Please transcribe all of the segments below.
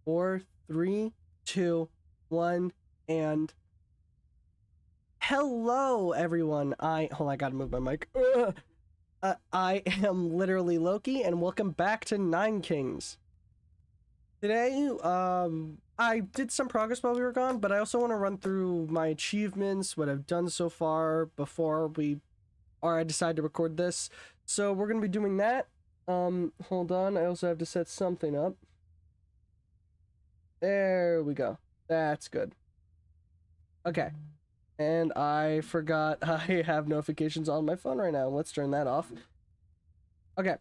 4, 3, 2, 1, and hello, everyone. Hold on, I gotta move my mic. I am literally Loki, and welcome back to Nine Kings. Today, I did some progress while we were gone, but I also want to run through my achievements, what I've done so far before I decide to record this. So we're gonna be doing that. Hold on, I also have to set something up. There we go. That's good. Okay. And I forgot I have notifications on my phone right now. Let's turn that off. Okay.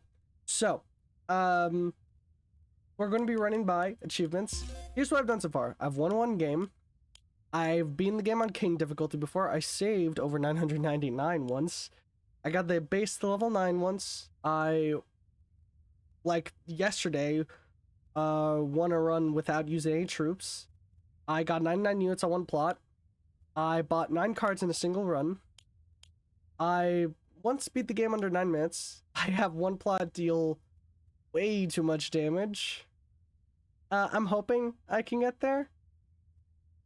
So, we're going to be running by achievements. Here's what I've done so far. I've won one game. I've beaten the game on King difficulty before. I saved over 999 once. I got the base to level 9 once. I, like yesterday, won a run without using any troops. I got 99 units on one plot. I bought 9 cards in a single run. I once beat the game under 9 minutes. I have one plot deal way too much damage. I'm hoping I can get there.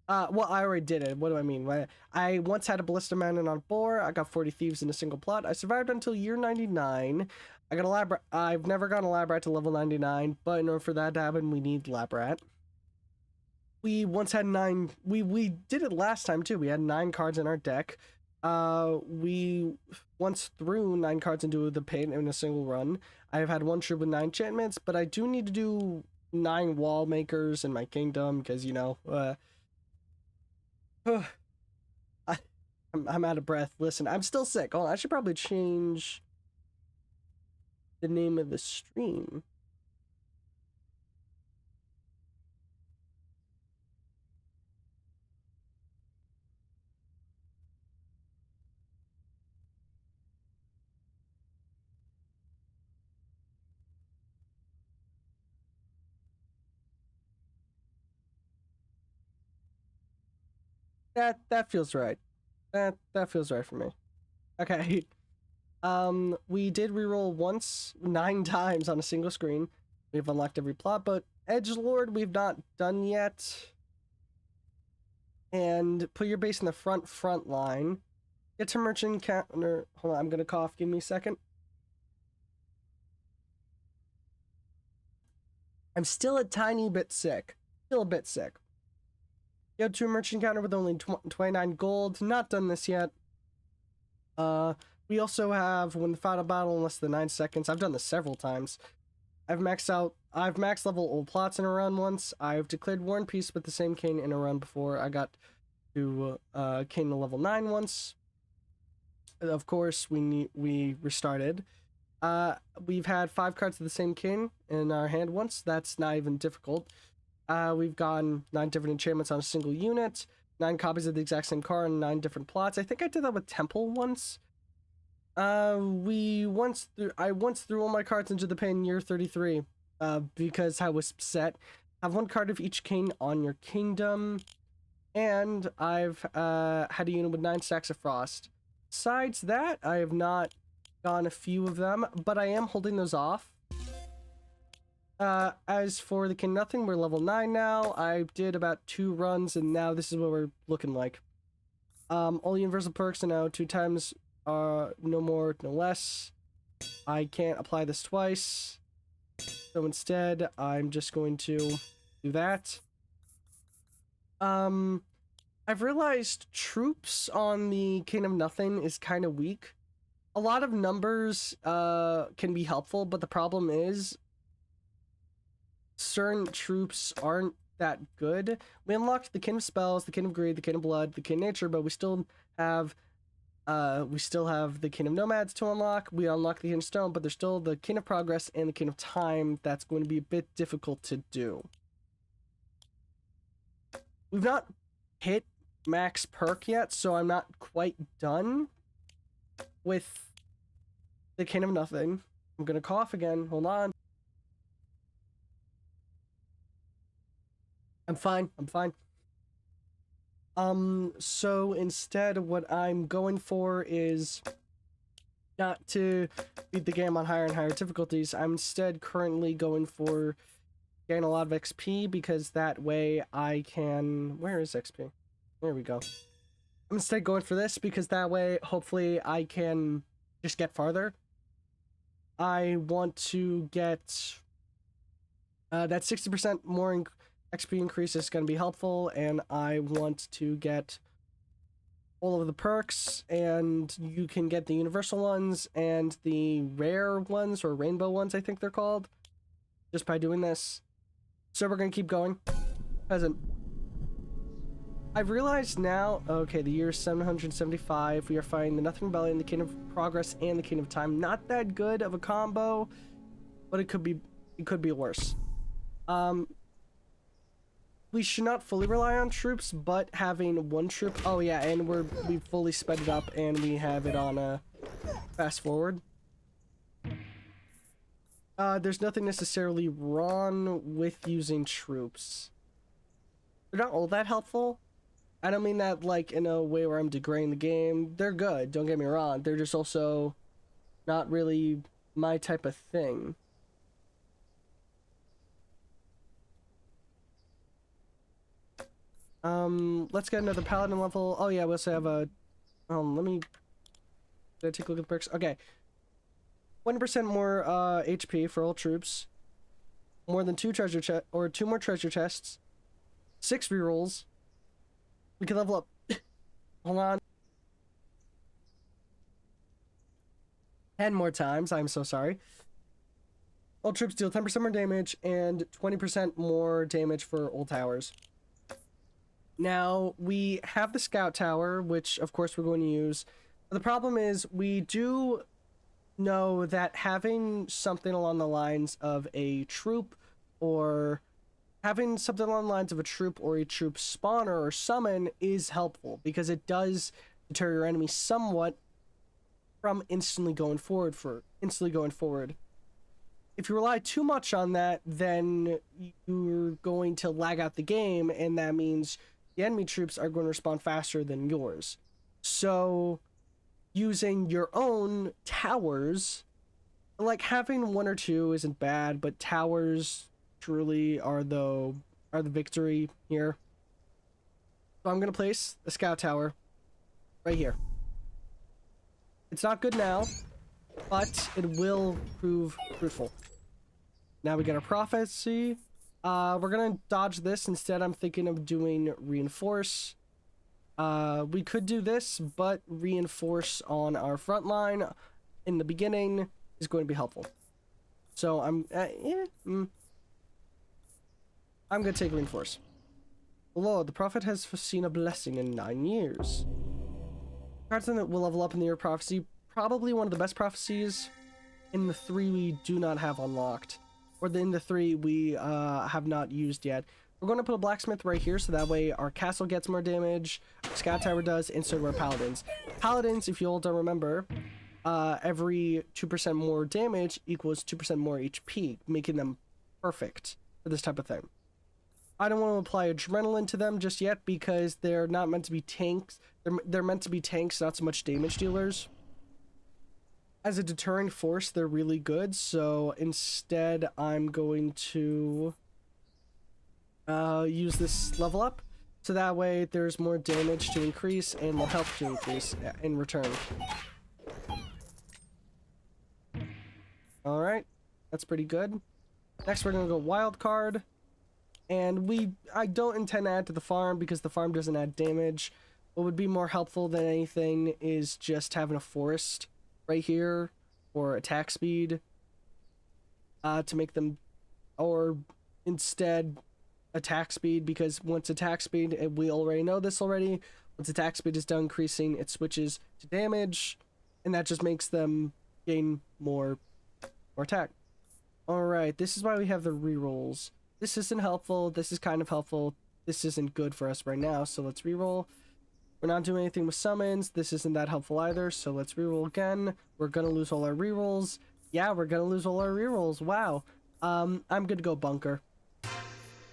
Well, I already did it. What do I mean? I once had a Ballista Cannon on 4. I got 40 thieves in a single plot. I survived until year 99. I got a lab rat. I've never gotten a lab rat to level 99, but in order for that to happen, we need lab rat. We once had 9. We did it last time too. We had 9 cards in our deck. We once threw 9 cards into the pit in a single run. I've had one troop with 9 enchantments, but I do need to do 9 wall makers in my kingdom because, you know, I'm out of breath. Listen, I'm still sick. Oh, I should probably change the name of the stream. That feels right. That feels right for me. Okay. We did reroll once 9 times on a single screen. We've unlocked every plot, but Edgelord we've not done yet. And put your base in the front line. Get to merchant counter. Hold on, I'm gonna cough. Give me a second. I'm still a tiny bit sick. Still a bit sick. Go to a merchant counter with only 29 gold. Not done this yet. We also have win the final battle in less than 9 seconds. I've done this several times. I've max level old plots in a run once. I've declared war and peace with the same king in a run before. I got to king to level 9 once. Of course, we restarted. We've had 5 cards of the same king in our hand once. That's not even difficult. We've gotten 9 different enchantments on a single unit, 9 copies of the exact same card and 9 different plots. I think I did that with Temple once. I once threw all my cards into the pin year 33, because I was upset. Have 1 card of each king on your kingdom, and I've had a unit with 9 stacks of frost. Besides that, I have not gotten a few of them, but I am holding those off. As for the King Nothing, we're level 9 now. I did about 2 runs, and now this is what we're looking like. All universal perks are now 2 times, no more, no less. I can't apply this twice, so instead, I'm just going to do that. I've realized troops on the King of Nothing is kind of weak. A lot of numbers, can be helpful, but the problem is certain troops aren't that good. We unlocked the King of Spells, the King of Greed, the King of Blood, the King of Nature, but we still have the King of Nomads to unlock. We unlocked the King of Stone, but there's still the King of Progress and the King of Time. That's going to be a bit difficult to do. We've not hit max perk yet, so I'm not quite done with the King of Nothing. I'm gonna cough again. Hold on. I'm fine. So instead, what I'm going for is not to beat the game on higher and higher difficulties. I'm instead currently going for gain a lot of XP because that way I can... Where is XP? There we go. I'm instead going for this because that way, hopefully, I can just get farther. I want to get... that 60% more XP increase is going to be helpful, and I want to get all of the perks, and you can get the universal ones and the rare ones, or rainbow ones, I think they're called, just by doing this. So we're going to keep going. Peasant. I've realized now, okay, the year is 775. We are fighting the Nothing Rebellion, the Kingdom of Progress, and the Kingdom of Time. Not that good of a combo, but it could be worse. We should not fully rely on troops, but having one troop... Oh, yeah, and we've fully sped it up, and we have it on a fast forward. There's nothing necessarily wrong with using troops. They're not all that helpful. I don't mean that, like, in a way where I'm degrading the game. They're good, don't get me wrong. They're just also not really my type of thing. Let's get another paladin level. Oh yeah, we also have a... Did I take a look at the perks? Okay. 20% more, HP for all troops. More than 2 more treasure chests. 6 rerolls. We can level up. Hold on. 10 more times. I'm so sorry. All troops deal 10% more damage and 20% more damage for all towers. Now, we have the scout tower, which of course we're going to use. The problem is we do know that having something along the lines of a troop, or having something along the lines of a troop or a troop spawner or summon is helpful, because it does deter your enemy somewhat from instantly going forward. If you rely too much on that, then you're going to lag out the game, and that means the enemy troops are going to respond faster than yours. So using your own towers, like having 1 or 2 isn't bad, but towers truly are the victory here. So I'm going to place a scout tower right here. It's not good now, but it will prove fruitful. Now we get our prophecy. We're gonna dodge this. Instead, I'm thinking of doing reinforce. We could do this, but reinforce on our front line in the beginning is going to be helpful. So I'm gonna take reinforce. Lord, the prophet has seen a blessing in 9 years. Cards that will level up in the year prophecy. Probably one of the best prophecies in the 3 we do not have unlocked. Or in the 3 we have not used yet. We're going to put a blacksmith right here, so that way our castle gets more damage, our scout tower does, and so do our paladins. Paladins, if you all don't remember, every 2% more damage equals 2% more HP, making them perfect for this type of thing. I don't want to apply adrenaline to them just yet, because they're not meant to be tanks. They're meant to be tanks, not so much damage dealers. As a deterring force, they're really good, so instead I'm going to use this level up, so that way there's more damage to increase and more health to increase in return. Alright, that's pretty good. Next we're going to go wild card, and I don't intend to add to the farm because the farm doesn't add damage. What would be more helpful than anything is just having a forest right here, or attack speed, to make them, or instead attack speed, because once attack speed, we already know this already, once attack speed is done increasing, it switches to damage, and that just makes them gain more attack. Alright, this is why we have the rerolls. This isn't helpful, this is kind of helpful, this isn't good for us right now, so let's reroll. We're not doing anything with summons. This isn't that helpful either, so let's reroll again. We're gonna lose all our rerolls. Yeah, we're gonna lose all our rerolls. Wow. I'm gonna go bunker.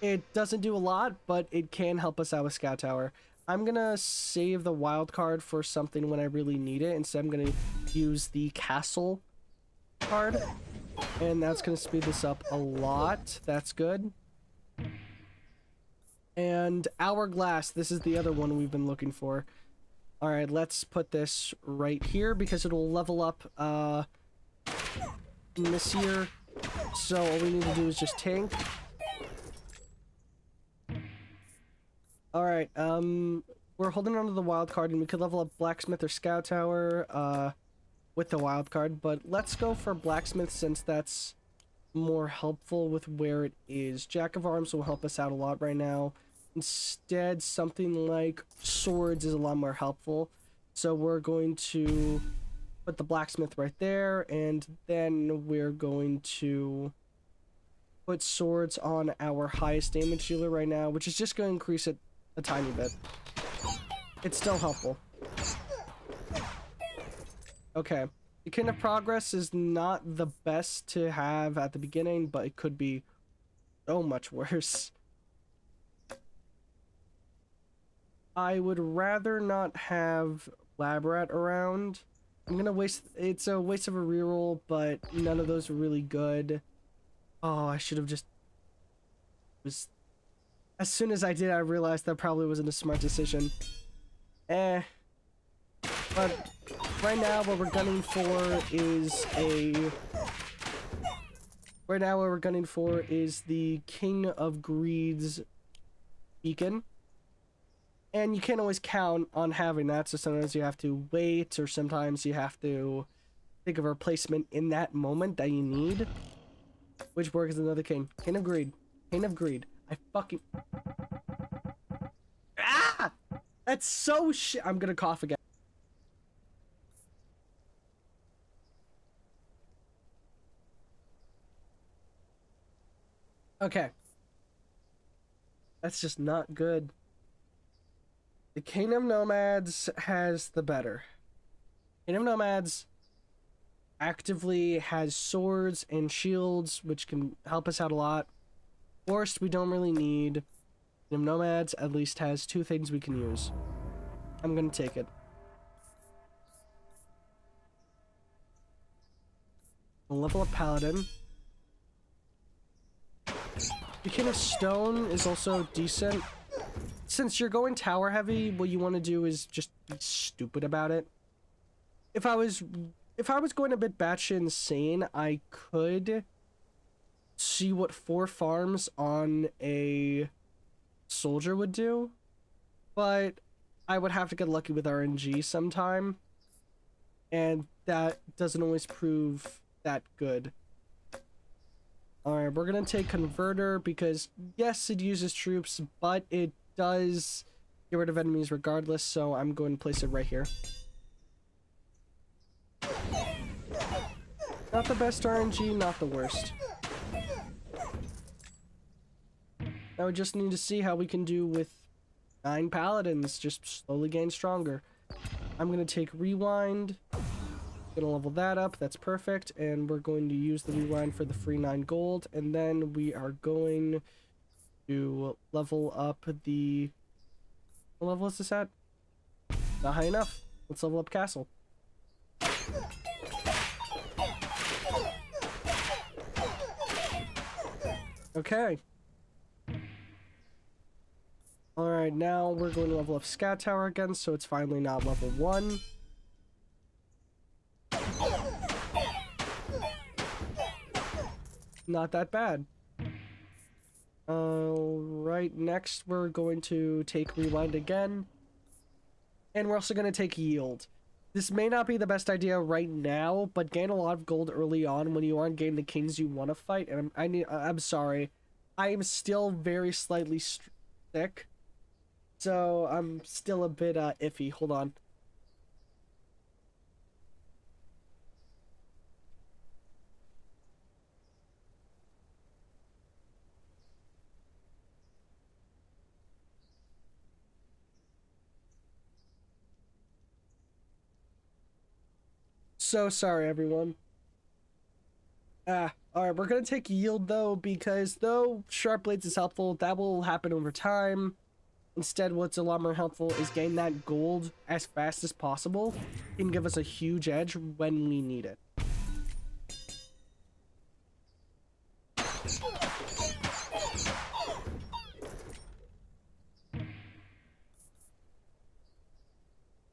It doesn't do a lot, but it can help us out with scout tower. I'm gonna save the wild card for something when I really need it. Instead, I'm gonna use the castle card, and that's gonna speed this up a lot. That's good. And hourglass, this is the other one we've been looking for. All right, let's put this right here because it'll level up in this here. So all we need to do is just tank. All right, we're holding on to the wild card, and we could level up blacksmith or scout tower with the wild card, but let's go for blacksmith since that's more helpful with where it is. Jack of arms will help us out a lot right now. Instead, something like swords is a lot more helpful. So we're going to put the blacksmith right there, and then we're going to put swords on our highest damage dealer right now, which is just going to increase it a tiny bit. It's still helpful. Okay. The King of Progress is not the best to have at the beginning, but it could be so much worse. I would rather not have Lab Rat around. I'm gonna waste... It's a waste of a reroll, but none of those are really good. Oh, I should have just... As soon as I did, I realized that probably wasn't a smart decision. But right now, what we're gunning for is the King of Greed's beacon. And you can't always count on having that, so sometimes you have to wait, or sometimes you have to think of a replacement in that moment that you need. Which work is another king? King of Greed. King of Greed. I fucking... Ah! That's so shit. I'm gonna cough again. Okay. That's just not good. The King of Nomads has the better. King of Nomads actively has swords and shields, which can help us out a lot. Forest we don't really need. King of Nomads at least has two things we can use. I'm gonna take it. We'll level up Paladin. The King of Stone is also decent. Since you're going tower heavy, what you want to do is just be stupid about it. If I was going a bit batshit insane, I could see what 4 farms on a soldier would do, but I would have to get lucky with RNG sometime, and that doesn't always prove that good. Alright, we're gonna take Converter because, yes, it uses troops, but it does get rid of enemies regardless, so I'm going to place it right here. Not the best RNG, not the worst. Now we just need to see how we can do with 9 paladins, just slowly gain stronger. I'm going to take Rewind, gonna level that up, that's perfect, and we're going to use the Rewind for the free 9 gold, and then we are going to level up the... What level is this at? Not high enough. Let's level up Castle. Okay. Alright, now we're going to level up Scout Tower again, so it's finally not level 1. Not that bad. Right, next we're going to take Rewind again. And we're also going to take Yield. This may not be the best idea right now, but gain a lot of gold early on when you aren't getting the kings you want to fight. And I'm sorry. I am still very slightly sick. So I'm still a bit iffy. Hold on. So sorry, everyone. Alright, we're gonna take Yield, though, because though Sharp Blades is helpful, that will happen over time. Instead, what's a lot more helpful is gain that gold as fast as possible. It can give us a huge edge when we need it.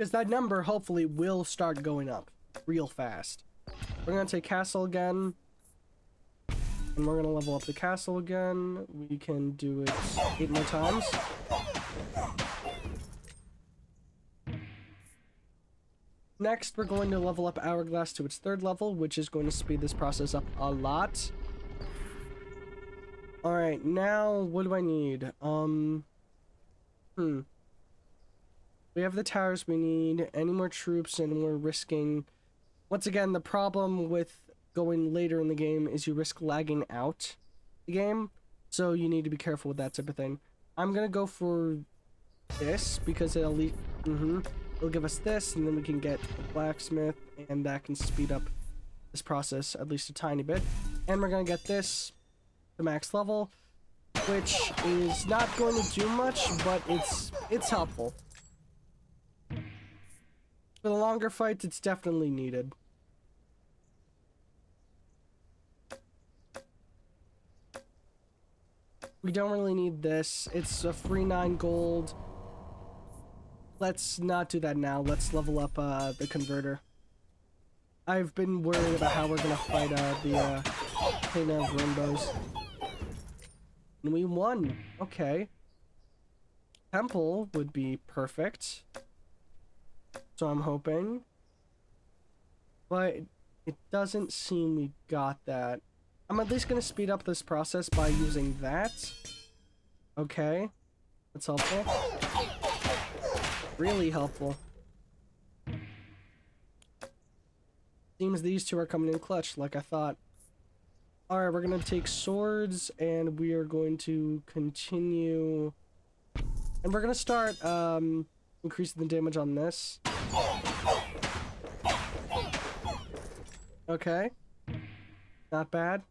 Because that number hopefully will start going up real fast. We're gonna take castle again. And we're gonna level up the castle again. We can do it 8 more times. Next, we're going to level up Hourglass to its 3rd level, which is going to speed this process up a lot. Alright, now, what do I need? We have the towers we need. Any more troops, and we're risking... Once again, the problem with going later in the game is you risk lagging out the game. So you need to be careful with that type of thing. I'm gonna go for this, because it'll leave... It'll give us this, and then we can get a blacksmith, and that can speed up this process at least a tiny bit. And we're gonna get this to max level, which is not going to do much, but it's helpful. For the longer fights, it's definitely needed. We don't really need this. It's a free 9 gold. Let's not do that now. Let's level up the converter. I've been worried about how we're gonna fight the King of Rainbows. And we won. Okay. Temple would be perfect. So I'm hoping. But it doesn't seem we got that. I'm at least gonna speed up this process by using that. Okay. That's helpful. Really helpful. Seems these two are coming in clutch, like I thought. Alright, we're gonna take swords, and we are going to continue... And we're gonna start, increasing the damage on this. Okay. Not bad.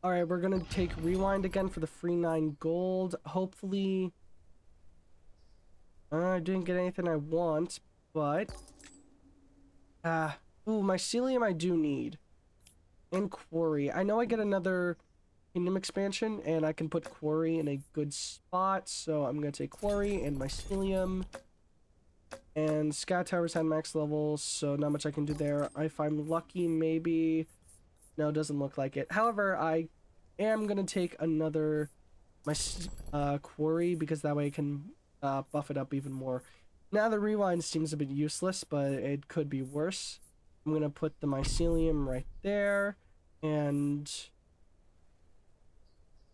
Alright, we're gonna take rewind again for the free 9 gold. Hopefully... I didn't get anything I want, but... Ooh, mycelium I do need. And quarry. I know I get another kingdom expansion, and I can put quarry in a good spot, so I'm gonna take quarry and mycelium. And scout towers had max levels, so not much I can do there. If I'm lucky, maybe... No, doesn't look like it. However, I am gonna take another quarry, because that way I can buff it up even more. Now the rewind seems a bit useless, but it could be worse. I'm gonna put the mycelium right there, and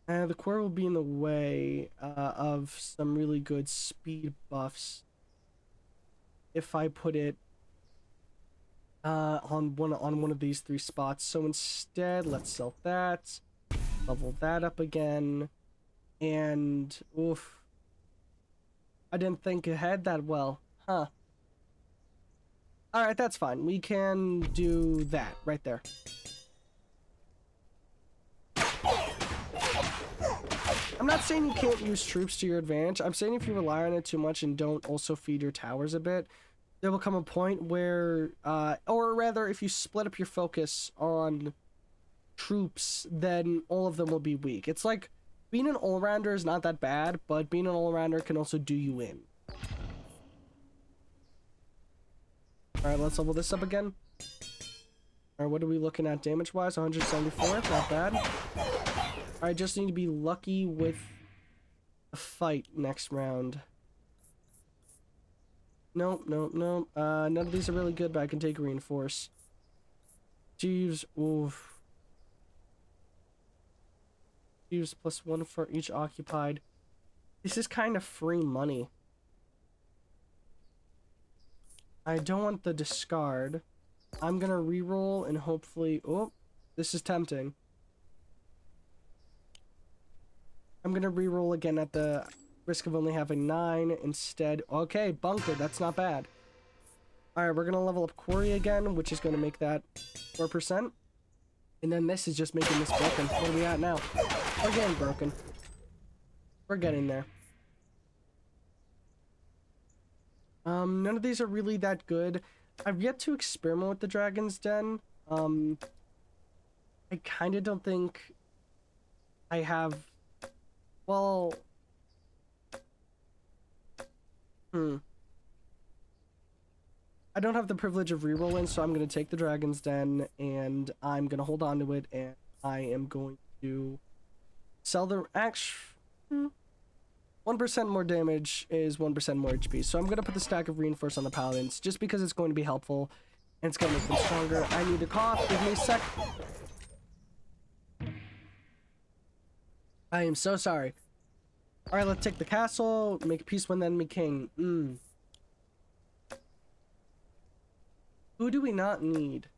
the quarry will be in the way of some really good speed buffs if I put it on one of these 3 spots. So instead, let's sell that, level that up again, and oof. I didn't think ahead that well, huh? Alright, that's fine. We can do that right there. I'm not saying you can't use troops to your advantage. I'm saying if you rely on it too much and don't also feed your towers a bit, there will come a point where, or rather, if you split up your focus on troops, then all of them will be weak. It's like, being an all-rounder is not that bad, but being an all-rounder can also do you in. Alright, let's level this up again. Alright, what are we looking at damage-wise? 174, not bad. I just need to be lucky with a fight next round. Nope, nope, nope. None of these are really good, but I can take reinforce. Jeeves, oof. Use +1 for each occupied. This is kind of free money. I don't want the discard. I'm gonna reroll and hopefully... Oh, this is tempting. I'm gonna reroll again at the risk of only having 9 instead. Okay, bunker, that's not bad. Alright, we're gonna level up quarry again, which is gonna make that 4%. And then this is just making this broken. What are we at now? We're getting broken. We're getting there. None of these are really that good. I've yet to experiment with the Dragon's Den. I kind of don't think I have... Well... I don't have the privilege of rerolling, so I'm going to take the Dragon's Den, and I'm going to hold on to it, and I am going to sell the... 1% more damage is 1% more HP, so I'm going to put the stack of Reinforce on the Paladins, just because it's going to be helpful, and it's going to make them stronger. I need to cough. Give me a sec. I am so sorry. Alright, let's take the castle, make peace with the enemy king. Who do we not need?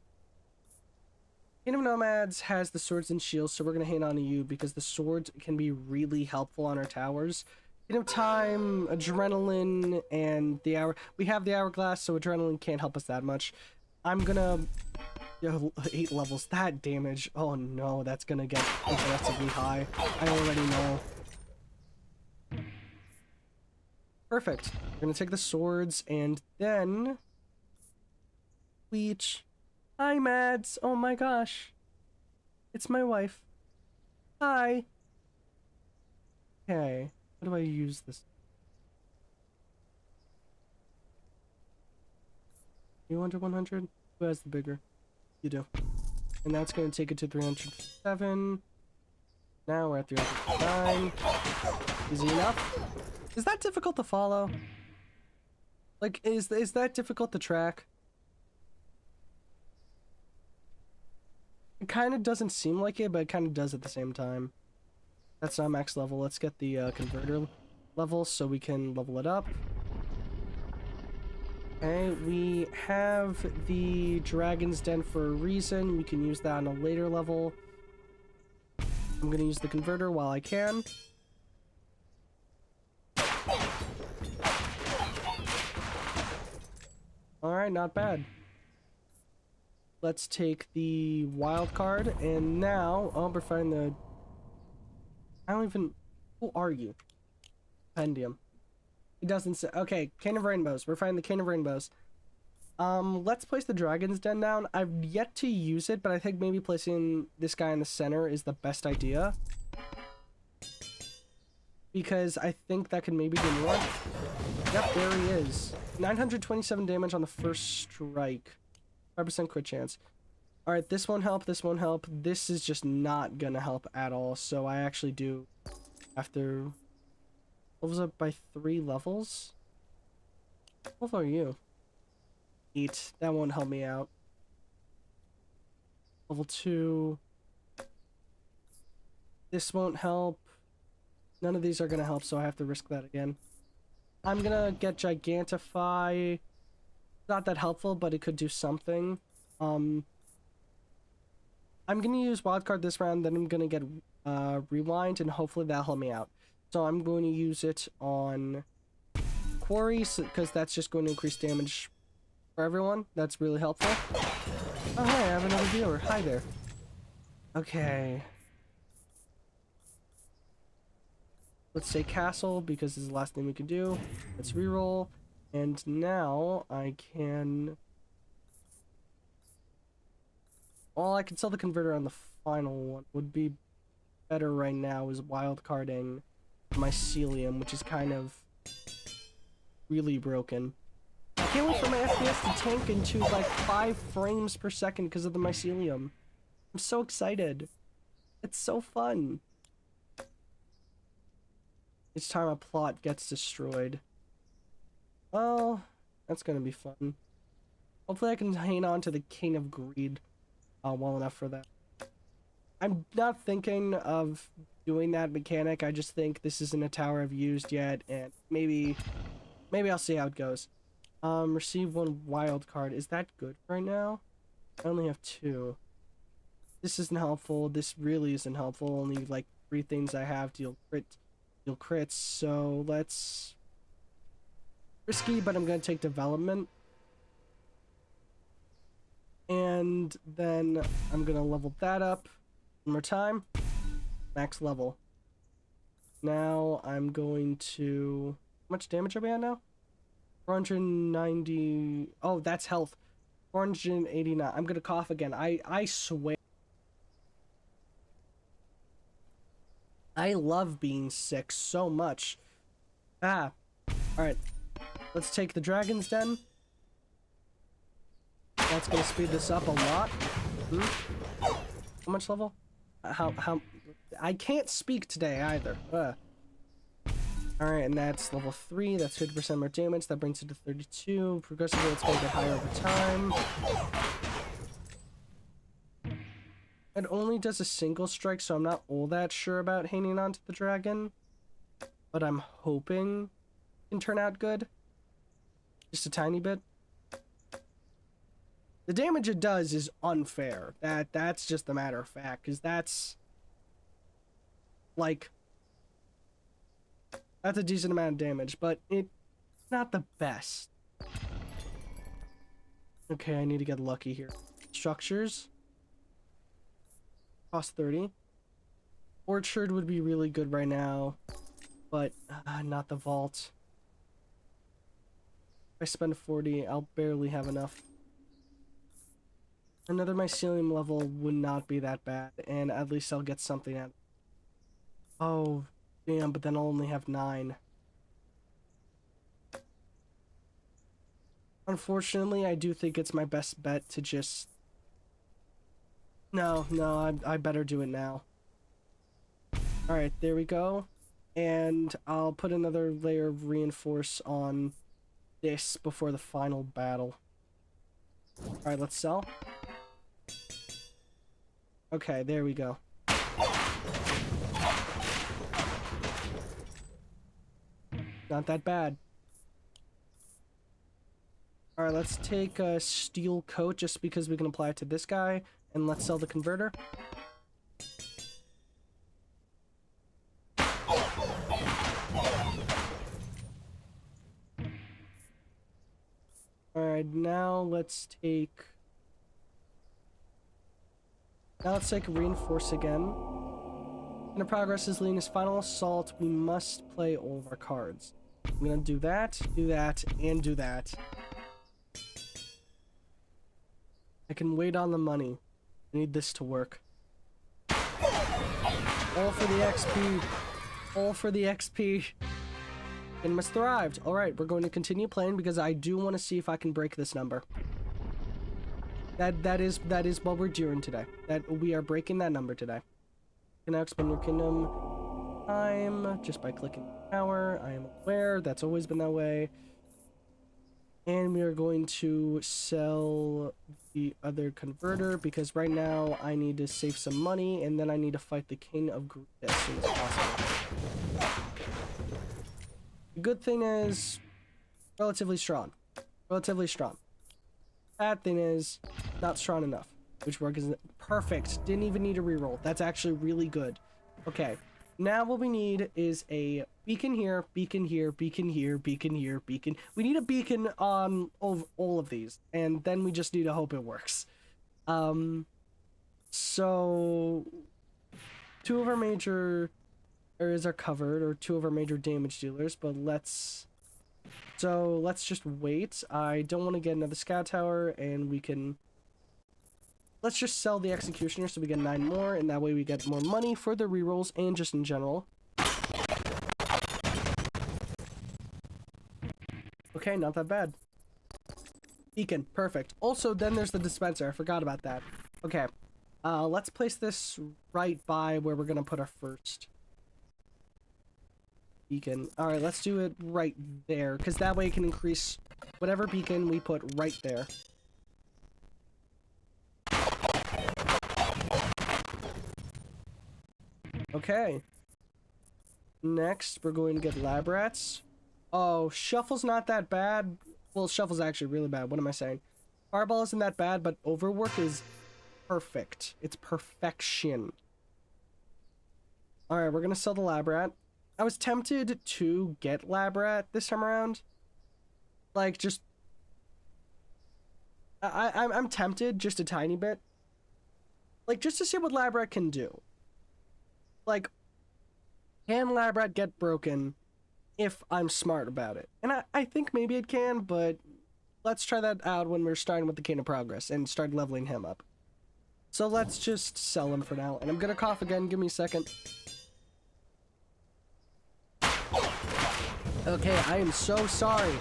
Kingdom of Nomads has the swords and shields, so we're going to hang on to you because the swords can be really helpful on our towers. Kingdom of Time, Adrenaline, and the hour. We have the Hourglass, so Adrenaline can't help us that much. I'm gonna... Yo, 8 levels. That damage. Oh no, that's gonna get aggressively high. I already know. Perfect. We're gonna take the swords, and then... Leech. Hi, Mads. Oh my gosh. It's my wife. Hi. Okay. How do I use this? You under 100? Who has the bigger? You do. And that's going to take it to 307. Now we're at 309. Easy enough. Is that difficult to follow? Like, is that difficult to track? It kind of doesn't seem like it, but it kind of does at the same time. That's not max level. Let's get the converter level so we can level it up. Okay, we have the Dragon's Den for a reason. We can use that on a later level. I'm going to use the converter while I can. Alright, not bad. Let's take the wild card, and now... Oh, we're fighting the... I don't even... Who are you? Pendium. He doesn't say... Okay, Cane of Rainbows. We're fighting the Cane of Rainbows. Let's place the Dragon's Den down. I've yet to use it, but I think maybe placing this guy in the center is the best idea. Because I think that can maybe do more. Yep, there he is. 927 damage on the first strike. 5% crit chance. Alright, this won't help, this won't help. This is just not gonna help at all, so I actually do have to... Levels up by 3 levels? What level are you? 8. That won't help me out. Level 2. This won't help. None of these are gonna help, so I have to risk that again. I'm gonna get Gigantify. Not that helpful, but it could do something. I'm gonna use Wildcard this round, then I'm gonna get Rewind, and hopefully that'll help me out. So I'm going to use it on Quarry, because that's just going to increase damage for everyone. That's really helpful. Oh, hey, I have another viewer. Hi there. Okay. Let's say Castle, because this is the last thing we can do. Let's reroll. And now I can... Well, I can sell the converter on the final one. Would be better right now is wildcarding Mycelium, which is kind of really broken. I can't wait for my FPS to tank into like 5 frames per second because of the Mycelium. I'm so excited. It's so fun. Each time a plot gets destroyed. Well, that's gonna be fun. Hopefully I can hang on to the King of Greed well enough for that. I'm not thinking of doing that mechanic. I just think this isn't a tower I've used yet, and maybe I'll see how it goes. Receive 1 wild card. Is that good right now? I only have 2. This isn't helpful. This really isn't helpful. Only like 3 things I have deal crits. So let's... Risky, but I'm gonna take development. And then I'm gonna level that up one more time. Max level. Now I'm going to... How much damage are we at now? 490... Oh, that's health. 489. I'm gonna cough again. I swear. I love being sick so much. Ah. Alright. Let's take the Dragon's Den. That's gonna speed this up a lot. How much level? How? I can't speak today either. Alright, and that's level 3. That's 50% more damage. That brings it to 32. Progressively, it's gonna get higher over time. It only does a single strike, so I'm not all that sure about hanging on to the dragon. But I'm hoping it can turn out good. Just a tiny bit. The damage it does is unfair. That's just a matter of fact, because that's like that's a decent amount of damage, but it's not the best. Okay, I need to get lucky here. Structures cost 30. Orchard would be really good right now, but not the vault. If I spend 40, I'll barely have enough. Another mycelium level would not be that bad, and at least I'll get something out. Oh, damn, but then I'll only have 9. Unfortunately, I do think it's my best bet to just... No, I better do it now. Alright, there we go. And I'll put another layer of reinforce on this before the final battle. Alright, let's sell. Okay, there we go. Not that bad. Alright, let's take a steel coat just because we can apply it to this guy. And let's sell the converter. Alright, now let's take reinforce again. In progress is leading his final assault. We must play all of our cards. I'm gonna do that, and do that. I can wait on the money. I need this to work. All for the XP. All for the XP. And must thrived. Alright, we're going to continue playing because I do want to see if I can break this number. That is what we're doing today. That we are breaking that number today. You can now expand your kingdom time just by clicking power. I am aware that's always been that way. And we are going to sell the other converter because right now I need to save some money and then I need to fight the King of Greed as soon as possible. The good thing is relatively strong. Relatively strong. Bad thing is not strong enough, which work is perfect. Didn't even need a reroll. That's actually really good. Okay, now what we need is a beacon here, beacon here, beacon here, beacon here, beacon. We need a beacon on all of these, and then we just need to hope it works. So 2 of our major areas are covered, or 2 of our major damage dealers, but let's just wait. I don't want to get another scout tower, and let's just sell the executioner so we get 9 more, and that way we get more money for the rerolls and just in general. Okay, not that bad. Beacon, perfect. Also, then there's the dispenser. I forgot about that. Okay, let's place this right by where we're gonna put our first beacon. Alright, let's do it right there, because that way it can increase whatever beacon we put right there. Okay. Next, we're going to get lab rats. Oh, shuffle's not that bad. Well, shuffle's actually really bad. What am I saying? Fireball isn't that bad, but overwork is perfect. It's perfection. Alright, we're gonna sell the lab rat. I was tempted to get lab rat this time around. Like, just... I'm tempted just a tiny bit. Like, just to see what lab rat can do. Like, can lab rat get broken if I'm smart about it? And I think maybe it can, but let's try that out when we're starting with the King of Progress and start leveling him up. So let's just sell him for now. And I'm gonna cough again. Give me a second. Okay, I am so sorry.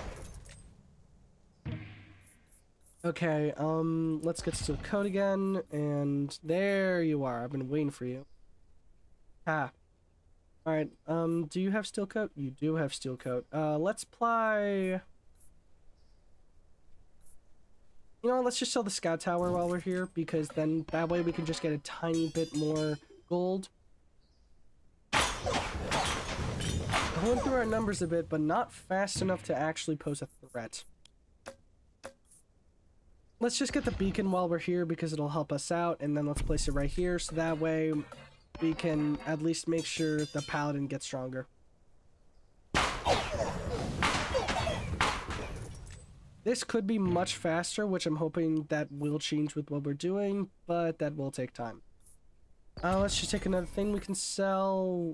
Okay, let's get steel coat again, and there you are. I've been waiting for you. Ah. Alright, do you have steel coat? You do have steel coat. Let's apply... You know, let's just sell the scout tower while we're here, because then that way we can just get a tiny bit more gold. Going through our numbers a bit, but not fast enough to actually pose a threat. Let's just get the beacon while we're here because it'll help us out, and then let's place it right here so that way we can at least make sure the paladin gets stronger. This could be much faster, which I'm hoping that will change with what we're doing, but that will take time. Let's just take another thing we can sell.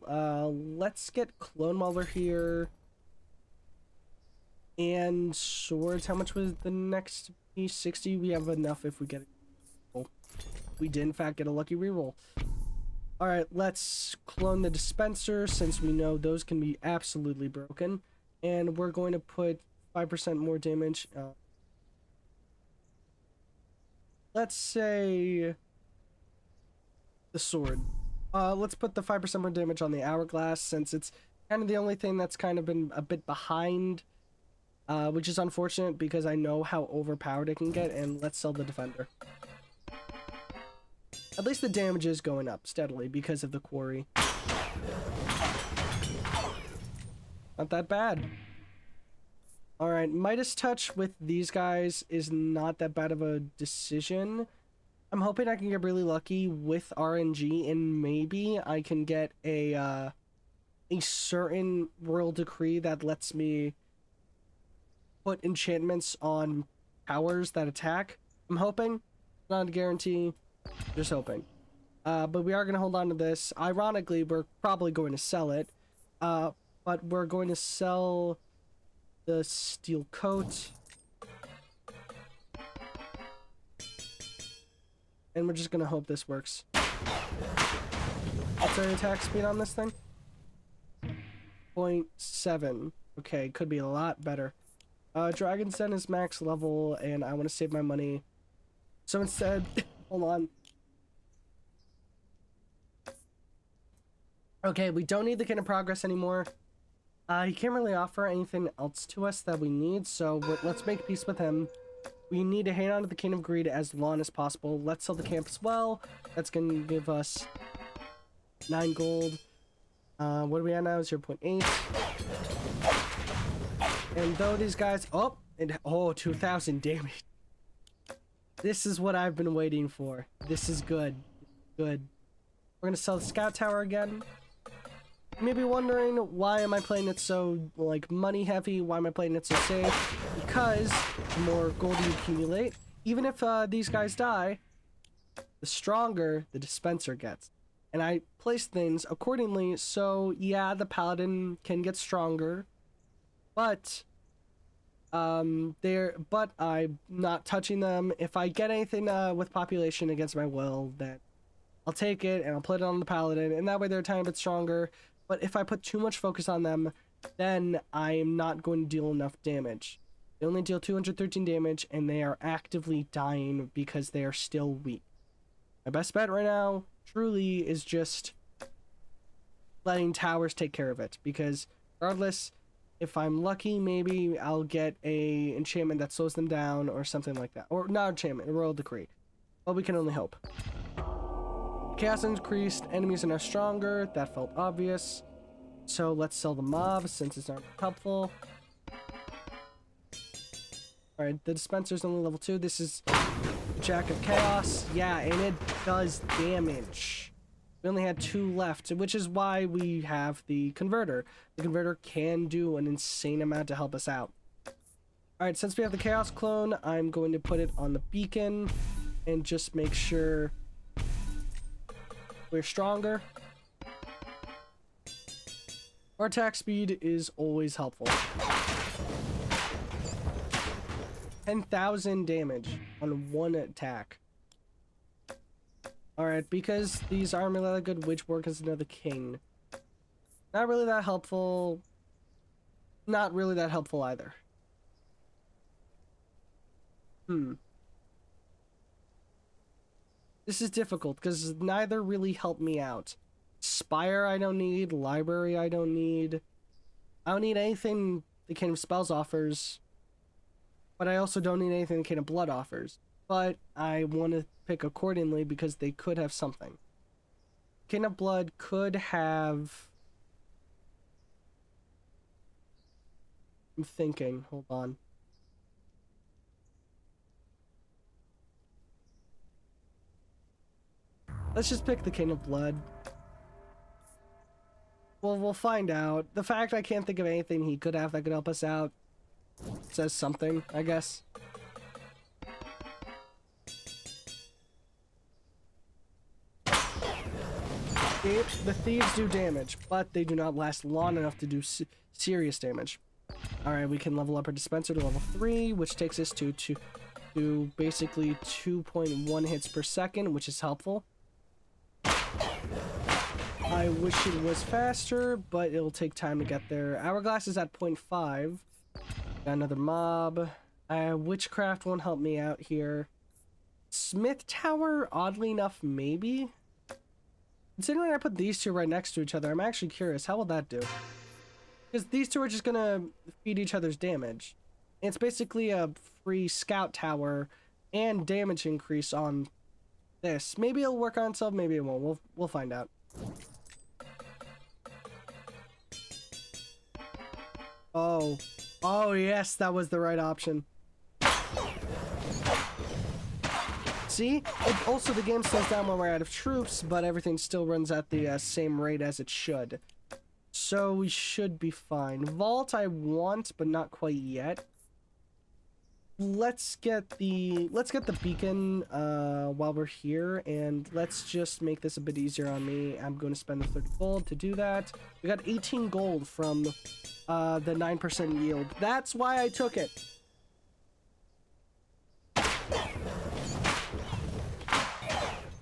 Let's get clone while we're here. And swords, how much was the next piece? 60? We have enough if we get it. We did in fact get a lucky reroll. Alright, let's clone the dispenser since we know those can be absolutely broken. And we're going to put 5% more damage. Let's say the sword. Let's put the 5% more damage on the hourglass since it's kind of the only thing that's kind of been a bit behind. Which is unfortunate because I know how overpowered it can get, and let's sell the defender. At least the damage is going up steadily because of the quarry. Not that bad. Alright, Midas Touch with these guys is not that bad of a decision. I'm hoping I can get really lucky with RNG and maybe I can get a certain royal decree that lets me put enchantments on powers that attack. I'm hoping. Not a guarantee. Just hoping. But we are going to hold on to this. Ironically, we're probably going to sell it. But we're going to sell the steel coat. And we're just going to hope this works. What's our attack speed on this thing? 0.7. Okay, could be a lot better. Dragon's Den is max level, and I want to save my money. So instead, hold on. Okay, we don't need the King of Progress anymore. He can't really offer anything else to us that we need, so let's make peace with him. We need to hang on to the King of Greed as long as possible. Let's sell the camp as well. That's going to give us 9 gold. What are we at now? 0.8. And though these guys... Oh! And, 2,000 damage. This is what I've been waiting for. This is good. Good. We're going to sell the scout tower again. You may be wondering, why am I playing it so, like, money heavy? Why am I playing it so safe? Because the more gold you accumulate, even if these guys die, the stronger the dispenser gets. And I place things accordingly, so yeah, the paladin can get stronger, but I'm not touching them. If I get anything with population against my will, then I'll take it and I'll put it on the paladin, and that way they're a tiny bit stronger. But if I put too much focus on them, then I'm not going to deal enough damage. They only deal 213 damage, and they are actively dying because they are still weak. My best bet right now, truly, is just letting towers take care of it, because regardless, if I'm lucky, maybe I'll get a enchantment that slows them down or something like that. Or not enchantment, a royal decree. But we can only hope. Chaos increased, enemies are now stronger. That felt obvious. So let's sell the mob since it's not helpful. Alright, the dispenser's only level 2. This is Jack of Chaos. Yeah, and it does damage. We only had 2 left, which is why we have the converter. The converter can do an insane amount to help us out. Alright, since we have the Chaos clone, I'm going to put it on the beacon and just make sure we're stronger. Our attack speed is always helpful. 10,000 damage on 1 attack. Alright, because these aren't really that good, Witch Work is another king. Not really that helpful. Not really that helpful either. This is difficult because neither really help me out. Spire I don't need, library I don't need. I don't need anything the Cane of Spells offers, but I also don't need anything the Cane of Blood offers. But I want to pick accordingly because they could have something. Cane of Blood could have... I'm thinking, hold on. Let's just pick the Cane of Blood. Well, we'll find out. The fact I can't think of anything he could have that could help us out says something, I guess. The thieves do damage, but they do not last long enough to do serious damage. Alright, we can level up our dispenser to level 3, which takes us to basically 2.1 hits per second, which is helpful. I wish it was faster, but it'll take time to get there. Hourglass is at 0.5. Got another mob. Witchcraft won't help me out here. Smith Tower, oddly enough, maybe? Considering I put these two right next to each other, I'm actually curious. How will that do? Because these two are just gonna feed each other's damage. And it's basically a free scout tower and damage increase on this. Maybe it'll work on itself, maybe it won't. We'll find out. Oh yes, that was the right option. See? Also, the game slows down when we're out of troops, but everything still runs at the same rate as it should. So we should be fine. Vault I want, but not quite yet. Let's get the beacon while we're here, and let's just make this a bit easier on me. I'm going to spend the 30 gold to do that. We got 18 gold from the 9% yield. That's why I took it.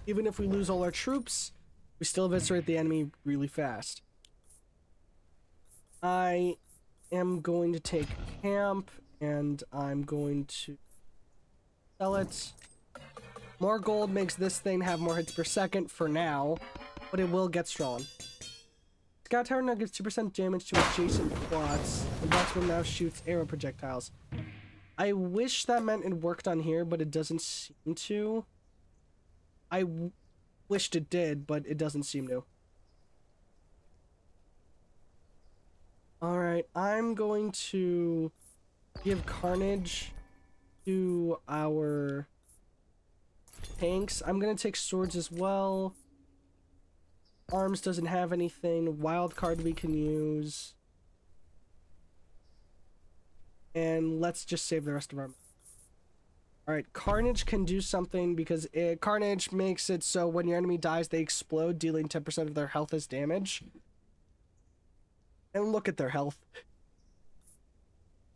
Even if we lose all our troops, we still eviscerate the enemy really fast. I am going to take camp, and I'm going to sell it. More gold makes this thing have more hits per second for now, but it will get strong. Scout Tower now gives 2% damage to adjacent quads. The Bucksman now shoots arrow projectiles. I wish that meant it worked on here, but it doesn't seem to. I wished it did, but it doesn't seem to. Alright, I'm going to give Carnage to our tanks. I'm going to take swords as well. Arms doesn't have anything. Wild card we can use. And let's just save the rest of our... Alright, Carnage can do something because Carnage makes it so when your enemy dies, they explode, dealing 10% of their health as damage. And look at their health.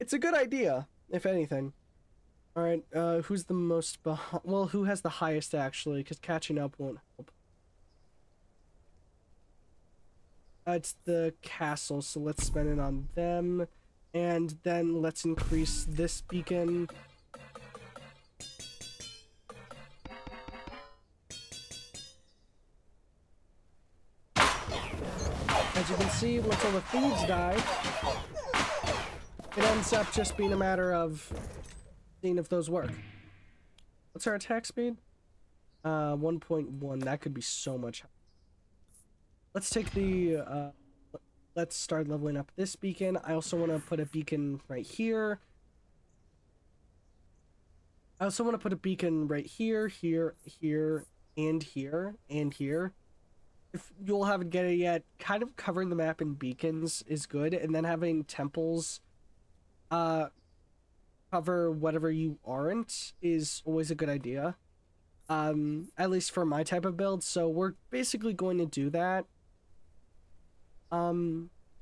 It's a good idea, if anything. Alright, who's the most behind? Well, who has the highest, actually, because catching up won't help. It's the castle, so let's spend it on them. And then let's increase this beacon. As you can see, once all the thieves die, it ends up just being a matter of seeing if those work. What's our attack speed? 1.1. That could be so much. Let's take the, let's start leveling up this beacon. I also want to put a beacon right here. I also want to put a beacon right here, here, here, and here, and here. If you'll haven't get it yet, kind of covering the map in beacons is good, and then having temples cover whatever you aren't is always a good idea. At least for my type of build, so we're basically going to do that.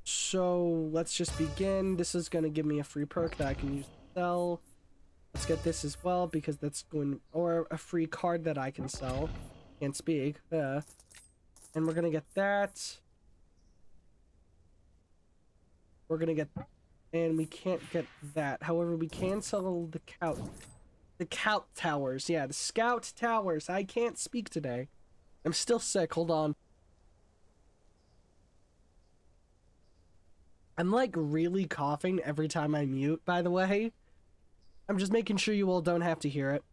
So let's just begin. This is going to give me a free perk that I can use to sell. Let's get this as well, because that's going, or a free card that I can sell. Can't speak. And we're gonna get that. We're gonna get, and we can't get that. However, we can sell the cow. The Scout Towers. Yeah, the Scout Towers. I can't speak today. I'm still sick. Hold on. I'm like really coughing every time I mute, by the way. I'm just making sure you all don't have to hear it.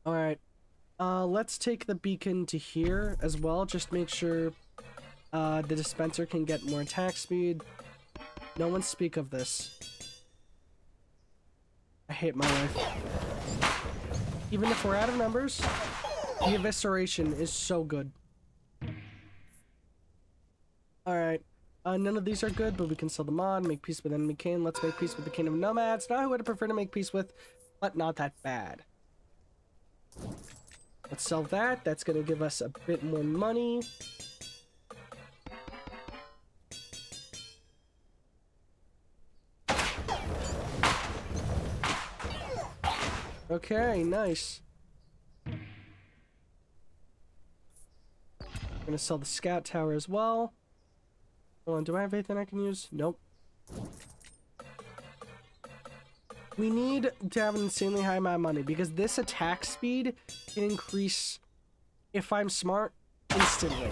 Alright. Let's take the beacon to here as well. Just make sure the dispenser can get more attack speed. No one speak of this. I hate my life. Even if we're out of numbers, the evisceration is so good. Alright. None of these are good, but we can sell them on. Make peace with enemy kin. Let's make peace with the kin of nomads. Not who I'd prefer to make peace with, but not that bad. Let's sell that. That's going to give us a bit more money. Okay, nice. I'm gonna sell the scout tower as well. Hold on, do I have anything I can use? Nope. We need to have an insanely high amount of money because this attack speed can increase, if I'm smart, instantly.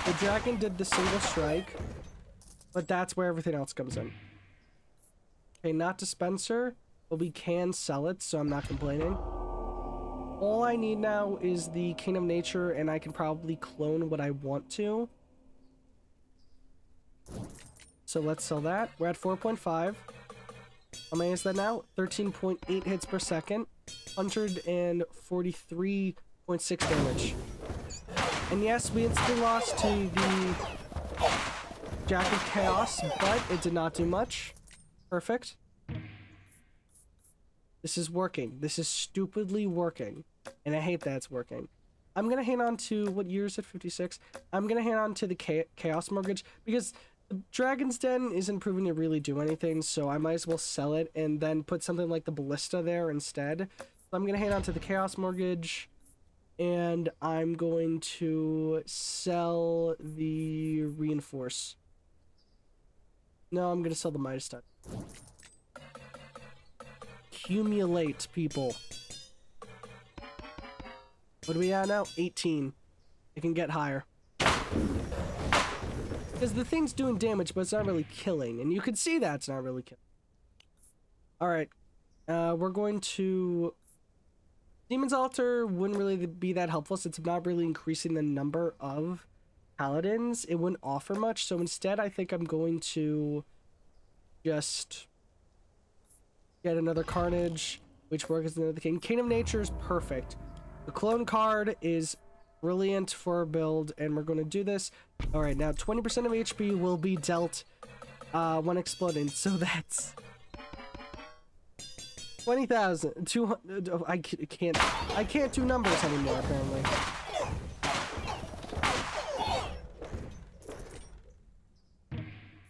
The dragon did the single strike, but that's where everything else comes in. Okay, not dispenser, but we can sell it, so I'm not complaining. All I need now is the King of Nature, and I can probably clone what I want to. So let's sell that. We're at 4.5. How many is that now? 13.8 hits per second. 143.6 damage. And yes, we instantly lost to the Jack of Chaos, but it did not do much. Perfect. This is working. This is stupidly working. And I hate that it's working. I'm going to hang on to... What year is it? 56? I'm going to hang on to the Chaos Mortgage because the Dragon's Den isn't proving to really do anything, so I might as well sell it and then put something like the Ballista there instead. So I'm going to hang on to the Chaos Mortgage, and I'm going to sell the Reinforce. No, I'm going to sell the Midas Touch. Accumulate, people. What are we at now? 18. It can get higher. Because the thing's doing damage, but it's not really killing. And you can see that it's not really killing. Alright. We're going to... Demon's Altar wouldn't really be that helpful since I'm not really increasing the number of paladins. It wouldn't offer much. So instead, I think I'm going to just get another Carnage, which works as another king. King of Nature is perfect. The clone card is brilliant for our build, and we're going to do this. Alright, now 20% of HP will be dealt when exploding, so that's 20,000. 200. Oh, I can't do numbers anymore, apparently.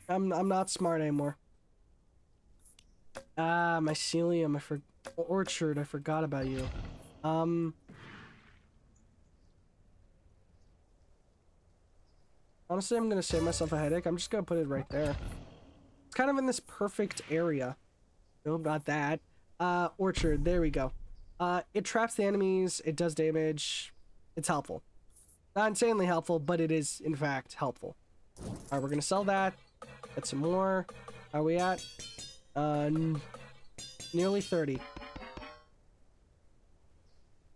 I'm not smart anymore. Mycelium, Orchard, I forgot about you. Honestly, I'm gonna save myself a headache. I'm just gonna put it right there. It's kind of in this perfect area. No, not that. Orchard, there we go. It traps the enemies, it does damage. It's helpful. Not insanely helpful, but it is, in fact, helpful. Alright, we're gonna sell that. Get some more. How are we at? Nearly 30.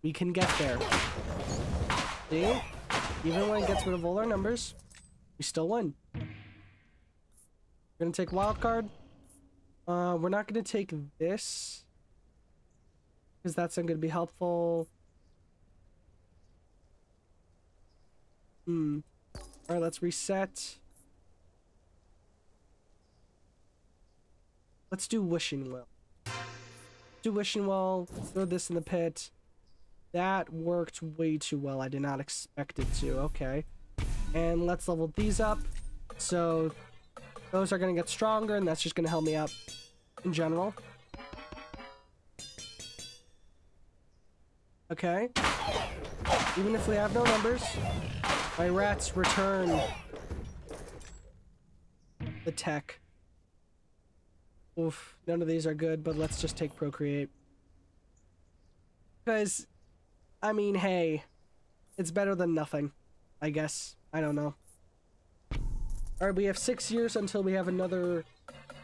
We can get there. See? Even when it gets rid of all our numbers, we still win. We're gonna take wild card. We're not gonna take this because that's not gonna be helpful. Alright, let's reset. Let's do Wishing Well. Do Wishing Well. Throw this in the pit. That worked way too well. I did not expect it to. Okay. And let's level these up. So those are going to get stronger, and that's just going to help me out in general. Okay. Even if we have no numbers, my rats return the tech. Oof, none of these are good, but let's just take procreate. Because, I mean, hey, it's better than nothing, I guess. I don't know. Alright, we have 6 years until we have another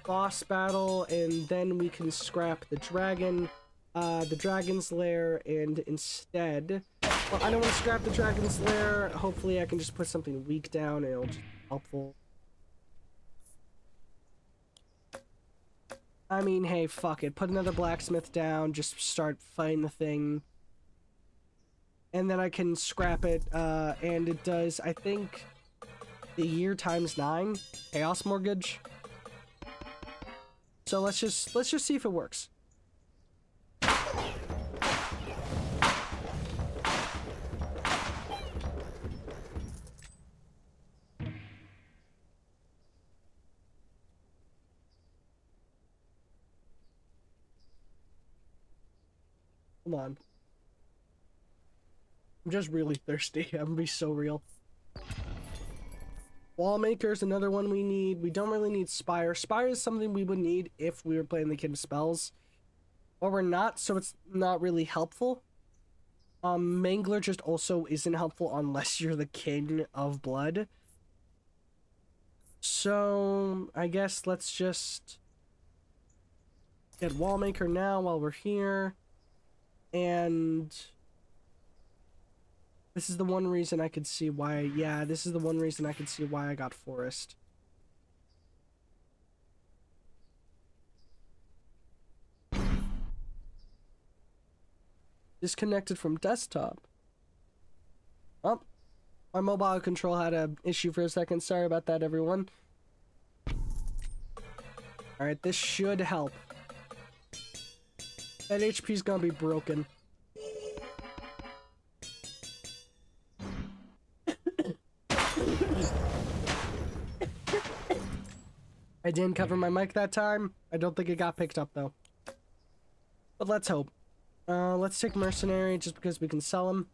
boss battle, and then we can scrap the dragon's lair, and instead... Well, I don't want to scrap the dragon's lair. Hopefully I can just put something weak down, and it'll just be helpful. I mean, hey, fuck it. Put another blacksmith down, just start fighting the thing. And then I can scrap it, and it does, I think, the year times 9 chaos mortgage. So let's just see if it works. Come on. I'm just really thirsty. I'm gonna be so real. Wallmaker's another one we need. We don't really need Spire. Spire is something we would need if we were playing the King of Spells. But we're not, so it's not really helpful. Mangler just also isn't helpful unless you're the King of Blood. So, I guess let's just get Wallmaker now while we're here. And this is the one reason I could see why, yeah, this is the one reason I could see why I got Forest. Disconnected from desktop. Oh, my mobile control had an issue for a second. Sorry about that, everyone. Alright, this should help. That HP's gonna be broken. I didn't cover my mic that time. I don't think it got picked up, though. But let's hope. Let's take Mercenary, just because we can sell him.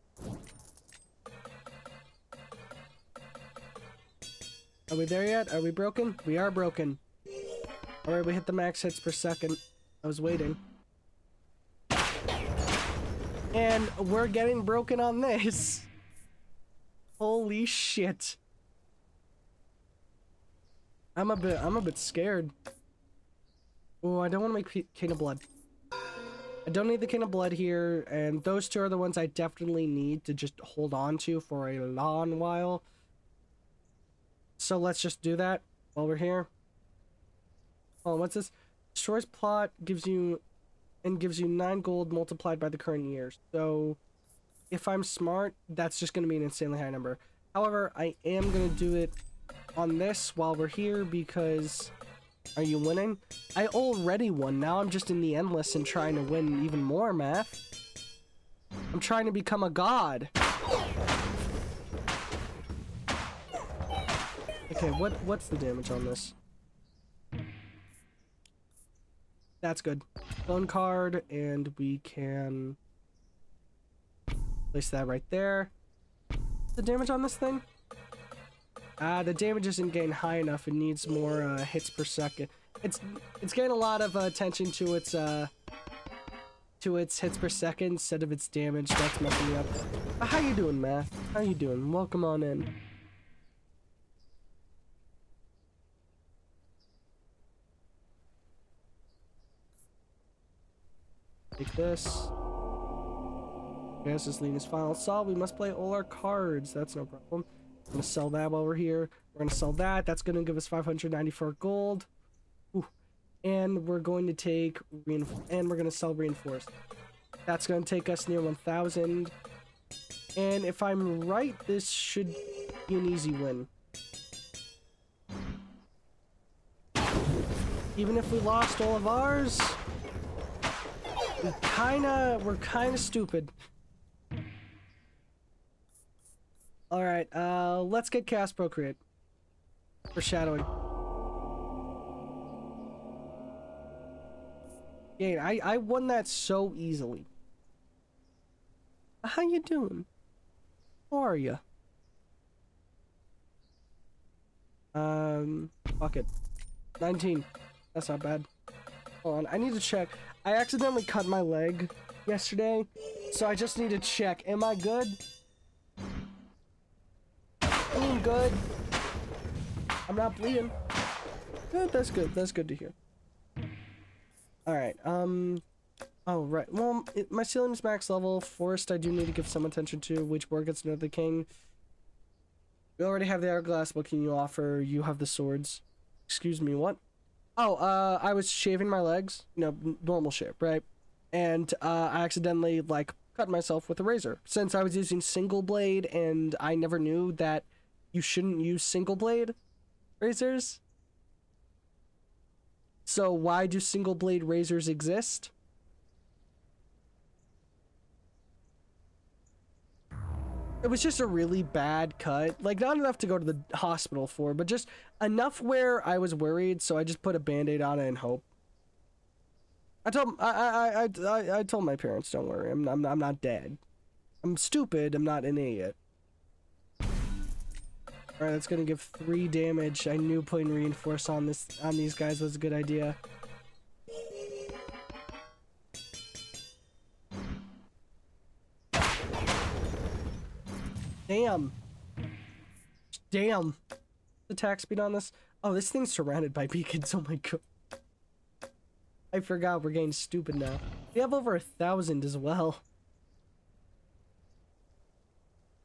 Are we there yet? Are we broken? We are broken. Alright, we hit the max hits per second. I was waiting. And we're getting broken on this. Holy shit. I'm a bit scared. Oh, I don't want to make King of Blood. I don't need the King of Blood here, and those two are the ones I definitely need to just hold on to for a long while. So let's just do that while we're here. Oh, what's this? Destroys plot, gives you 9 gold multiplied by the current year. So if I'm smart, that's just going to be an insanely high number. However, I am going to do it on this while we're here because... Are you winning? I already won. Now I'm just in the endless and trying to win even more, math. I'm trying to become a god. Okay, what's the damage on this? That's good. Bone card, and we can place that right there. The damage on this thing? The damage isn't getting high enough. It needs more hits per second. It's getting a lot of attention to its hits per second instead of its damage. That's messing me up. How you doing, Math? How you doing? Welcome on in. Take this. Yes, this lead is final solve. We must play all our cards. That's no problem. I'm gonna sell that while we're here. We're gonna sell that. That's gonna give us 594 gold. Ooh. And we're going to take we're gonna sell reinforced. That's gonna take us near 1,000. And if I'm right, this should be an easy win. Even if we lost all of ours, we're kinda stupid. Alright, let's get Chaos Procreate. Foreshadowing. Yeah, I won that so easily. How you doing? How are you? Fuck it. 19. That's not bad. Hold on, I need to check. I accidentally cut my leg yesterday, so I just need to check. Am I good? I'm good. I'm not bleeding. Good, that's good. That's good to hear. Alright, oh, right. Well, my ceiling's max level. Forest I do need to give some attention to. Which board gets to know the king? We already have the hourglass. What can you offer? You have the swords. Excuse me, what? Oh, I was shaving my legs. You know, normal shit, right? And, I accidentally, like, cut myself with a razor. Since I was using single blade, and I never knew that you shouldn't use single blade razors. So why do single blade razors exist? It was just a really bad cut. Like, not enough to go to the hospital for, but just enough where I was worried, so I just put a band-aid on it and hope. I told my parents, don't worry, I'm not dead. I'm stupid, I'm not an idiot. Alright, that's gonna give 3 damage. I knew putting reinforce on these guys was a good idea. Damn. Damn. Attack speed on this. Oh, this thing's surrounded by beacons. Oh my god. I forgot we're getting stupid now. We have over 1,000 as well.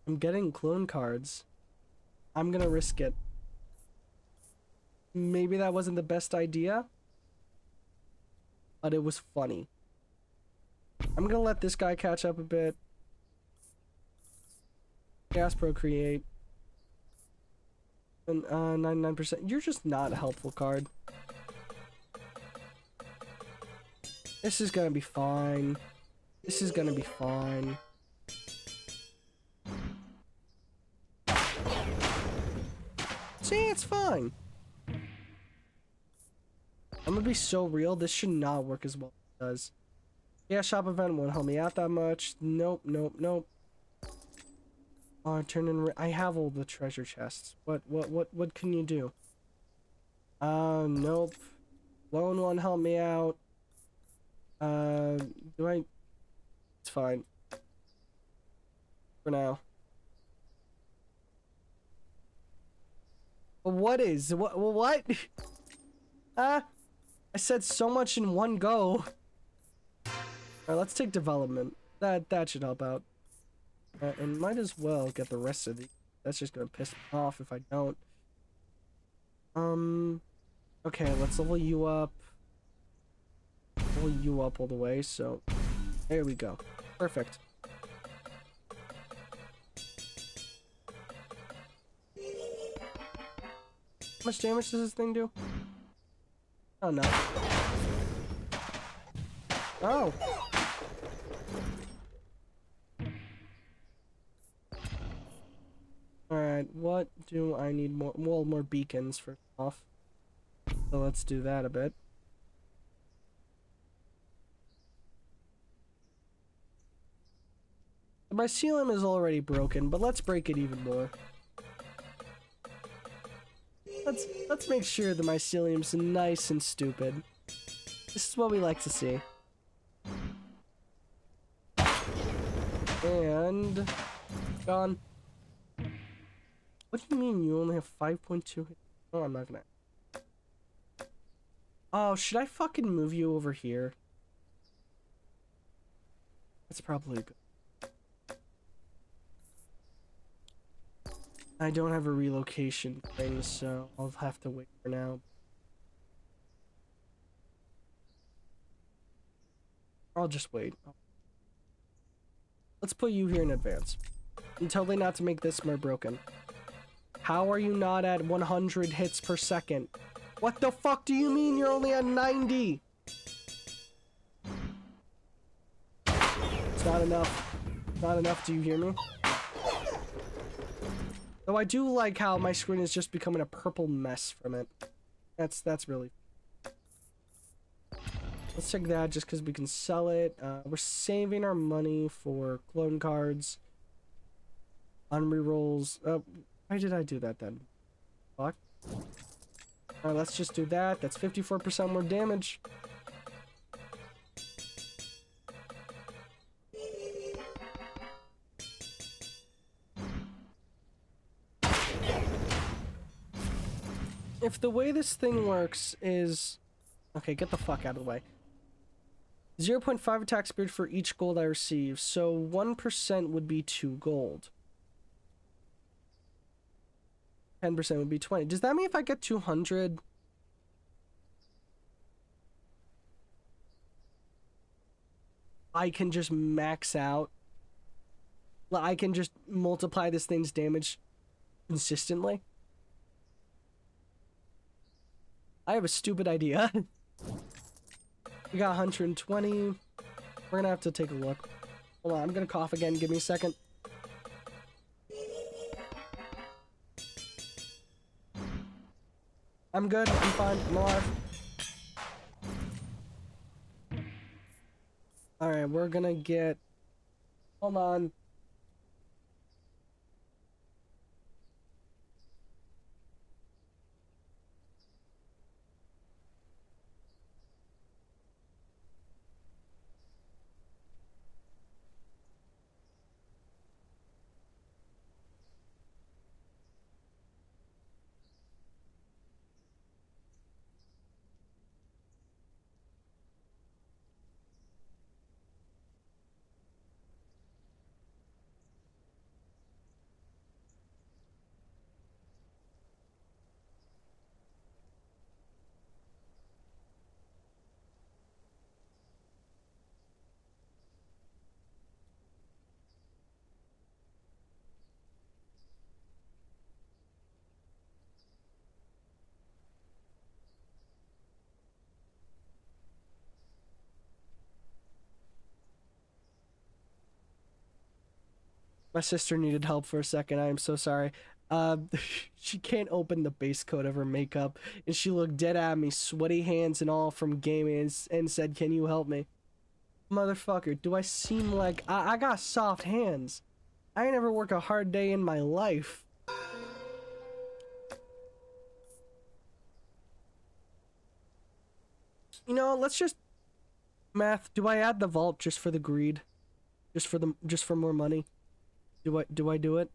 I'm getting clone cards. I'm gonna risk it. Maybe that wasn't the best idea, but it was funny. I'm gonna let this guy catch up a bit. Gas procreate. And 99%. You're just not a helpful card. This is gonna be fine. This is gonna be fine. See, it's fine. I'm gonna be so real. This should not work as well as it does. Yeah, shop event won't help me out that much. Nope, nope, nope. Oh, turn in. I have all the treasure chests. What can you do? Nope. Lone one help me out. Do I? It's fine. For now. What is? What? I said so much in one go. Alright, let's take development. That should help out. And might as well get the rest of the. That's just gonna piss me off if I don't. Okay, let's level you up. Level you up all the way, so there we go. Perfect. How much damage does this thing do? Oh no. Oh. Alright, what do I need more? Well, more beacons first off. So let's do that a bit. The mycelium is already broken, but let's break it even more. Let's make sure the mycelium's nice and stupid. This is what we like to see. And gone. What do you mean you only have 5.2 hits? Oh, I'm not gonna. Oh, should I fucking move you over here? That's probably good. I don't have a relocation thing, so I'll have to wait for now. I'll just wait. Let's put you here in advance. And totally not to make this more broken. How are you not at 100 hits per second? What the fuck do you mean you're only at 90? It's not enough. Not enough, do you hear me? Though I do like how my screen is just becoming a purple mess from it. That's really... Let's check that just because we can sell it. We're saving our money for clone cards. On rerolls. Why did I do that then? Fuck. Alright, let's just do that. That's 54% more damage. if the way this thing works is... Okay, get the fuck out of the way. 0.5 attack speed for each gold I receive, so 1% would be 2 gold. 10% would be 20. Does that mean if I get 200... I can just max out? I can just multiply this thing's damage consistently? I have a stupid idea. We got 120. We're gonna have to take a look. Hold on, I'm gonna cough again. Give me a second. I'm good. I'm fine. I'm alive. Alright, we're gonna get... Hold on. My sister needed help for a second. I am so sorry. She can't open the base coat of her makeup, and she looked dead at me, sweaty hands and all from gaming, and said, "Can you help me?" Motherfucker, do I seem like... I got soft hands. I ain't never worked a hard day in my life. You know, let's just... Math, do I add the vault just for the greed? Just for more money? Do I do it?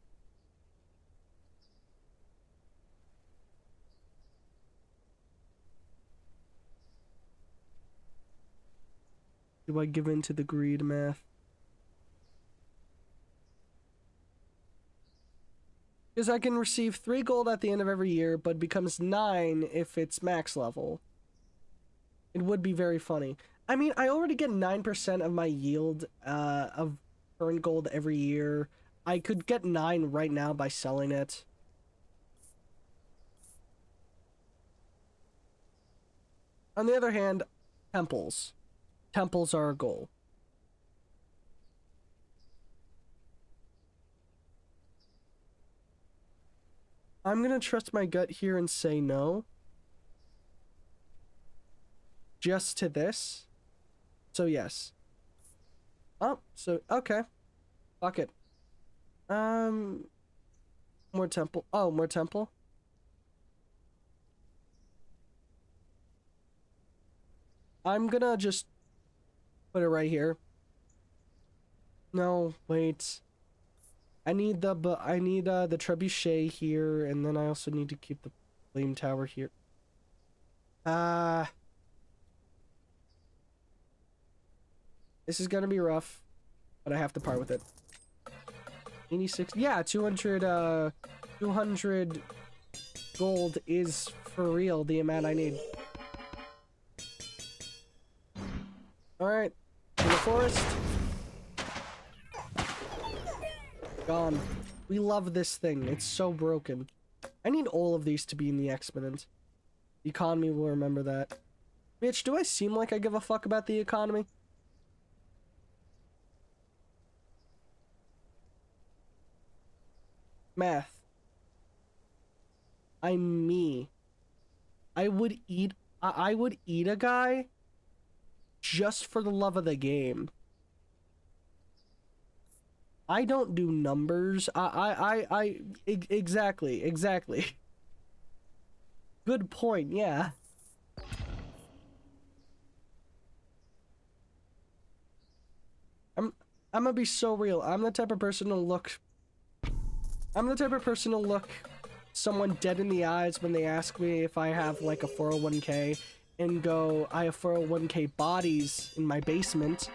Do I give in to the greed, Math? Because I can receive 3 gold at the end of every year, but becomes 9 if it's max level. It would be very funny. I mean, I already get 9% of my yield of current gold every year. I could get 9 right now by selling it. On the other hand, temples. Temples are a goal. I'm gonna trust my gut here and say no. Just to this. So yes. Oh, so, okay. Fuck it. More temple. Oh, more temple. I'm gonna just put it right here. No, wait. I need the trebuchet here, and then I also need to keep the flame tower here. This is gonna be rough, but I have to part with it. 86, yeah, 200 gold is for real the amount I need. Alright, in the forest. Gone. We love this thing, it's so broken. I need all of these to be in the exponent. The economy will remember that. Bitch, do I seem like I give a fuck about the economy? Math. I'm me. I would eat a guy just for the love of the game. I don't do numbers. Exactly. Good point, yeah. I'm gonna be so real. I'm the type of person to look someone dead in the eyes when they ask me if I have like a 401k and go, I have 401k bodies in my basement.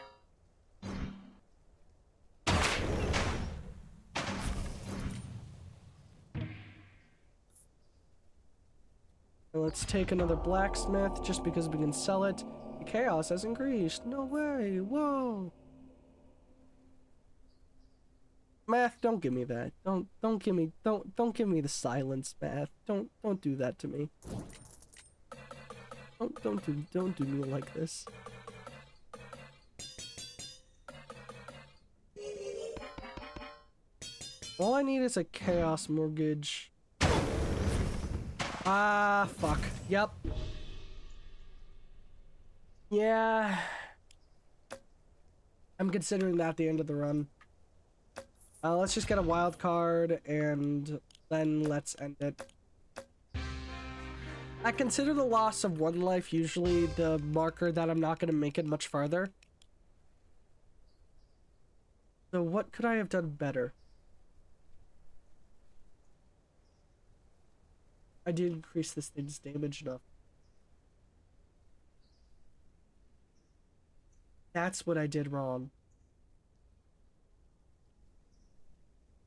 Let's take another blacksmith just because we can sell it. The chaos has increased. No way. Whoa. Math, don't give me that. Don't give me give me the silence, Math. Don't do that to me. Don't do me like this. All I need is a chaos mortgage. Ah, fuck. Yep. Yeah. I'm considering that the end of the run. Let's just get a wild card and then let's end it. I consider the loss of one life usually the marker that I'm not going to make it much farther. So what could I have done better? I did increase this thing's damage enough. That's what I did wrong.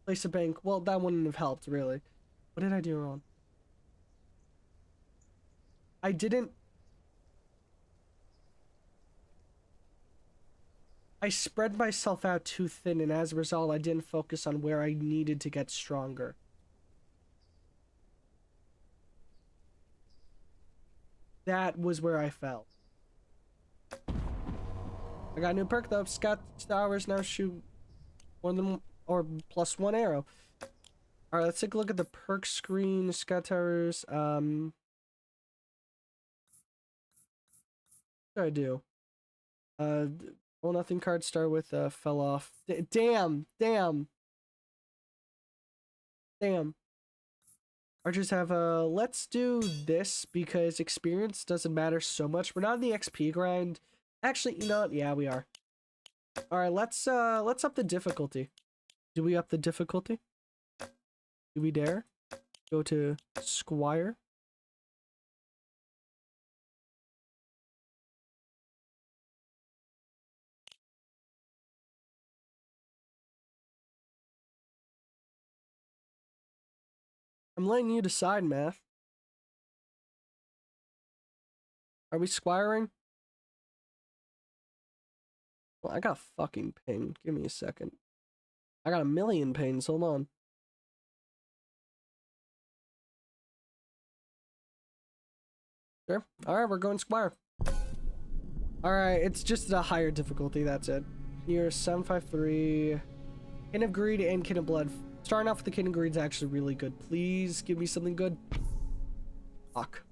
Place a bank. Well, that wouldn't have helped, really. What did I do wrong? I didn't... I spread myself out too thin, and as a result, I didn't focus on where I needed to get stronger. That was where I fell. I got a new perk though. Scout towers now shoot more than or plus one arrow. All right, let's take a look at the perk screen. Scout towers. What do I do? Well, nothing card start with fell off. Damn. Archers have let's do this because experience doesn't matter so much. We're not in the XP grind. Actually, you know what? Yeah, we are. All right, let's up the difficulty. Do we up the difficulty? Do we dare? Go to Squire. I'm letting you decide, Math. Are we squiring? Well, I got fucking ping. Give me a second. I got a million pings. Hold on. Sure. Alright, we're going squire. Alright, it's just a higher difficulty. That's it. Here, 753. Kin of Greed and Kin of Blood. Starting off with the Kin of Greed is actually really good. Please give me something good. Fuck.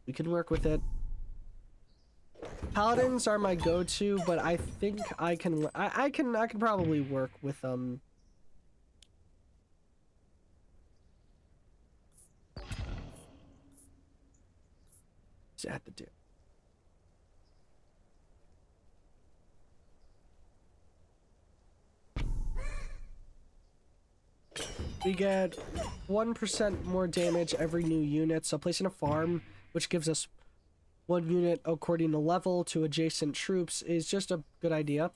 We can work with it. Paladins are my go-to, but I think I can probably work with What's that to do? We get 1% more damage every new unit, so placing a farm, which gives us 1 unit according to level to adjacent troops, is just a good idea.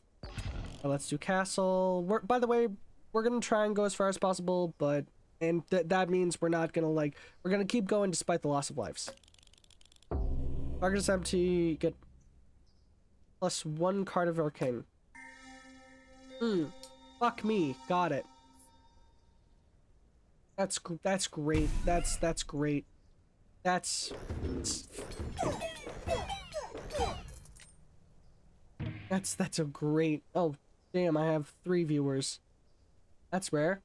Let's do castle. By the way, we're gonna try and go as far as possible, but that means we're not gonna we're gonna keep going despite the loss of lives. Target is empty. Get +1 card of arcane. Fuck me. Got it. That's great. That's great. That's a great. Oh, damn, I have 3 viewers. That's rare.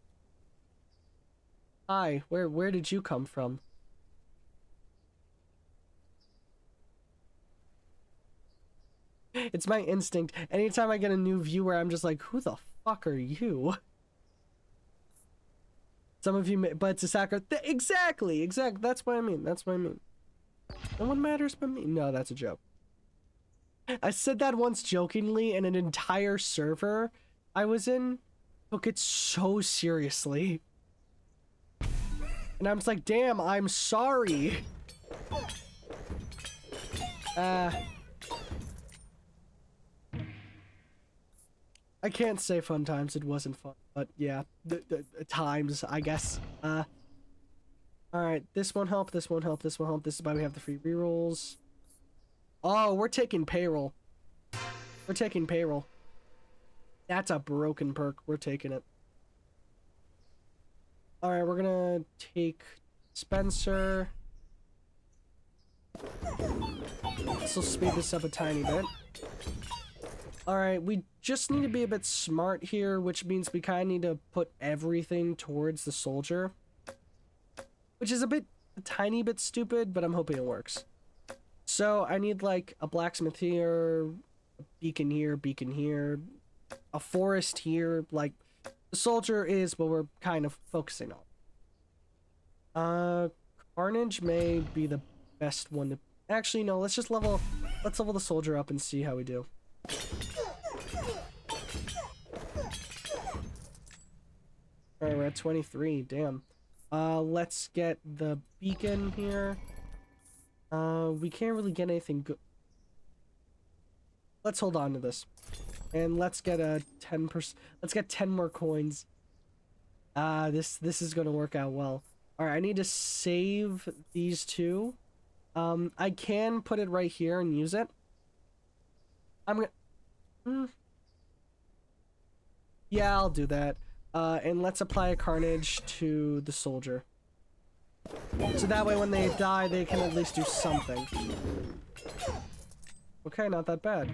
Hi, where did you come from? It's my instinct. Anytime I get a new viewer, I'm just like, who the fuck are you? Some of you may, but it's a sacri- Exactly. That's what I mean. No one matters but me. No, that's a joke. I said that once jokingly in an entire server I was in. took it so seriously. And I'm just like, damn, I'm sorry. I can't say fun times, it wasn't fun, but yeah, the times, I guess. Alright, this won't help, this won't help, this won't help. This is why we have the free rerolls. Oh, we're taking payroll. We're taking payroll. That's a broken perk, we're taking it. Alright, we're gonna take Spencer. This will speed this up a tiny bit. Alright, we just need to be a bit smart here, which means we kind of need to put everything towards the soldier. Which is a tiny bit stupid, but I'm hoping it works. So, I need like a blacksmith here, a beacon here, a forest here. Like, the soldier is what we're kind of focusing on. Carnage may be the best one to... Actually, no, let's level the soldier up and see how we do. Alright, we're at 23, damn. Let's get the beacon here. We can't really get anything good. Let's hold on to this. And let's get a 10%, let's get 10 more coins. This is gonna work out well. Alright, I need to save these two. I can put it right here and use it. I'm gonna... Yeah, I'll do that. And let's apply a carnage to the soldier. So that way when they die, they can at least do something. Okay, not that bad.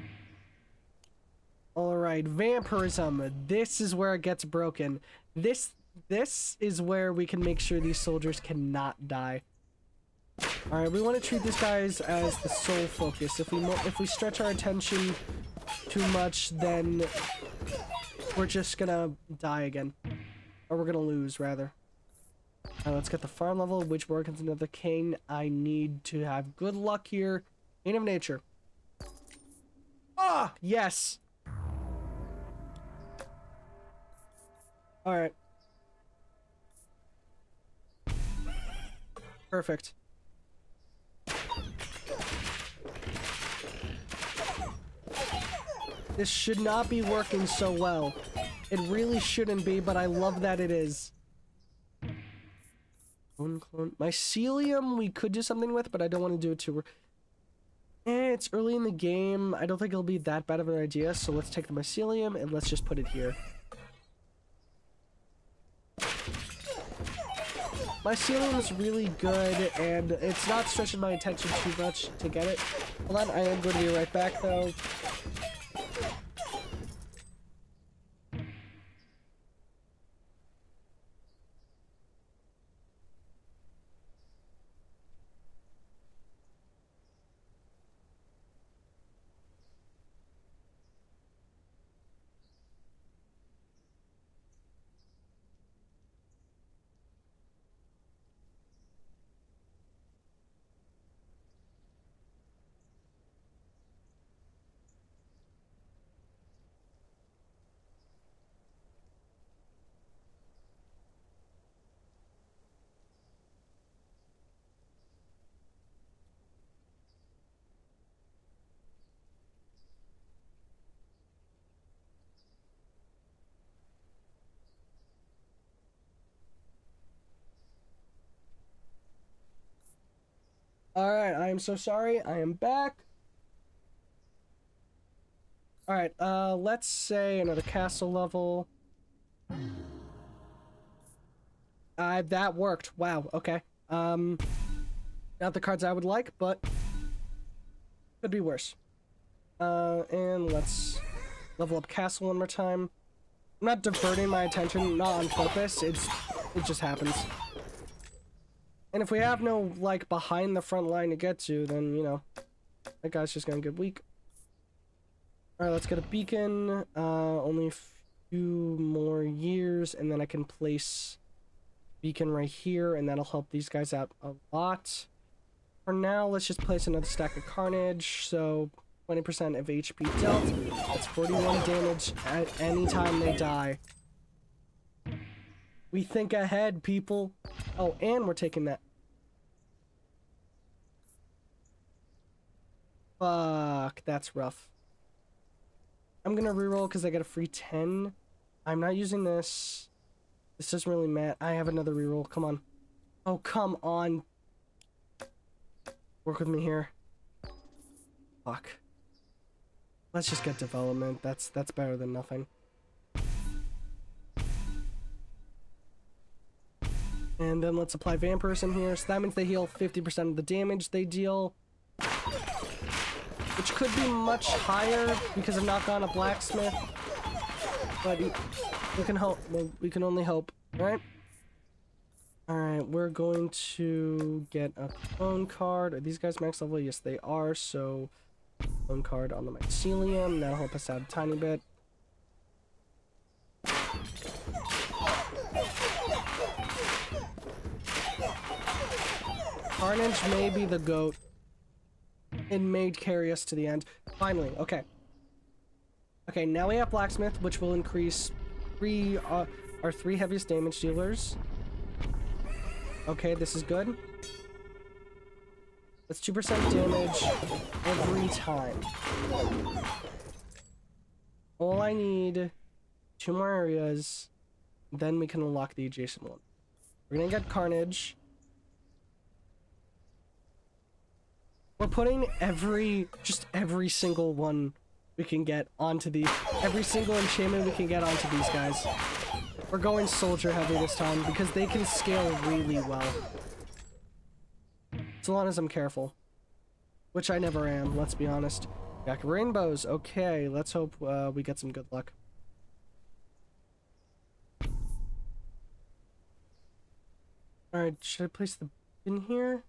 Alright, vampirism. This is where it gets broken. This is where we can make sure these soldiers cannot die. Alright, we want to treat these guys as the sole focus. If we stretch our attention too much, then we're just gonna die again. Or we're gonna lose, rather. Let's get the farm level, which works another king. I need to have good luck here. King of nature. Ah, yes! Alright. Perfect. This should not be working so well. It really shouldn't be, but I love that it is. Clone. Mycelium we could do something with, but I don't want to do it too... it's early in the game. I don't think it'll be that bad of an idea, so let's take the mycelium and let's just put it here. Mycelium is really good, and it's not stretching my attention too much to get it. Hold on, I am going to be right back, though. Alright, I am so sorry. I am back. Alright, let's say another castle level. That worked. Wow, okay. Not the cards I would like, but could be worse. And let's level up castle one more time. I'm not diverting my attention, not on purpose. It just happens. And if we have no, like, behind the front line to get to, then, you know, that guy's just gonna get weak. Alright, let's get a beacon. Only a few more years, and then I can place beacon right here, and that'll help these guys out a lot. For now, let's just place another stack of carnage, so 20% of HP dealt. That's 41 damage at any time they die. We think ahead, people. Oh, and we're taking that. Fuck, that's rough. I'm gonna reroll because I got a free 10. I'm not using this. This doesn't really matter. I have another reroll. Come on. Oh, come on. Work with me here. Fuck. Let's just get development. That's better than nothing. And then let's apply vampirism here. So that means they heal 50% of the damage they deal. Which could be much higher because of knock on a blacksmith. But we can hope. We can only hope. Alright? Alright, we're going to get a clone card. Are these guys max level? Yes, they are. So, clone card on the mycelium. That'll help us out a tiny bit. Carnage may be the GOAT. It may carry us to the end. Finally, okay. Okay, now we have Blacksmith, which will increase our 3 heaviest damage dealers. Okay, this is good. That's 2% damage every time. All I need, 2 more areas, then we can unlock the adjacent one. We're gonna get Carnage. We're putting every single one we can get onto every single enchantment we can get onto these guys. We're going soldier heavy this time because they can scale really well. So long as I'm careful. Which I never am, let's be honest. Back rainbows, okay, let's hope we get some good luck. Alright, should I place the in here?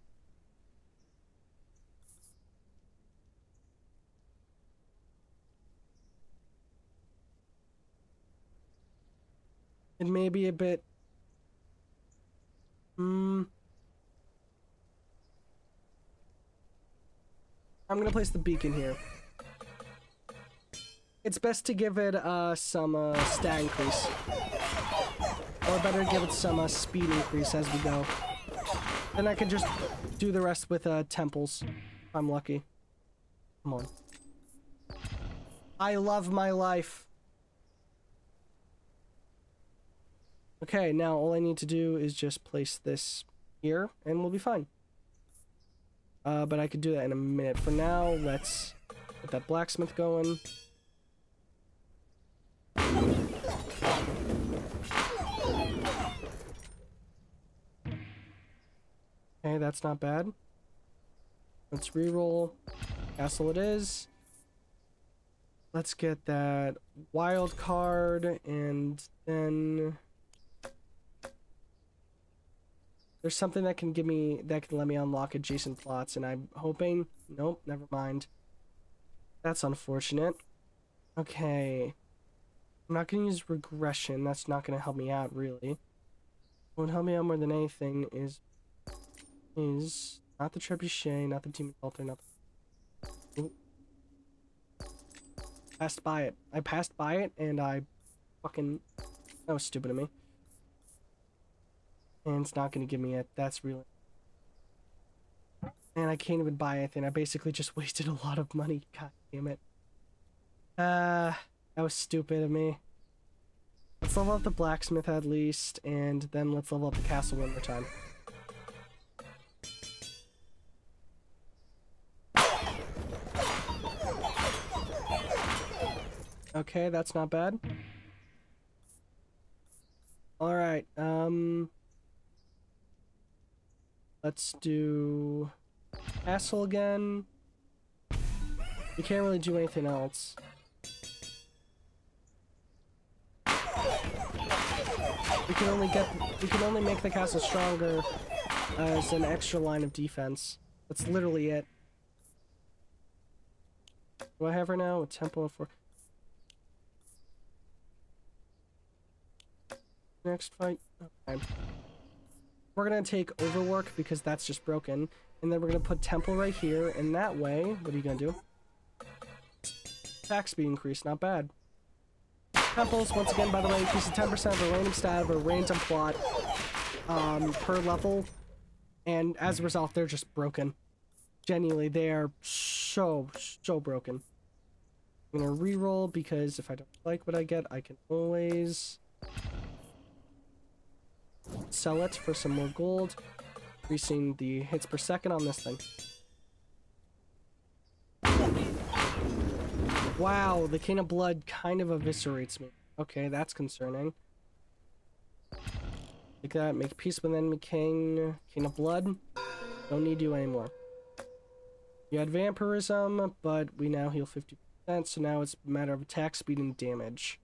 It may be a bit... I'm gonna place the beacon here. It's best to give it some stat increase. Or better give it some speed increase as we go. Then I can just do the rest with temples, if I'm lucky. Come on. I love my life. Okay, now all I need to do is just place this here, and we'll be fine. But I could do that in a minute. For now, let's get that blacksmith going. Okay, that's not bad. Let's reroll. Castle it is. Let's get that wild card, and then... There's something that can let me unlock adjacent plots, and I'm hoping... Nope, never mind. That's unfortunate. Okay. I'm not going to use regression. That's not going to help me out, really. What would help me out more than anything is not the trebuchet, not the demon altar, not the... Ooh. Passed by it. I passed by it, and I fucking... That was stupid of me. And it's not going to give me it. That's really... And I can't even buy anything. I basically just wasted a lot of money. God damn it. That was stupid of me. Let's level up the blacksmith at least, and then let's level up the castle one more time. Okay, that's not bad. Alright, let's do castle again. We can't really do anything else. We can only make the castle stronger as an extra line of defense. That's literally it. Do I have her now? A temple and 4. Next fight. Okay. We're gonna take overwork because that's just broken, and then we're gonna put temple right here, and that way, what are you gonna do? Attack speed increase, not bad. Temples, once again, by the way, increases 10% of a random stat of a random plot per level. And as a result, they're just broken. Genuinely, they are so broken. I'm gonna reroll because if I don't like what I get, I can always sell it for some more gold, increasing the hits per second on this thing. Wow, the King of Blood kind of eviscerates me. Okay, that's concerning. Like that, make peace with enemy king. King of Blood. Don't need you anymore. You had vampirism, but we now heal 50%, so now it's a matter of attack speed and damage.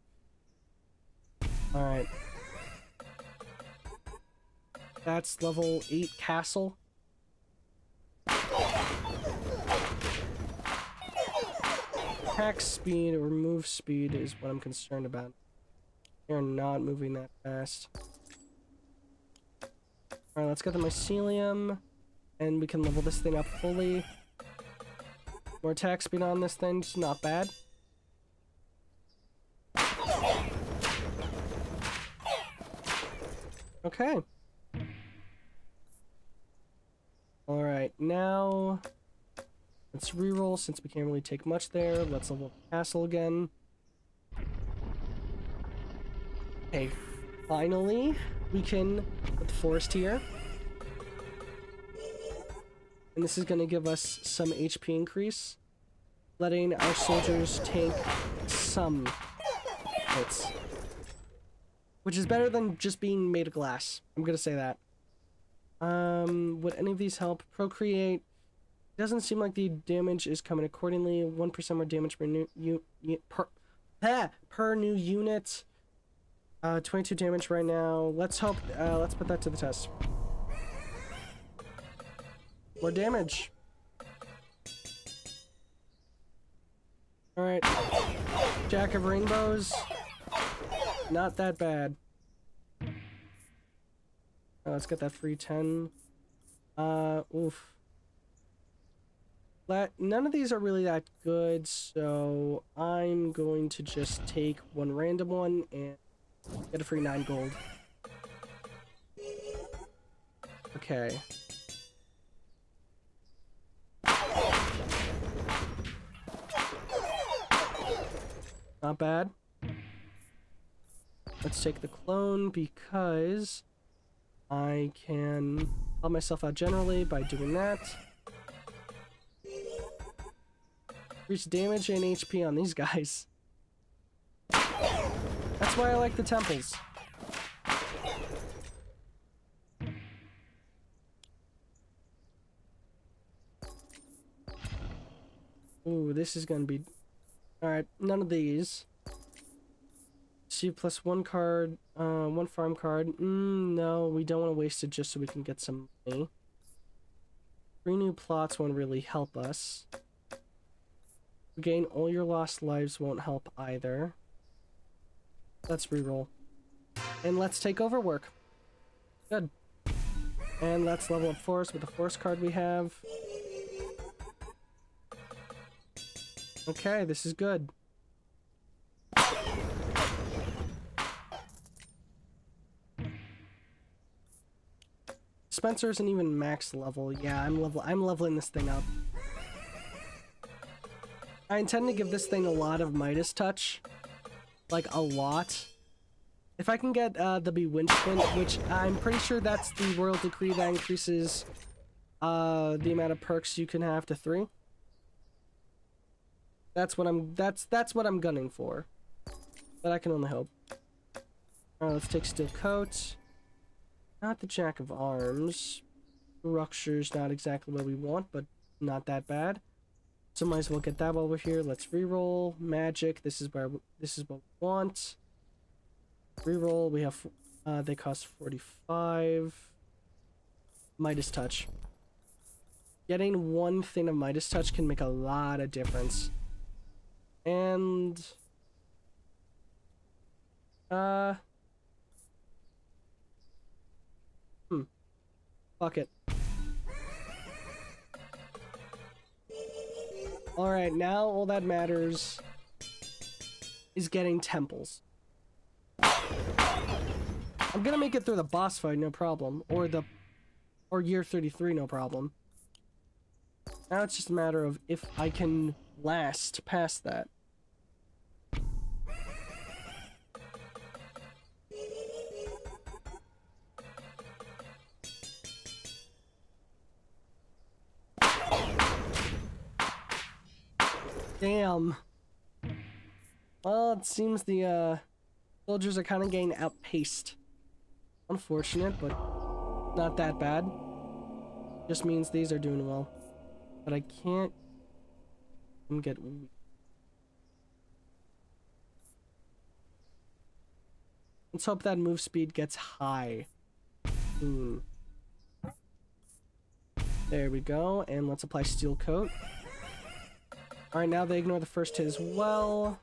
Alright. That's level 8 castle. Attack speed or move speed is what I'm concerned about. They're not moving that fast. Alright, let's get the mycelium, and we can level this thing up fully. More attack speed on this thing, it's not bad. Okay. Alright, now let's reroll since we can't really take much there. Let's level up the castle again. Okay, finally we can put the forest here. And this is going to give us some HP increase, letting our soldiers tank some hits. Which is better than just being made of glass. I'm going to say that. Would any of these help? Procreate. Doesn't seem like the damage is coming accordingly. 1% more damage per new unit. 22 damage right now. Let's hope. Let's put that to the test. More damage. All right. Jack of Rainbows. Not that bad. Let's get that free 10. Oof. None of these are really that good, so I'm going to just take one random one and get a free 9 gold. Okay. Not bad. Let's take the clone because I can help myself out generally by doing that. Increase damage and HP on these guys. That's why I like the temples. Ooh, this is gonna be... Alright, none of these. See, plus 1 card, 1 farm card. No, we don't want to waste it just so we can get some money. 3 new plots won't really help us. Regain all your lost lives won't help either. Let's reroll. And let's take over work. Good. And let's level up forest with the forest card we have. Okay, this is good. Spencer isn't even max level. Yeah, I'm leveling this thing up. I intend to give this thing a lot of Midas touch. Like, a lot. If I can get the Bewitchment, which I'm pretty sure that's the royal decree that increases the amount of perks you can have to 3. That's what I'm gunning for. But I can only hope. Alright, let's take Steel Coat. Not the Jack of Arms. Rupture's not exactly what we want, but not that bad. So might as well get that while we're here. Let's reroll. Magic. This is what we want. Reroll. We have they cost 45. Midas Touch. Getting one thing of Midas Touch can make a lot of difference. And fuck it. Alright, now all that matters is getting temples. I'm gonna make it through the boss fight, no problem. Or year 33, no problem. Now it's just a matter of if I can last past that. Damn. Well, it seems the soldiers are kind of getting outpaced. Unfortunate, but not that bad. Just means these are doing well. But I can't get weak. Let's hope that move speed gets high. There we go, and let's apply Steel Coat. Alright, now they ignore the first hit as well.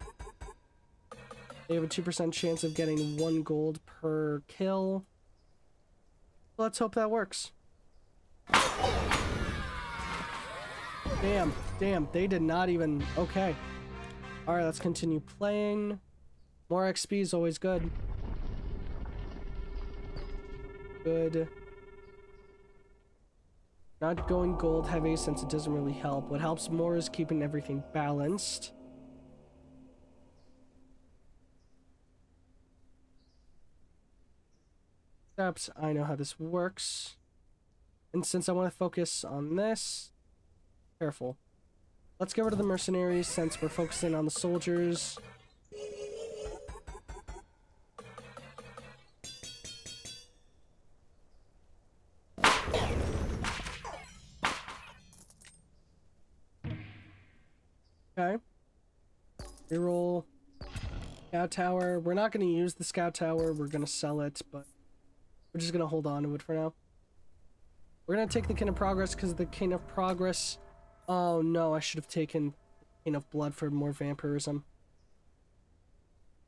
They have a 2% chance of getting 1 gold per kill. Let's hope that works. Damn, they did not even... Okay. Alright, let's continue playing. More XP is always good. Good. Not going gold heavy since it doesn't really help. What helps more is keeping everything balanced. Steps, I know how this works. And since I want to focus on this, careful. Let's get rid of the mercenaries since we're focusing on the soldiers. Okay. Reroll. Scout tower. We're not going to use the scout tower. We're going to sell it, but we're just going to hold on to it for now. We're going to take the King of Progress because the King of Progress... Oh no, I should have taken King of Blood for more vampirism.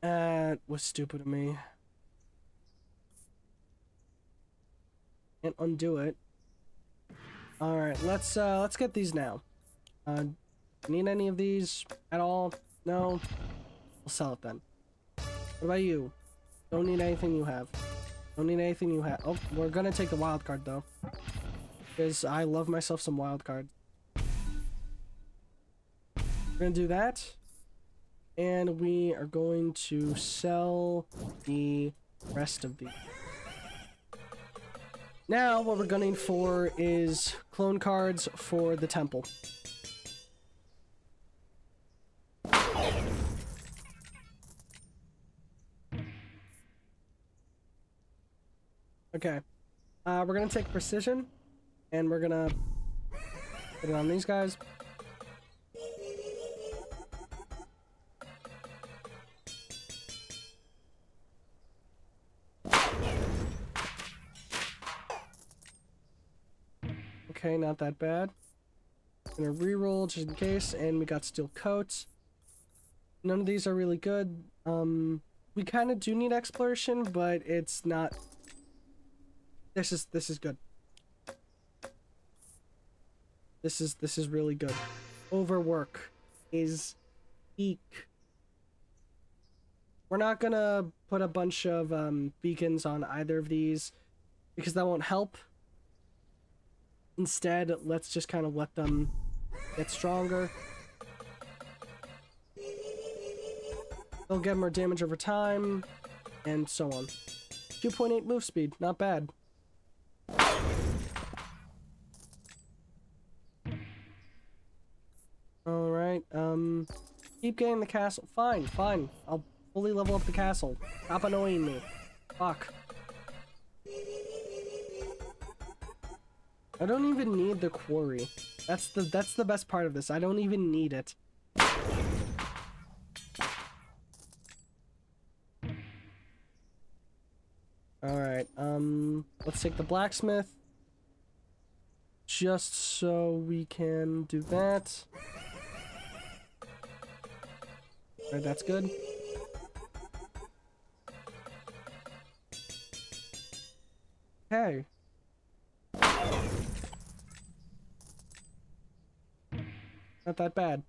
That was stupid of me. Can't undo it. Alright, let's get these now. Need any of these at all? No? We'll sell it then. What about you? Don't need anything you have. Don't need anything you have. Oh, we're gonna take the wild card though. Because I love myself some wild cards. We're gonna do that. And we are going to sell the rest of these. Now, what we're gunning for is clone cards for the temple. Okay. We're gonna take precision, and we're gonna put it on these guys. Okay, not that bad. Gonna reroll just in case, and we got Steel Coats. None of these are really good. We kind of do need exploration, but it's not. This is good. This is really good. Overwork is eek. We're not gonna put a bunch of beacons on either of these because that won't help. Instead, let's just kind of let them get stronger. They'll get more damage over time, and so on. 2.8 move speed, not bad. Alright, keep getting the castle. Fine, fine. I'll fully level up the castle. Stop annoying me. Fuck. I don't even need the quarry. That's the best part of this. I don't even need it. Alright, let's take the blacksmith. Just so we can do that. Alright, that's good. Okay. Not that bad.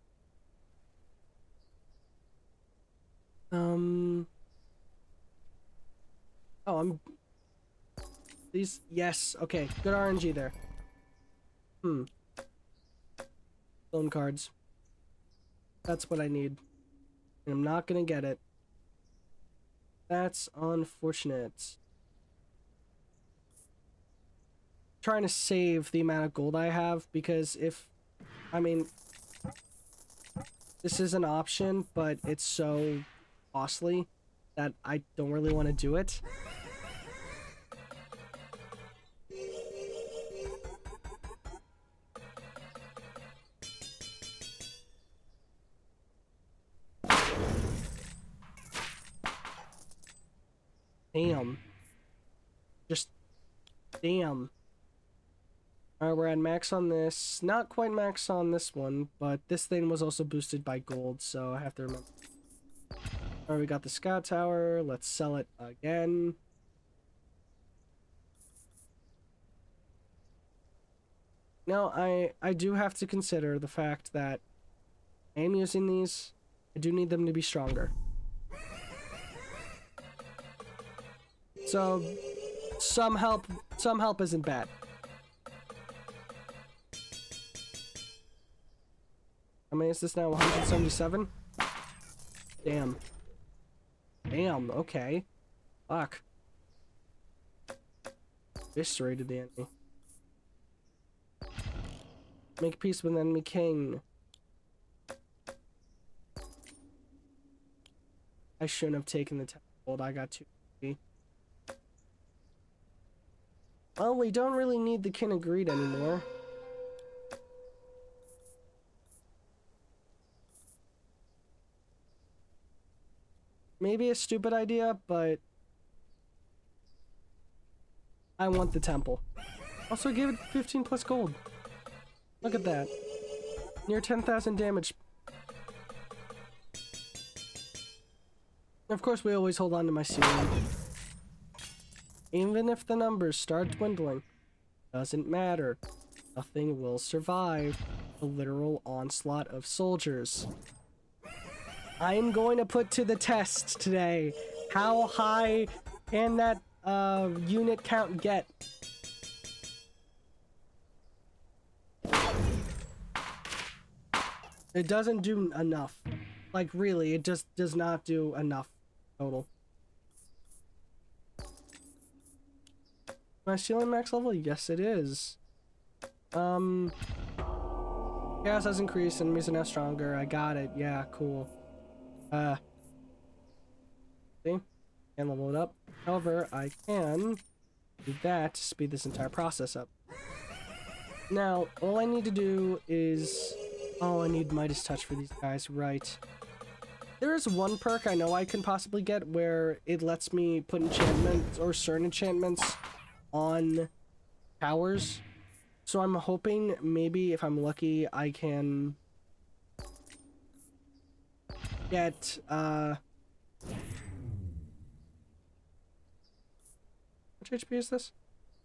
Oh, Please. Yes. Okay. Good RNG there. Loan cards. That's what I need. And I'm not gonna get it. That's unfortunate. Trying to save the amount of gold I have because if, I mean, this is an option, but it's so costly that I don't really want to do it. Damn. Just damn. Alright, we're at max on this. Not quite max on this one, but this thing was also boosted by gold, so I have to remember. Alright, we got the scout tower. Let's sell it again. Now, I do have to consider the fact that I am using these. I do need them to be stronger. So, some help isn't bad. How many is this now? 177? Damn. Damn, okay. Fuck. Eviscerated the enemy. Make peace with enemy king. I shouldn't have taken the 10 gold. I got 2. Well, we don't really need the kin of greed anymore. Maybe a stupid idea, but I want the temple. Also give it 15 plus gold. Look at that. Near 10,000 damage. Of course, we always hold on to my ceiling. Even if the numbers start dwindling, doesn't matter. Nothing will survive the literal onslaught of soldiers. I am going to put to the test today. How high can that unit count get? It doesn't do enough. Like, really, it just does not do enough total. My ceiling max level? Yes, it is. Gas has increased, enemies are now stronger. I got it. Yeah, cool. See? Can level it up. However, I can do that to speed this entire process up. Now, all I need to do is... Oh, I need Midas Touch for these guys, right. There is one perk I know I can possibly get where it lets me put enchantments or certain enchantments on towers. So I'm hoping maybe if I'm lucky I can get how much HP is this?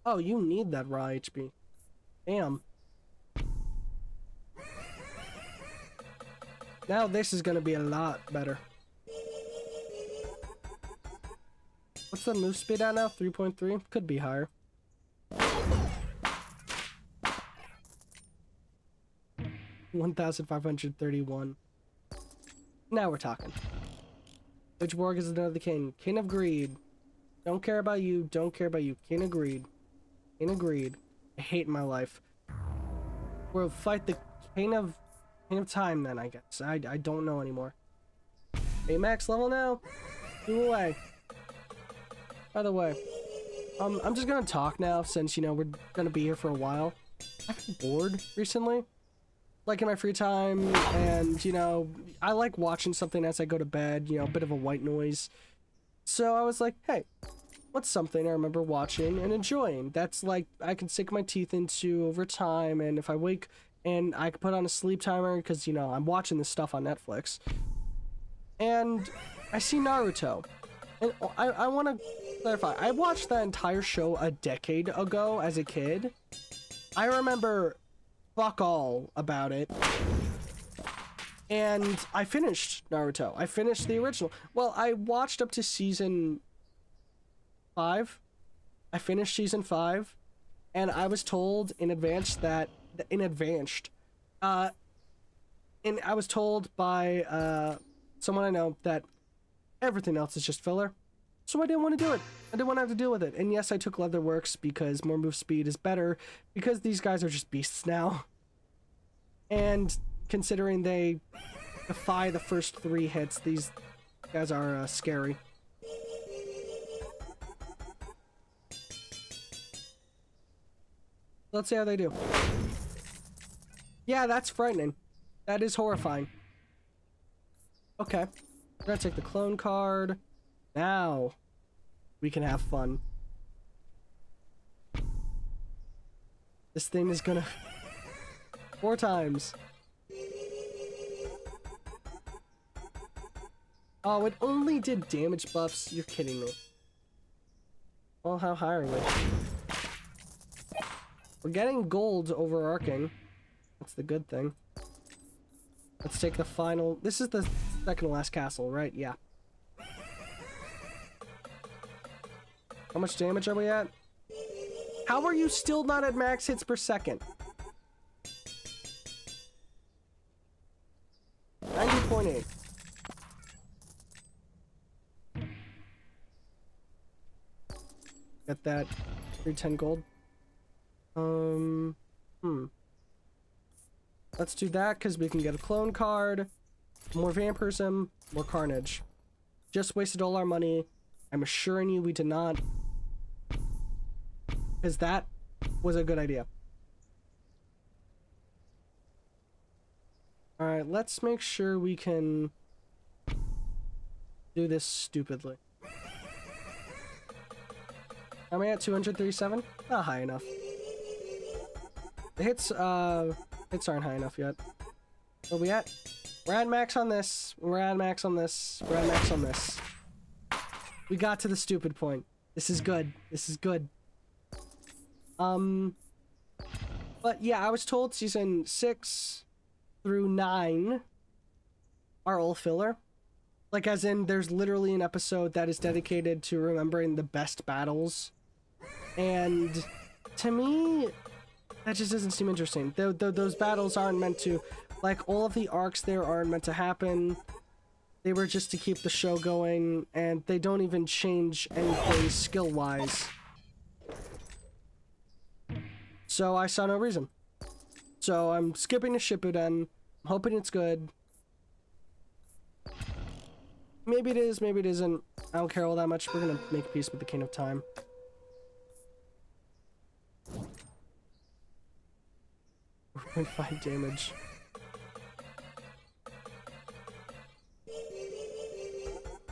Oh, you need that raw HP. Damn. Now this is gonna be a lot better. What's the move speed at now? 3.3? Could be higher. 1,531. Now we're talking. Which Borg is another king? King of Greed. Don't care about you. Don't care about you. King of Greed. King of Greed. I hate my life. We'll fight the King of Time then, I guess. I don't know anymore. Max level now? Do away. By the way, I'm just gonna talk now since, you know, we're gonna be here for a while. I've been bored recently. Like in my free time, and, you know, I like watching something as I go to bed, you know, a bit of a white noise. So I was like, hey, what's something I remember watching and enjoying? That's like, I can sink my teeth into over time, and if I wake, and I can put on a sleep timer, because, you know, I'm watching this stuff on Netflix. And I see Naruto. And I want to clarify, I watched that entire show a decade ago as a kid. I remember fuck all about it. And I finished Naruto. I finished the original. Well, I watched up to season 5. I finished season 5, and I was told in advance that and I was told by someone I know that everything else is just filler. So I didn't want to do it. I didn't want to have to deal with it. And yes, I took Leatherworks because more move speed is better, because these guys are just beasts now. And considering they defy the first 3 hits, these guys are scary. Let's see how they do. Yeah, that's frightening. That is horrifying. Okay. We're gonna take the clone card. Now, we can have fun. This thing is gonna... 4 times. Oh, it only did damage buffs? You're kidding me. Well, how high are we? We're getting gold overarching. That's the good thing. Let's take the final... This is the second to last castle, right? Yeah. How much damage are we at? How are you still not at max hits per second? 90.8. Get that 310 gold. Let's do that because we can get a clone card, more vampirism, more carnage. Just wasted all our money. I'm assuring you we did not. Because that was a good idea. Alright, let's make sure we can do this stupidly. Am I at 237? Not high enough. The hits aren't high enough yet. Where we at? We're at max on this. We're at max on this. We're at max on this. We got to the stupid point. This is good. This is good. But yeah, I was told season 6 through 9 are all filler. Like, as in, there's literally an episode that is dedicated to remembering the best battles. And to me, that just doesn't seem interesting. Those battles aren't meant to... Like, all of the arcs there aren't meant to happen. They were just to keep the show going, and they don't even change anything skill-wise. So I saw no reason. So I'm skipping to Shippuden. I'm hoping it's good. Maybe it is, maybe it isn't. I don't care all that much. We're gonna make peace with the King of Time. We're 4.5 damage.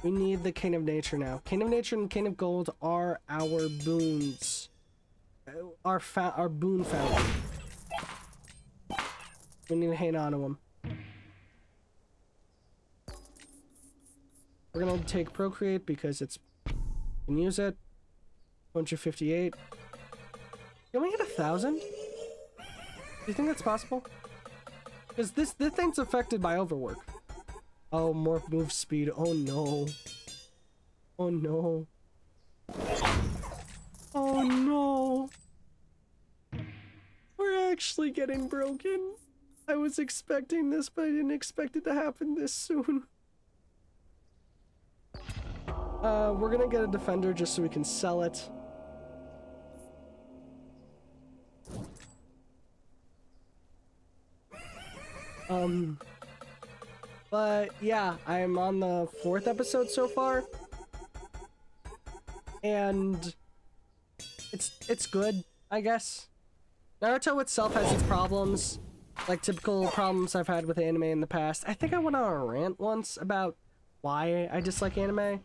We need the King of Nature now. King of Nature and King of Gold are our boons. Our boon fountain. We need to hang on to them. We're gonna take Procreate because it's... We can use it. 258. Can we hit 1,000? Do you think that's possible? Because this thing's affected by overwork. Oh, more move speed. Oh no. Oh no. Oh no. We're actually getting broken. I was expecting this, but I didn't expect it to happen this soon. We're gonna get a defender just so we can sell it. But yeah, I'm on the 4th episode so far. And it's good, I guess. Naruto itself has its problems, like typical problems I've had with anime in the past. I think I went on a rant once about why I dislike anime.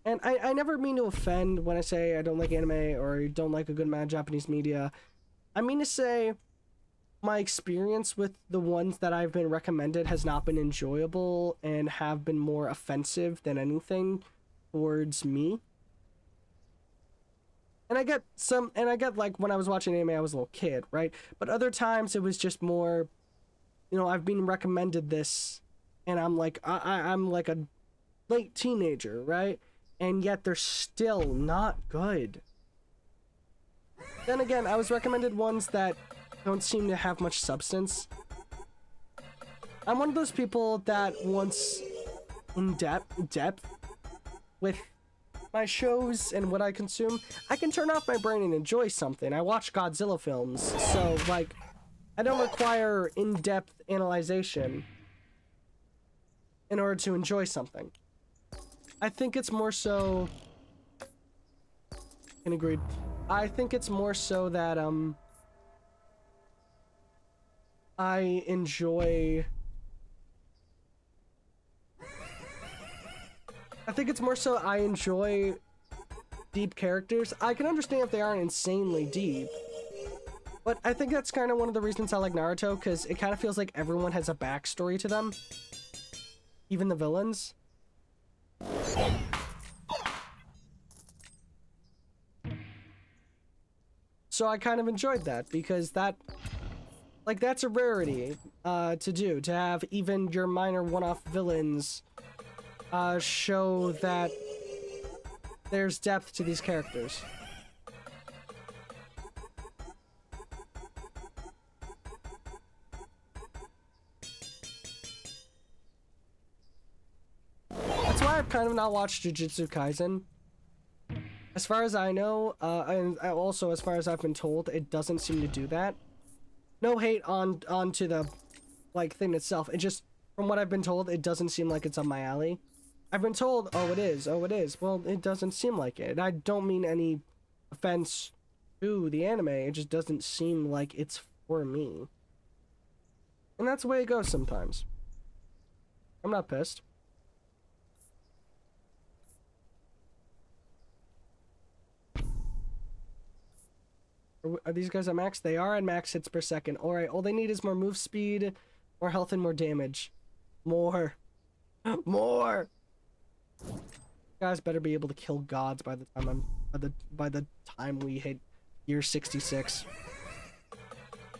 And I never mean to offend when I say I don't like anime or don't like a good amount of Japanese media. I mean to say my experience with the ones that I've been recommended has not been enjoyable and have been more offensive than anything towards me. And I get like when I was watching anime, I was a little kid, right? But other times it was just more, you know, I've been recommended this and I'm like, I'm like a late teenager, right? And yet they're still not good. Then again, I was recommended ones that don't seem to have much substance. I'm one of those people that wants depth with my shows and what I consume. I can turn off my brain and enjoy something. I watch Godzilla films, so like I don't require in-depth analyzation in order to enjoy something. I think it's more so... And agreed. I think it's more so that, I enjoy... I think it's more so I enjoy deep characters. I can understand if they aren't insanely deep. But I think that's kind of one of the reasons I like Naruto, because it kind of feels like everyone has a backstory to them. Even the villains. So I kind of enjoyed that, because that... Like, that's a rarity to do. To have even your minor one-off villains show that there's depth to these characters. That's why I've kind of not watched Jujutsu Kaisen. As far as I know, and also as far as I've been told, it doesn't seem to do that. No hate onto the, like, thing itself. It just, from what I've been told, it doesn't seem like it's up my alley. I've been told, oh, it is. Well, it doesn't seem like it. And I don't mean any offense to the anime. It just doesn't seem like it's for me. And that's the way it goes sometimes. I'm not pissed. Are these guys at max? They are at max hits per second. Alright, all they need is more move speed, more health, and more damage. More. More! Guys better be able to kill gods by the time by the time we hit year 66.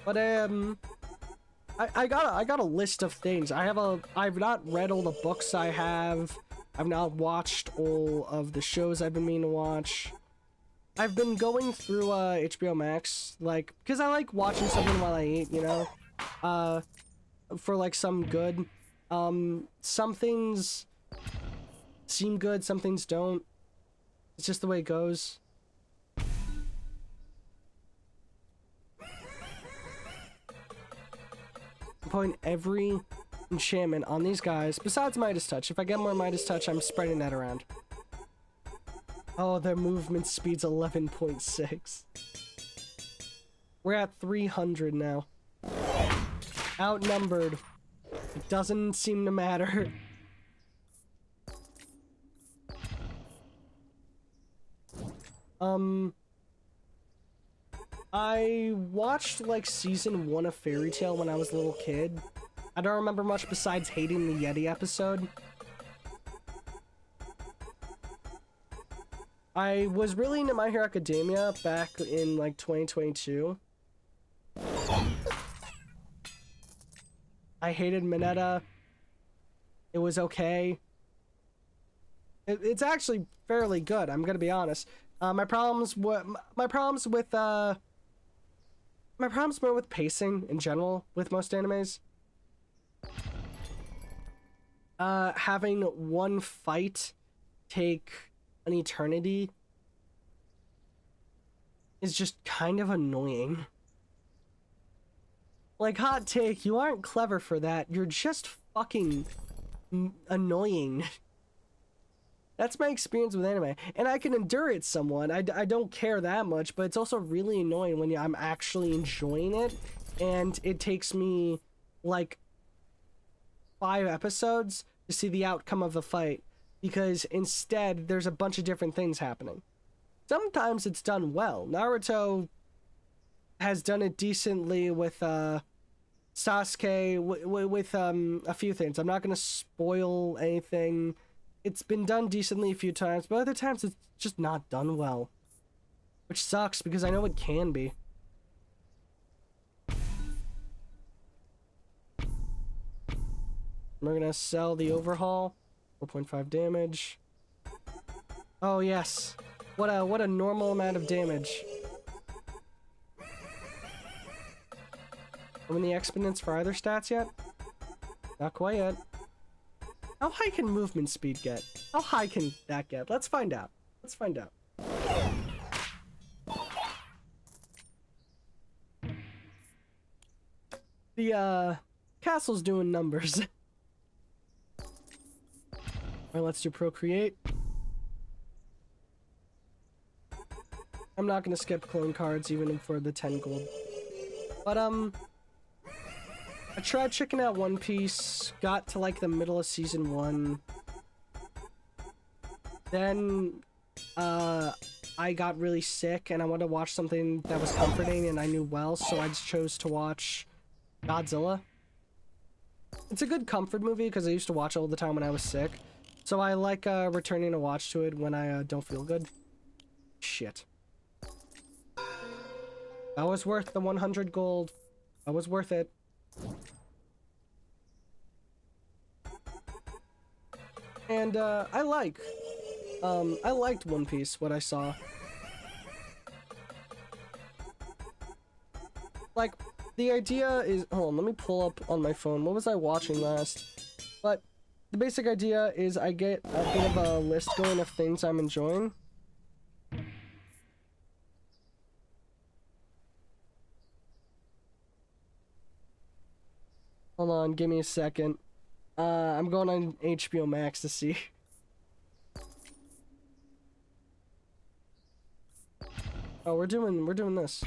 But I got a list of things. I've not read all the books I have. I've not watched all of the shows I've been meaning to watch. I've been going through HBO Max, like, because I like watching something while I eat, you know? For like some good. Some things seem good, some things don't. It's just the way it goes. I'm putting every enchantment on these guys, besides Midas Touch. If I get more Midas Touch, I'm spreading that around. Oh, their movement speed's 11.6. We're at 300 now. Outnumbered. It doesn't seem to matter. I watched like season 1 of Fairy Tail when I was a little kid. I don't remember much besides hating the Yeti episode. I was really into My Hero Academia back in like 2022. I hated Mineta. It was okay. It's actually fairly good, I'm gonna be honest. My problems were with pacing in general with most animes. Having one fight take an eternity is just kind of annoying. Like, hot take, you aren't clever for that. You're just fucking annoying. That's my experience with anime. And I can endure it somewhat. I don't care that much, but it's also really annoying when I'm actually enjoying it. And it takes me, like, 5 episodes to see the outcome of the fight. Because instead, there's a bunch of different things happening. Sometimes it's done well. Naruto has done it decently with, Sasuke, with a few things. I'm not gonna spoil anything. It's been done decently a few times, but other times it's just not done well. Which sucks, because I know it can be. We're gonna sell the overhaul. 4.5 damage. Oh yes. What a normal amount of damage. in the exponents for either stats yet? Not quite yet. How high can movement speed get? How high can that get? Let's find out. Let's find out. The, castle's doing numbers. Alright, let's do procreate. I'm not gonna skip clone cards even for the 10 gold. But, I tried checking out One Piece, got to like the middle of season 1. Then, I got really sick and I wanted to watch something that was comforting and I knew well, so I just chose to watch Godzilla. It's a good comfort movie because I used to watch it all the time when I was sick. So I like, returning to watch to it when I, don't feel good. Shit. That was worth the 100 gold. That was worth it. And, I liked One Piece, what I saw. Like, the idea is, hold on, let me pull up on my phone. What was I watching last? But the basic idea is I get a bit of a list going of things I'm enjoying. Hold on, give me a second. I'm going on HBO Max to see. Oh, we're doing this.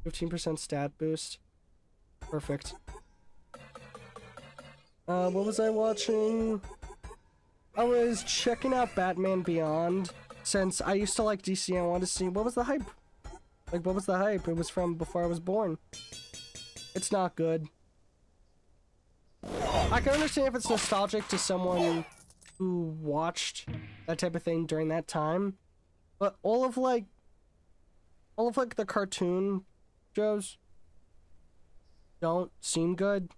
15% stat boost. Perfect. What was I watching? I was checking out Batman Beyond, since I used to like DC and I wanted to see what was the hype. Like, what was the hype? It was from before I was born. It's not good. I can understand if it's nostalgic to someone who watched that type of thing during that time, but all of like the cartoon shows don't seem good.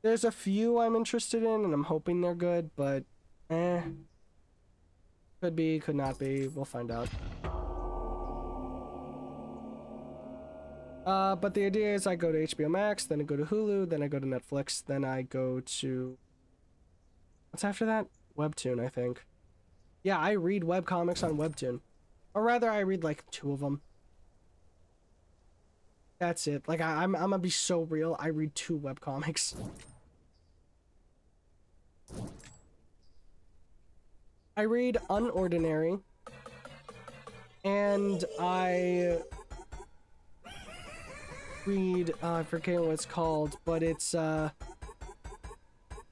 There's a few I'm interested in and I'm hoping they're good, but could be, could not be, we'll find out. But the idea is I go to HBO Max, then I go to Hulu, then I go to Netflix, then I go to... What's after that? Webtoon, I think. Yeah, I read webcomics on Webtoon. Or rather, I read like 2 of them. That's it. Like, I'm gonna be so real, I read 2 webcomics. I read Unordinary. And I... read, I forget what it's called, but it's,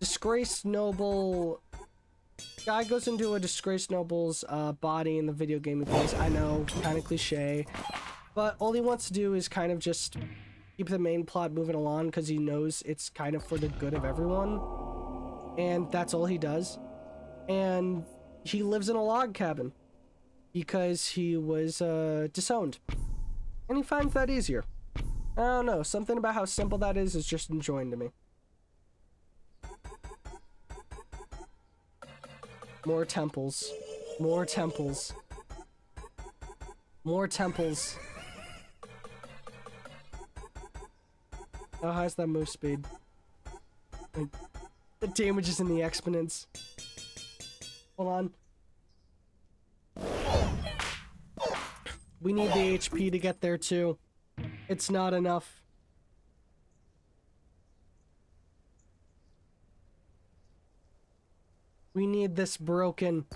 disgraced noble... Guy goes into a disgraced noble's, body in the video game he plays. I know, kind of cliche. But all he wants to do is kind of just keep the main plot moving along because he knows it's kind of for the good of everyone. And that's all he does. And he lives in a log cabin because he was, disowned. And he finds that easier. I don't know, something about how simple that is just enjoying to me. More temples. More temples. More temples. How high is that move speed? Like, the damage is in the exponents. Hold on. We need the HP to get there too. It's not enough. We need this broken.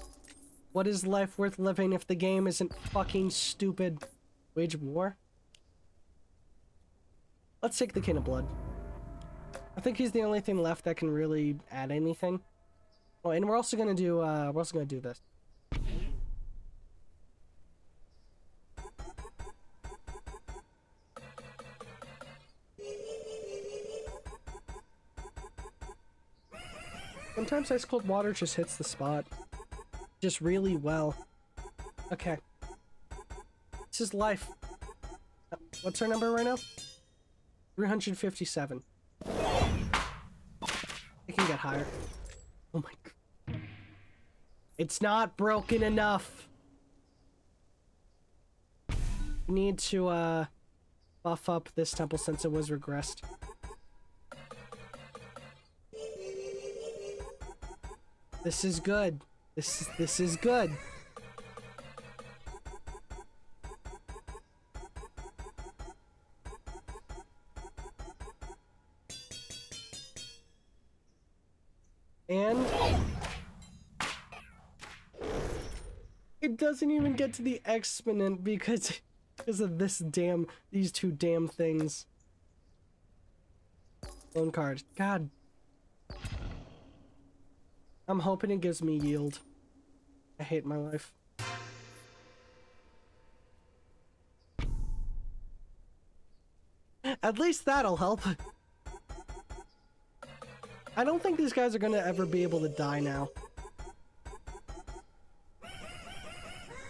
What is life worth living if the game isn't fucking stupid? Wage war? Let's take the King of Blood. I think he's the only thing left that can really add anything. Oh, and we're also gonna do this. Sometimes ice cold water just hits the spot. Just really well. Okay. This is life. What's our number right now? 357. It can get higher. Oh my god. It's not broken enough. Need to buff up this temple since it was regressed. This is good. This is good. And it doesn't even get to the exponent because of these two damn things. Loan card. God. I'm hoping it gives me yield. I hate my life. At least that'll help. I don't think these guys are gonna ever be able to die now.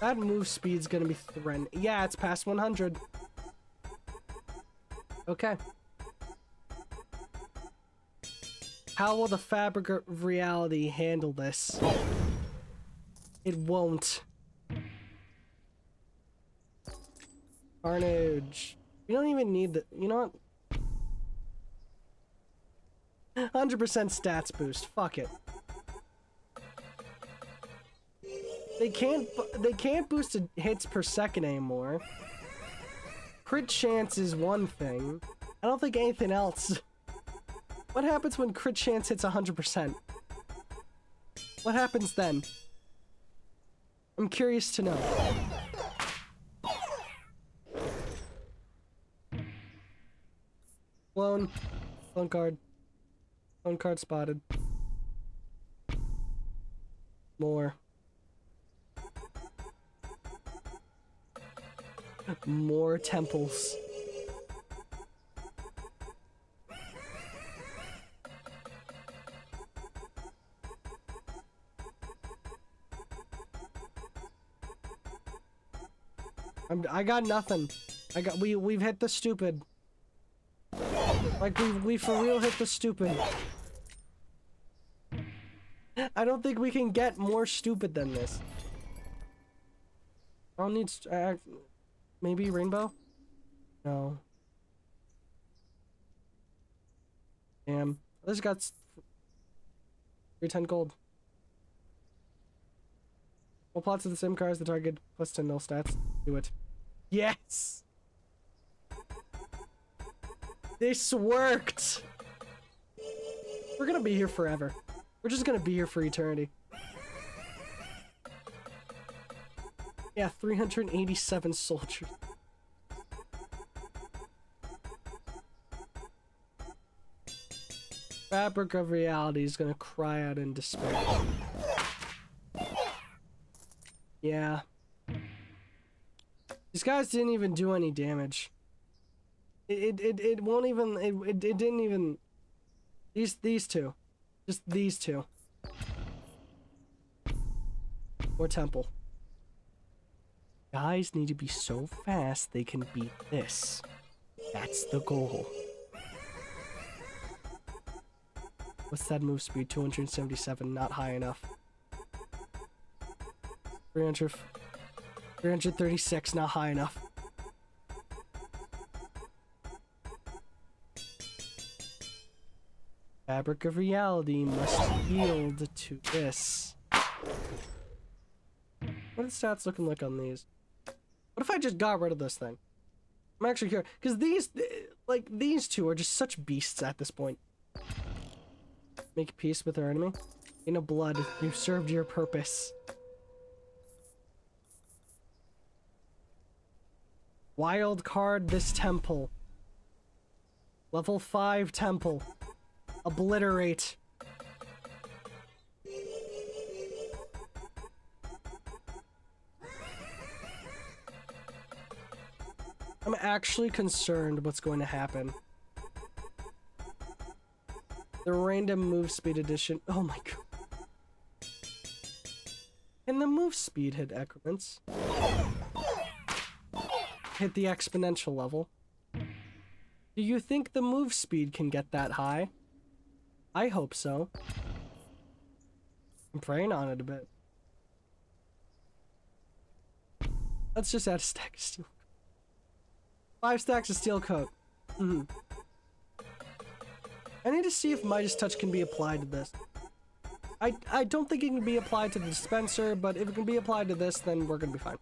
That move speed's gonna be threatened. Yeah, it's past 100. Okay. How will the fabric of reality handle this? It won't. Carnage. You don't even need the... You know what? 100% stats boost. Fuck it. They can't boost hits per second anymore. Crit chance is one thing. I don't think anything else. What happens when crit chance hits 100%? What happens then? I'm curious to know. Clone card. Clone card spotted. More. More temples. I got nothing. We've hit the stupid. Like we for real hit the stupid. I don't think we can get more stupid than this. I don't need maybe rainbow? No. Damn. This got 310 gold. All plots of the same car as the target plus 10 null stats. Do it. Yes! This worked! We're gonna be here forever. We're just gonna be here for eternity. Yeah, 387 soldiers. Fabric of reality is gonna cry out in despair. Yeah. These guys didn't even do any damage. It won't even, it didn't even, these two. Just these two. Or temple. Guys need to be so fast they can beat this. That's the goal. What's that move speed? 277, not high enough. 336, not high enough. Fabric of reality must yield to this. What are the stats looking like on these? What if I just got rid of this thing? I'm actually curious, because these two are just such beasts at this point. Make peace with our enemy. In a blood, you served your purpose. Wild card this temple. Level 5 temple. Obliterate. I'm actually concerned what's going to happen. The random move speed addition. Oh my god. Can the move speed hit increments? Hit the exponential level. Do you think the move speed can get that high? I hope so. I'm praying on it a bit. Let's just add a stack of steel. 5 stacks of steel coat. I need to see if Midas Touch can be applied to this. I don't think it can be applied to the dispenser, but if it can be applied to this, then we're gonna be fine.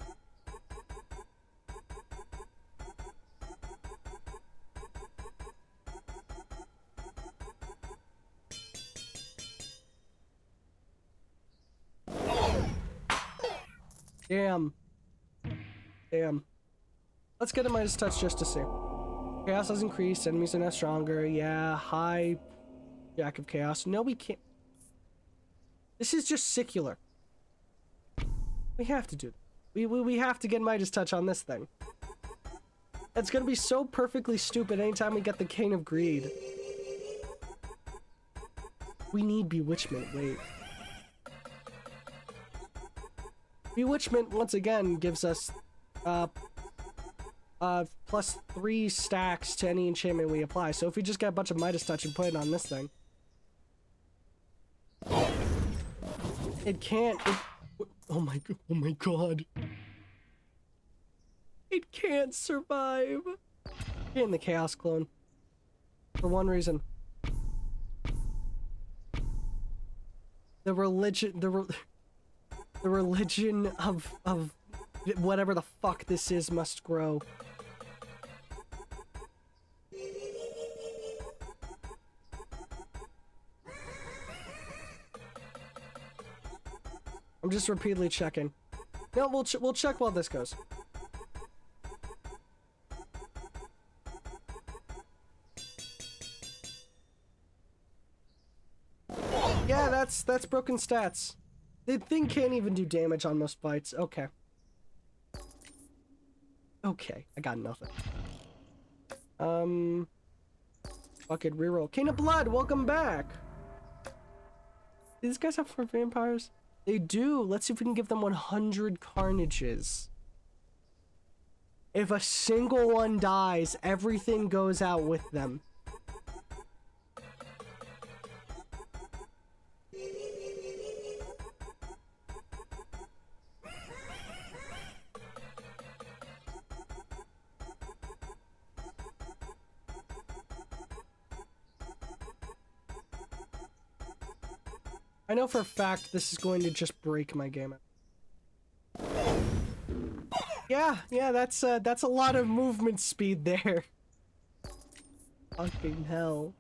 Damn. Damn. Let's get a Midas Touch just to see. Chaos has increased, enemies are now stronger. Yeah, high Jack of Chaos. No, we can't. This is just secular. We have to do that. We have to get Midas Touch on this thing. It's gonna be so perfectly stupid anytime we get the Cane of Greed. We need Bewitchment, wait. Bewitchment, once again, gives us, plus 3 stacks to any enchantment we apply. So if we just get a bunch of Midas Touch and put it on this thing. It can't, oh my god. It can't survive. In the Chaos Clone. For one reason. The religion of whatever the fuck this is must grow. I'm just repeatedly checking. No, we'll check while this goes. Yeah, that's broken stats. The thing can't even do damage on most fights. Okay. Okay, I got nothing. Fucking reroll. Cane of Blood, welcome back! Do these guys have 4 vampires? They do. Let's see if we can give them 100 carnages. If a single one dies, everything goes out with them. I know for a fact this is going to just break my game. Yeah, that's a lot of movement speed there. Fucking hell.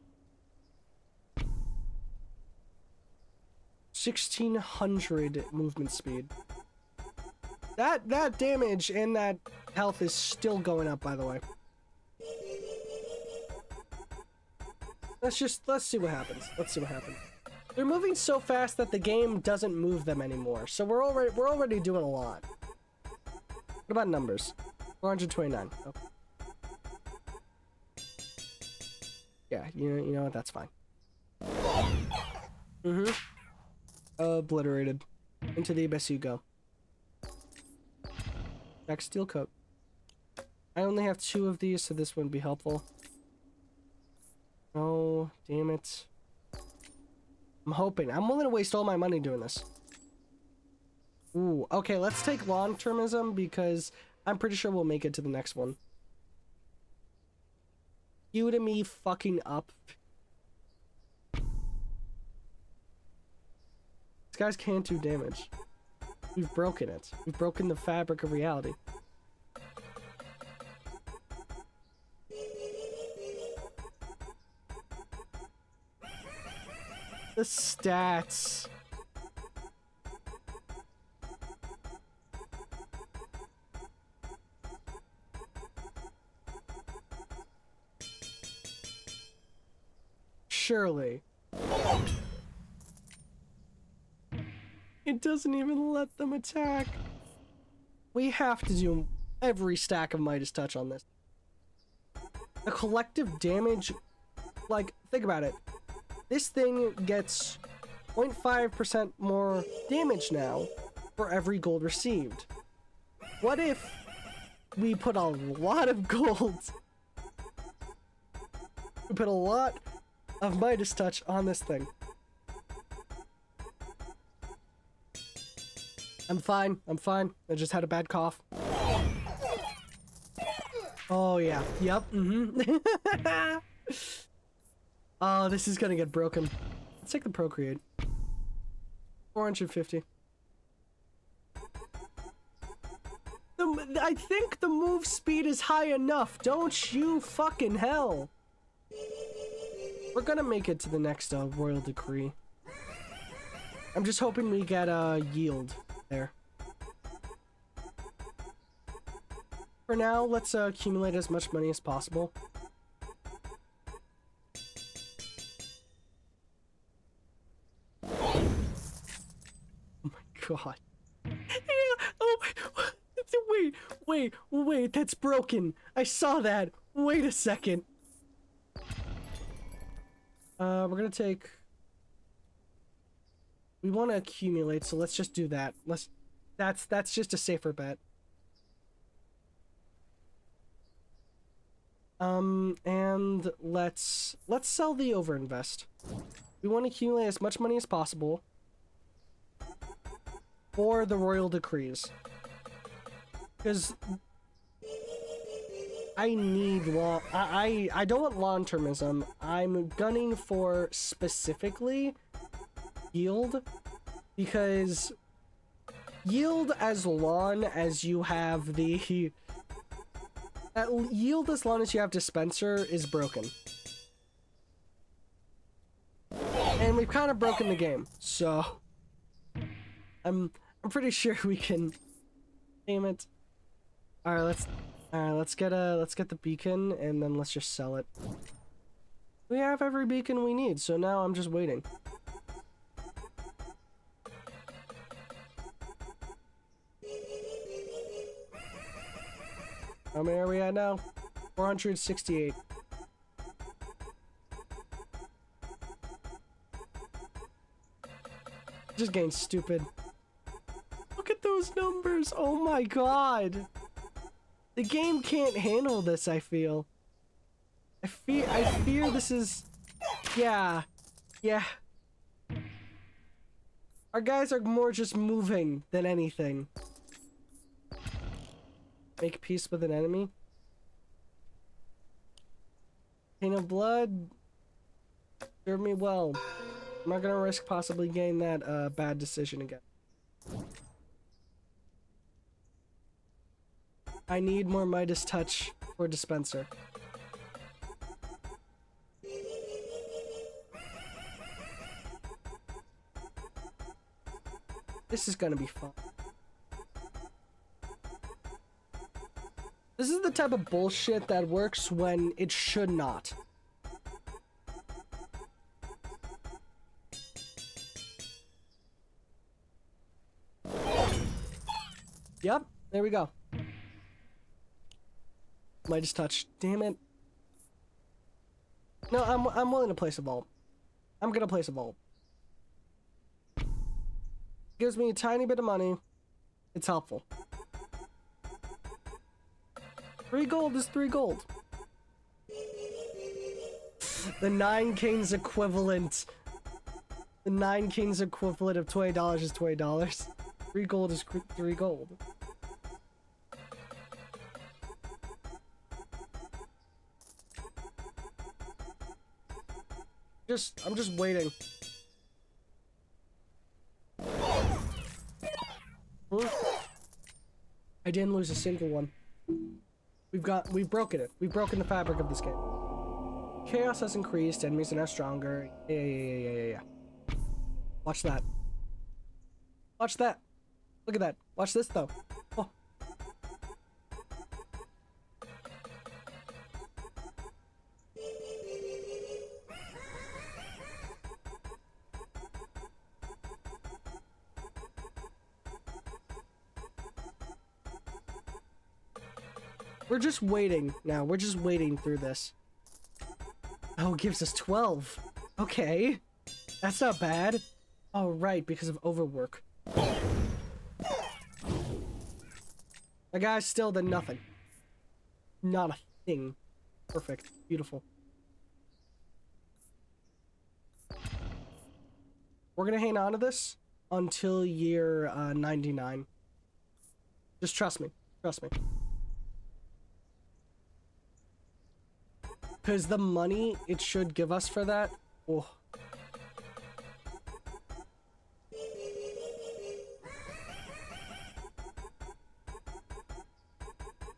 1600 movement speed. That damage and that health is still going up, by the way. Let's see what happens. Let's see what happens. They're moving so fast that the game doesn't move them anymore. So we're already doing a lot. What about numbers? 429. Okay. Yeah, you know what? That's fine. Obliterated. Into the abyss you go. Back steel coat. I only have 2 of these, so this wouldn't be helpful. Oh, damn it. I'm hoping. I'm willing to waste all my money doing this. Ooh, okay, let's take long-termism because I'm pretty sure we'll make it to the next one. You to me fucking up. These guys can't do damage. We've broken it. We've broken the fabric of reality. The stats. Surely. It doesn't even let them attack. We have to do every stack of Midas Touch on this. The collective damage, like, think about it. This thing gets 0.5% more damage now for every gold received. What if we put a lot of gold? We put a lot of Midas Touch on this thing. I'm fine. I'm fine. I just had a bad cough. Oh, yeah. Yep. Oh, this is gonna get broken. Let's take the Procreate. 450. I think the move speed is high enough. Don't you fucking hell. We're gonna make it to the next royal decree. I'm just hoping we get yield there. For now, let's accumulate as much money as possible. Oh my god. Yeah. Oh, wait, that's broken. I saw that. Wait a second. We're gonna take... We want to accumulate, so let's just do that. That's just a safer bet. And let's sell the overinvest. We want to accumulate as much money as possible for the royal decrees. Because I need I don't want long-termism. I'm gunning for specifically yield, because yield as long as you have the yield as long as you have dispenser is broken. And we've kind of broken the game, so I'm pretty sure we can. Damn it. Alright, let's get the beacon, and then let's just sell it. We have every beacon we need, so now I'm just waiting. How many are we at now? 468. Just getting stupid. Look at those numbers! Oh my god! The game can't handle this, I feel. I fear this is... Yeah. Our guys are more just moving than anything. Make peace with an enemy. Pain of blood. Serve me well. I'm not gonna risk possibly getting that bad decision again. I need more Midas touch for dispenser. This is gonna be fun. This is the type of bullshit that works when it should not. Yep, there we go. Midas touch. Damn it. No, I'm willing to place a vault. I'm gonna place a vault. Gives me a tiny bit of money. It's helpful. 3 gold is 3 gold. The 9 kings equivalent. The 9 kings equivalent of $20 is $20. 3 gold is 3 gold. I'm just waiting. I didn't lose a single one. We've broken it. We've broken the fabric of this game. Chaos has increased, enemies are now stronger. Yeah. Watch that. Watch that. Look at that. Watch this though. Oh. We're just waiting now. We're just waiting through this. Oh, it gives us 12. Okay. That's not bad. Oh, right, because of overwork. The guy's still done nothing. Not a thing. Perfect. Beautiful. We're gonna hang on to this until year 99. Just trust me. Trust me. Because the money it should give us for that... Oh.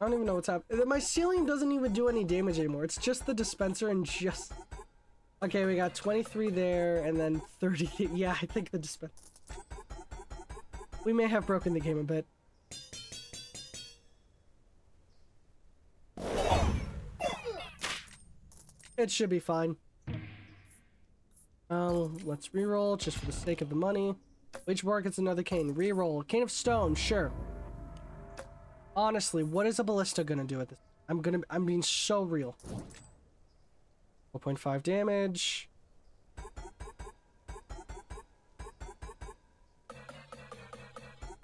I don't even know what's happening. My ceiling doesn't even do any damage anymore. It's just the dispenser and just... Okay, we got 23 there and then 30. Yeah, I think the dispenser... We may have broken the game a bit. It should be fine. Let's reroll just for the sake of the money. Which bar gets another cane? Reroll. Cane of stone, sure. Honestly, what is a ballista gonna do at this? I'm being so real. 4.5 damage.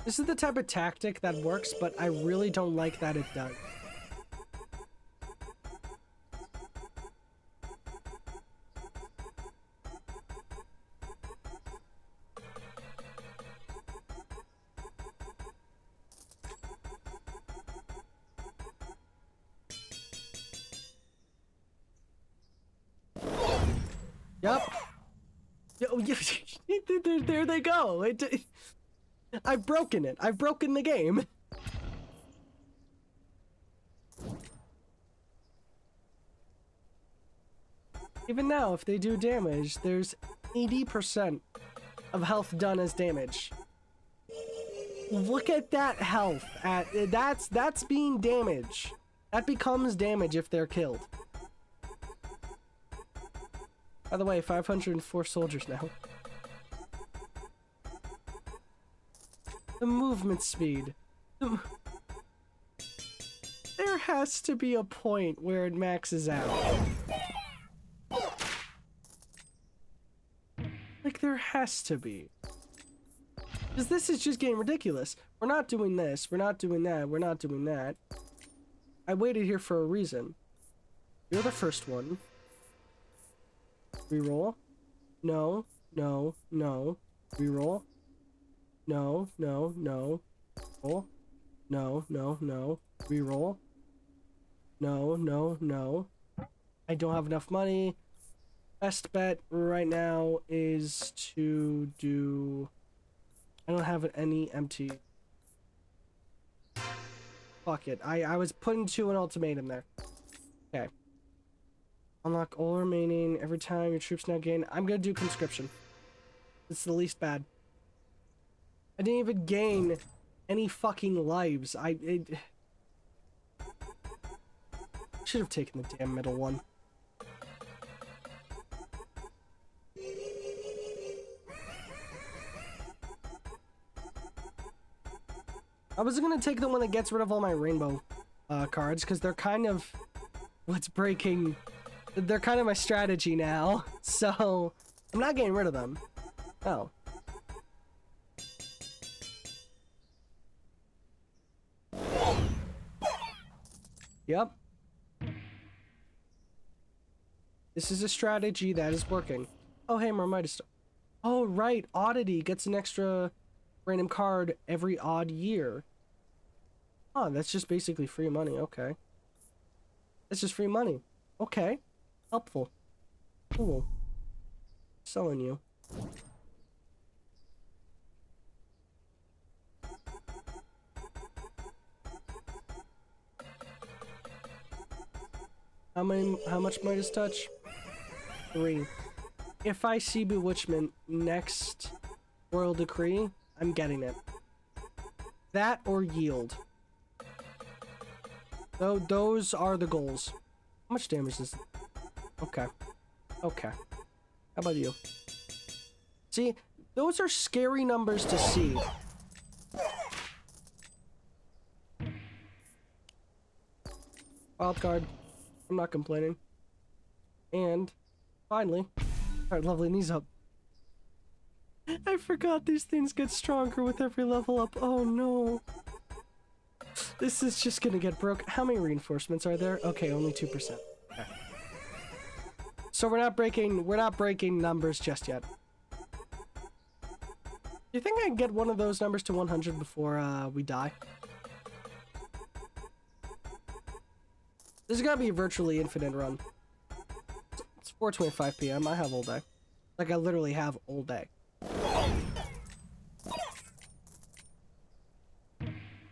This is the type of tactic that works, but I really don't like that it does. Yep. There they go. I've broken it. I've broken the game. Even now, if they do damage, there's 80% of health done as damage. Look at that health. That's being damage. That becomes damage if they're killed. By the way, 504 soldiers now. The movement speed. There has to be a point where it maxes out. Like, there has to be. Because this is just getting ridiculous. We're not doing this. We're not doing that. We're not doing that. I waited here for a reason. You're the first one. Reroll. No, no, no. Reroll. No, no, no. Roll. No, no, no. Reroll. No, no, no. I don't have enough money. Best bet right now is to do... I don't have any empty... Fuck it. I was putting to an ultimatum there. Okay. Unlock all remaining every time your troops now gain. I'm gonna do conscription. It's the least bad. I didn't even gain any fucking lives. Should have taken the damn middle one. I was gonna take the one that gets rid of all my rainbow cards because they're kind of what's breaking. They're kind of my strategy now, so I'm not getting rid of them. Oh. Yep. This is a strategy that is working. Oh, hey, Marmite. Oh, right. Oddity gets an extra random card every odd year. Oh, that's just basically free money. Okay. That's just free money. Okay. Helpful. Cool. Selling you. How much Midas touch? 3. If I see Bewitchment next Royal Decree, I'm getting it. That or yield. Those are the goals. How much damage is it? Okay. Okay. How about you? See, those are scary numbers to see. Wild card. I'm not complaining. And finally, start leveling these up. I forgot these things get stronger with every level up. Oh no. This is just gonna get broke. How many reinforcements are there? Okay, only 2%. Okay. So we're not breaking numbers just yet. Do you think I can get one of those numbers to 100 before we die? This is gonna be a virtually infinite run. It's 4:25 p.m. I have all day. Like, I literally have all day.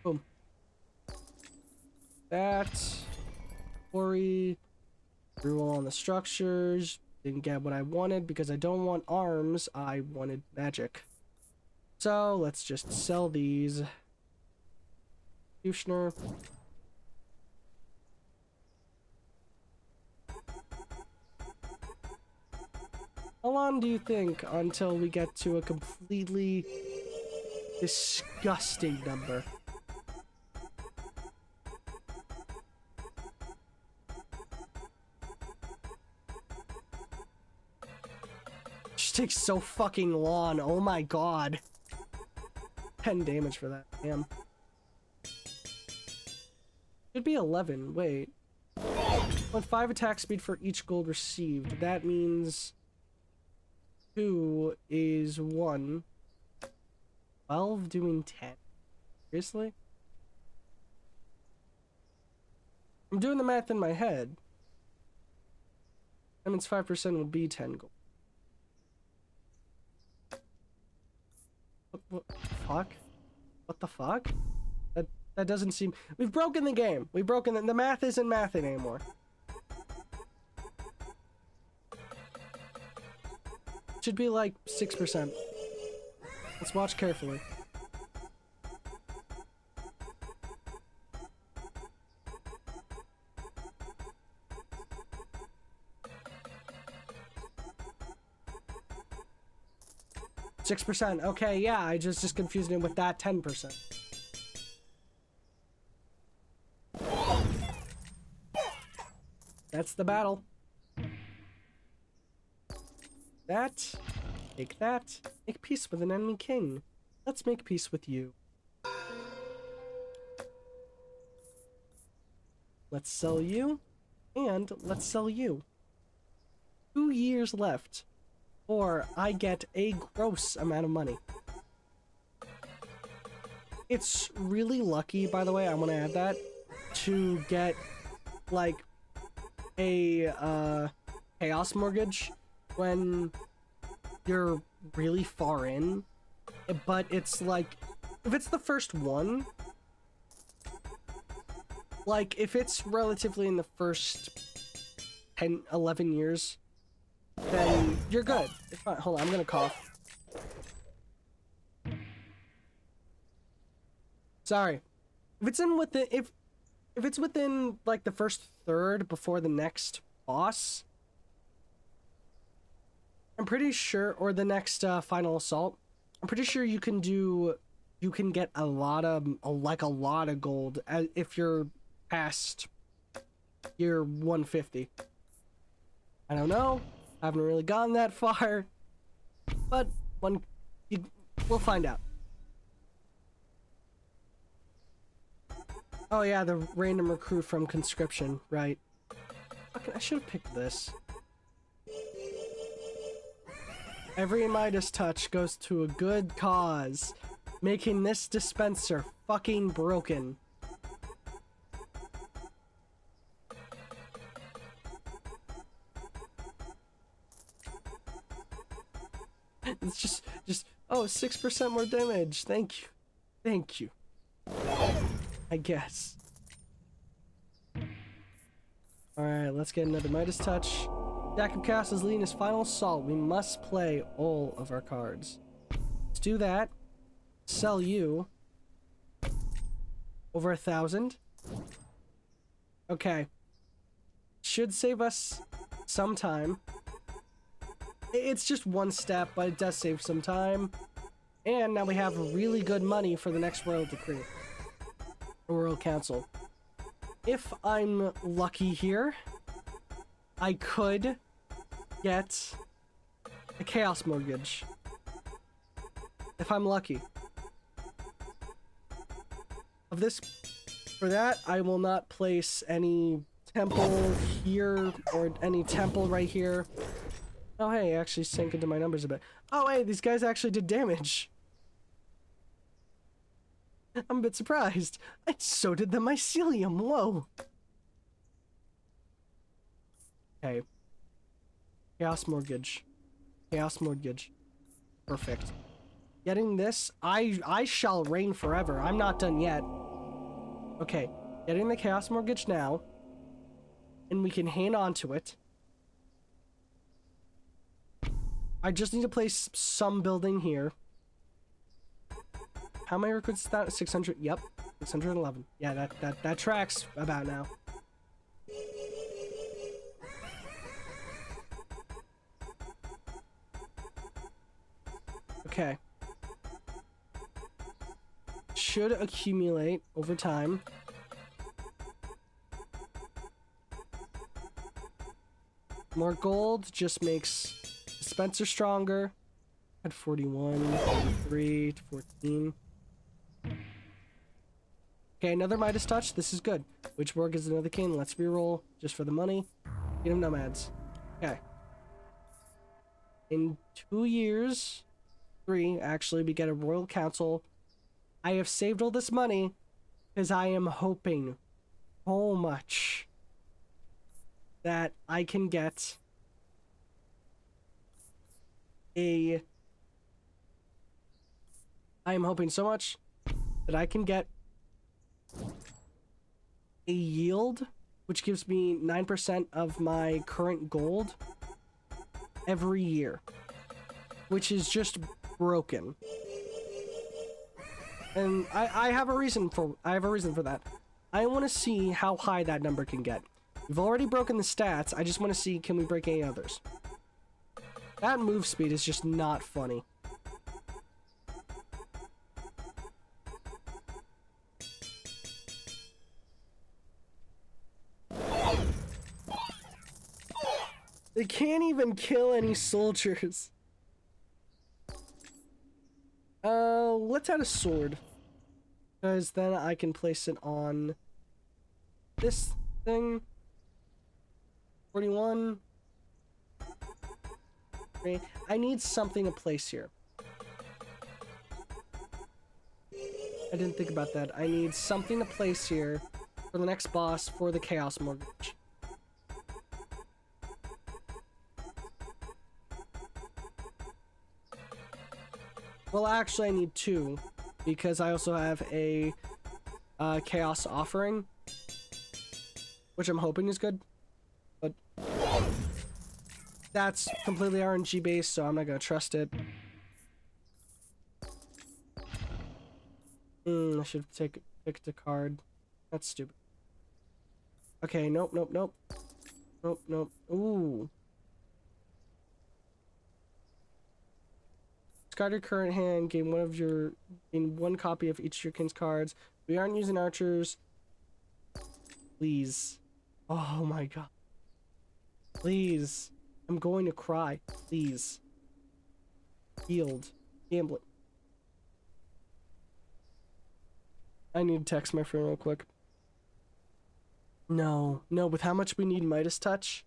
Boom. that. Quarry. Reroll on the structures. Didn't get what I wanted because I don't want arms. I wanted magic. So let's just sell these. Kushner. How long do you think until we get to a completely disgusting number? Just takes so fucking long. Oh my god. 10 damage for that. Damn. Should be 11. Wait. 5 attack speed for each gold received. That means 2 is 1. 12 doing 10. Seriously? I'm doing the math in my head. That means 5% would be 10 gold. What the fuck? What the fuck? That doesn't seem... We've broken the game. We've broken the math isn't mathing anymore. Should be like 6%. Let's watch carefully. %. Okay, yeah, I just confused it with that 10%. That's the battle. That. Take that. Make peace with an enemy king. Let's make peace with you. Let's sell you. And let's sell you. 2 years left. Or I get a gross amount of money. It's really lucky, by the way, I want to add that, to get, like, a, chaos mortgage when you're really far in. But it's, like, if it's the first one, like, if it's relatively in the first 10, 11 years, then you're good. It's fine. Hold on, I'm gonna cough. Sorry. If it's in within if it's within like the first third before the next boss, I'm pretty sure, or the next final assault, I'm pretty sure you can get a lot of gold if you're past year 150. I don't know. I haven't really gone that far, but we'll find out. Oh yeah, the random recruit from conscription, right? Okay, I should have picked this. Every Midas touch goes to a good cause, making this dispenser fucking broken. It's just, oh, 6% more damage. Thank you. Thank you. I guess. Alright, let's get another Midas touch. Jacob Cass is leading his final assault. We must play all of our cards. Let's do that. Sell you. Over 1,000. Okay. Should save us some time. It's just one step, but it does save some time. And now we have really good money for the next Royal Decree. Or Royal Council. If I'm lucky here, I could get a Chaos Mortgage. If I'm lucky. Of this, for that, I will not place any temple here or any temple right here. Oh hey, actually sank into my numbers a bit. Oh hey, these guys actually did damage. I'm a bit surprised. And so did the mycelium, whoa. Okay. Chaos Mortgage. Chaos Mortgage. Perfect. Getting this, I shall reign forever. I'm not done yet. Okay. getting the Chaos Mortgage now, and we can hang on to it. I just need to place some building here. How many recruits is that? 600. Yep, 611. Yeah, that tracks about now. Okay. Should accumulate over time. More gold just makes dispenser stronger. At 41, 43, 14. Okay, another Midas touch. This is good. Witchborg is another king. Let's reroll just for the money. Kingdom Nomads. Okay. In 2 years, 3 actually, we get a royal council. I have saved all this money because I am hoping so much that I can get I am hoping so much that I can get a yield, which gives me 9% of my current gold every year, which is just broken. And I have a reason for that. I want to see how high that number can get. We've already broken the stats. I just want to see, can we break any others? That move speed is just not funny. They can't even kill any soldiers. Let's add a sword. Because then I can place it on this thing. 41. Okay. I need something to place here. I didn't think about that. I need something to place here for the next boss for the Chaos Mortgage. Well, actually, I need 2, because I also have a Chaos Offering, which I'm hoping is good, but that's completely RNG based, so I'm not gonna trust it. I should have picked a card. That's stupid. Okay, nope. Ooh. Discard your current hand, gain one copy of each of your king's cards. We aren't using archers. Please. Oh my god. Please. I'm going to cry. Please. Yield. Gambling. I need to text my friend real quick. No, with how much we need Midas Touch.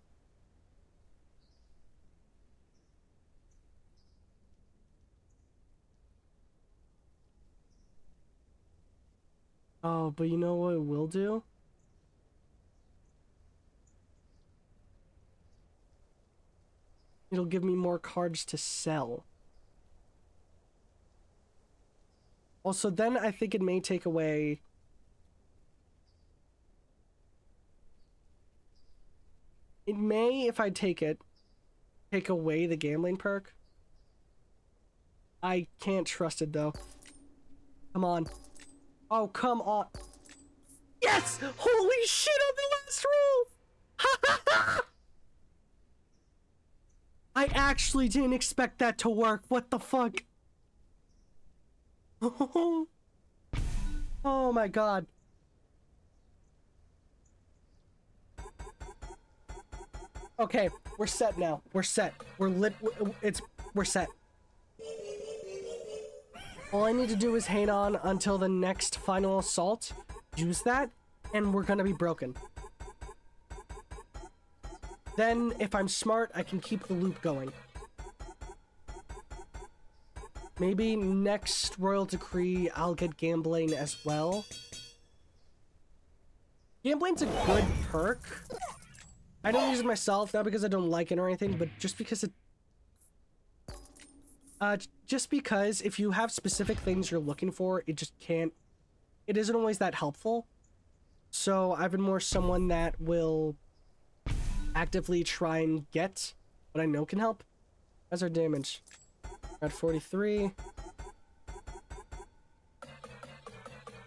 Oh, but you know what it will do? It'll give me more cards to sell. Also, then I think it may take away... It may, if I take away the gambling perk. I can't trust it, though. Come on. Oh, come on. Yes! Holy shit on the last roll! I actually didn't expect that to work. What the fuck? Oh my god. Okay, we're set now. We're set. We're set. All I need to do is hang on until the next final assault. Use that, and we're gonna be broken. Then, if I'm smart, I can keep the loop going. Maybe next Royal Decree, I'll get Gambling as well. Gambling's a good perk. I don't use it myself, not because I don't like it or anything, but just because if you have specific things you're looking for, it just can't... It isn't always that helpful. So I've been more someone that will actively try and get what I know can help. How's our damage? We're at 43.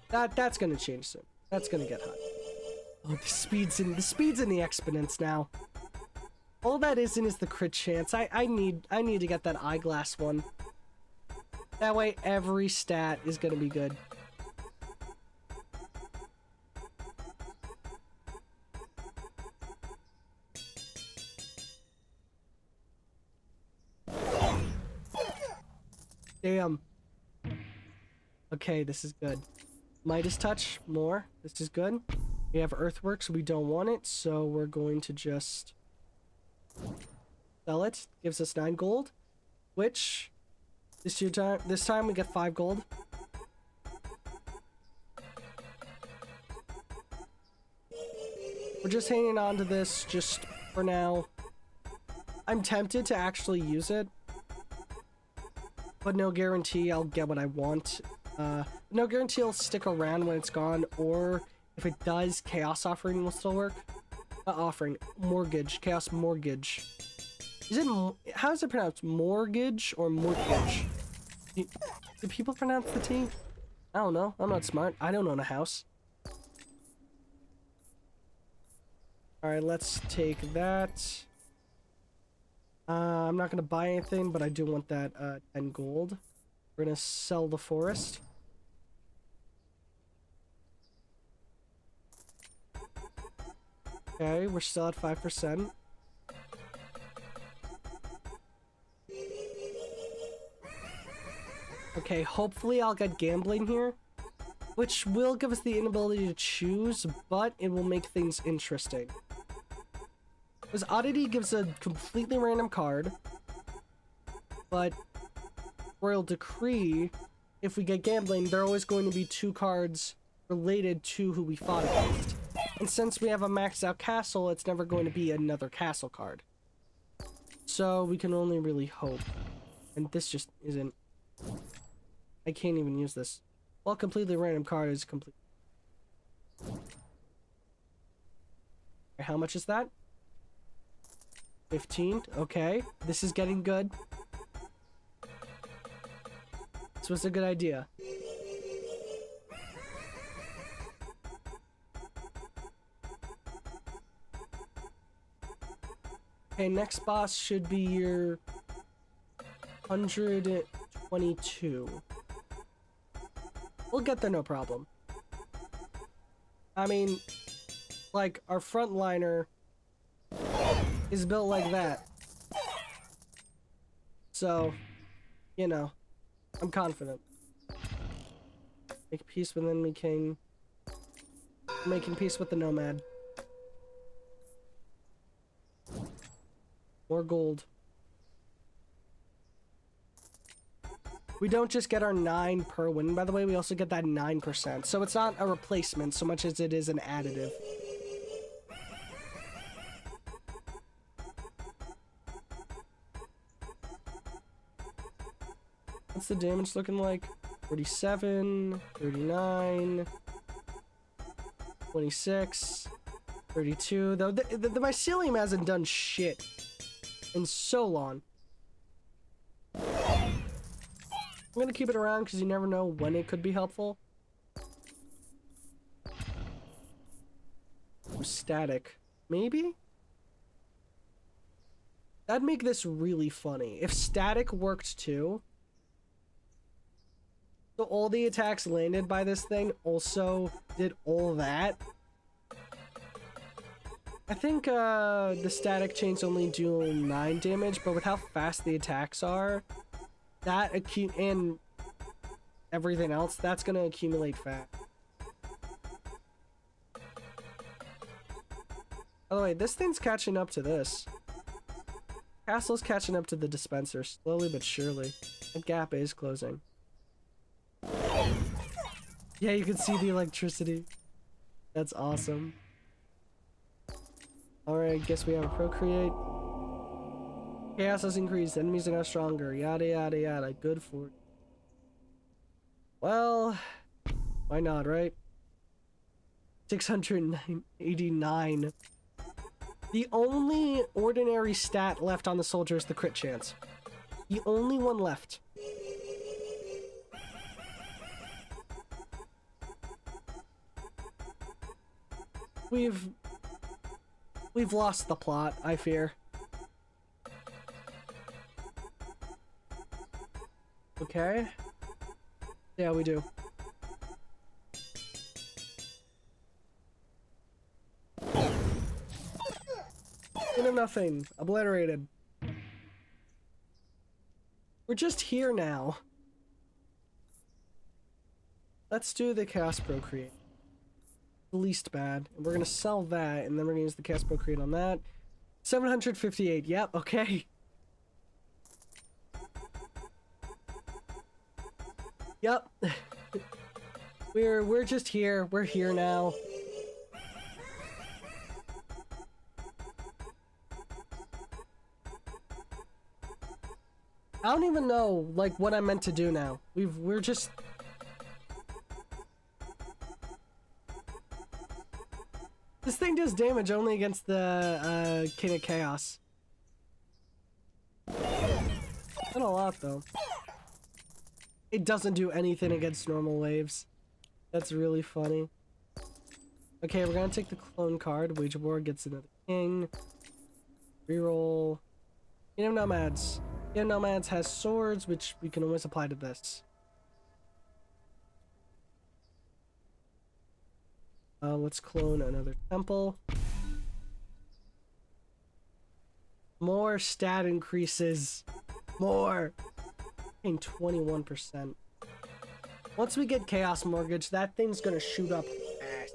That's gonna change soon. That's gonna get hot. Oh, the speed's in the exponents now. All that isn't is the crit chance. I need to get that eyeglass one. That way every stat is gonna be good. Damn. Okay, this is good. Midas touch, more. This is good. We have earthworks, we don't want it, so we're going to just sell it. Gives us 9 gold, which this time we get 5 gold. We're just hanging on to this just for now. I'm tempted to actually use it, but no guarantee I'll get what I want. No guarantee I'll stick around when it's gone, or if it does, Chaos Offering will still work. Not Offering, Mortgage, Chaos Mortgage. Is it, how is it pronounced? Mortgage or mortgage? Do people pronounce the T? I don't know, I'm not smart. I don't own a house. Alright, let's take that. I'm not gonna buy anything, but I do want that 10 gold. We're gonna sell the forest. Okay, we're still at 5%. Okay, hopefully I'll get gambling here, which will give us the inability to choose, but it will make things interesting. Because Oddity gives a completely random card, but Royal Decree, if we get gambling, there are always going to be 2 cards related to who we fought against. And since we have a maxed out castle, it's never going to be another castle card. So we can only really hope. And this just isn't... I can't even use this. Well, completely random card is complete. How much is that? 15. Okay, this is getting good. This was a good idea. Okay, next boss should be your 122. We'll get there, no problem. I mean, like, our frontliner is built like that. So, you know, I'm confident. Make peace with enemy king. Making peace with the nomad. More gold. We don't just get our 9 per win, by the way, we also get that 9%. So it's not a replacement so much as it is an additive. What's the damage looking like? 47, 39, 26, 32. Though the mycelium hasn't done shit in so long. I'm gonna keep it around because you never know when it could be helpful. Static. Maybe? That'd make this really funny. If static worked too. So all the attacks landed by this thing also did all that. I think the static chains only do 9 damage, but with how fast the attacks are, that and everything else, that's gonna accumulate fast. By the way, this thing's catching up to this. Castle's catching up to the dispenser, slowly but surely. That gap is closing. Yeah, you can see the electricity. That's awesome. Alright, guess we have a procreate. Chaos has increased, enemies are now stronger, yada yada yada, good for... Well, why not, right? 689. The only ordinary stat left on the soldier is the crit chance. The only one left. We've lost the plot, I fear. Okay. Yeah, we do. Bit of nothing. Obliterated. We're just here now. Let's do the Chaos Procreate. The least bad. And we're gonna sell that, and then we're gonna use the Chaos Procreate on that. 758. Yep, okay. Yep. We're just here. We're here now. I don't even know, like, what I'm meant to do now. We're just... This thing does damage only against the, King of Chaos. Not a lot, though. It doesn't do anything against normal waves. That's really funny. Okay, we're gonna take the clone card. Wage War gets another king. Reroll. Kingdom Nomads. Kingdom Nomads has swords, which we can always apply to this. Let's clone another temple. More stat increases. More. 21%. Once we get Chaos Mortgage, that thing's gonna shoot up fast.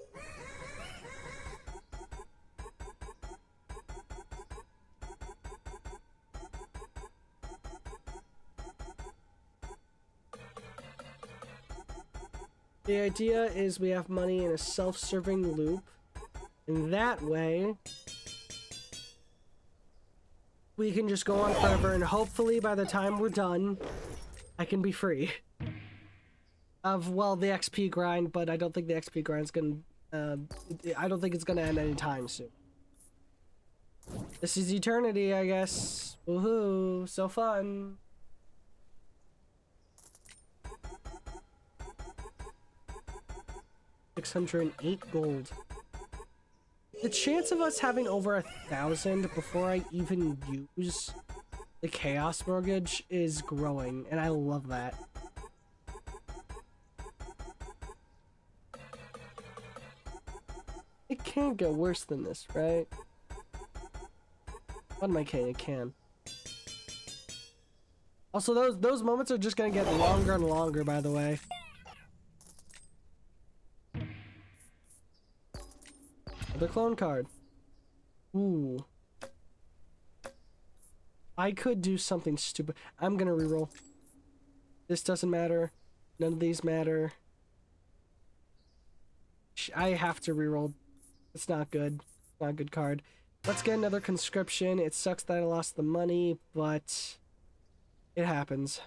The idea is we have money in a self-serving loop, and that way we can just go on forever, and hopefully by the time we're done I can be free of, well, the XP grind, but I don't think the XP grind's gonna I don't think it's gonna end anytime soon. This is eternity, I guess. Woohoo, so fun. $608 gold. The chance of us having over 1,000 before I even use the Chaos Mortgage is growing, and I love that. It can't get worse than this, right? What am I kidding? It can. Also, those moments are just gonna get longer and longer, by the way. The clone card. Ooh. I could do something stupid. I'm gonna reroll. This doesn't matter. None of these matter. I have to reroll. It's not good. Not a good card. Let's get another conscription. It sucks that I lost the money, but it happens.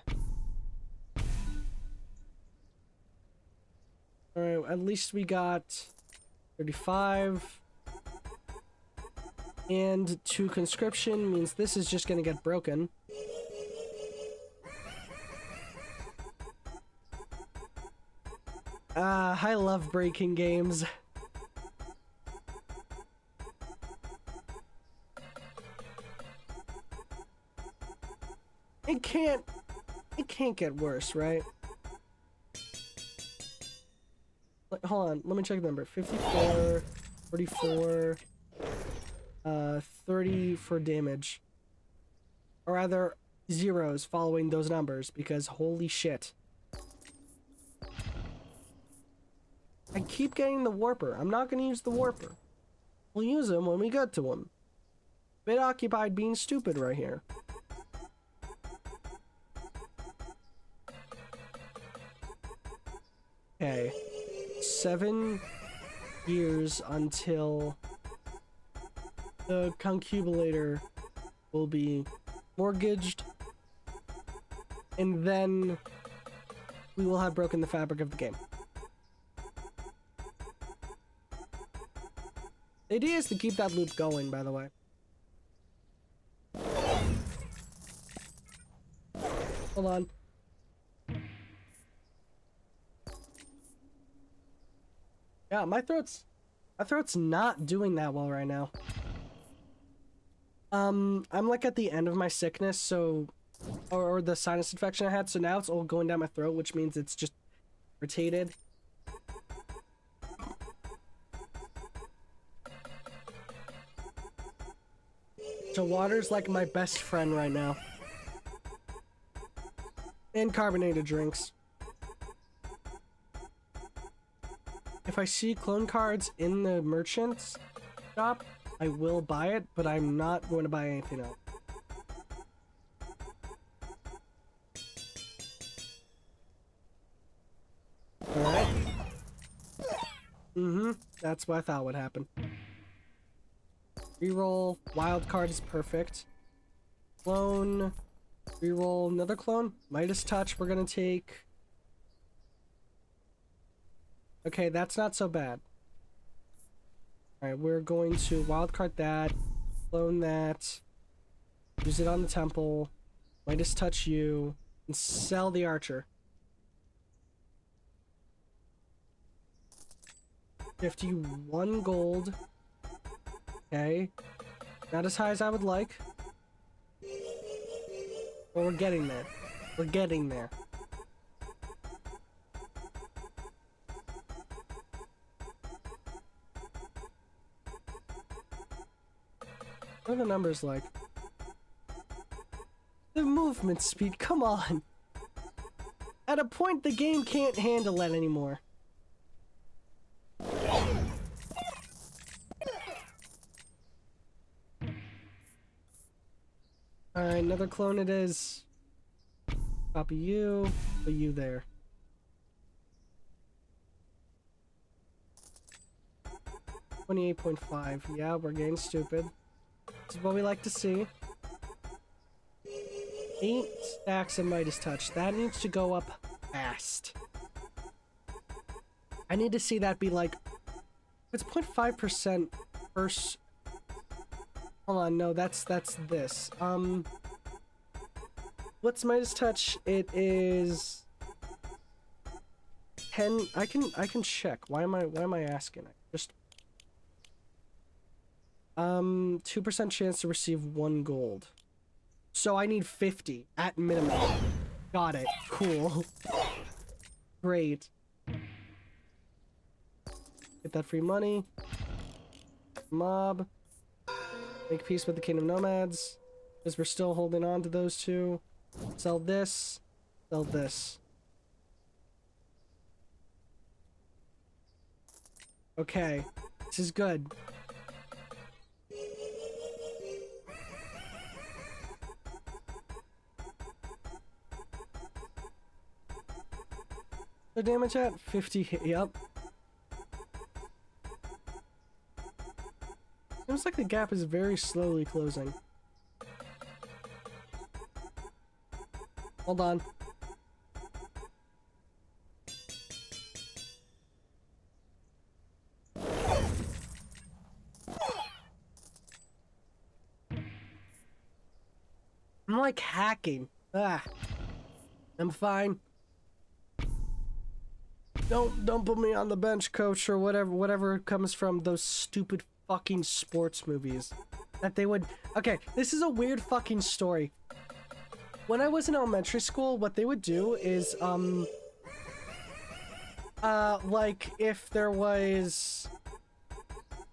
Alright, at least we got 35. And 2 conscription means this is just gonna get broken. I love breaking games. It can't get worse, right? Hold on, let me check the number. 54, 44, 30 for damage. Or rather, zeros following those numbers, because holy shit. I keep getting the Warper. I'm not gonna use the Warper. We'll use him when we get to him. Bit occupied being stupid right here. Okay. 7 years until the concubulator will be mortgaged, and then we will have broken the fabric of the game. The idea is to keep that loop going, by the way. Hold on. Yeah, my throat's not doing that well right now. I'm like at the end of my sickness, so or the sinus infection I had, so now it's all going down my throat, which means it's just irritated. So water's like my best friend right now. And carbonated drinks. If I see clone cards in the merchant's shop, I will buy it, but I'm not going to buy anything else. Alright. That's what I thought would happen. Reroll. Wild card is perfect. Clone. Reroll another clone. Midas Touch we're gonna take. Okay, that's not so bad. Alright, we're going to wildcard that. Clone that. Use it on the temple. Midas Touch you. And sell the archer. 51 gold. Okay. Not as high as I would like. But we're getting there. We're getting there. What are the numbers like? The movement speed, come on! At a point, the game can't handle that anymore. Alright, another clone it is. Copy you, put you there. $28.5. Yeah, we're getting stupid. This is what we like to see. 8 stacks of Midas Touch. That needs to go up fast. I need to see that be like... It's 0.5% first... Hold on, no, that's this. What's Midas Touch? It is 10. I can check. Why am I asking? Just 2% chance to receive 1 gold. So I need 50 at minimum. Got it. Cool. Great. Get that free money. Mob. Make peace with the Kingdom Nomads. Because we're still holding on to those two. Sell this. Sell this. Okay. This is good. The damage at 50. Yep. Seems like the gap is very slowly closing. Hold on. I'm like hacking. I'm fine. Don't put me on the bench, coach, or whatever comes from those stupid fucking sports movies that they would. Okay, this is a weird fucking story. When I was in elementary school, what they would do is like if there was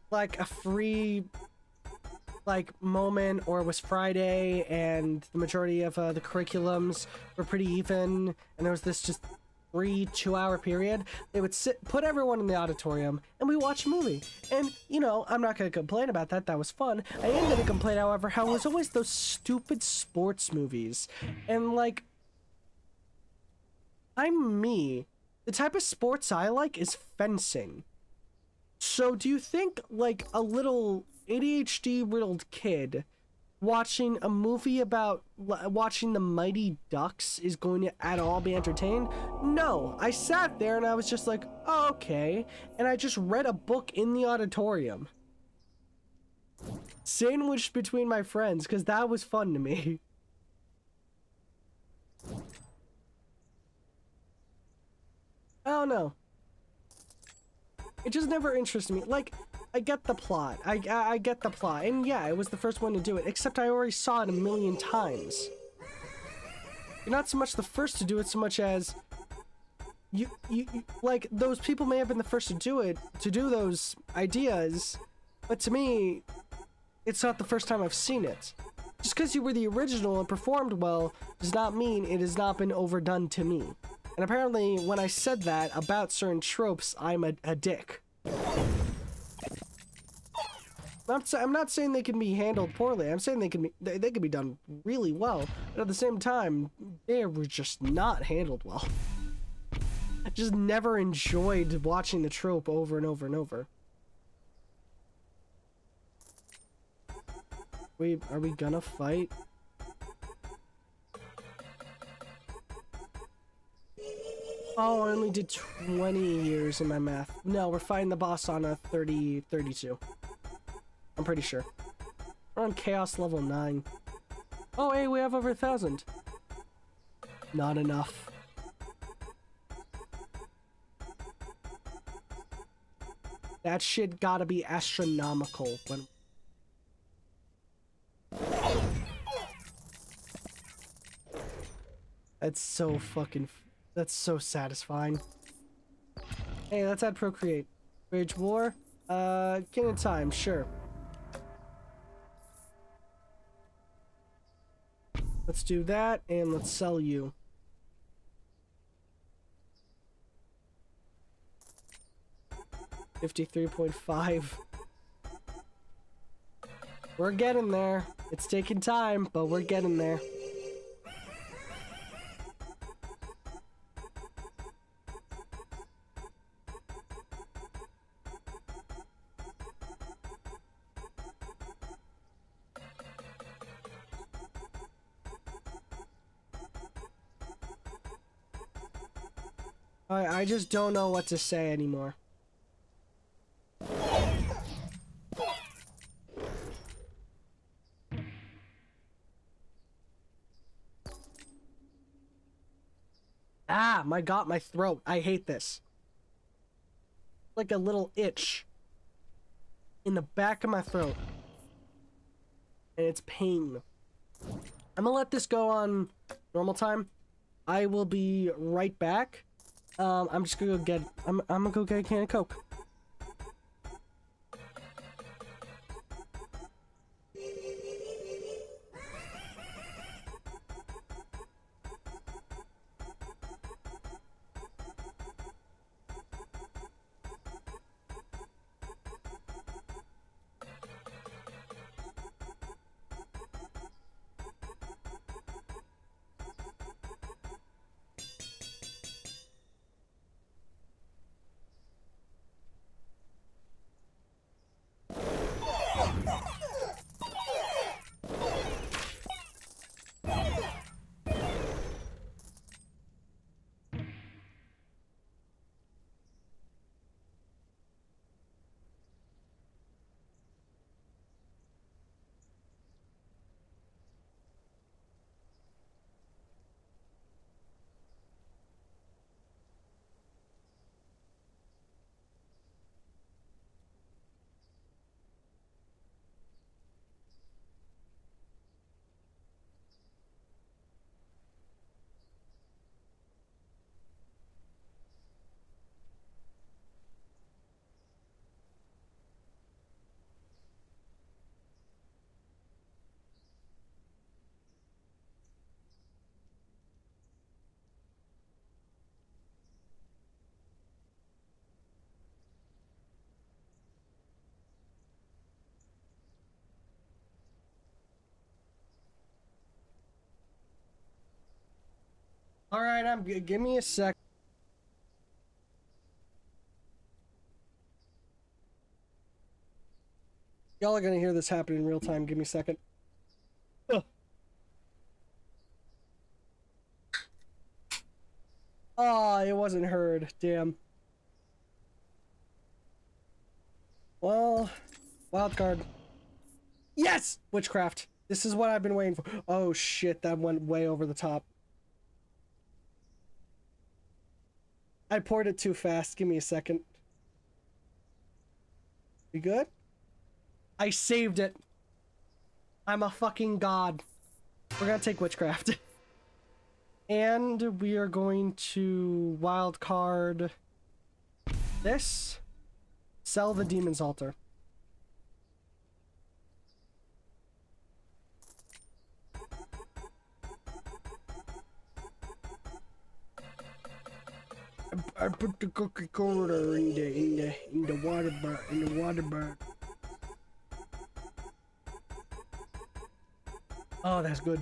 like a free like moment, or it was Friday and the majority of the curriculums were pretty even, and there was this just free 2-hour period, they would put everyone in the auditorium and we watch a movie. And you know, I'm not gonna complain about that. That was fun. I am gonna complain, however, how it was always those stupid sports movies. And like, I'm me. The type of sports I like is fencing. So do you think like a little ADHD riddled kid watching a movie about watching the Mighty Ducks is going to at all be entertained? No. I sat there and I was just like, oh, okay. And I just read a book in the auditorium. Sandwiched between my friends, because that was fun to me. I don't know. It just never interested me. Like, I get the plot. I get the plot. And yeah, it was the first one to do it. Except I already saw it a million times. You're not so much the first to do it so much as... You, like, those people may have been the first to do it, to do those ideas, but to me, it's not the first time I've seen it. Just because you were the original and performed well does not mean it has not been overdone to me. And apparently, when I said that about certain tropes, I'm a dick. I'm not saying they can be handled poorly. I'm saying they can be done really well. But at the same time, they were just not handled well. I just never enjoyed watching the trope over and over and over. Are we gonna fight? Oh, I only did 20 years in my math. No, we're fighting the boss on a 32. I'm pretty sure. We're on Chaos level 9. Oh, hey, we have over 1,000. Not enough. That shit gotta be astronomical when... That's so fucking... That's so satisfying. Hey, let's add Procreate. Wage War? King of Time, sure. Let's do that, and let's sell you. $53.5. We're getting there. It's taking time, but we're getting there. I just don't know what to say anymore. Ah, my God, my throat. I hate this. Like a little itch in the back of my throat. And it's pain. I'm gonna let this go on normal time. I will be right back. I'm just gonna go get... I'm gonna go get a can of Coke. All right, give me a sec. Y'all are gonna hear this happen in real time. Give me a second. Ugh. Oh, it wasn't heard. Damn. Well, wild card. Yes! Witchcraft. This is what I've been waiting for. Oh shit, that went way over the top. I poured it too fast. Give me a second. We good? I saved it. I'm a fucking god. We're gonna take Witchcraft. And we are going to wild card this. Sell the Demon's Altar. I put the cookie quarter in the water bar. Oh, that's good.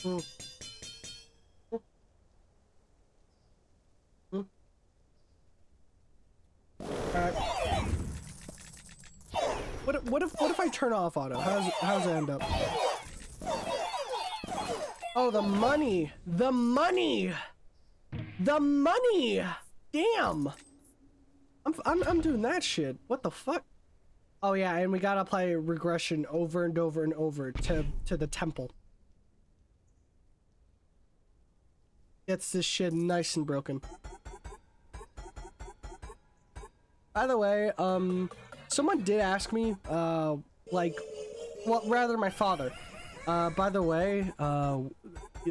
Mm. Mm. Alright. What if I turn off auto? How's it end up? Oh, the money! The money! The money! Damn! I'm doing that shit. What the fuck? Oh yeah, and we gotta apply regression over and over and over to the temple. Gets this shit nice and broken. By the way, someone did ask me, like, well, rather my father. By the way,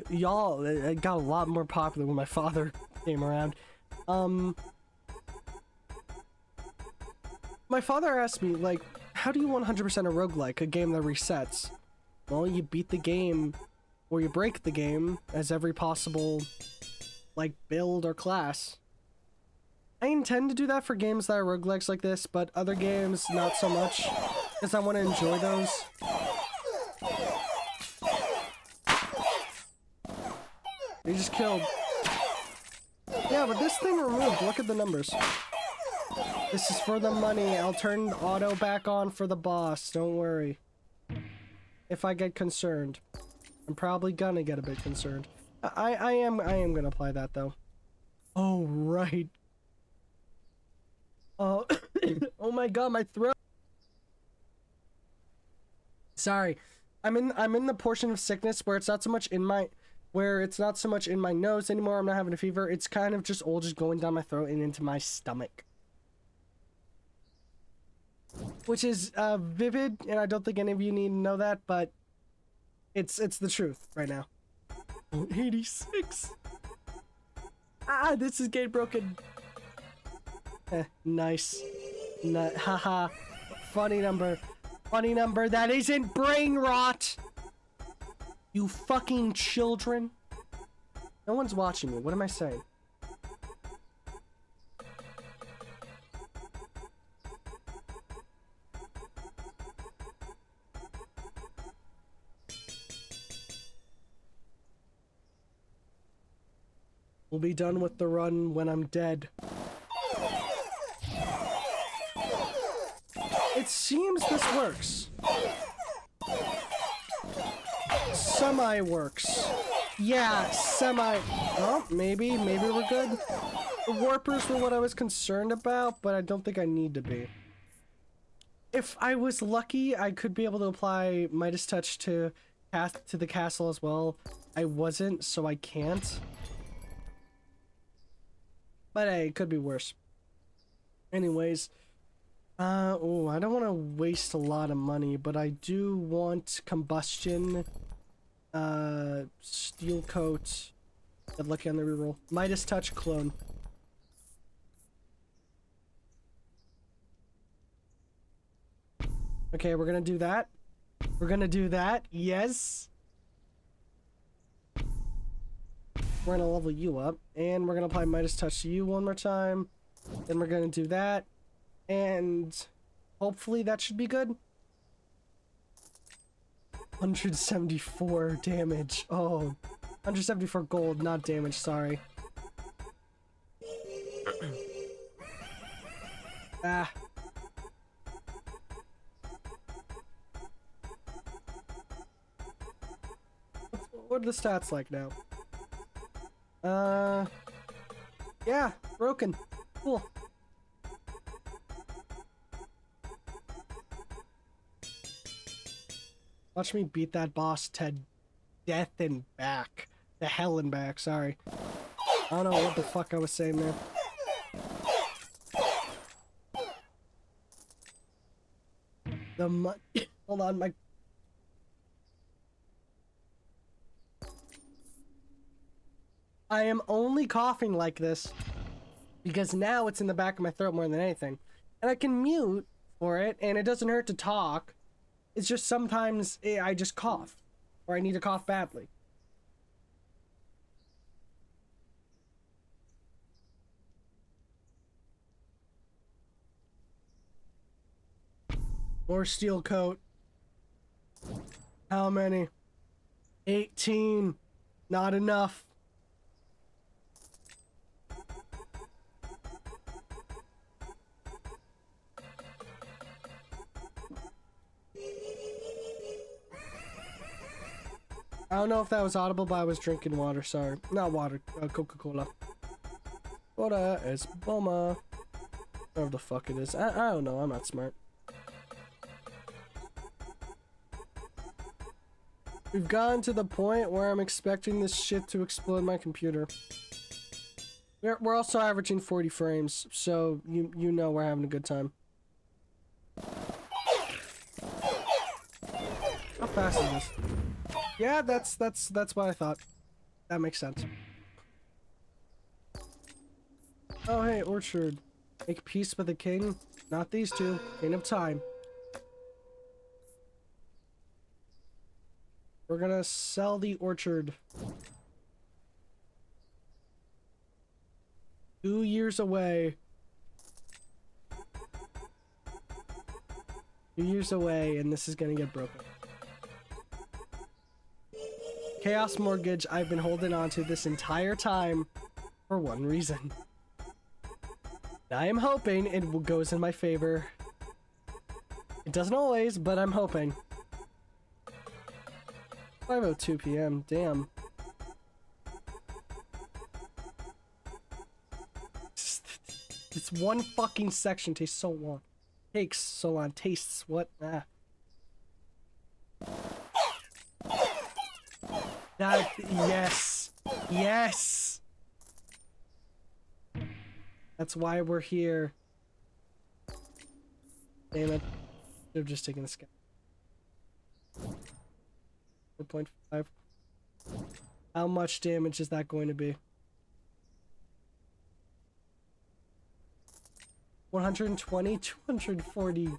y'all, it got a lot more popular when my father came around. My father asked me, like, how do you 100% a roguelike, a game that resets? Well, you beat the game, or you break the game, as every possible, like, build or class. I intend to do that for games that are roguelikes like this, but other games, not so much, because I want to enjoy those. He just killed. Yeah, but this thing removed, look at the numbers. This is for the money. I'll turn the auto back on for the boss. Don't worry. If I get concerned. I'm probably gonna get a bit concerned. I am gonna apply that though. Oh right. Oh oh my god, my throat. Sorry. I'm in the portion of sickness where it's not so much in my nose anymore. I'm not having a fever. It's kind of just all just going down my throat and into my stomach. Which is vivid, and I don't think any of you need to know that, but it's the truth right now. 86. Ah, this is getting broken. Nice. Haha. Funny number. Funny number. That isn't brain rot. You fucking children. No one's watching me. What am I saying? We'll be done with the run when I'm dead. It seems this works. Semi works. Yeah, semi. Oh, maybe we're good. The warpers were what I was concerned about, but I don't think I need to be. If I was lucky, I could be able to apply Midas Touch to the castle as well. I wasn't, so I can't. But hey, it could be worse. Anyways, oh, I don't want to waste a lot of money, but I do want combustion, steel coat, get lucky on the reroll, Midas Touch clone. Okay, we're gonna do that. We're gonna do that. Yes. We're gonna level you up, and we're gonna apply Midas Touch to you one more time. Then we're gonna do that, and hopefully that should be good. 174 damage. Oh, 174 gold, not damage, sorry. Ah. what are the stats like now? Yeah, broken. Cool. Watch me beat that boss to death and back. To hell and back, sorry. I don't know what the fuck I was saying there. Hold on, my... I am only coughing like this because now it's in the back of my throat more than anything. And I can mute for it, and it doesn't hurt to talk. It's just sometimes I just cough, or I need to cough badly. More steel coat. How many? 18. Not enough. I don't know if that was audible, but I was drinking water, sorry. Not water, Coca-Cola. Water es bomba. Whatever the fuck it is. I don't know, I'm not smart. We've gotten to the point where I'm expecting this shit to explode my computer. We're also averaging 40 frames, so you know we're having a good time. How fast is this? Yeah, that's what I thought. That makes sense. Oh hey, orchard. Make peace with the king. Not these two. King of time. We're gonna sell the orchard. 2 years away. 2 years away, and this is gonna get broken. Chaos Mortgage I've been holding on to this entire time for one reason. I am hoping it goes in my favor. It doesn't always, but I'm hoping. 5:02 p.m. Damn. This one fucking section tastes so long. Takes so long. Tastes what? Ah. That, yes. Yes. That's why we're here. Damn it. Should have just taken the scan. 4.5. How much damage is that going to be? 120, 240.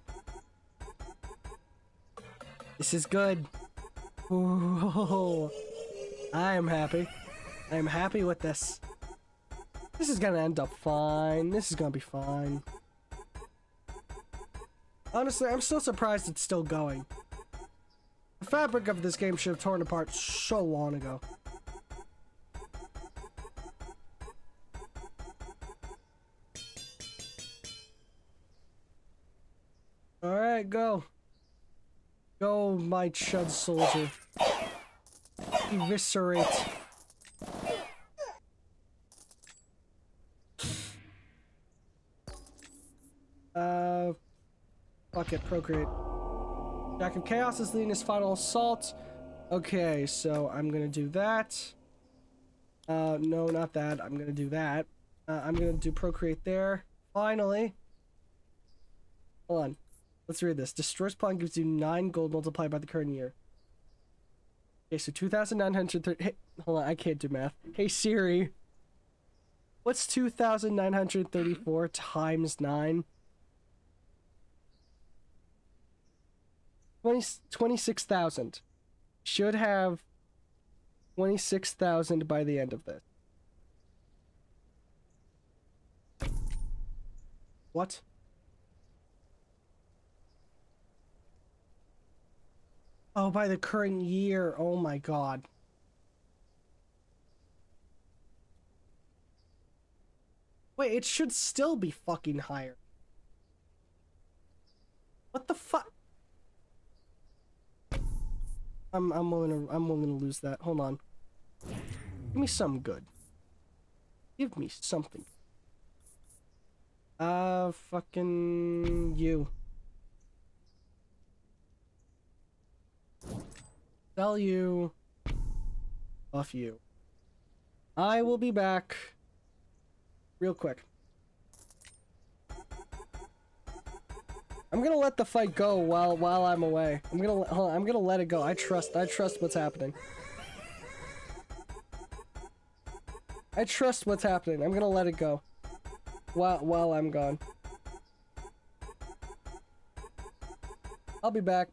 This is good. Ooh. I am happy. I am happy with this. This is gonna end up fine. This is gonna be fine. Honestly, I'm still surprised it's still going. The fabric of this game should have torn apart so long ago. Alright, go. Go, my chud soldier. Eviscerate. Fuck it, procreate. Jack of Chaos is leading his final assault. Okay, so I'm gonna do that. No, not that. I'm gonna do that. I'm gonna do procreate there. Finally. Hold on. Let's read this. Destroys pawn gives you 9 gold multiplied by the current year. Okay, so 2,930. Hey, hold on, I can't do math. Hey Siri. What's 2,934 times 9? 26,000. Should have 26,000 by the end of this. What? Oh, by the current year. Oh my god. Wait, it should still be fucking higher. What the fuck? I'm willing to lose that. Hold on. Give me something good. Give me something. Fucking you. Sell you. Buff you. I will be back real quick. I'm gonna let the fight go while I'm away. I'm gonna let it go. I trust what's happening. I trust what's happening. I'm gonna let it go while I'm gone. I'll be back.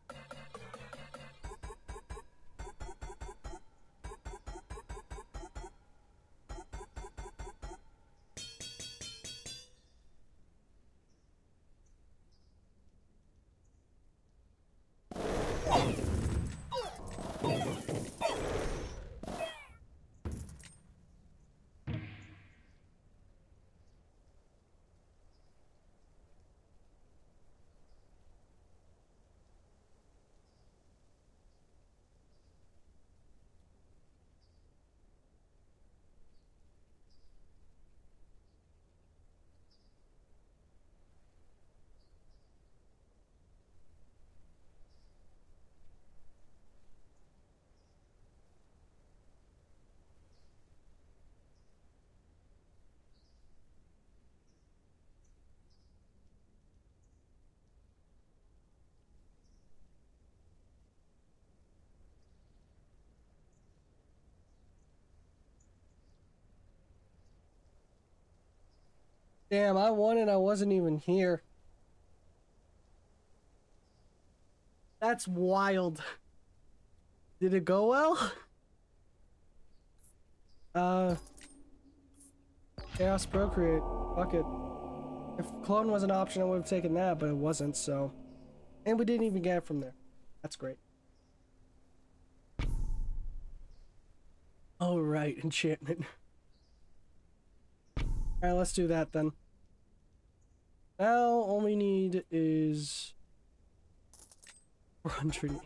Damn, I won and I wasn't even here. That's wild. Did it go well? Chaos Procreate. Fuck it. If clone was an option, I would have taken that, but it wasn't, so. And we didn't even get it from there. That's great. Oh, right, enchantment. Alright, let's do that then. Now, all we need is 480.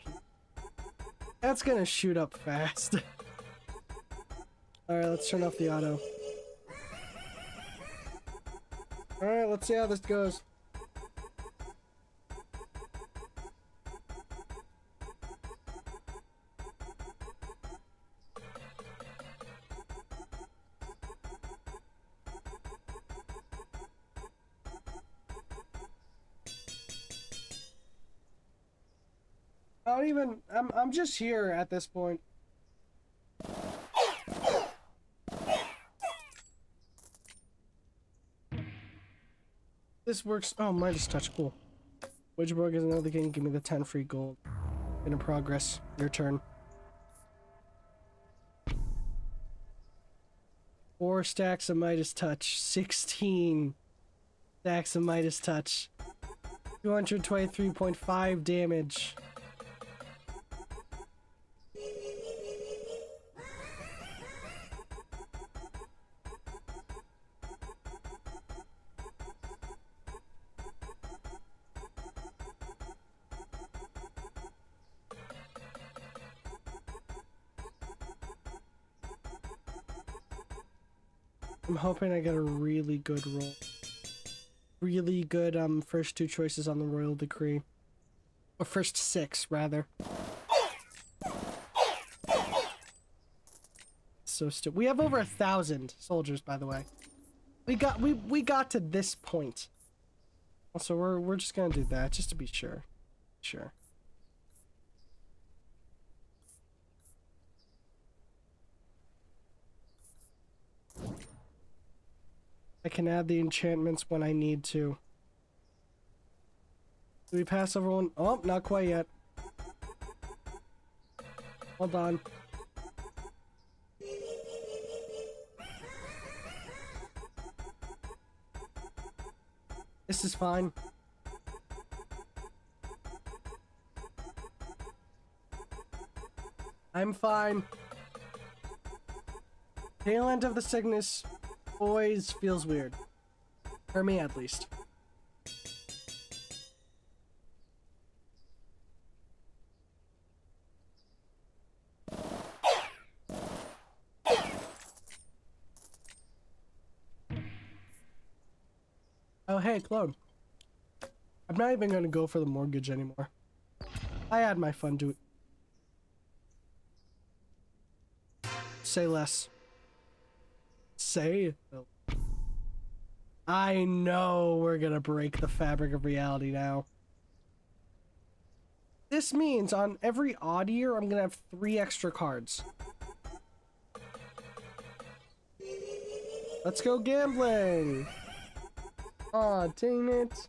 That's gonna shoot up fast. Alright, let's turn off the auto. Alright, let's see how this goes. Not even, I'm just here at this point. This works. Oh, Midas Touch, cool. Witchborg is another game, give me the 10 free gold. In progress, your turn. 4 stacks of Midas Touch, 16 stacks of Midas Touch. 223.5 damage. I'm hoping I get a really good roll. Really good first 2 choices on the Royal Decree. Or first 6 rather. So stupid. We have over 1,000 soldiers, by the way. We got to this point. Also, we're just gonna do that just to be sure. Sure. I can add the enchantments when I need to. Do we pass over one? Oh, not quite yet. Hold on. This is fine. I'm fine. Tail end of the sickness always feels weird. For me, at least. Oh, hey, clone. I'm not even gonna go for the mortgage anymore. I had my fun to it. Say less. Say. I know we're gonna break the fabric of reality now. This means on every odd year, I'm gonna have 3 extra cards. Let's go gambling. Aw, dang it.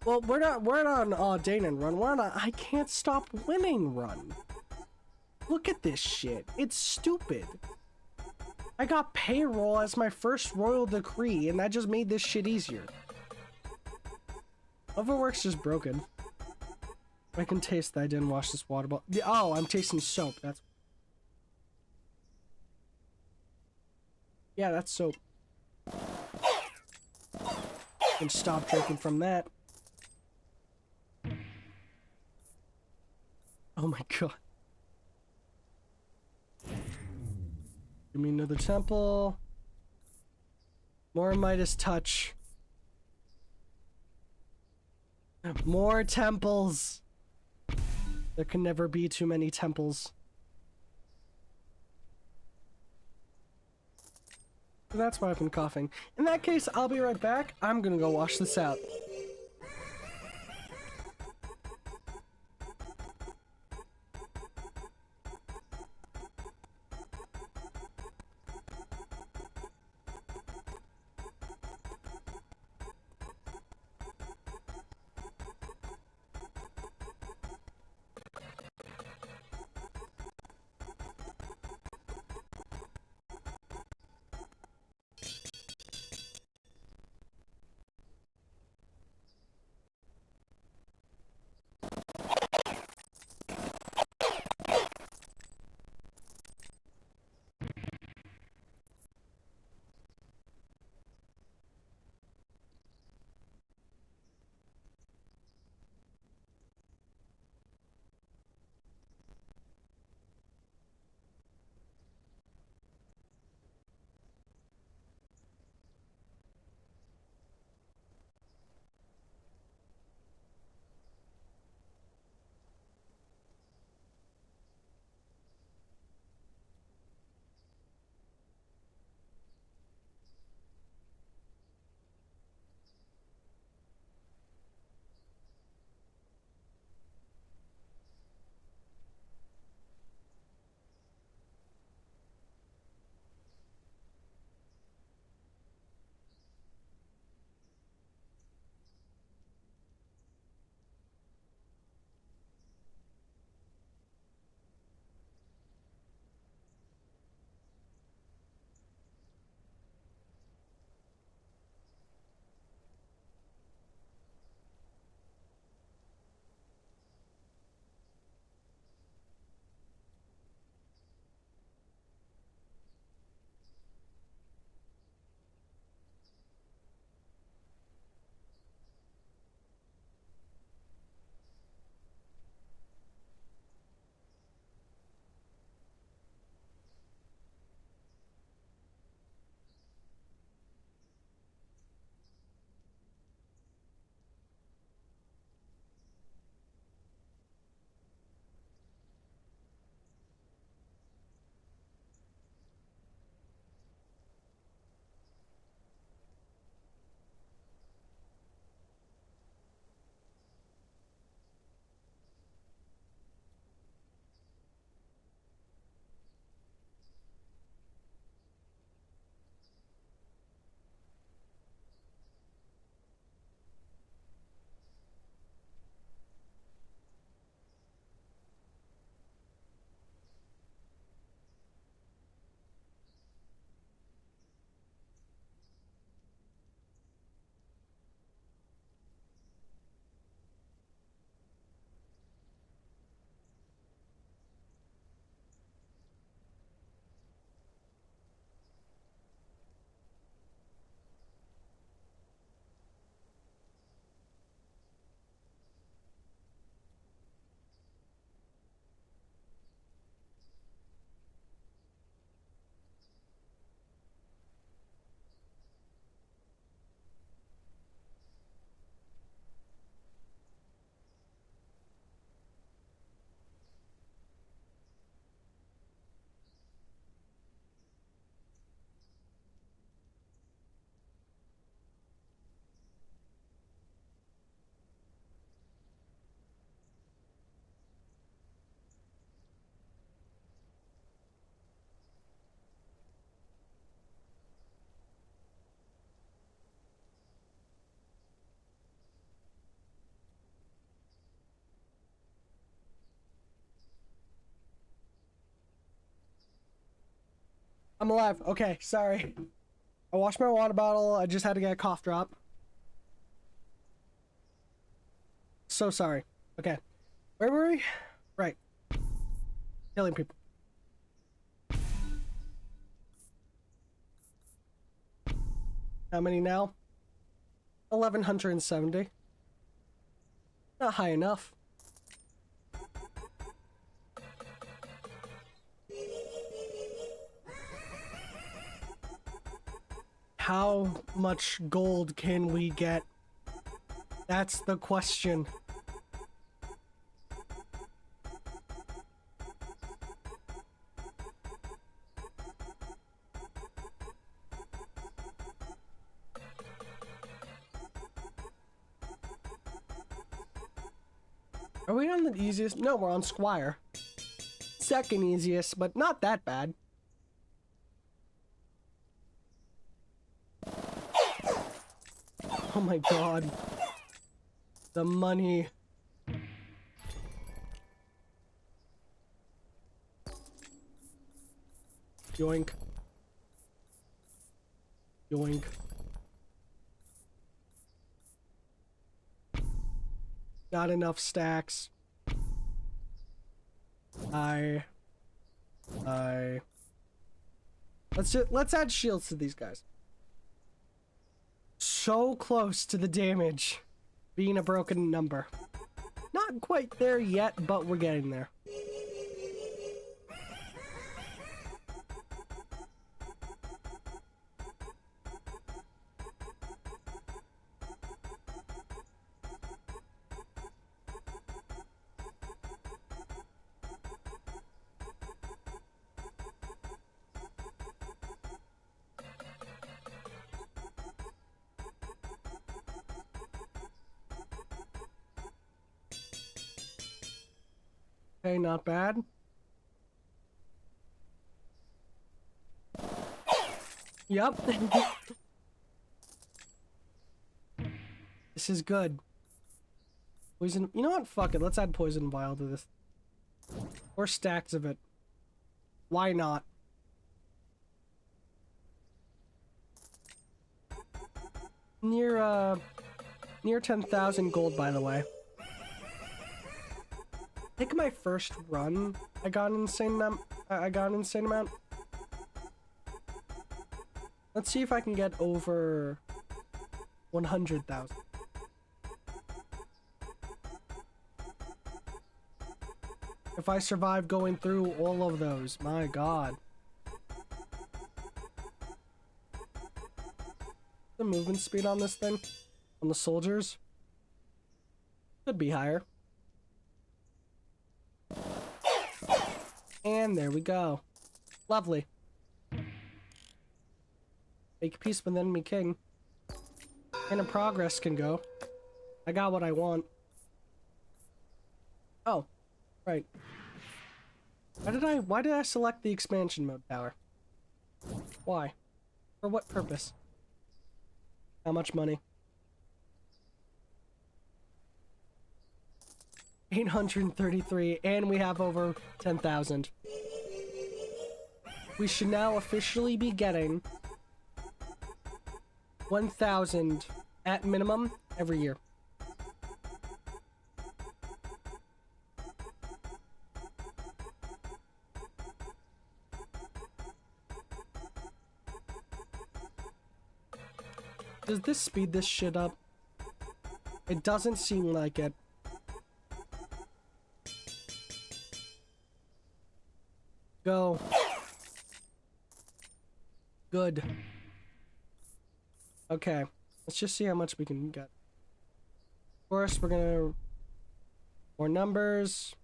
Well, we're not on aw dang it run. We're on a I can't stop winning run. Look at this shit. It's stupid. I got payroll as my first royal decree, and that just made this shit easier. Overwork's just broken. I can taste that I didn't wash this water bottle. Oh, I'm tasting soap. That's... Yeah, that's soap. And stop drinking from that. Oh my god. Give me another temple. More Midas touch. More temples. There can never be too many temples. That's why I've been coughing. In that case, I'll be right back. I'm gonna go wash this out. I'm alive. Okay, sorry. I washed my water bottle. I just had to get a cough drop. So sorry. Okay. Where were we? Right. Killing people. How many now? 1,170. Not high enough. How much gold can we get? That's the question. Are we on the easiest? No, we're on Squire. Second easiest, but not that bad. Oh my god. The money. Yoink. Yoink. Not enough stacks. Let's add shields to these guys. So close to the damage being a broken number. Not quite there yet, but we're getting there. Okay, not bad. Yep. This is good. Poison. You know what? Fuck it. Let's add poison vial to this. Or stacks of it. Why not? Near 10,000 gold, by the way. I think my first run, I got an insane amount. Let's see if I can get over 100,000. If I survive going through all of those, my god. The movement speed on this thing, on the soldiers, could be higher. And there we go. Lovely. Make peace with enemy king. And a progress can go. I got what I want. Oh, right. Why did I select the expansion mode tower? Why? For what purpose? How much money? 833, and we have over 10,000. We should now officially be getting 1,000 at minimum every year. Does this speed this shit up? It doesn't seem like it. Go. Good. Okay. Let's just see how much we can get. Of course, we're gonna... More numbers.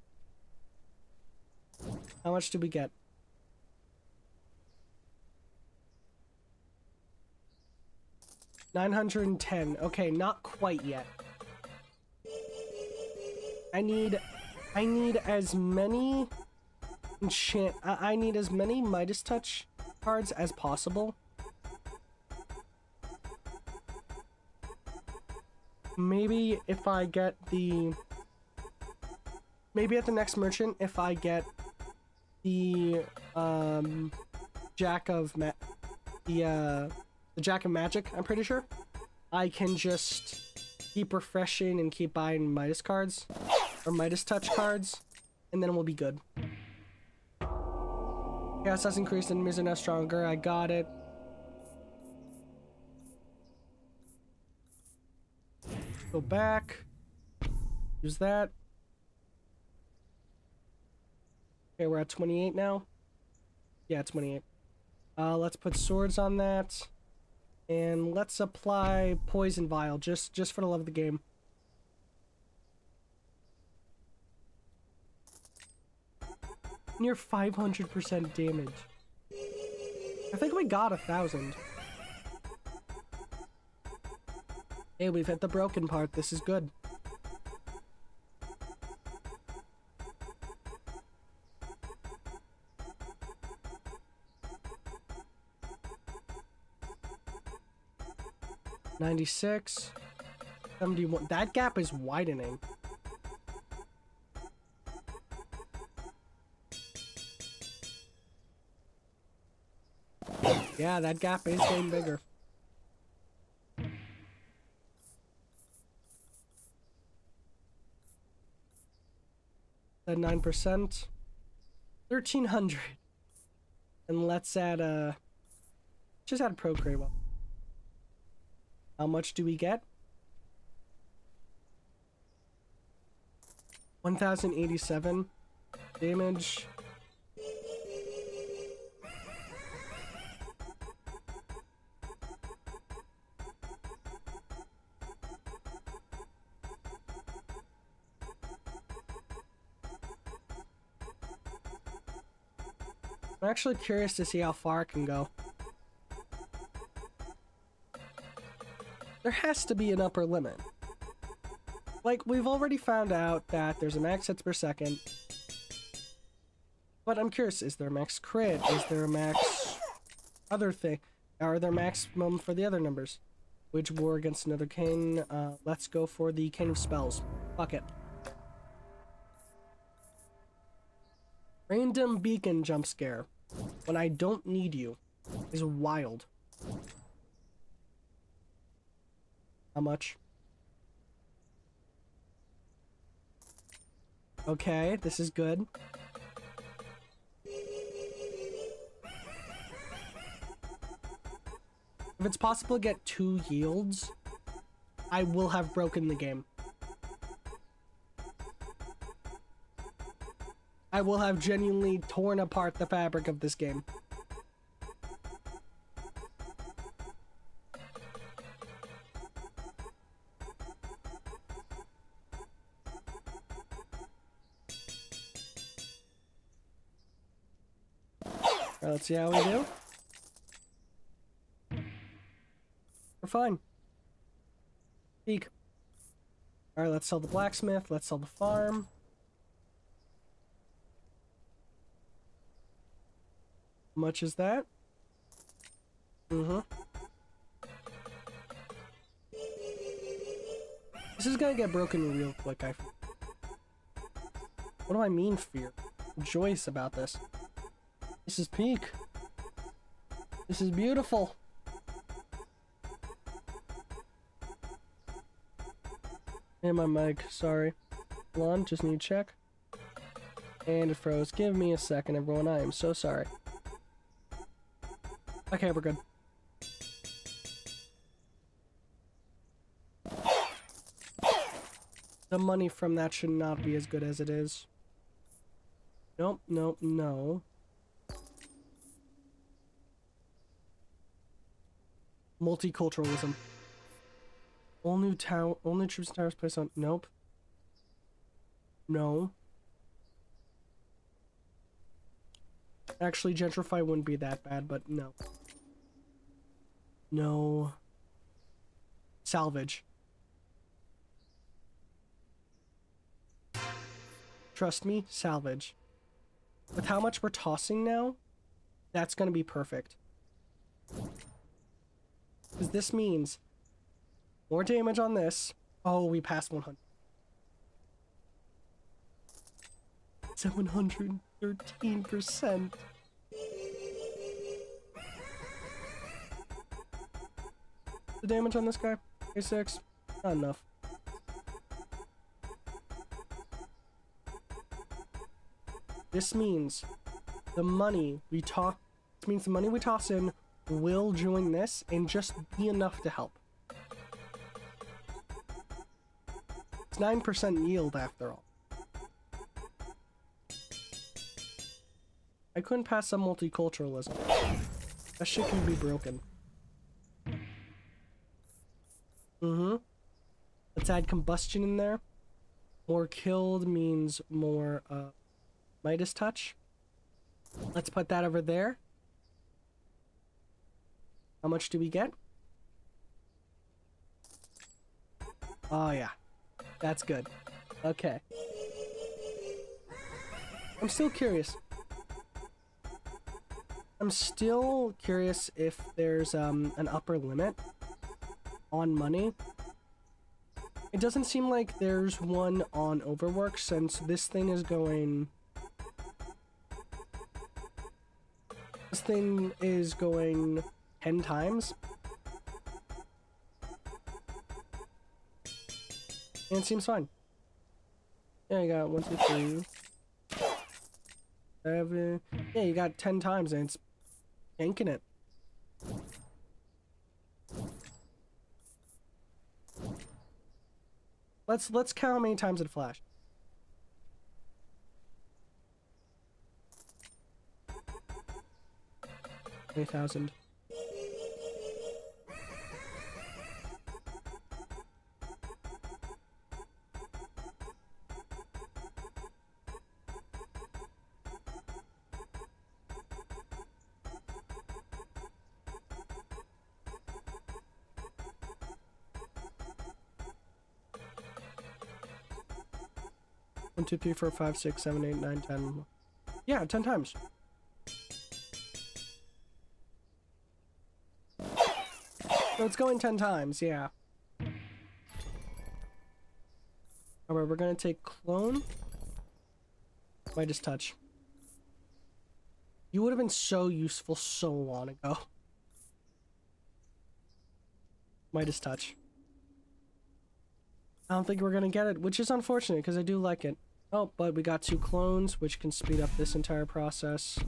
How much do we get? 910. Okay, not quite yet. I need as many I need as many Midas Touch cards as possible. Maybe if I get the... Maybe at the next merchant, if I get the, Jack of the Jack of Magic, I'm pretty sure, I can just keep refreshing and keep buying Midas cards, or Midas touch cards, and then we'll be good. Chaos has increased, enemies are now stronger. I got it. Go back. Use that. Okay, we're at 28 now. Yeah, 28. Let's put swords on that. And let's apply Poison Vial, just for the love of the game. Near 500% damage. I think we got 1,000. Hey, we've hit the broken part. This is good. $96, $71. That gap is widening. Yeah, that gap is getting bigger. At 9%, 1,300, and let's add just add Procreate. How much do we get? 1,087 damage. I'm actually curious to see how far it can go. There has to be an upper limit. Like, we've already found out that there's a max hits per second. But I'm curious, is there a max crit? Is there a max other thing? Are there maximum for the other numbers? Wage war against another king. Let's go for the King of Spells. Fuck it. Random beacon jump scare when I don't need you is wild. How much? Okay, this is good. If it's possible to get 2 yields, I will have broken the game. I will have genuinely torn apart the fabric of this game. Alright, let's see how we do. We're fine. Peak. Alright, let's sell the blacksmith. Let's sell the farm. How much is that? This is gonna get broken real quick, What do I mean, fear? I'm joyous about this. This is peak. This is beautiful. And my mic, sorry. Hold on, just need to check. And it froze. Give me a second, everyone. I am so sorry. Okay, we're good. The money from that should not be as good as it is. Nope, nope, no. Multiculturalism. All new troops and towers placed on. Nope. No. Actually, gentrify wouldn't be that bad, but no. No. Salvage. Trust me, salvage. With how much we're tossing now, that's gonna be perfect. Because this means more damage on this. Oh, we passed 100. 713%. the damage on this guy? A6? Not enough. This means the money we toss in will join this and just be enough to help. It's 9% yield after all. I couldn't pass some multiculturalism. That shit can be broken. Let's add combustion in there. More killed means more Midas touch. Let's put that over there. How much do we get? Oh yeah. That's good. Okay. I'm still curious. If there's an upper limit on money. It doesn't seem like there's one on overwork since this thing is going... This thing is going 10 times. And it seems fine. Yeah, you got 1, 2, 3, 7. Yeah, you got 10 times and it's yanking it. Let's count how many times it flashed. 8,000. One, two, three, four, five, 6, 7, 8, 9, 10. Yeah, 10 times. So it's going 10 times, yeah. Alright, we're gonna take clone. Midas touch. You would have been so useful so long ago. Midas touch. I don't think we're gonna get it, which is unfortunate because I do like it. Oh, but we got 2 clones, which can speed up this entire process.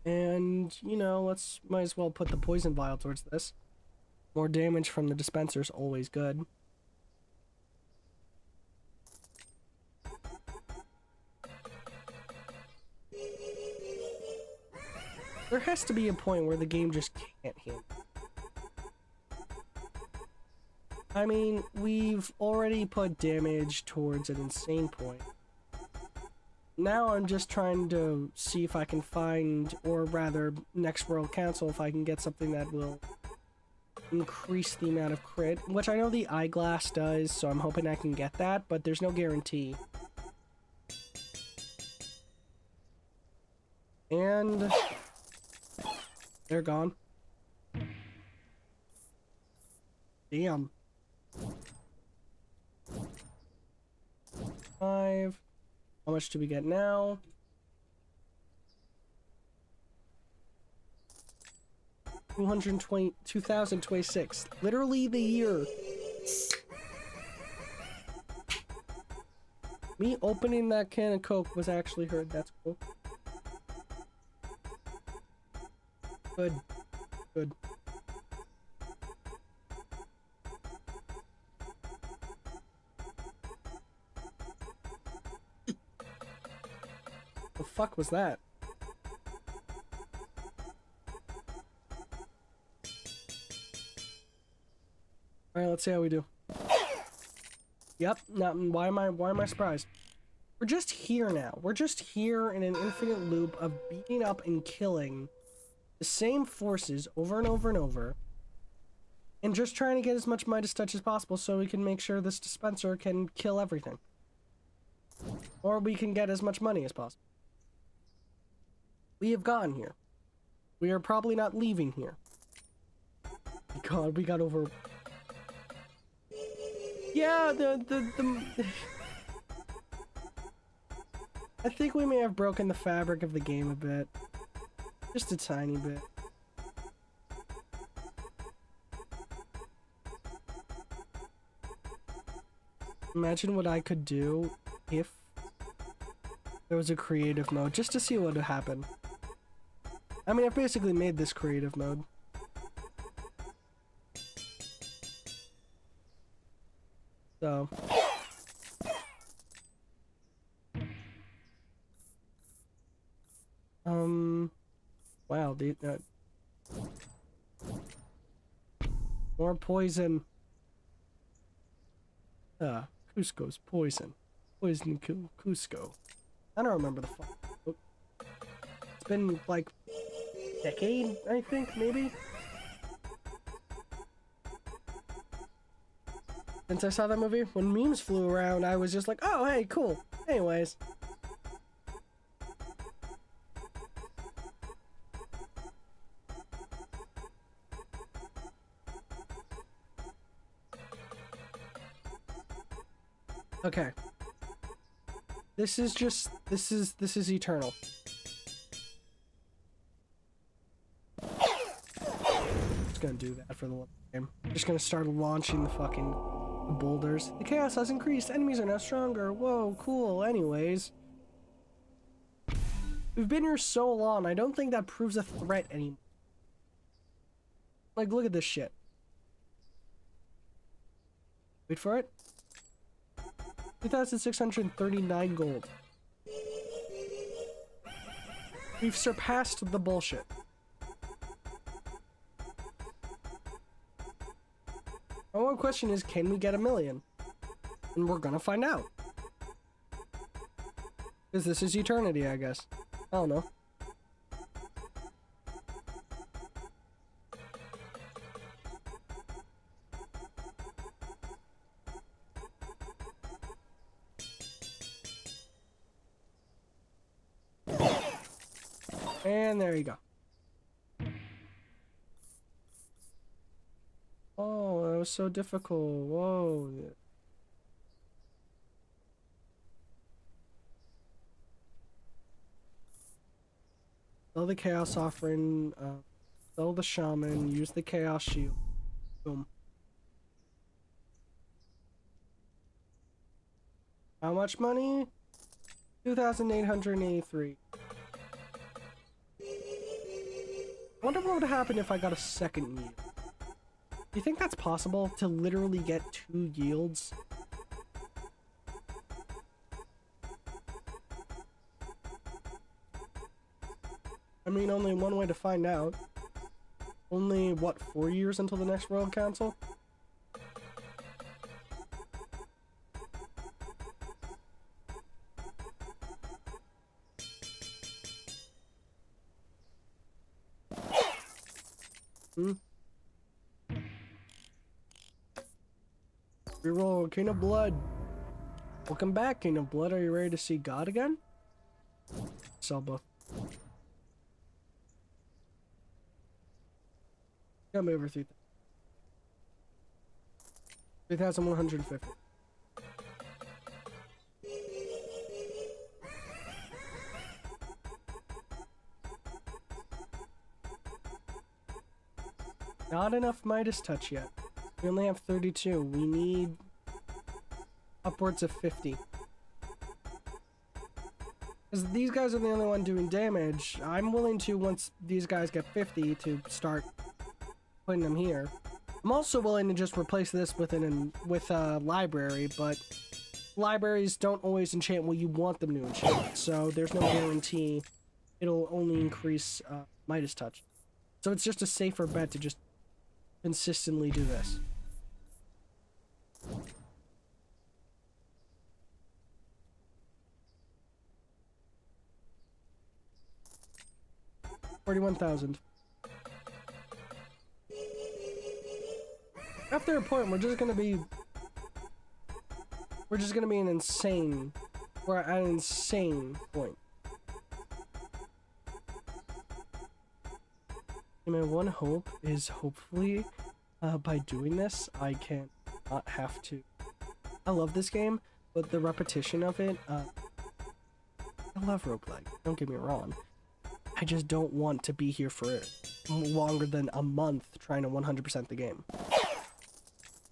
And, you know, might as well put the poison vial towards this. More damage from the dispenser's always good. There has to be a point where the game just can't handle. I mean, we've already put damage towards an insane point. Now I'm just trying to see if I can find, or rather, next World Council, if I can get something that will increase the amount of crit, which I know the eyeglass does, so I'm hoping I can get that, but there's no guarantee. And they're gone. Damn. 5. How much do we get now? 2026. Literally the year. Me opening that can of Coke was actually heard. That's cool. Good. Good. The fuck was that? Alright, let's see how we do. Yep, why am I surprised? We're just here now. We're just here in an infinite loop of beating up and killing the same forces over and over and over. And just trying to get as much Midas touch as possible so we can make sure this dispenser can kill everything. Or we can get as much money as possible. We have gotten here. We are probably not leaving here. God, we got over... Yeah, I think we may have broken the fabric of the game a bit. Just a tiny bit. Imagine what I could do if there was a creative mode, just to see what would happen. I mean, I've basically made this creative mode. So. Wow, more poison. Cusco's poison. Poison Cusco. I don't remember the fuck. It's been like a decade, I think, maybe? Since I saw that movie. When memes flew around, I was just like, oh, hey, cool. Anyways. Okay. This is eternal. Just gonna do that for the game. Just gonna start launching the fucking boulders. The chaos has increased. Enemies are now stronger. Whoa, cool. Anyways. We've been here so long, I don't think that proves a threat anymore. Like, look at this shit. Wait for it. 2,639 gold. We've surpassed the bullshit. My one question is, can we get 1,000,000? And we're gonna find out. Because this is eternity, I guess. I don't know. And there you go. Oh, that was so difficult. Whoa. Sell the Chaos Offering, sell the Shaman, use the Chaos Shield. Boom. How much money? 2,883. I wonder what would happen if I got a second yield. Do you think that's possible, to literally get 2 yields? I mean, only one way to find out. Only, what, 4 years until the next World Council? Reroll King of Blood. Welcome back, King of Blood. Are you ready to see God again? Sell both. Got me over 3,150. Not enough Midas touch yet. We only have 32. We need upwards of 50. Because these guys are the only one doing damage. I'm willing to, once these guys get 50, to start putting them here. I'm also willing to just replace this with a library, but libraries don't always enchant what you want them to enchant, so there's no guarantee it'll only increase Midas touch. So it's just a safer bet to just consistently do this. $41,000. After a point, we're just gonna be an insane. We're at an insane point. And my one hope is, hopefully, by doing this, I can not have to. I love this game, but the repetition of it, I love roguelike, don't get me wrong. I just don't want to be here for longer than a month trying to 100% the game.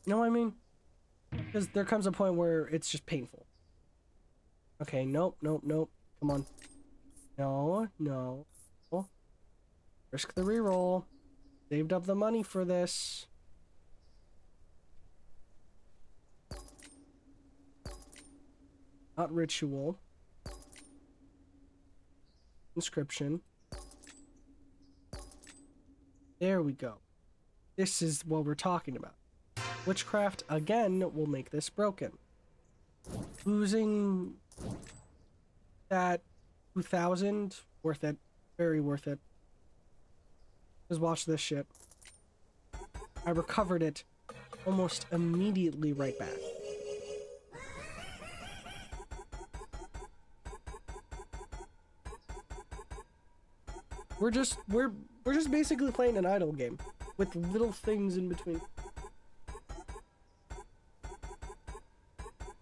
You know what I mean? Because there comes a point where it's just painful. Okay, nope, nope, nope. Come on. No, no. Risk the reroll. Saved up the money for this. Not ritual. Inscription. There we go. This is what we're talking about. Witchcraft, again, will make this broken. Losing that 2,000, worth it. Very worth it. Just watch this shit. I recovered it almost immediately right back. We're just basically playing an idle game with little things in between.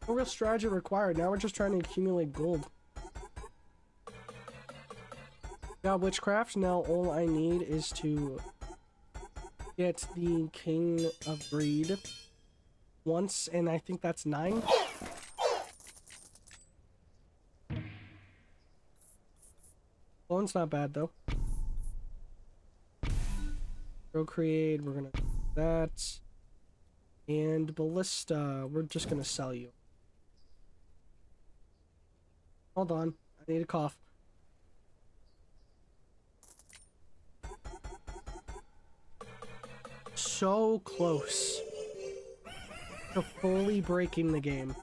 No real strategy required. Now we're just trying to accumulate gold. Got witchcraft. Now all I need is to get the King of Greed once, and I think that's 9. Loan's not bad though. Procreate, we're gonna do that. And Ballista, we're just gonna sell you. Hold on, I need a cough. So close to fully breaking the game.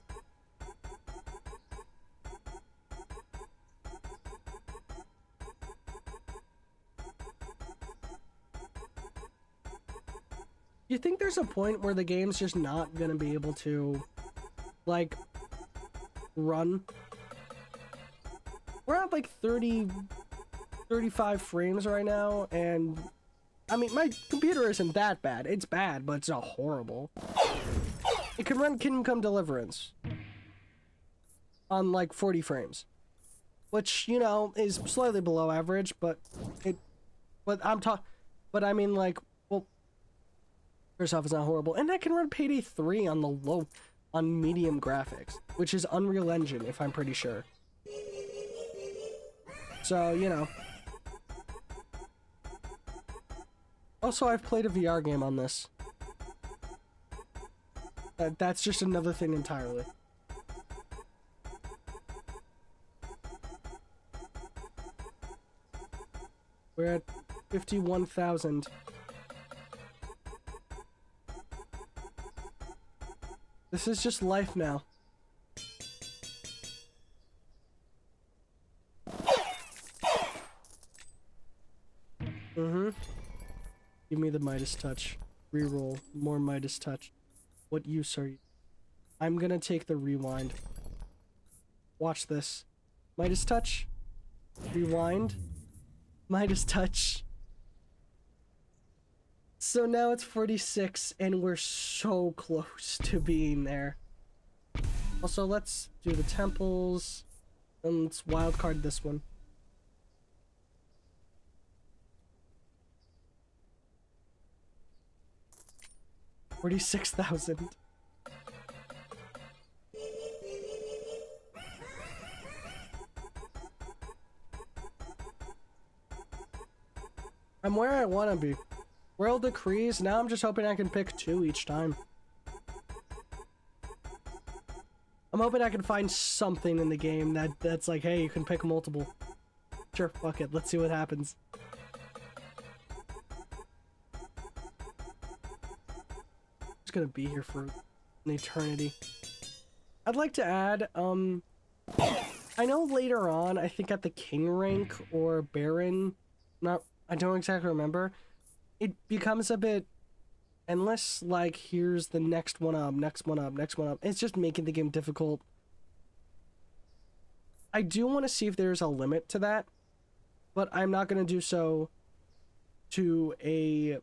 You think there's a point where the game's just not gonna be able to, like, run? We're at like 35 frames right now, and I mean, my computer isn't that bad. It's bad, but it's not horrible. It can run Kingdom Come Deliverance on like 40 frames, which, you know, is slightly below average, but I mean, like, well, first off, it's not horrible, and I can run Payday 3 on medium graphics, which is Unreal Engine, if I'm pretty sure. So, you know. Also, I've played a VR game on this. That's just another thing entirely. We're at 51,000. This is just life now. Give me the Midas touch. Reroll. More Midas touch. What use are you? I'm gonna take the rewind. Watch this. Midas touch. Rewind. Midas touch. So now it's 46 and we're so close to being there. Also, let's do the temples. And let's wildcard this one. $46,000. I'm where I want to be. World decrees. Now I'm just hoping I can pick 2 each time. I'm hoping I can find something in the game that's like, hey, you can pick multiple. Sure, fuck it. Let's see what happens. Gonna be here for an eternity. I'd like to add, I know later on, I think at the king rank or baron, I don't exactly remember, it becomes a bit endless, like here's the next one up, next one up, next one up. It's just making the game difficult. I do want to see if there's a limit to that, but I'm not gonna do so to a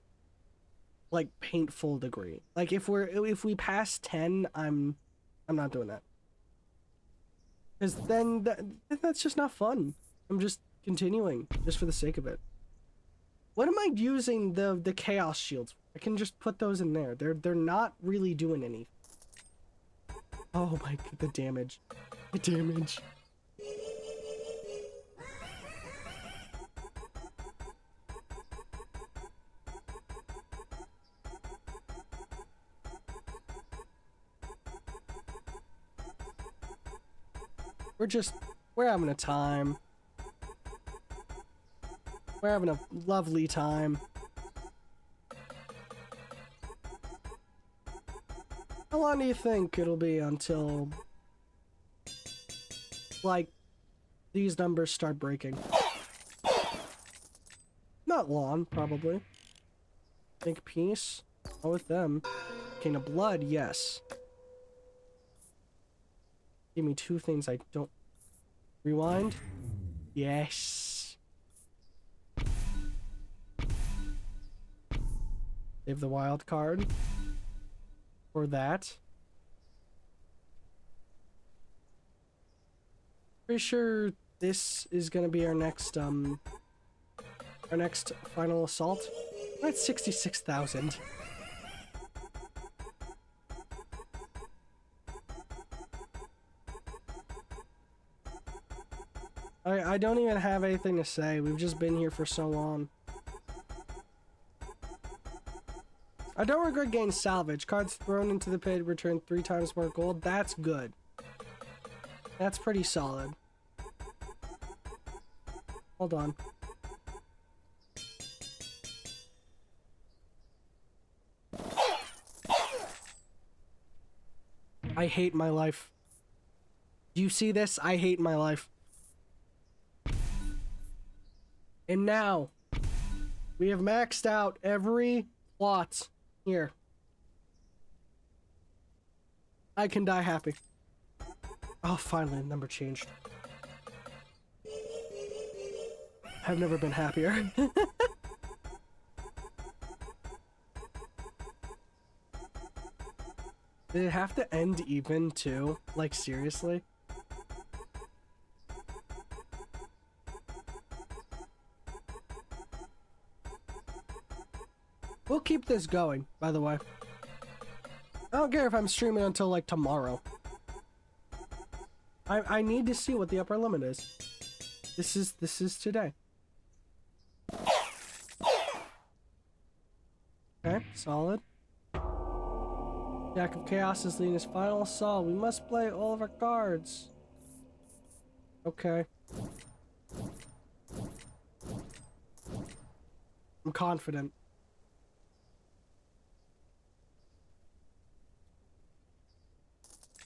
like painful degree. Like if we pass 10, I'm not doing that, because then that's just not fun. I'm just continuing just for the sake of it. What am I using the chaos shields for? I can just put those in there. They're not really doing anything. Oh my god, the damage. The damage. We're having a time. We're having a lovely time. How long do you think it'll be until, like, these numbers start breaking? Not long, probably. Make peace. Oh, with them. King of Blood, yes. Give me two things I don't... Rewind? Yes. Save the wild card. For that. Pretty sure this is gonna be our next final assault. We're at 66,000. I don't even have anything to say. We've just been here for so long. I don't regret getting salvage. Cards thrown into the pit return 3 times more gold. That's good. That's pretty solid. Hold on. I hate my life. Do you see this? I hate my life. And now, we have maxed out every plot here. I can die happy. Oh, finally, the number changed. I've never been happier. Did it have to end even too? Like, seriously? We'll keep this going, by the way. I don't care if I'm streaming until, like, tomorrow. I need to see what the upper limit is. This is today. Okay, solid. Jack of Chaos is leading his final assault. We must play all of our cards. Okay. I'm confident.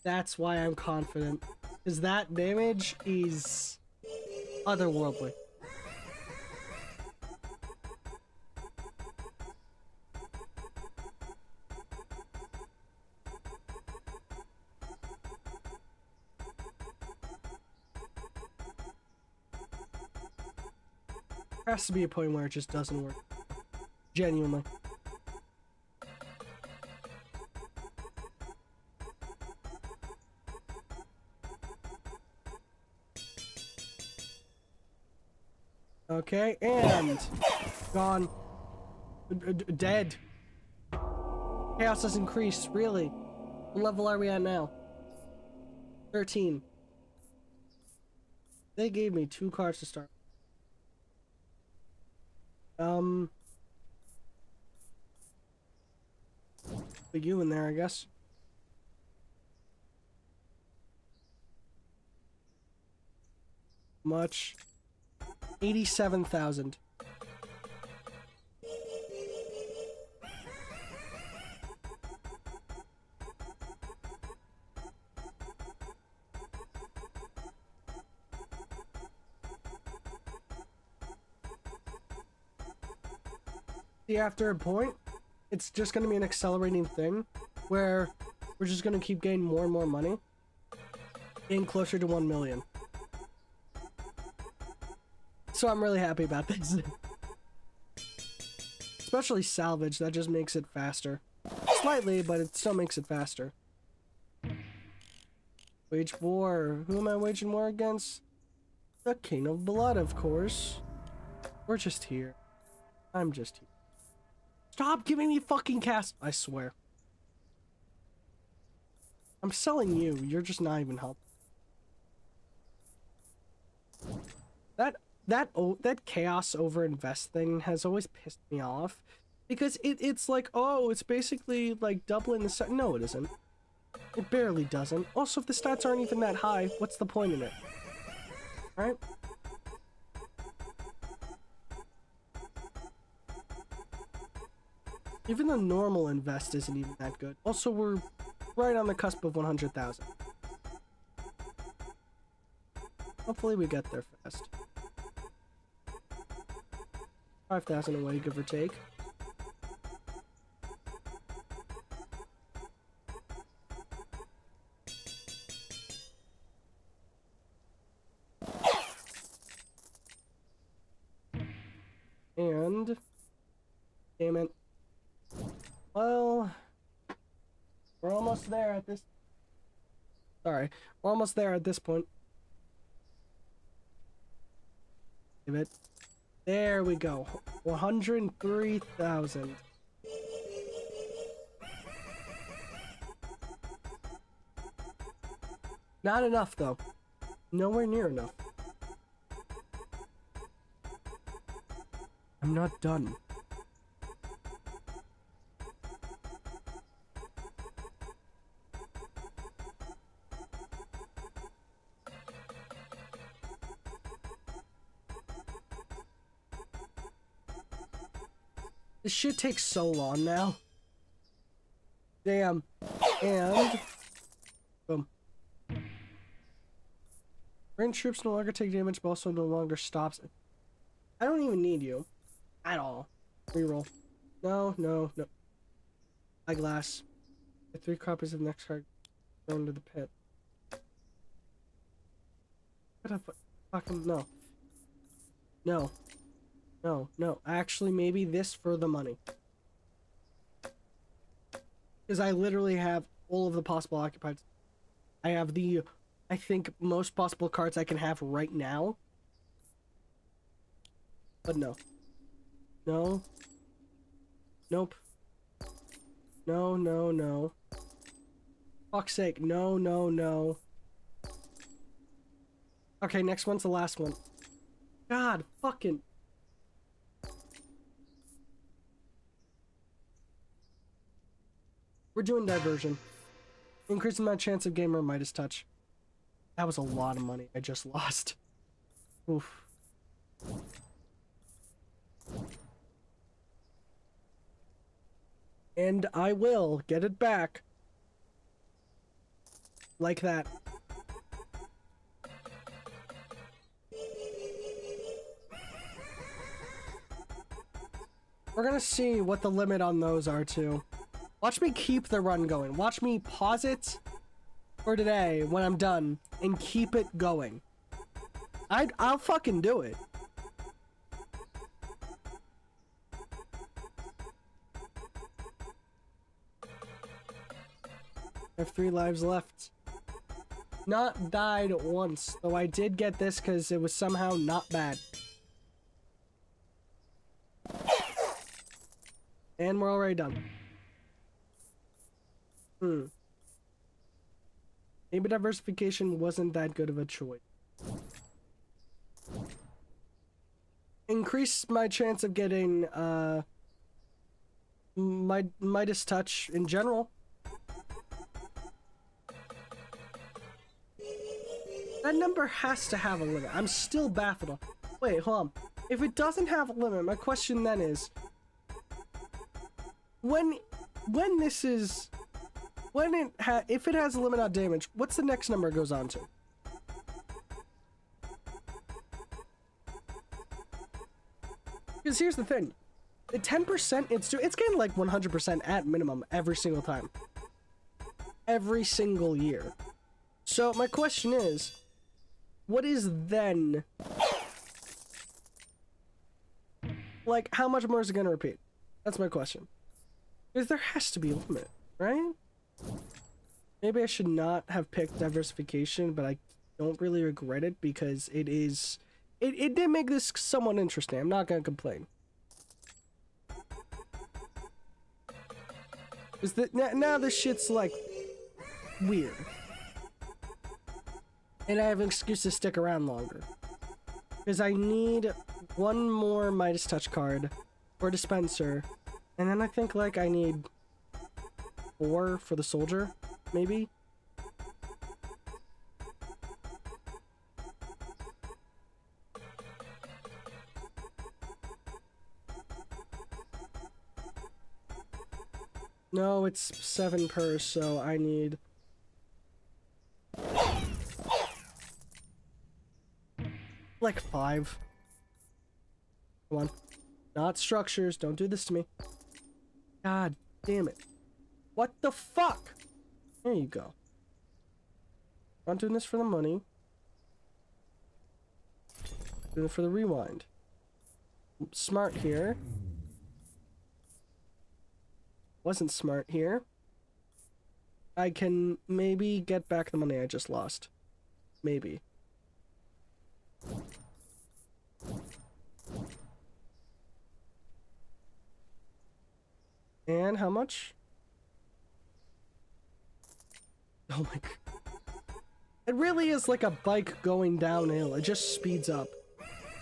That's why I'm confident. Because that damage is otherworldly. There has to be a point where it just doesn't work. Genuinely. Okay, and gone. Dead. Chaos has increased, really. What level are we at now? 13. They gave me 2 cards to start. Put you in there, I guess. Much. 87,000. See, after a point, it's just going to be an accelerating thing where we're just going to keep getting more and more money, getting closer to 1 million. So I'm really happy about this. Especially salvage, that just makes it faster. Slightly, but it still makes it faster. Wage war. Who am I waging war against? The King of Blood, of course. We're just here. I'm just here. Stop giving me fucking cast. I swear. I'm selling you. You're just not even helping. That chaos over invest thing has always pissed me off, because it's like, oh, it's basically like doubling the set. No, it isn't. It barely doesn't. Also, if the stats aren't even that high, what's the point in it? Right? Even the normal invest isn't even that good. Also, we're right on the cusp of 100,000. Hopefully we get there fast. 5,000 away, give or take. And... damn it. Well... we're almost there at this... sorry. We're almost there at this point. Give it. There we go. 103,000. Not enough, though. Nowhere near enough. I'm not done. This shit takes so long now. Damn. And... boom. Range troops no longer take damage, but also no longer stops it. I don't even need you. At all. Reroll. No, no, no. Eyeglass. Get 3 copies of the next card thrown to the pit. What the fucking... no. No. No, no. Actually, maybe this for the money. Because I literally have all of the possible occupied. I have the, I think, most possible cards I can have right now. But no. No. Nope. No, no, no. Fuck's sake. No, no, no. Okay, next one's the last one. God, fucking... we're doing diversion. Increasing my chance of gamer Midas touch. That was a lot of money I just lost. Oof. And I will get it back. Like that. We're gonna see what the limit on those are too. Watch me keep the run going. Watch me pause it for today when I'm done and keep it going. I'll fucking do it. I have 3 lives left. Not died once, though I did get this because it was somehow not bad. And we're already done. Maybe diversification wasn't that good of a choice. Increase my chance of getting Midas touch in general. That number has to have a limit. I'm still baffled. Wait, hold on. If it doesn't have a limit, my question then is, if it has a limit on damage, what's the next number it goes on to? Because here's the thing. The 10% it's getting like 100% at minimum every single time. Every single year. So my question is, what is then? Like, how much more is it gonna repeat? That's my question. Because there has to be a limit, right? Maybe I should not have picked diversification, but I don't really regret it because it did make this somewhat interesting. I'm not gonna complain. Now this shit's like weird. And I have an excuse to stick around longer. Because I need one more Midas Touch card for dispenser. And then I think like I need 4 for the soldier, maybe? No, it's 7 per, so I need... like 5. Come on. Not structures. Don't do this to me. God damn it. What the fuck? There you go. I'm not doing this for the money. I'm doing it for the rewind. Smart here. Wasn't smart here. I can maybe get back the money I just lost. Maybe. And how much? Oh my god. It really is like a bike going downhill. It just speeds up.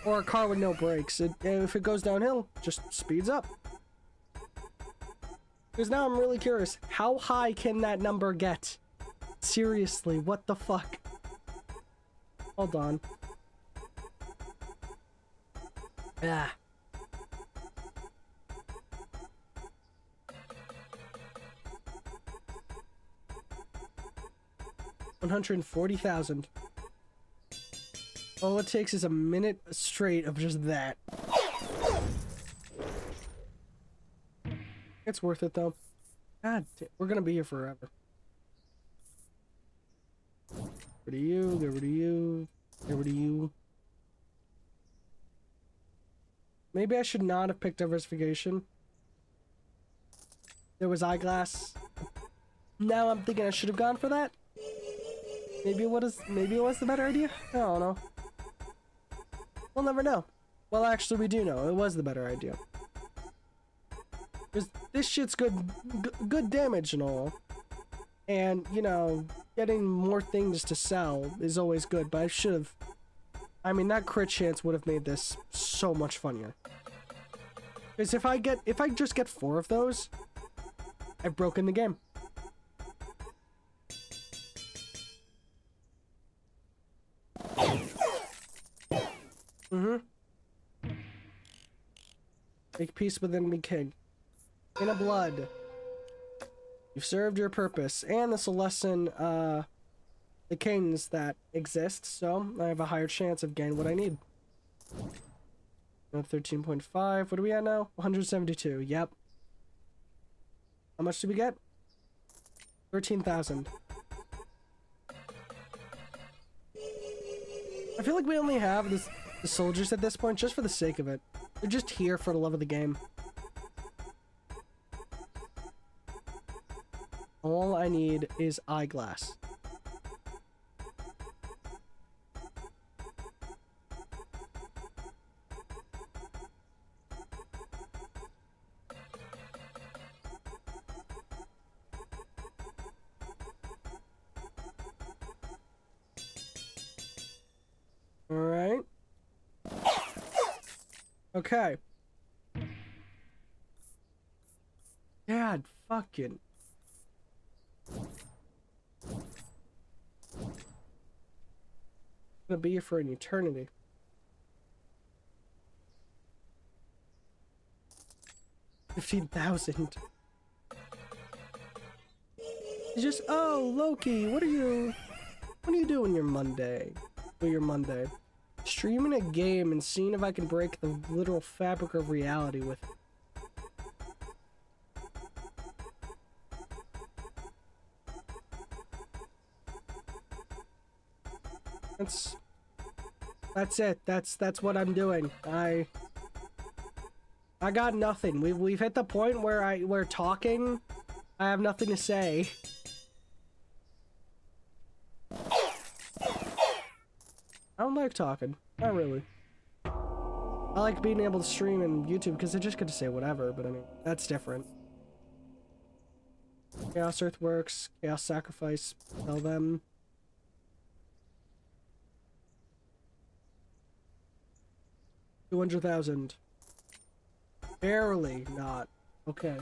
Or a car with no brakes. If it goes downhill, just speeds up. Because now I'm really curious. How high can that number get? Seriously, what the fuck? Hold on. Ah. $140,000. All it takes is a minute straight of just that. It's worth it though. God, we're gonna be here forever. Get rid of you, get rid of you, get rid of you. Maybe I should not have picked diversification. There was eyeglass. Now I'm thinking I should have gone for that. Maybe it was the better idea? I don't know. We'll never know. Well, actually, we do know. It was the better idea. Because this shit's good damage and all. And, you know, getting more things to sell is always good, but I should have... I mean, that crit chance would have made this so much funnier. Because if I just get 4 of those, I've broken the game. Make peace with enemy king. In a blood. You've served your purpose. And this will lessen the kings that exist, so I have a higher chance of getting what I need. 13.5. What are we at now? 172. Yep. How much did we get? 13,000. I feel like we only have the soldiers at this point just for the sake of it. They're just here for the love of the game. All I need is eyeglass. Alright. Okay. God fucking. I'm gonna be here for an eternity. $15,000. It's just, oh, Loki, what are you doing your Monday? Or your Monday? Streaming a game and seeing if I can break the literal fabric of reality with it. That's it. That's what I'm doing. I got nothing. We've hit the point where we're talking. I have nothing to say. I don't like talking. Not really. I like being able to stream in YouTube because I just get to say whatever, but I mean, that's different. Chaos Earthworks, Chaos Sacrifice, sell them. $200,000. Barely not. Okay.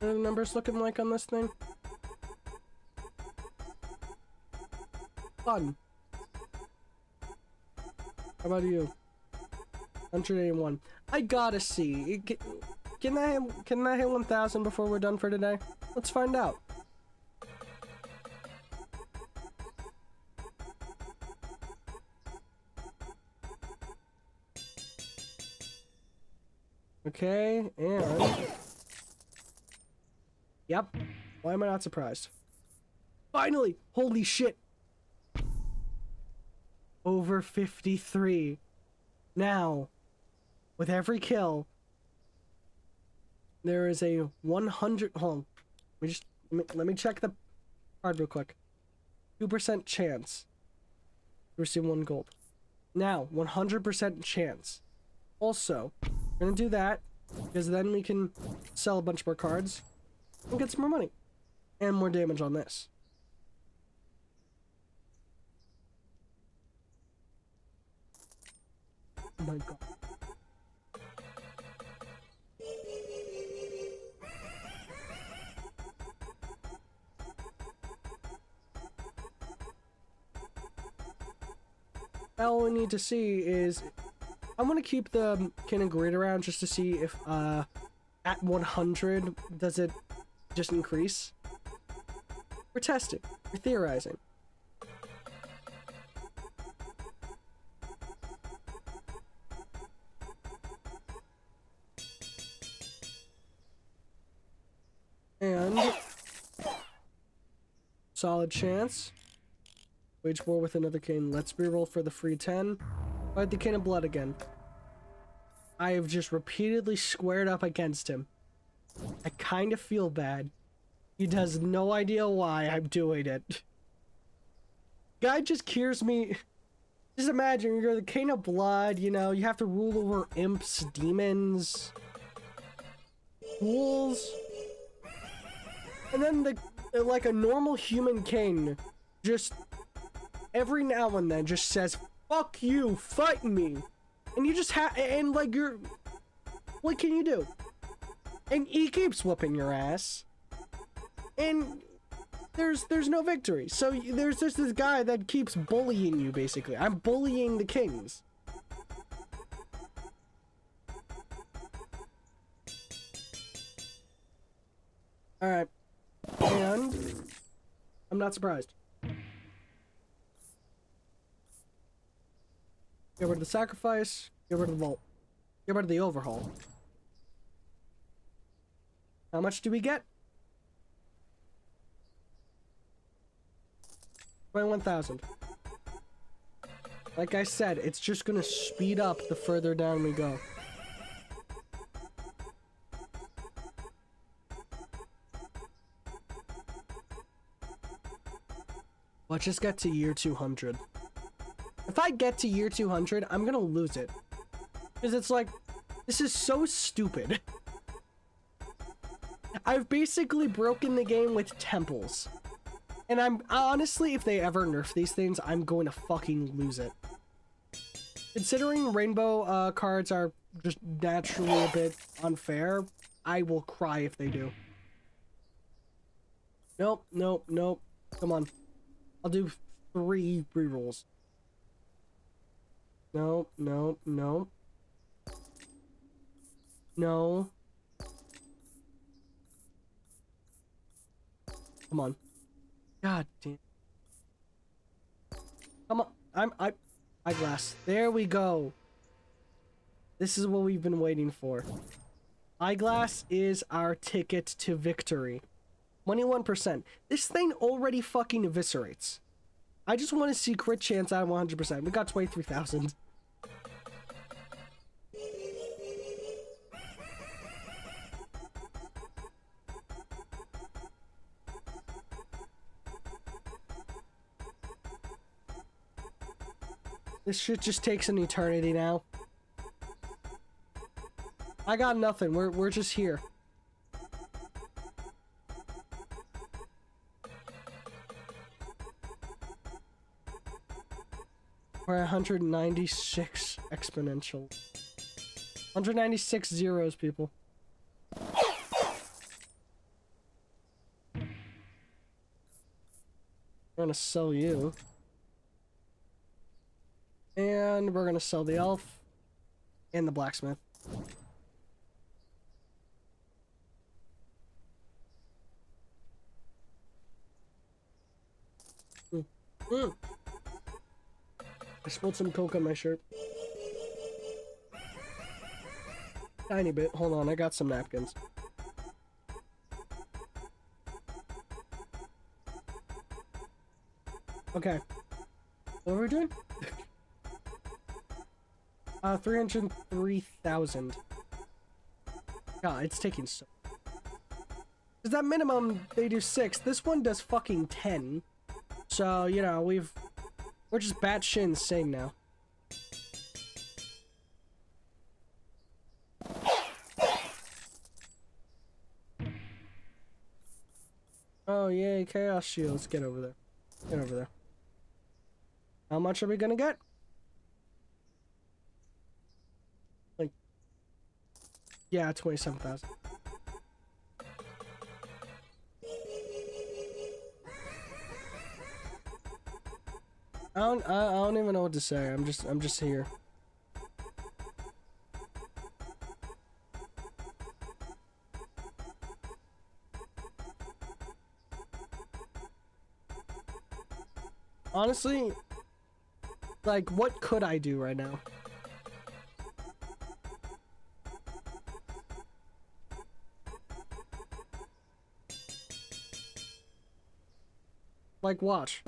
What are the numbers looking like on this thing? Fun. How about you? 181. I gotta see. Can that hit 1,000 before we're done for today? Let's find out. Okay, and... Yep. Why am I not surprised? Finally! Holy shit! Over 53. Now, with every kill, there is a 100... Hold on. Let me check the card real quick. 2% chance to receive 1 gold. Now, 100% chance. Also, we're gonna do that, because then we can sell a bunch more cards and get some more money. And more damage on this. Oh my god. All we need to see is... I'm gonna keep the King of Greed around just to see if, at 100, does it just increase? We're testing. We're theorizing. And... solid chance. Wage war with another king. Let's reroll for the free 10. Fight the King of Blood again. I have just repeatedly squared up against him. I kind of feel bad. He has no idea why I'm doing it. Guy just cures me. Just imagine, you're the King of Blood, you know, you have to rule over imps, demons, ghouls. And then like a normal human king just every now and then just says, "Fuck you, fight me." And you just and like you're, what can you do? And he keeps whooping your ass. And there's no victory. So there's just this guy that keeps bullying you, basically. I'm bullying the kings. Alright. And I'm not surprised. Get rid of the sacrifice, get rid of the vault, get rid of the overhaul. How much do we get? 21,000. Like I said, it's just gonna speed up the further down we go. Let's just get to year 200. If I get to year 200, I'm gonna lose it. Because it's like, this is so stupid. I've basically broken the game with temples. And I'm honestly, if they ever nerf these things, I'm going to fucking lose it. Considering rainbow cards are just naturally a bit unfair, I will cry if they do. Nope, nope, nope. Come on. I'll do 3 rerolls. No, no, no. No. Come on. God damn. Come on. Eyeglass. There we go. This is what we've been waiting for. Eyeglass is our ticket to victory. 21%. This thing already fucking eviscerates. I just want to see crit chance at 100%. We got 23,000. This shit just takes an eternity now. I got nothing. We're just here. We're 196 exponential. 196 zeros, people. We're gonna sell you. And we're gonna sell the elf and the blacksmith. I spilled some Coke on my shirt. Tiny bit. Hold on, I got some napkins. Okay. What are we doing? 303,000. God, it's taking so... Is that minimum, they do 6. This one does fucking 10. So, you know, we're just batshit insane now. Oh, yay, chaos shields. Get over there. Get over there. How much are we gonna get? Like, yeah, 27,000. I don't even know what to say. I'm just here. Honestly, like, what could I do right now? Like, watch.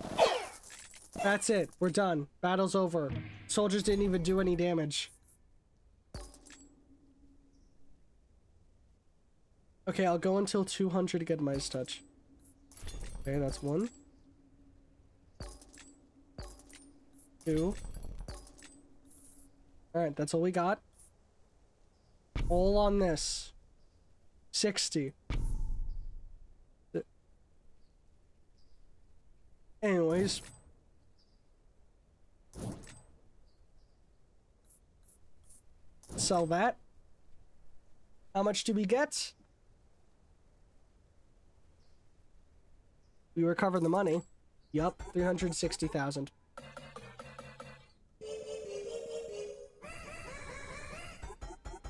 That's it. We're done. Battle's over. Soldiers didn't even do any damage. Okay, I'll go until 200 to get Midas Touch. Okay, that's 1. 2. Alright, that's all we got. All on this. 60. Anyways. Sell that. How much do we get? We recovered the money. Yup, 360,000.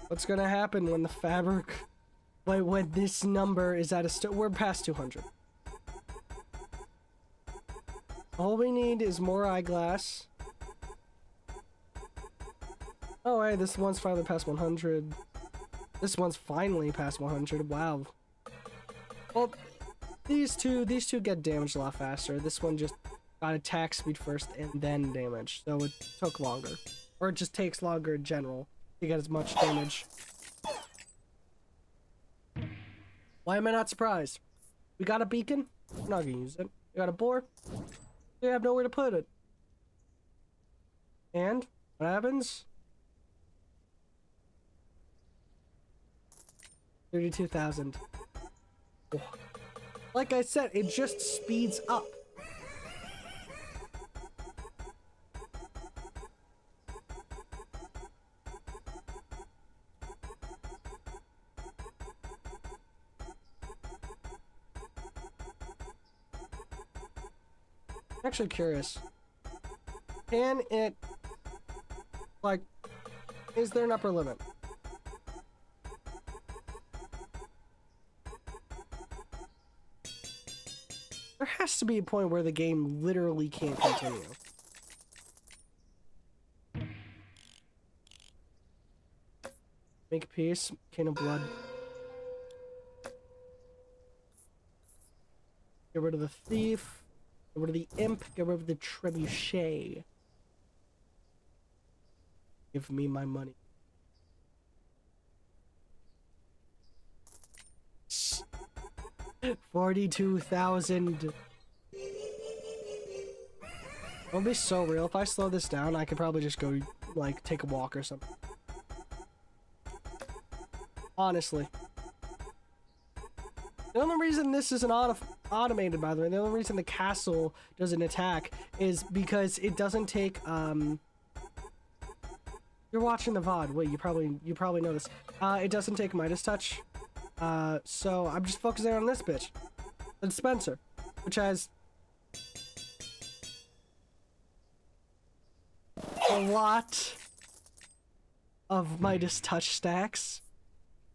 What's gonna happen when the fabric... Wait, when this number is at a... We're past 200. All we need is more eyeglass. Oh, hey, this one's finally past 100. This one's finally past 100. Wow. Well, these two get damaged a lot faster. This one just got attack speed first and then damage. So it took longer. Or it just takes longer in general to get as much damage. Why am I not surprised? We got a beacon? I'm not gonna use it. We got a boar? We have nowhere to put it. And what happens? 32,000. Oh. Like I said, it just speeds up. I'm actually curious. Can it, like, is there an upper limit? There has to be a point where the game literally can't continue. Make peace, King of Blood. Get rid of the thief. Get rid of the imp. Get rid of the trebuchet. Give me my money. $42,000. It'll be so real. If I slow this down, I could probably just go, like, take a walk or something. Honestly. The only reason this isn't automated, by the way, the only reason the castle doesn't attack is because it doesn't take, You're watching the VOD. Wait, you probably know this. It doesn't take Midas touch. So I'm just focusing on this bitch. The dispenser, which has a lot of Midas touch stacks.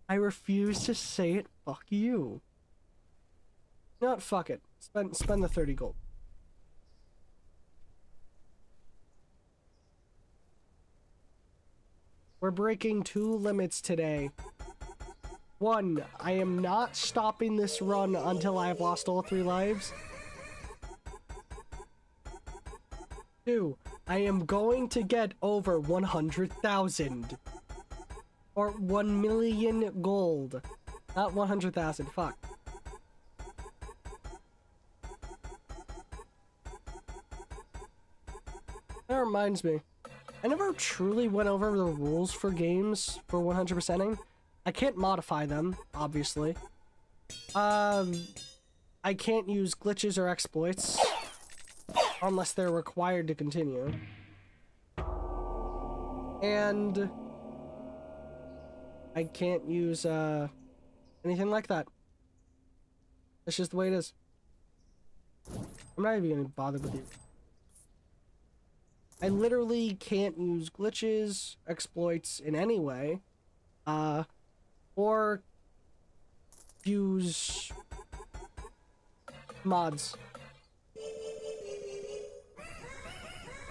I refuse to say it. Fuck you. You know what? Fuck it. Spend the 30 gold. We're breaking 2 limits today. 1, I am not stopping this run until I have lost all 3 lives. 2, I am going to get over 100,000. Or 1 million gold. Not 100,000, fuck. That reminds me. I never truly went over the rules for games for 100%ing. I can't modify them, obviously. I can't use glitches or exploits unless they're required to continue. And I can't use anything like that. That's just the way it is. I'm not even gonna bother with you. I literally can't use glitches, exploits in any way, or use mods.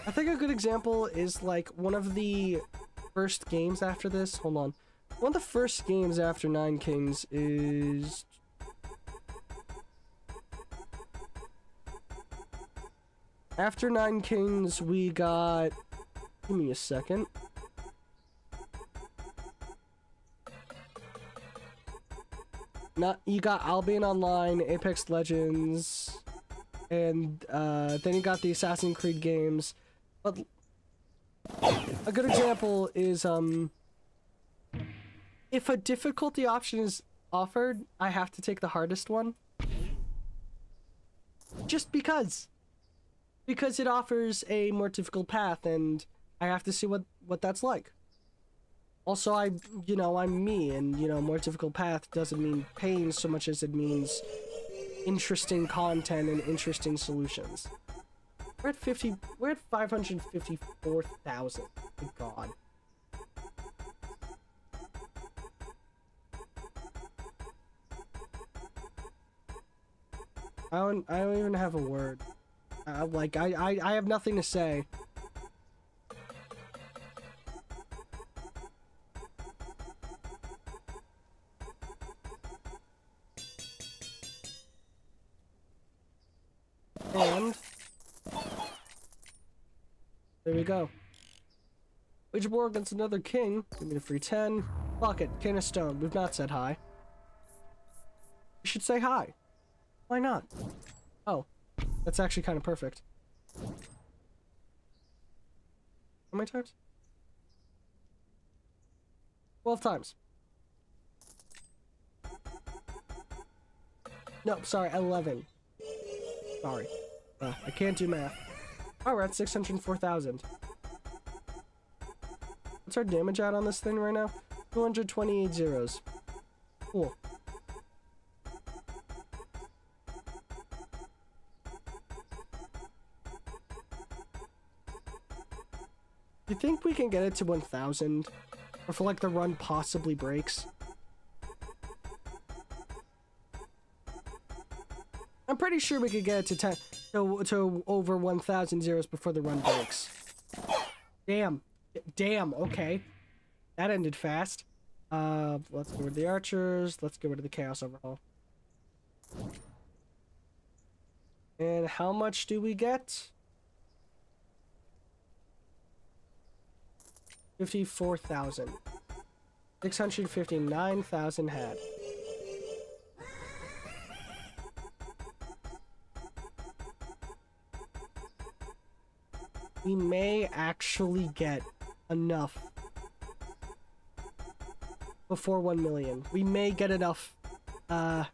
I think a good example is like one of the first games after this. Hold on. One of the first games after Nine Kings is... After Nine Kings, we got... Give me a second. You got Albion Online, Apex Legends, and then you got the Assassin's Creed games. But a good example is, if a difficulty option is offered, I have to take the hardest one. Just because. Because it offers a more difficult path, and I have to see what that's like. Also, I'm me, and, more difficult path doesn't mean pain so much as it means interesting content and interesting solutions. We're at 554,000. Good God. I don't even have a word. I have nothing to say. And there we go. Wage war against another king. Give me the free 10. Fuck it. King of Stone. We've not said hi. We should say hi. Why not? Oh. That's actually kind of perfect. How many times? 12 times. No, sorry, 11. Sorry. I can't do math. Oh, we're at 604,000. What's our damage at on this thing right now? 228 zeros. Cool. You think we can get it to 1,000? Or for like the run possibly breaks? I'm pretty sure we could get it to to over 1,000 zeros before the run breaks. Damn. Damn, okay. That ended fast. Let's get rid of the archers. Let's get rid of the chaos overhaul. And how much do we get? 54,000. 659,000 had. We may actually get enough before 1 million. We may get enough. I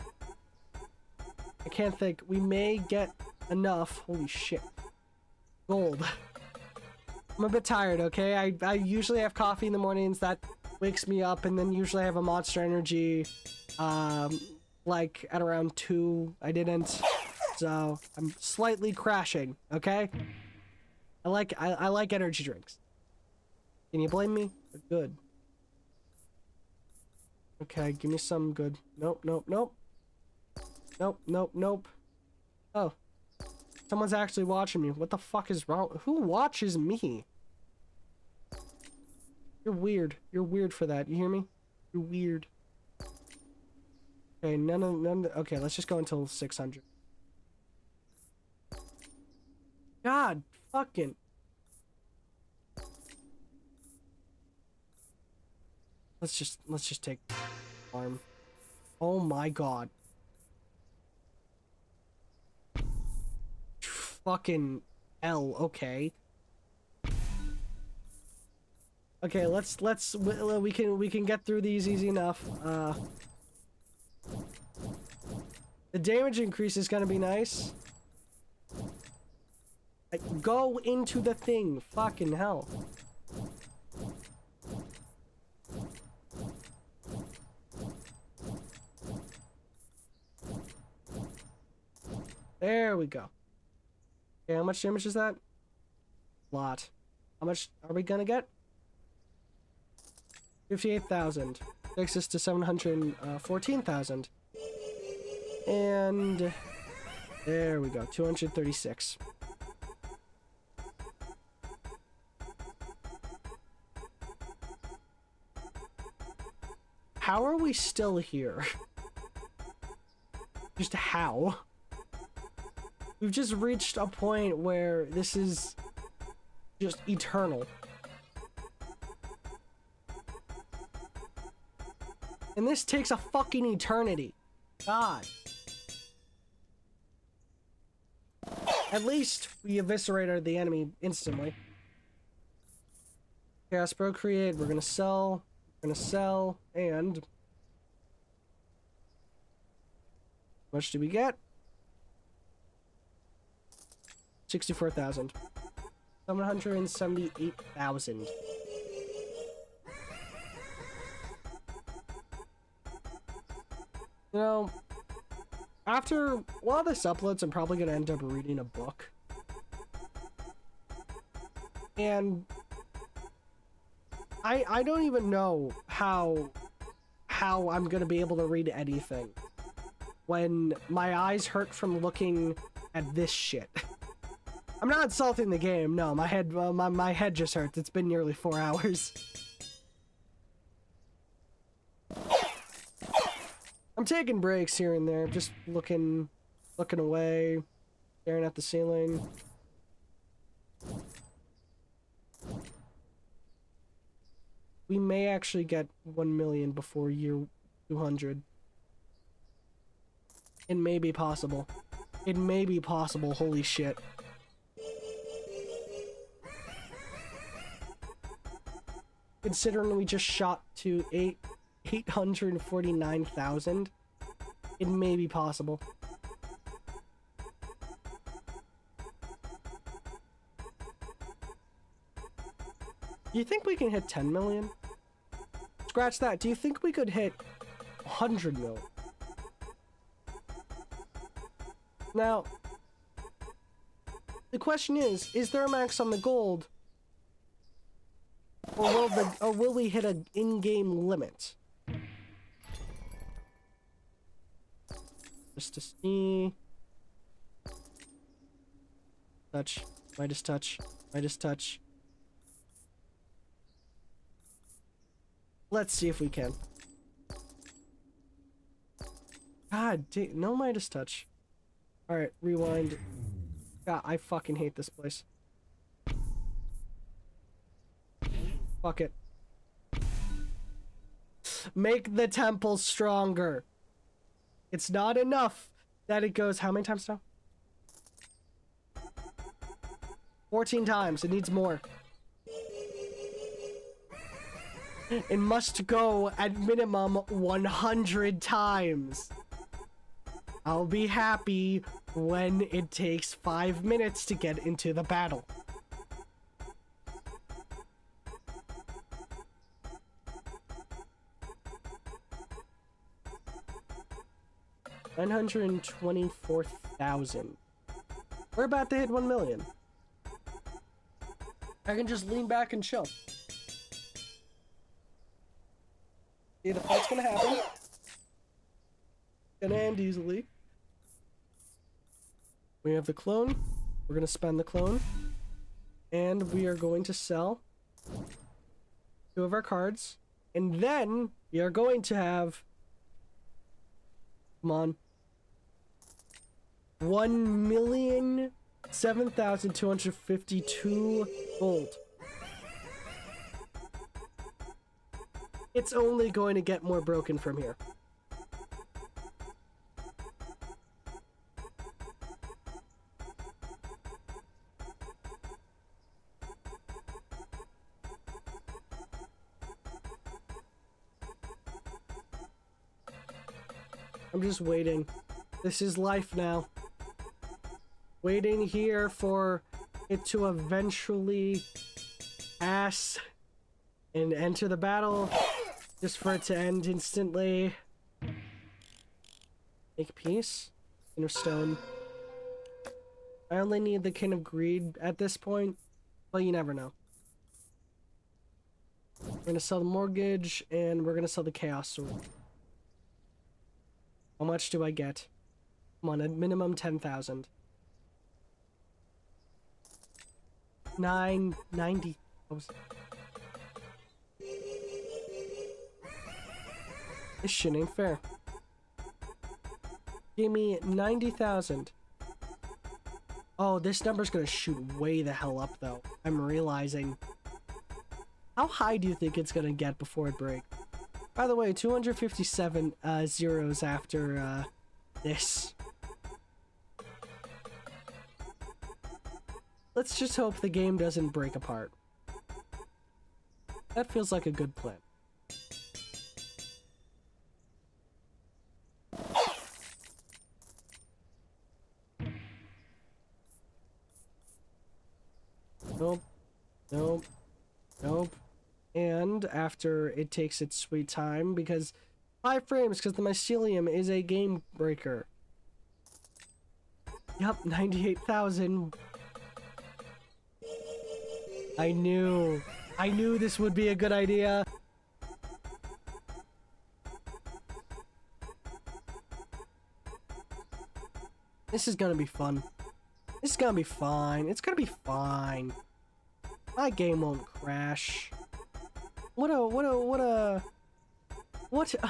can't think. We may get enough. Holy shit. Gold. I'm a bit tired, okay? I usually have coffee in the mornings. That wakes me up, and then usually I have a Monster Energy, like at around 2. I didn't, so I'm slightly crashing, okay? I like energy drinks. Can you blame me? Good. Okay, give me some good. Nope, nope, nope. Nope, nope, nope. Oh. Someone's actually watching me. What the fuck is wrong? Who watches me? You're weird. You're weird for that. You hear me? You're weird. Okay, okay, let's just go until 600. God, fucking. Let's just take farm. Oh my god. Fucking L, okay. Okay, we can get through these easy enough. The damage increase is gonna be nice. Like, go into the thing, fucking hell. There we go. Okay, how much damage is that? Lot. How much are we gonna get? 58,000. Takes us to 714,000. And there we go. 236. How are we still here? Just how? We've just reached a point where this is just eternal. And this takes a fucking eternity. God. At least we eviscerated the enemy instantly. Chaos Procreate, we're gonna sell, and... How much do we get? 64,000. 778,000. You know, after a lot of this uploads, I'm probably gonna end up reading a book. And I don't even know how I'm gonna be able to read anything when my eyes hurt from looking at this shit. I'm not insulting the game, no, my head just hurts. It's been nearly 4 hours. I'm taking breaks here and there, just looking away, staring at the ceiling. We may actually get 1 million before year 200. It may be possible. It may be possible, holy shit. Considering we just shot to 849,000, it may be possible. Do you think we can hit 10 million? Scratch that. Do you think we could hit 100 million? Now, the question is there a max on the gold? Or will we hit an in-game limit? Just to see. Touch. Midas touch. Midas touch. Let's see if we can. God, no Midas touch. Alright, rewind. God, I fucking hate this place. Fuck it. Make the temple stronger. It's not enough that it goes how many times now? 14 times. It needs more. It must go at minimum 100 times. I'll be happy when it takes 5 minutes to get into the battle. $924,000. We're about to hit 1 million. I can just lean back and chill. See, the fight's gonna happen. Gonna end easily. We have the clone. We're gonna spend the clone. And we are going to sell 2 of our cards. And then we are going to have... Come on. 1,007,252 gold. It's only going to get more broken from here. I'm just waiting. This is life now. Waiting here for it to eventually pass and enter the battle, just for it to end instantly. Make peace. Inner stone. I only need the King of Greed at this point, but you never know. We're gonna sell the mortgage, and we're gonna sell the Chaos Sword. How much do I get? Come on, a minimum 10,000. 990. This shit ain't fair. Give me 90,000. Oh, this number's gonna shoot way the hell up, though. I'm realizing. How high do you think it's gonna get before it breaks? By the way, 257 zeros after this. Let's just hope the game doesn't break apart. That feels like a good plan. Nope. Nope. Nope. And after it takes its sweet time, because 5 frames, because the mycelium is a game breaker. Yup, 98,000. I knew this would be a good idea. This is gonna be fun. This is gonna be fine. It's gonna be fine. My game won't crash. What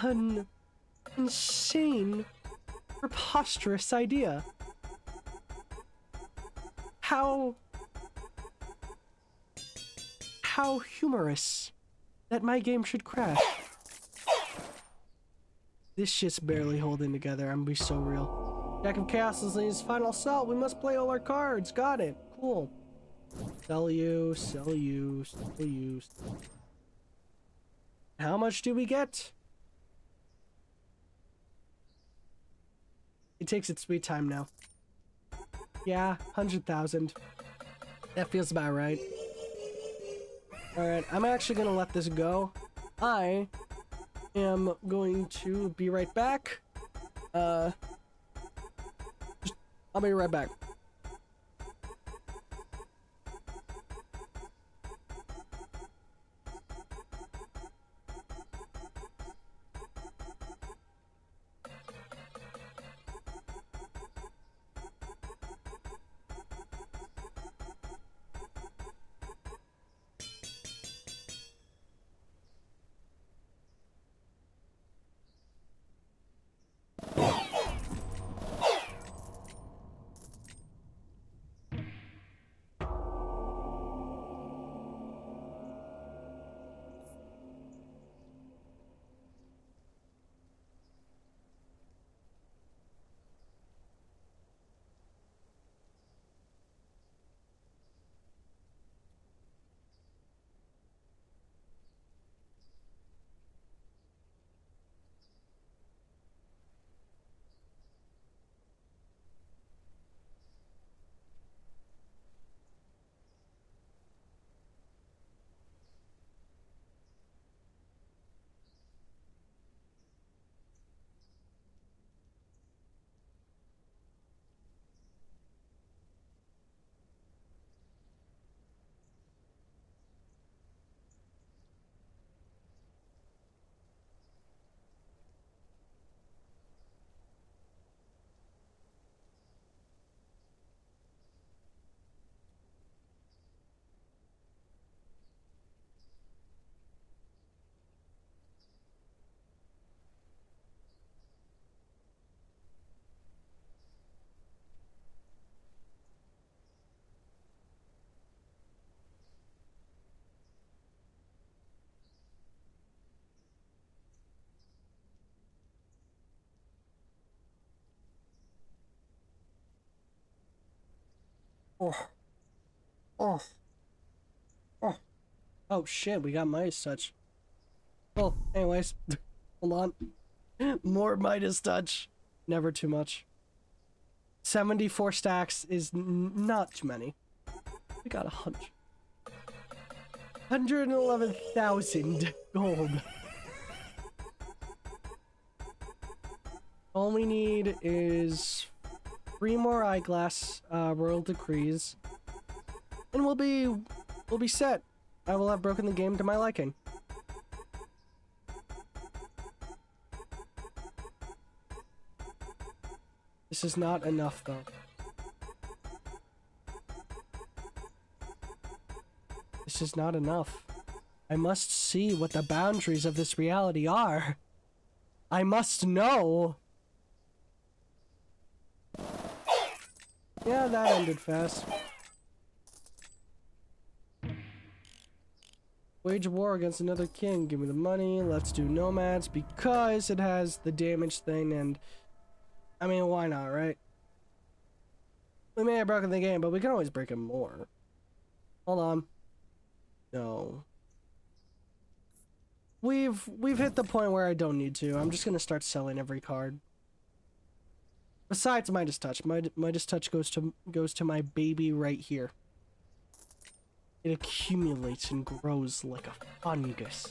an insane, preposterous idea. How humorous that my game should crash. This shit's barely holding together. I'm gonna be so real. Jack of Chaos is his final assault. We must play all our cards. Got it. Cool. Sell you, sell you, sell you. How much do we get? It takes its sweet time now. Yeah, 100,000. That feels about right. Alright, I'm actually gonna let this go. I am going to be right back. I'll be right back. Oh, oh, oh. Oh shit, we got Midas touch. Well, anyways, hold on. More Midas touch. Never too much. 74 stacks is not too many. We got 111,000 gold. All we need is 3 more eyeglass royal decrees, and we'll be set. I will have broken the game to my liking. This is not enough, though. This is not enough. I must see what the boundaries of this reality are. I must know. Yeah, that ended fast. Wage war against another king. Give me the money. Let's do nomads because it has the damage thing, and I mean, why not, right? We may have broken the game, but we can always break it more. Hold on. No. We've hit the point where I don't need to. I'm just gonna start selling every card. Besides Midas Touch. Midas Touch goes to my baby right here. It accumulates and grows like a fungus.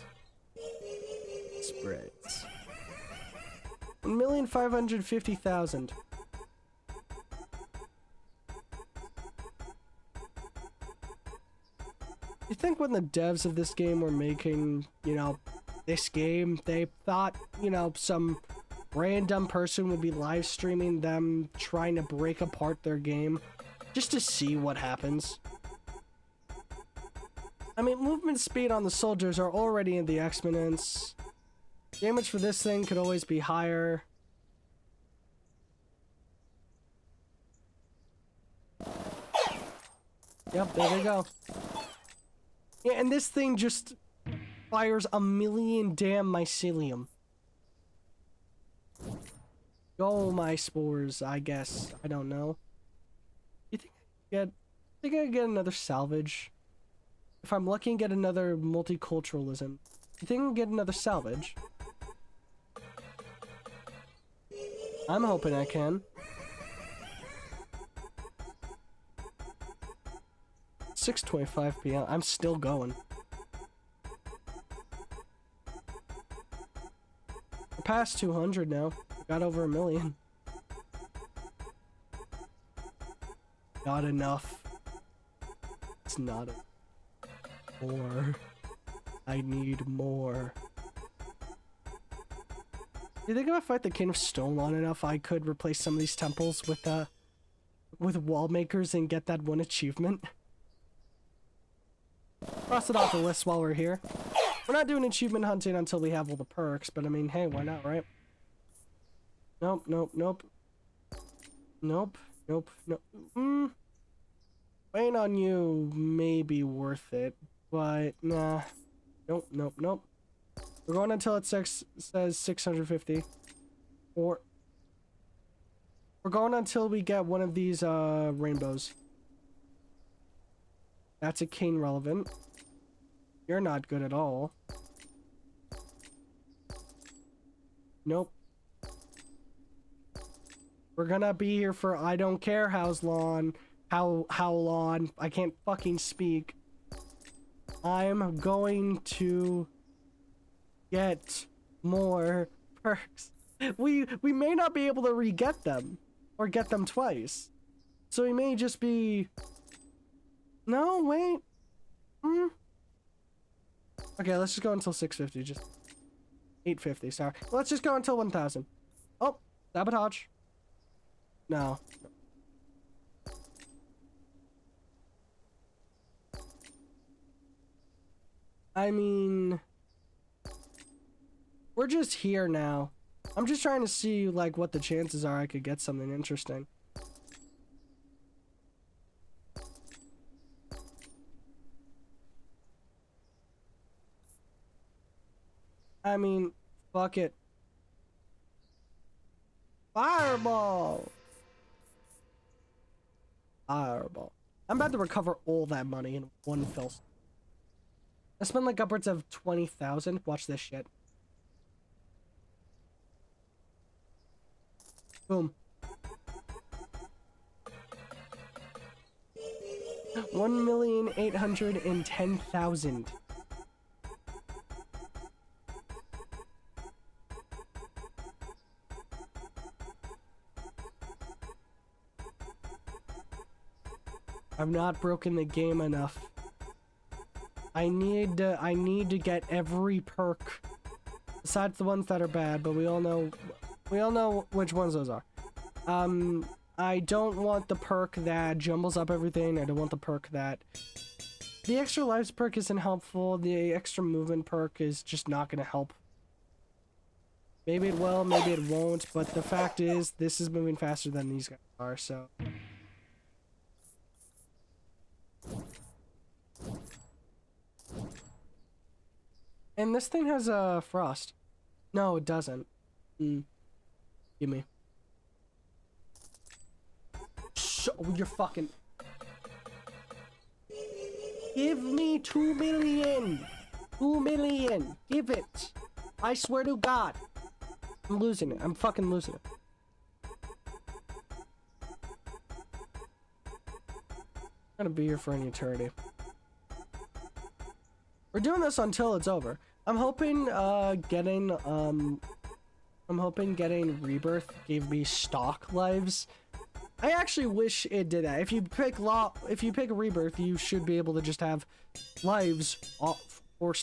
Spreads. 1,550,000. You think when the devs of this game were making, you know, this game, they thought, you know, some random person would be live streaming them trying to break apart their game just to see what happens? I mean, movement speed on the soldiers are already in the exponents. Damage for this thing could always be higher. Yep, there we go. Yeah, and this thing just fires 1,000,000 damn mycelium. Go my spores, I guess. I don't know. You think I could get another salvage? If I'm lucky and get another multiculturalism. You think I can get another salvage? I'm hoping I can. 6:25 p.m. I'm still going. We're past 200 now. Got over 1,000,000. Not enough. It's not enough. More. I need more. Do you think if I fight the King of Stone long enough, I could replace some of these temples with wall makers and get that one achievement? Cross it off the list while we're here. We're not doing achievement hunting until we have all the perks, but I mean, hey, why not, right? Nope, nope, nope. Nope, nope, nope. Waiting on you may be worth it, but nah. Nope, nope, nope. We're going until it says 650. Or we're going until we get one of these rainbows. That's a cane relevant. You're not good at all. Nope. We're gonna be here for I don't care how long. How long. I can't fucking speak. I'm going to get more perks. We may not be able to re-get them or get them twice. So we may just be... No, wait. Okay, let's just go until 650. Just 850, sorry. Let's just go until 1,000. Oh, sabotage. No. I mean, we're just here now. I'm just trying to see, like, what the chances are I could get something interesting. I mean, fuck it. Fireball! Fireball. I'm about to recover all that money in one fell swoop. I spent like upwards of 20,000. Watch this shit. Boom. 1,810,000. I've not broken the game enough. I need to get every perk besides the ones that are bad, but we all know which ones those are. I don't want the perk that jumbles up everything. I don't want the perk that... The extra lives perk isn't helpful. The extra movement perk is just not going to help. Maybe it will, maybe it won't, but the fact is, this is moving faster than these guys are, so... And this thing has a frost. No, it doesn't. Give me. You're fucking... Give me 2 million! 2 million! Give it! I swear to God! I'm losing it. I'm fucking losing it. I'm gonna be here for an eternity. We're doing this until it's over. I'm hoping getting Rebirth gave me stock lives. I actually wish it did that. If you pick Rebirth, you should be able to just have lives for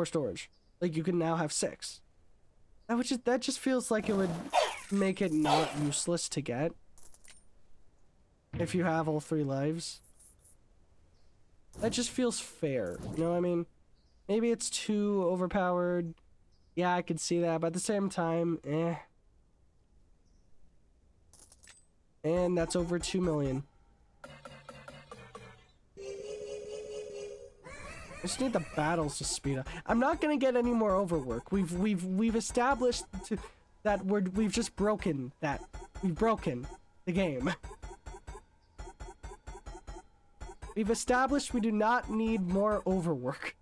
storage. Like, you can now have 6. That just feels like it would make it not useless to get if you have all 3 lives. That just feels fair, you know what I mean? Maybe it's too overpowered. Yeah, I could see that, but at the same time, eh. And that's over 2 million. I just need the battles to speed up. I'm not gonna get any more overwork. We've established that we've just broken that. We've broken the game. We've established we do not need more overwork.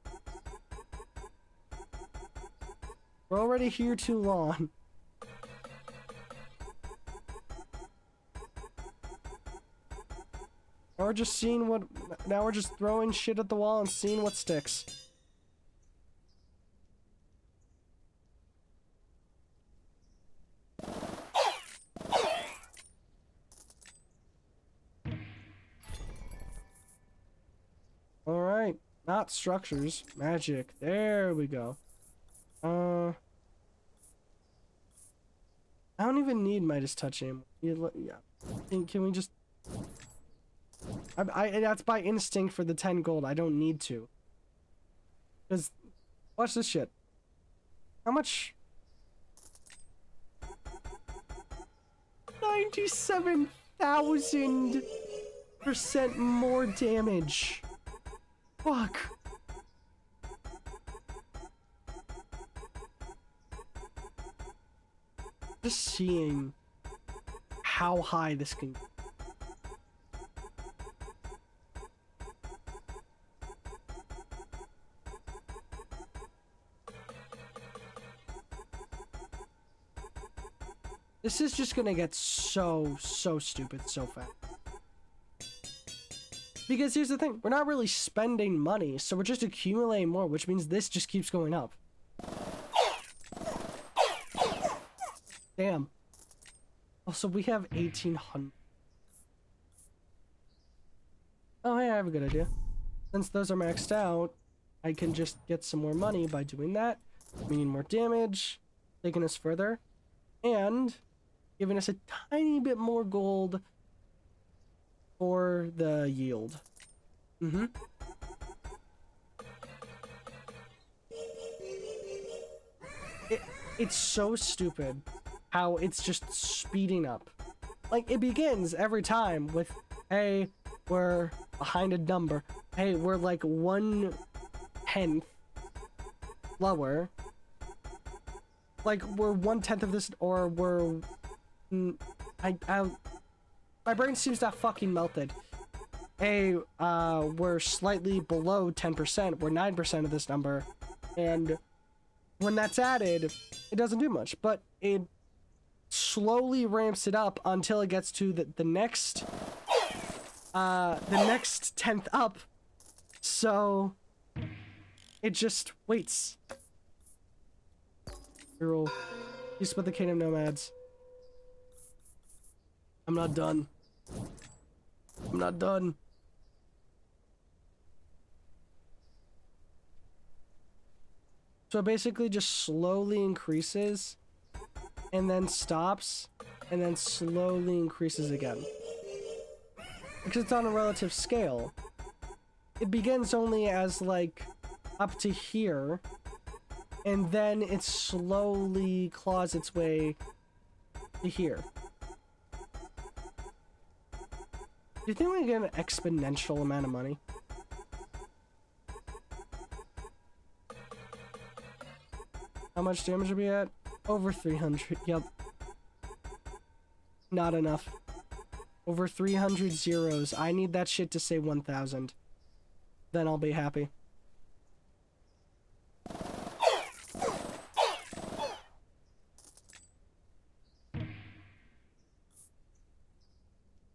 We're already here too long. Now we're just seeing what... Now we're just throwing shit at the wall and seeing what sticks. Alright. Not structures. Magic. There we go. I don't even need Midas Touch anymore. Yeah. Can we just... that's by instinct for the 10 gold. I don't need to. Because... Watch this shit. How much... 97,000% more damage. Fuck. Just seeing how high this can go. This is just gonna get so stupid so fast. Because here's the thing, we're not really spending money, so we're just accumulating more, which means this just keeps going up. Damn. Also, we have 1,800. Oh, hey, I have a good idea. Since those are maxed out, I can just get some more money by doing that. Meaning more damage, taking us further, and giving us a tiny bit more gold for the yield. It's so stupid how it's just speeding up. Like, it begins every time with, hey, we're behind a number. Hey, we're like 1/10 lower. Like, we're 1/10 of this, or we're... my brain seems to have fucking melted. hey, we're slightly below 10%, we're 9% of this number, and when that's added, it doesn't do much, but it slowly ramps it up until it gets to the next 10th up, so it just waits. Reroll. You split the Kingdom Nomads. I'm not done. I'm not done. So it basically just slowly increases and then stops and then slowly increases again. Because it's on a relative scale. It begins only as like up to here, and then it slowly claws its way to here. Do you think we get an exponential amount of money? How much damage are we at? Over 300. Yep. Not enough. Over 300 zeros. I need that shit to say 1,000. Then I'll be happy.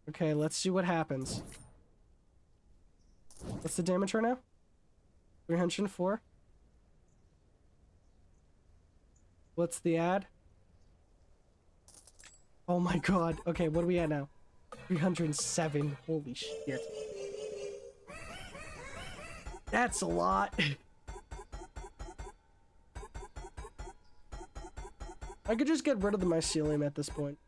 Okay, let's see what happens. What's the damage right now? 304. What's the ad? Oh my god. Okay, what are we at now? 307. Holy shit. That's a lot. I could just get rid of the mycelium at this point.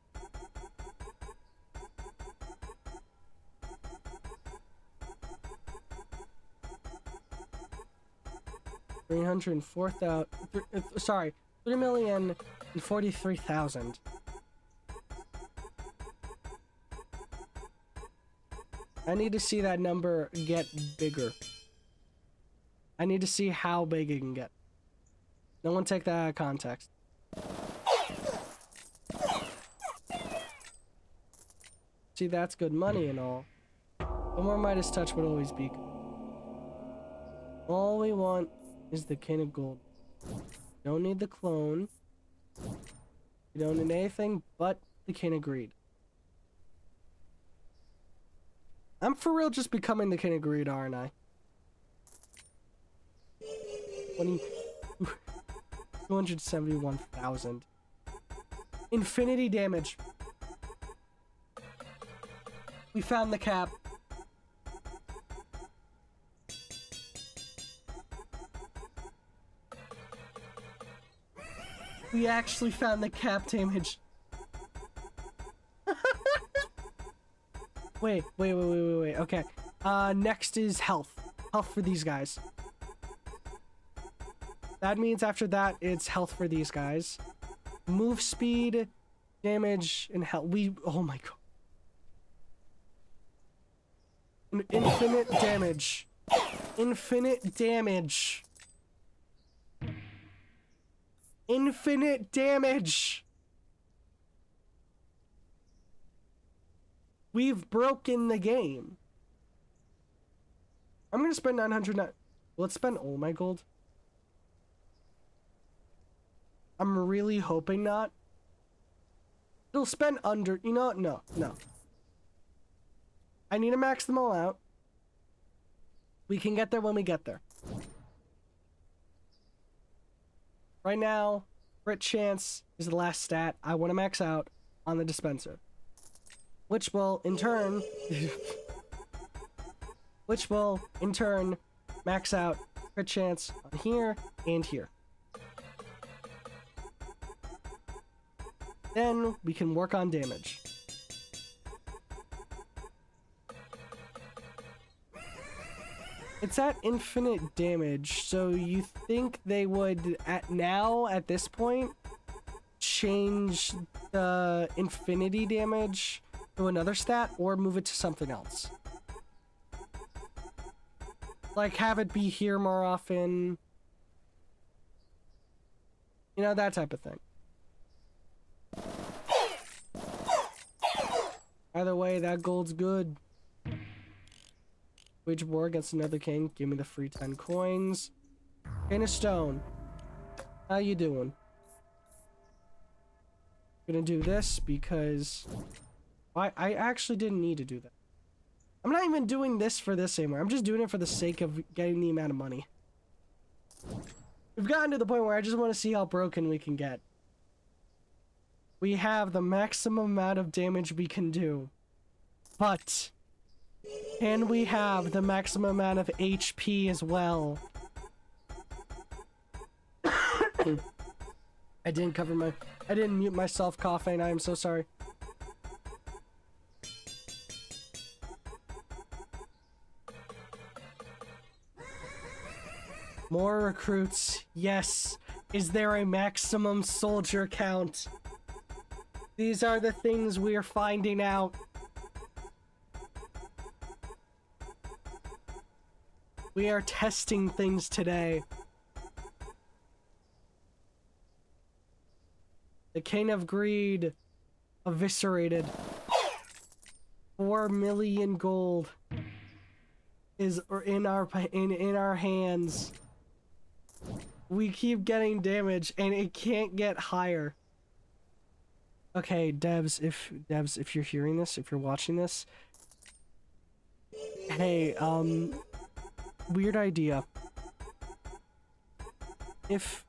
Sorry, 3,043,000. I need to see that number get bigger. I need to see how big it can get. No one take that out of context. See, that's good money and all. One more Midas touch would always be good. All we want is the King of Gold. Don't need the clone. You don't need anything but the King of Greed. I'm for real just becoming the King of Greed, aren't I? 271,000. Infinity damage. We found the cap. We actually found the cap damage. Wait. Okay. Next is health. Health for these guys. That means after that, it's health for these guys. Move speed, damage, and health. Oh my god. Infinite damage. Infinite damage. Infinite damage. We've broken the game. I'm gonna spend 909. Let's spend all my gold. I'm really hoping not. It'll spend under. You know what? No. I need to max them all out. We can get there when we get there. Right now, crit chance is the last stat I want to max out on the dispenser. Which will, in turn... max out crit chance on here and here. Then we can work on damage. It's at infinite damage, so you think they would, at this point, change the infinity damage to another stat, or move it to something else? Like, have it be here more often. You know, that type of thing. Either way, that gold's good. Wage war against another king. Give me the free 10 coins. King of stone. How you doing? Gonna do this because I actually didn't need to do that. I'm not even doing this for this anymore. I'm just doing it for the sake of getting the amount of money. We've gotten to the point where I just want to see how broken we can get. We have the maximum amount of damage we can do. But can we have the maximum amount of HP as well? I didn't mute myself coughing. I am so sorry. More recruits. Yes. Is there a maximum soldier count? These are the things we are finding out. We are testing things today. The King of Greed eviscerated. 4 million gold is in our hands. We keep getting damage and it can't get higher. Okay, devs, if you're hearing this, if you're watching this, hey, weird idea. If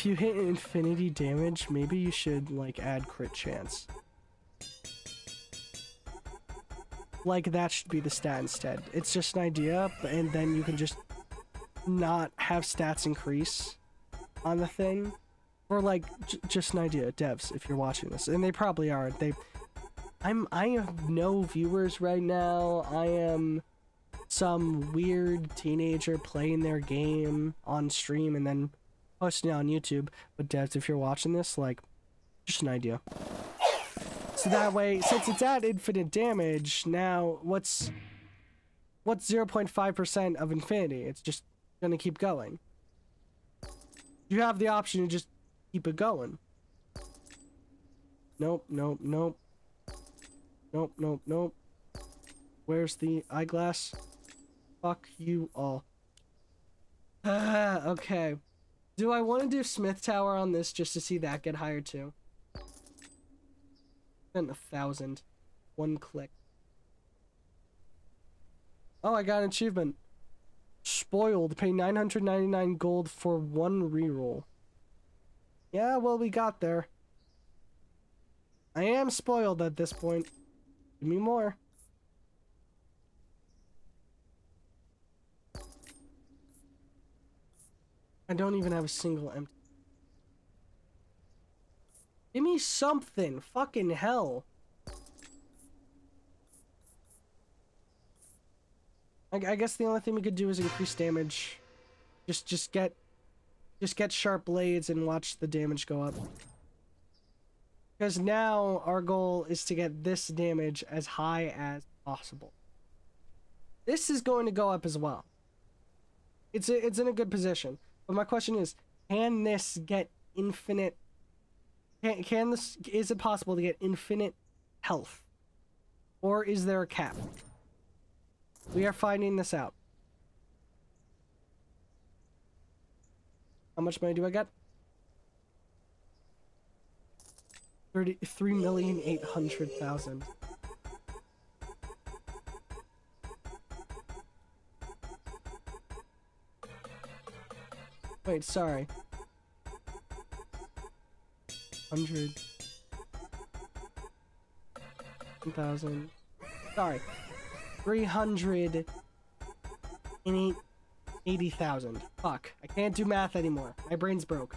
you hit infinity damage, maybe you should, like, add crit chance. Like, that should be the stat instead. It's just an idea, and then you can just not have stats increase on the thing. Or, like, just an idea, devs, if you're watching this. And they probably are. I have no viewers right now. I am some weird teenager playing their game on stream and then posting it on YouTube. But devs, if you're watching this, like, just an idea. So that way, since it's at infinite damage, now what's 0.5% of infinity? It's just gonna keep going. You have the option to just keep it going. Nope, nope, nope. Nope, nope, nope. Where's the eyeglass? Fuck you all. Okay. Do I want to do Smith Tower on this just to see that get higher too? Spent 1,000. One click. Oh, I got an achievement. Spoiled. Pay 999 gold for 1 reroll. Yeah, well, we got there. I am spoiled at this point. Give me more. I don't even have a single empty. Give me something. Fucking hell. I guess the only thing we could do is increase damage. Just get sharp blades and watch the damage go up. Because now our goal is to get this damage as high as possible. This is going to go up as well. It's in a good position. But my question is, can this get infinite? Is it possible to get infinite health? Or is there a cap? We are finding this out. How much money do I get? 3,800,000. Wait, sorry. 100,000. Sorry. 380,000. Fuck. I can't do math anymore. My brain's broke.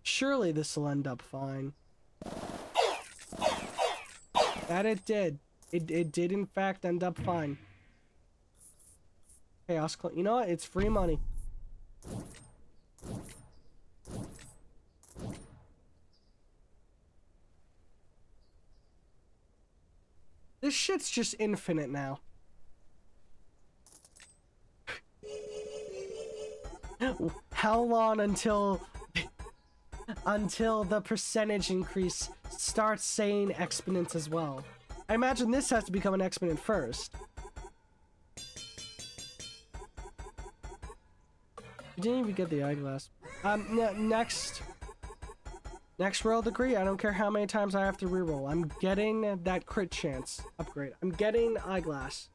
Surely this will end up fine. That it did. It did in fact end up fine. Chaos Clone. You know what? It's free money. This shit's just infinite now. how long until the percentage increase starts saying exponents as well? I imagine this has to become an exponent first. You didn't even get the eyeglass. Next roll degree, I don't care how many times I have to reroll. I'm getting that crit chance upgrade. I'm getting eyeglass.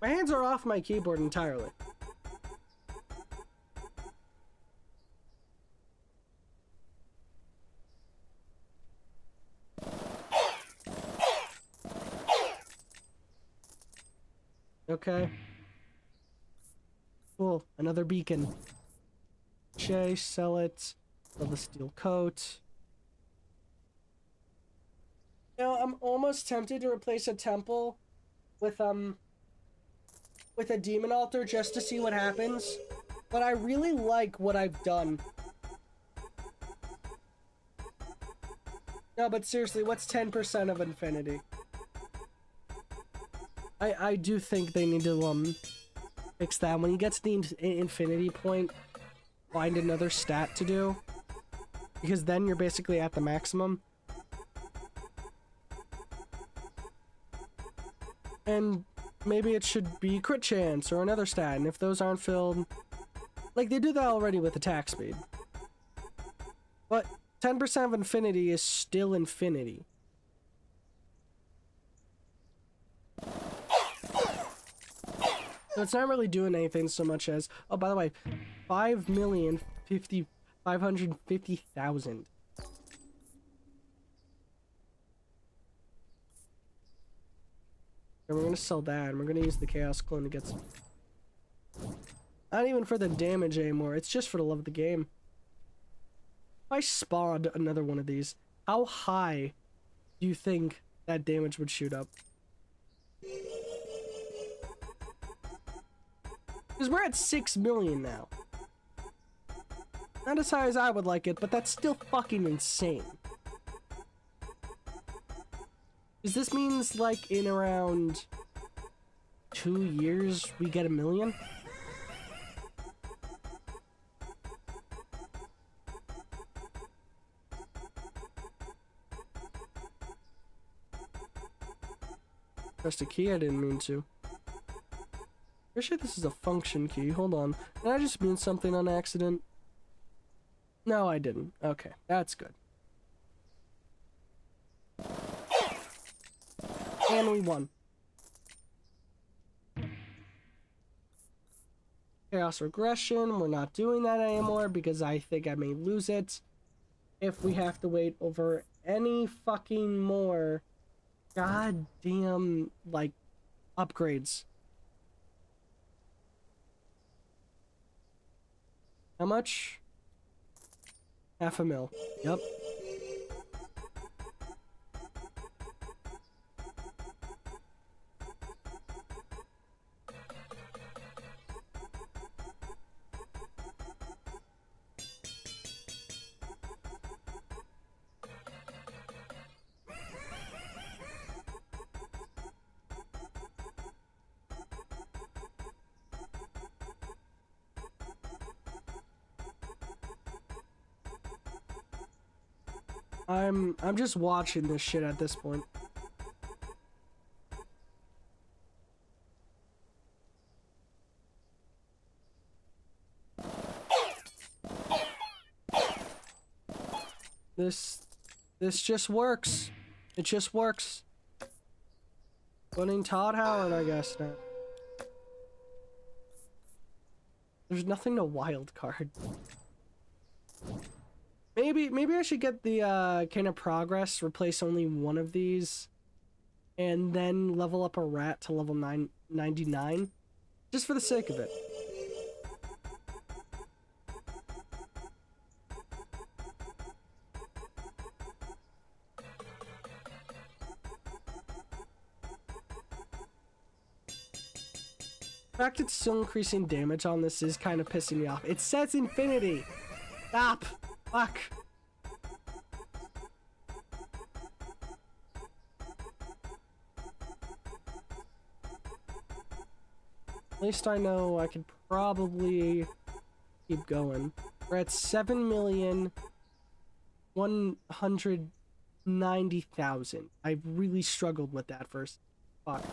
My hands are off my keyboard entirely. Okay. Cool. Another beacon. Chase, sell it. Sell the steel coat. You know, I'm almost tempted to replace a temple with a demon altar just to see what happens. But I really like what I've done. No, but seriously, what's 10% of infinity? I do think they need to fix that. When you get to the infinity point, find another stat to do, because then you're basically at the maximum. And maybe it should be crit chance or another stat, and if those aren't filled, like they do that already with attack speed. But 10% of infinity is still infinity. So it's not really doing anything so much as, oh, by the way, 5,550,000. And we're gonna sell that, and we're gonna use the Chaos Clone to get some. Not even for the damage anymore, it's just for the love of the game. If I spawned another one of these, how high do you think that damage would shoot up? Because we're at 6 million now. Not as high as I would like it, but that's still fucking insane. Because this means, like, in around 2 years, we get 1 million? Pressed a key I didn't mean to. Pretty sure this is a function key. Hold on. Did I just mean something on accident? No, I didn't. Okay, that's good. And we won. Chaos regression. We're not doing that anymore because I think I may lose it if we have to wait over any fucking more goddamn, like, upgrades. How much? 500,000. Yep. I'm just watching this shit at this point. This just works. It just works. Putting Todd Howard, I guess, now. There's nothing to wild card. Maybe I should get the kind of progress, replace only one of these, and then level up a rat to level 99, just for the sake of it. The fact it's still increasing damage on this is kind of pissing me off. It says infinity! Stop! Fuck! At least I know I could probably keep going. We're at 7,190,000. I really struggled with that first. Fuck.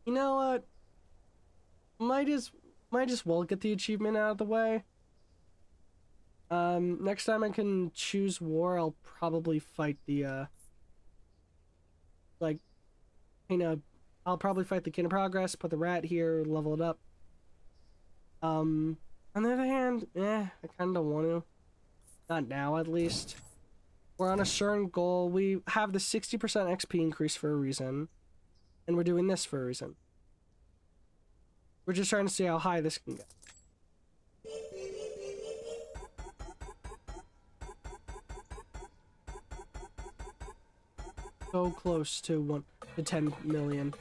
You know what? Might as well get the achievement out of the way. Next time I can choose war, I'll probably fight the, like, I'll probably fight the King of Progress, put the rat here, level it up. On the other hand, I kinda don't want to. Not now, at least. We're on a certain goal. We have the 60% XP increase for a reason. And we're doing this for a reason. We're just trying to see how high this can get. So close to 10 million.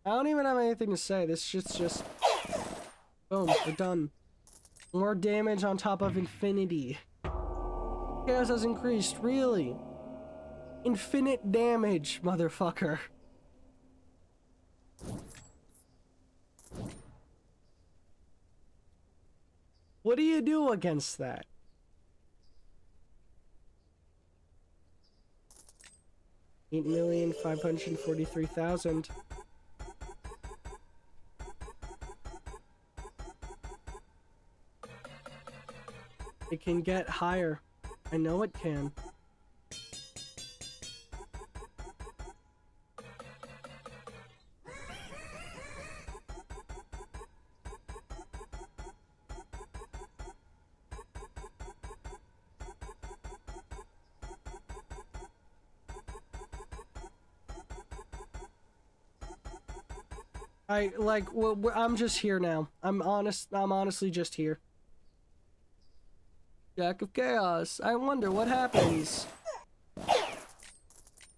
I don't even have anything to say. This shit's just... Boom, we're done. More damage on top of infinity. Chaos has increased, really? Infinite damage, motherfucker. What do you do against that? $8,543,000. It can get higher. I know it can. I'm just here now. I'm honestly just here. Jack of Chaos. I wonder what happens.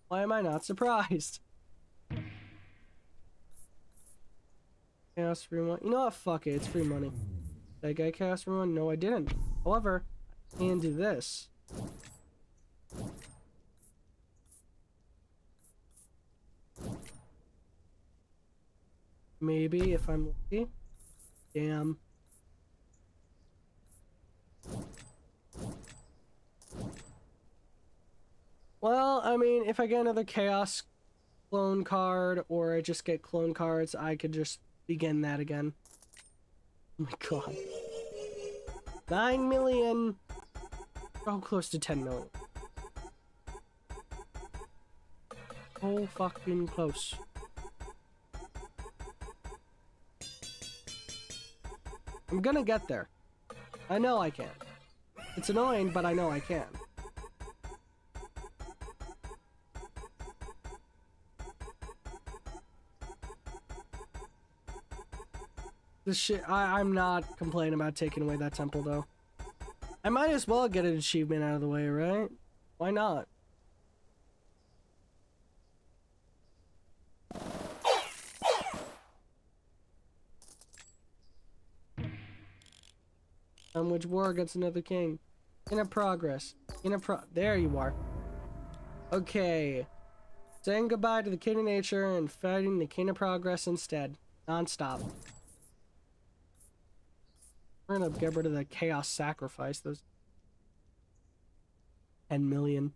Why am I not surprised? Chaos free money. You know what? Fuck it. It's free money. Did I get chaos free money? No, I didn't. However, I can do this. Maybe if I'm lucky. Damn. Well, I mean, if I get another chaos clone card or I just get clone cards, I could just begin that again. Oh my god. 9 million. Oh, close to 10 million. Oh, fucking close. I'm gonna get there. I know I can. It's annoying, but I know I can. This shit, I'm not complaining about taking away that temple, though. I might as well get an achievement out of the way, right? Why not? Which war against another king. In progress. There you are. Okay. Saying goodbye to the king of nature and fighting the king of progress instead. Non-stop. We're gonna get rid of the chaos sacrifice. Those 10 million.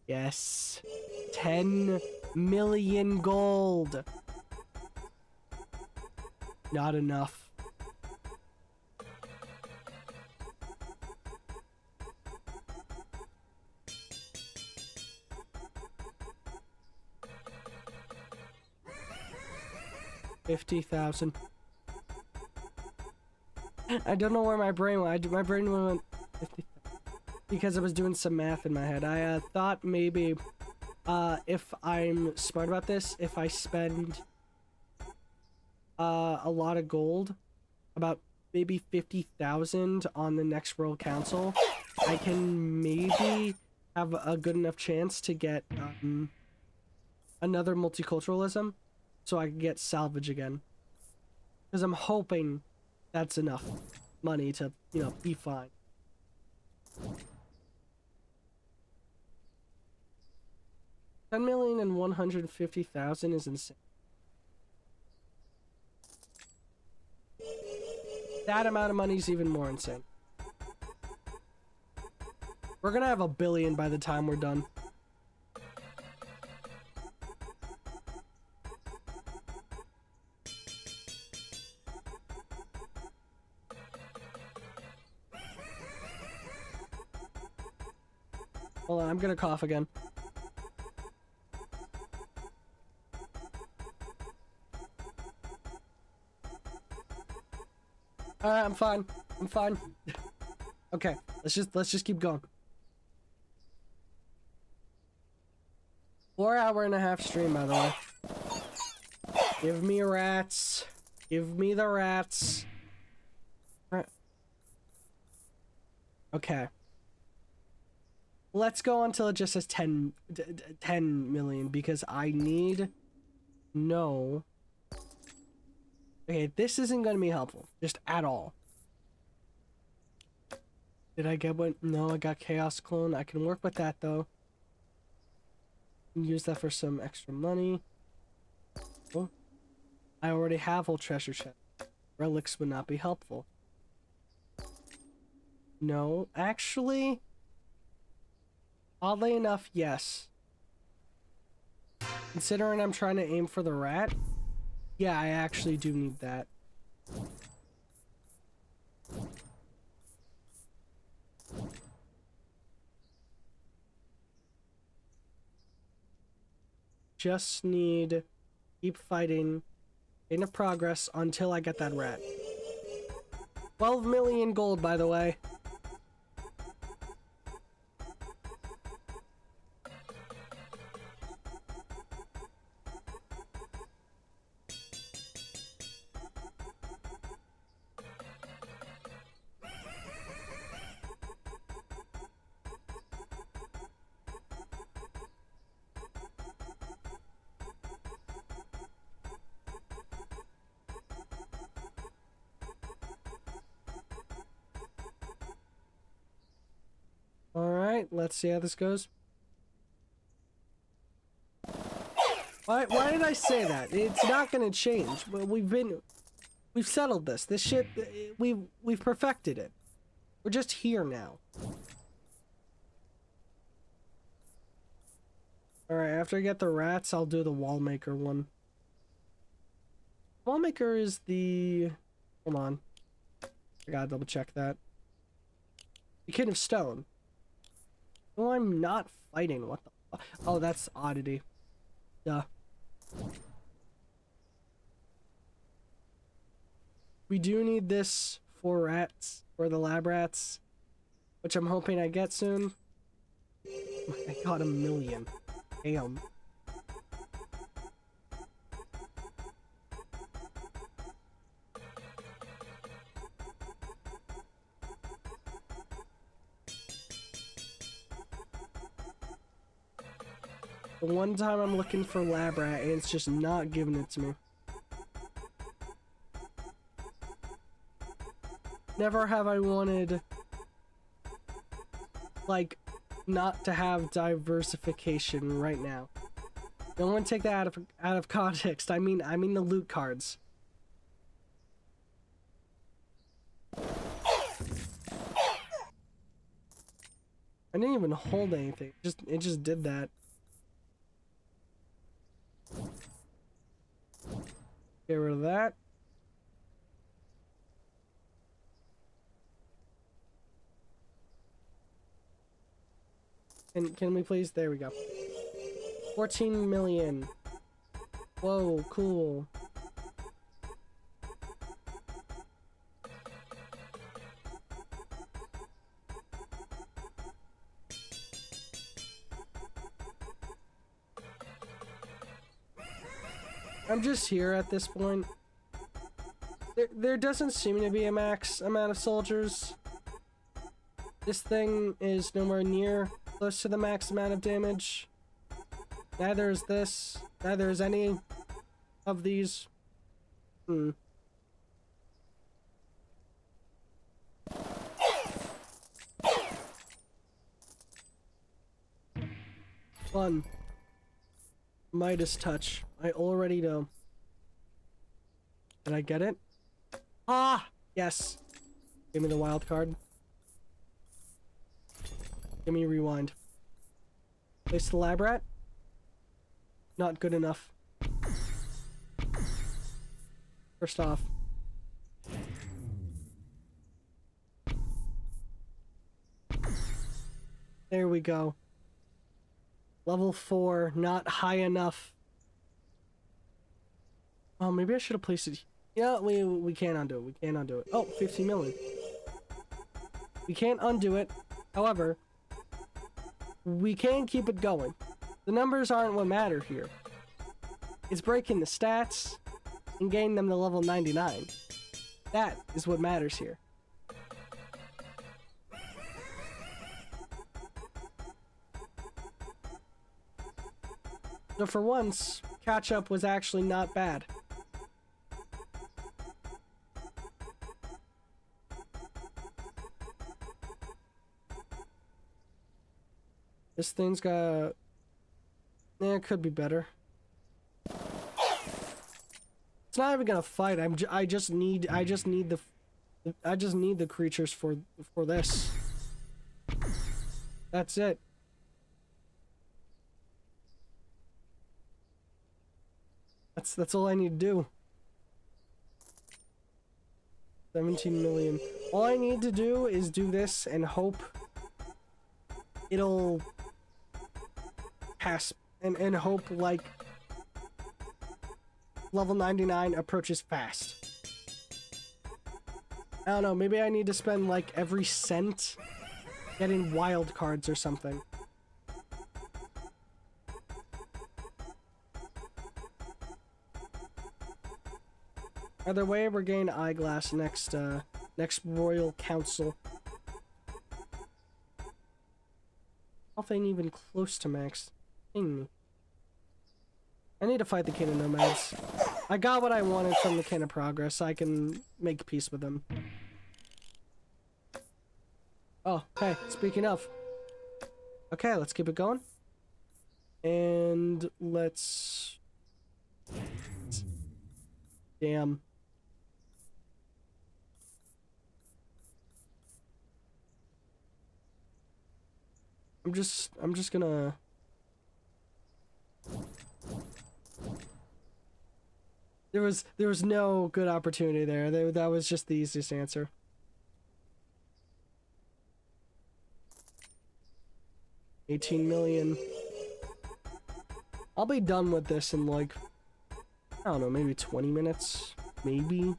Yes. 10 million gold. Not enough. $50,000. I don't know where my brain went. My brain went 50 because I was doing some math in my head. I thought maybe if I'm smart about this, if I spend a lot of gold, about maybe 50,000 on the next World Council, I can maybe have a good enough chance to get another multiculturalism so I can get salvage again. Because I'm hoping that's enough money to, you know, be fine. $10,150,000 is insane. That amount of money is even more insane. We're gonna have 1 billion by the time we're done. Hold on, I'm gonna cough again. Alright, I'm fine. I'm fine. Okay, let's just keep going. 4.5-hour stream, by the way. Give me rats. Give me the rats. Okay. Let's go until it just says 10 million because I need no. Okay, this isn't going to be helpful, just at all. Did I get one? No, I got Chaos Clone. I can work with that, though. Use that for some extra money. Oh, I already have whole treasure chest. Relics would not be helpful. No, actually, oddly enough, yes. Considering I'm trying to aim for the rat, yeah, I actually do need that. Just need keep fighting in progress until I get that rat. 12 million gold, by the way. Let's see how this goes. Why did I say that? It's not gonna change. We've settled this. This shit, we've perfected it. We're just here now. Alright, after I get the rats, I'll do the wallmaker one. Wallmaker is the... Hold on. I gotta double check that. The King of Stone. Oh, I'm not fighting. What the fuck? Oh, that's oddity. Duh. We do need this for rats, for the lab rats, which I'm hoping I get soon. I got 1 million. Damn. The one time I'm looking for lab rat and it's just not giving it to me. Never have I wanted, like, not to have diversification right now. Don't want to take that out of context. I mean the loot cards. I didn't even hold anything. It just did that. Get rid of that. Can we please? There we go. 14 million. Whoa, cool. I'm just here at this point. There doesn't seem to be a max amount of soldiers. This thing is nowhere near close to the max amount of damage. Neither is this. Neither is any of these. Fun. Midas touch. I already know. Did I get it? Ah! Yes. Give me the wild card. Give me rewind. Place the lab rat. Not good enough. First off. There we go. Level 4, not high enough. Oh, maybe I should have placed it. Yeah, we can't undo it. We can't undo it. Oh, 15 million. We can't undo it. However, we can keep it going. The numbers aren't what matter here. It's breaking the stats and getting them to level 99. That is what matters here. So for once, catch-up was actually not bad. This thing's got... Yeah, it could be better. It's not even gonna fight. I just need the creatures for this. That's it. That's all I need to do. 17 million. All I need to do is do this and hope it'll pass and hope like level 99 approaches fast. I don't know, maybe I need to spend like every cent getting wild cards or something. Either way, we're getting eyeglass next Royal Council. Nothing even close to max. Dang me. I need to fight the King of Nomads. I got what I wanted from the King of Progress. I can make peace with him. Oh, hey, speaking of. Okay, let's keep it going. And let's... Damn. I'm just gonna... There was no good opportunity there. That was just the easiest answer. $18 million. I'll be done with this in like, I don't know, maybe 20 minutes, maybe.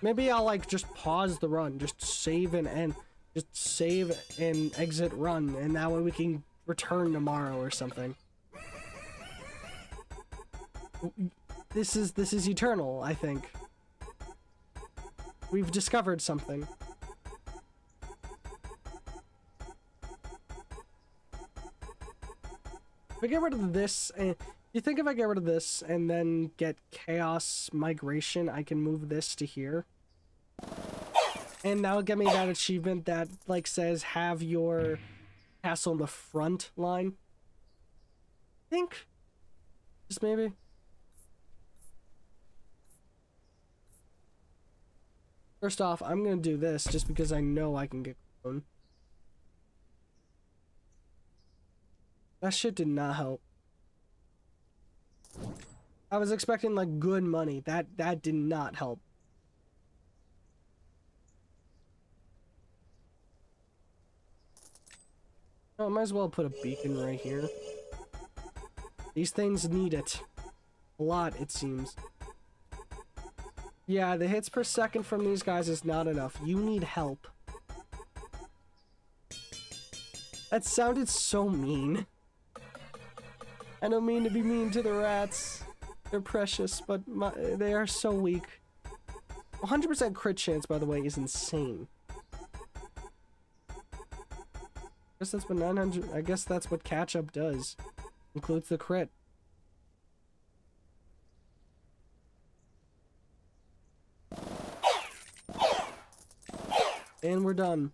Maybe I'll like just pause the run, just save and end. Just save and exit run, and that way we can return tomorrow or something. This is eternal, I think. We've discovered something. If I get rid of this, and you think if I get rid of this and then get Chaos Migration, I can move this to here? And that'll get me that achievement that, like, says, have your castle in the front line. I think. Just maybe. First off, I'm gonna do this just because I know I can get clone. That shit did not help. I was expecting, like, good money. That did not help. Oh, I might as well put a beacon right here. These things need it. A lot, it seems. Yeah, the hits per second from these guys is not enough. You need help. That sounded so mean. I don't mean to be mean to the rats. They're precious, but they are so weak. 100% crit chance, by the way, is insane. I guess that's what 900. I guess that's what catch up does. Includes the crit. And we're done.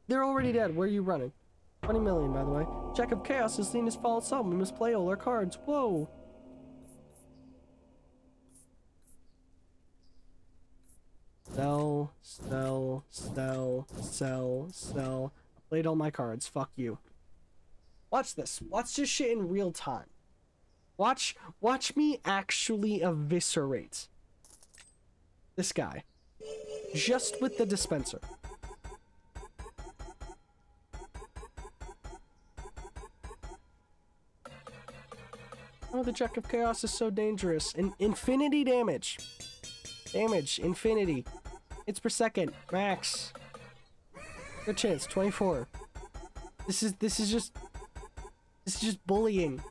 They're already dead. Where are you running? 20 million, by the way. Jack of Chaos has seen his false self. We must play all our cards. Whoa. Sell, sell, sell, sell, sell. I played all my cards. Fuck you. Watch this. Watch this shit in real time. Watch me actually eviscerate this guy. Just with the dispenser. Oh, the Jack of Chaos is so dangerous. Infinity damage. Damage, infinity. Hits per second, max. Good chance, 24. This is just bullying.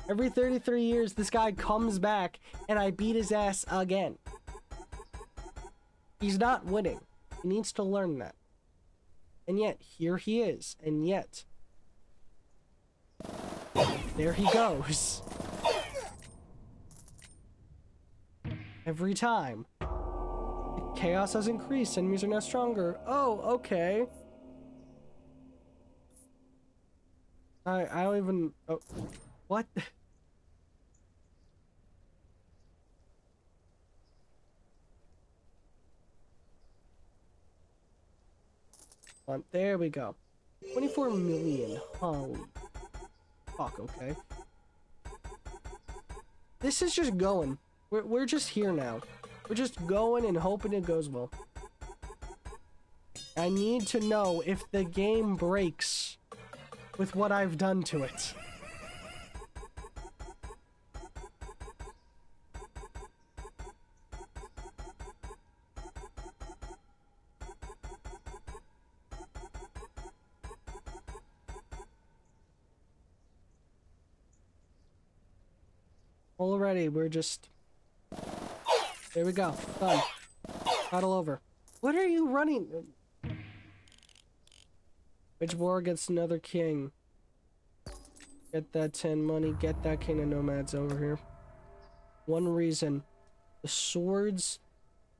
Every 33 years, this guy comes back, and I beat his ass again. He's not winning. He needs to learn that. And yet, here he is. And yet, there he goes. Every time. The chaos has increased. Enemies are now stronger. Oh, okay. I don't even... Oh, what? There we go. 24 million. Holy fuck, okay. This is just going. We're just here now. We're just going and hoping it goes well. I need to know if the game breaks with what I've done to it. Already, we're just... There we go. Done. Battle over. What are you running? Which war gets another king? Get that 10 money. Get that king of nomads over here. One reason. The swords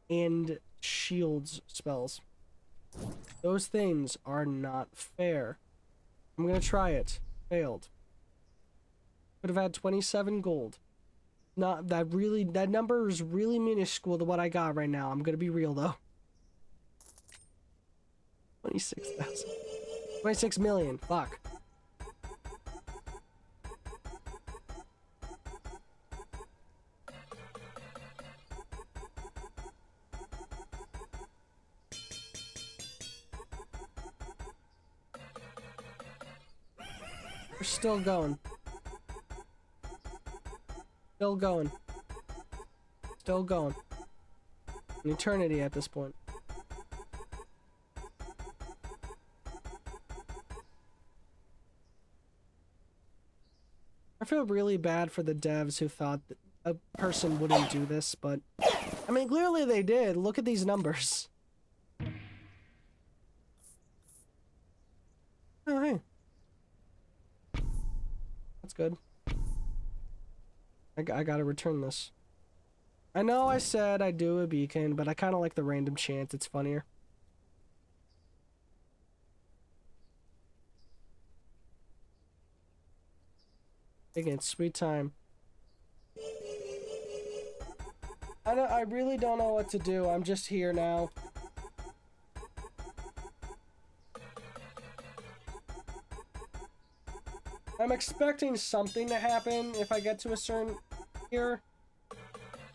and shields spells. Those things are not fair. I'm gonna try it. Failed. Could have had 27 gold. Not that really, that number is really minuscule to what I got right now. I'm gonna be real though. 26,000. 26 million. Fuck. We're still going. Still going. Still going. An eternity at this point. I feel really bad for the devs who thought that a person wouldn't do this, but... I mean, clearly they did. Look at these numbers. Oh, hey. That's good. I gotta return this. I know I said I'd do a beacon, but I kind of like the random chance. It's funnier. Again, sweet time. I really don't know what to do. I'm just here now. I'm expecting something to happen if I get to a certain tier,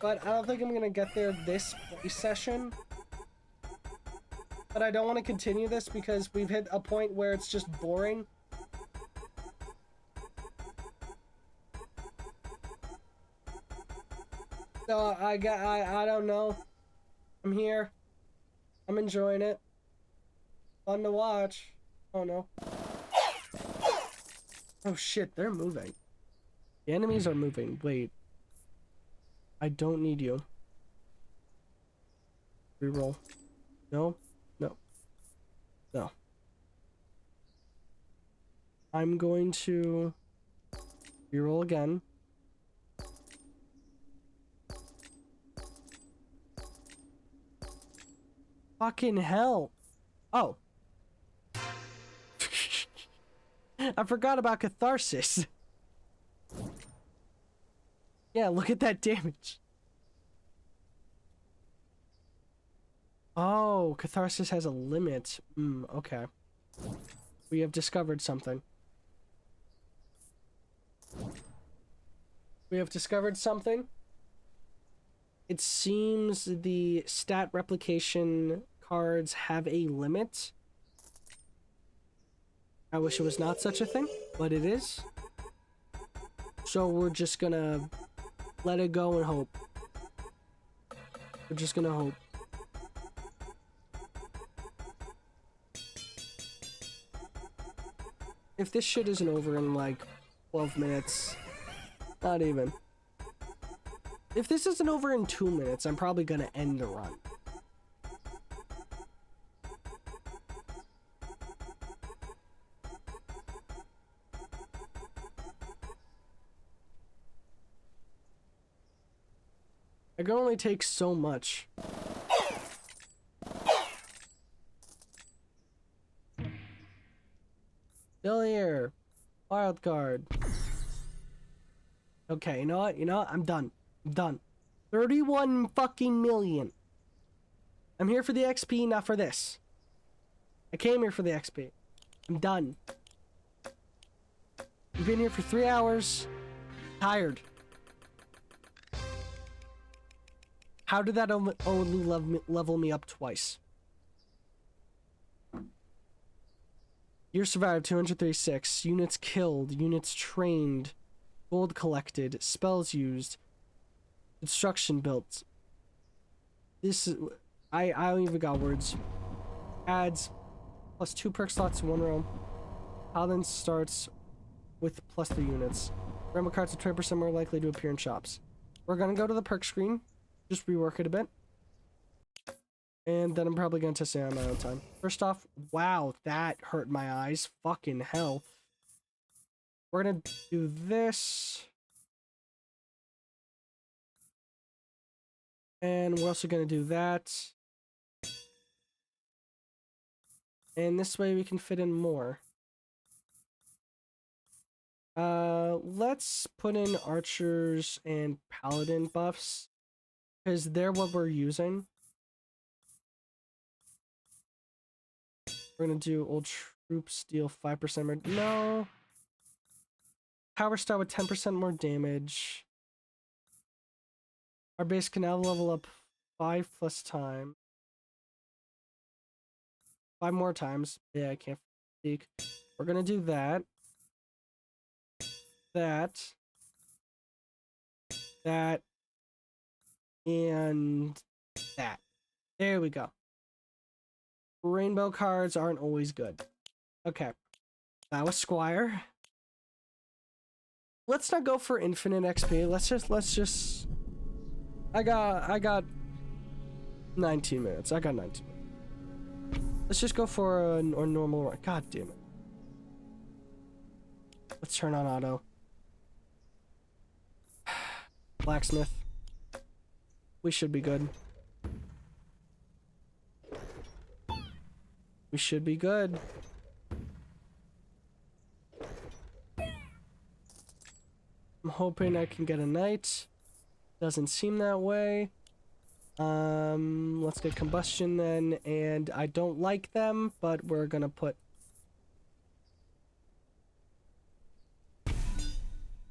but I don't think I'm gonna get there this play session. But I don't want to continue this because we've hit a point where it's just boring. So I don't know. I'm here. I'm enjoying it. Fun to watch. Oh no. Oh shit, they're moving. The enemies are moving. Wait. I don't need you. Reroll. No. No. No. I'm going to reroll again. Fucking hell. Oh. I forgot about catharsis. Yeah, look at that damage. Oh, catharsis has a limit. Okay. We have discovered something. We have discovered something. It seems the stat replication cards have a limit. I wish it was not such a thing, but it is. So we're just gonna let it go and hope. We're just gonna hope. If this shit isn't over in like 12 minutes, not even. If this isn't over in 2 minutes, I'm probably gonna end the run. I can only take so much. Still here. Wild card. Okay, you know what? You know what? I'm done. I'm done. 31 fucking million. I'm here for the XP, not for this. I came here for the XP. I'm done. I've been here for 3 hours. Tired. How did that only level me up twice? Year survived 236. Units killed. Units trained. Gold collected. Spells used. Construction built. This is... I don't even got words. Adds +2 perk slots to 1 row. Paladin starts with +3 units. Rainbow cards are 20% more likely to appear in shops. We're gonna go to the perk screen. Just rework it a bit. And then I'm probably gonna test it on my own time. First off, wow, that hurt my eyes. Fucking hell. We're gonna do this. And we're also gonna do that. And this way we can fit in more. Let's put in archers and paladin buffs, because they're what we're using. We're gonna do old troops deal 5% more. No. Power star with 10% more damage. Our base can now level up 5+ time. 5 more times. Yeah, I can't speak. We're gonna do that. That. And that. There we go. Rainbow cards aren't always good. Okay. That was Squire. Let's not go for infinite XP. Let's just I got 19 minutes. I got 19 minutes. Let's just go for a normal run. God damn it. Let's turn on auto. Blacksmith. We should be good. We should be good. I'm hoping I can get a knight. Doesn't seem that way. Let's get combustion then, and I don't like them, but we're gonna put...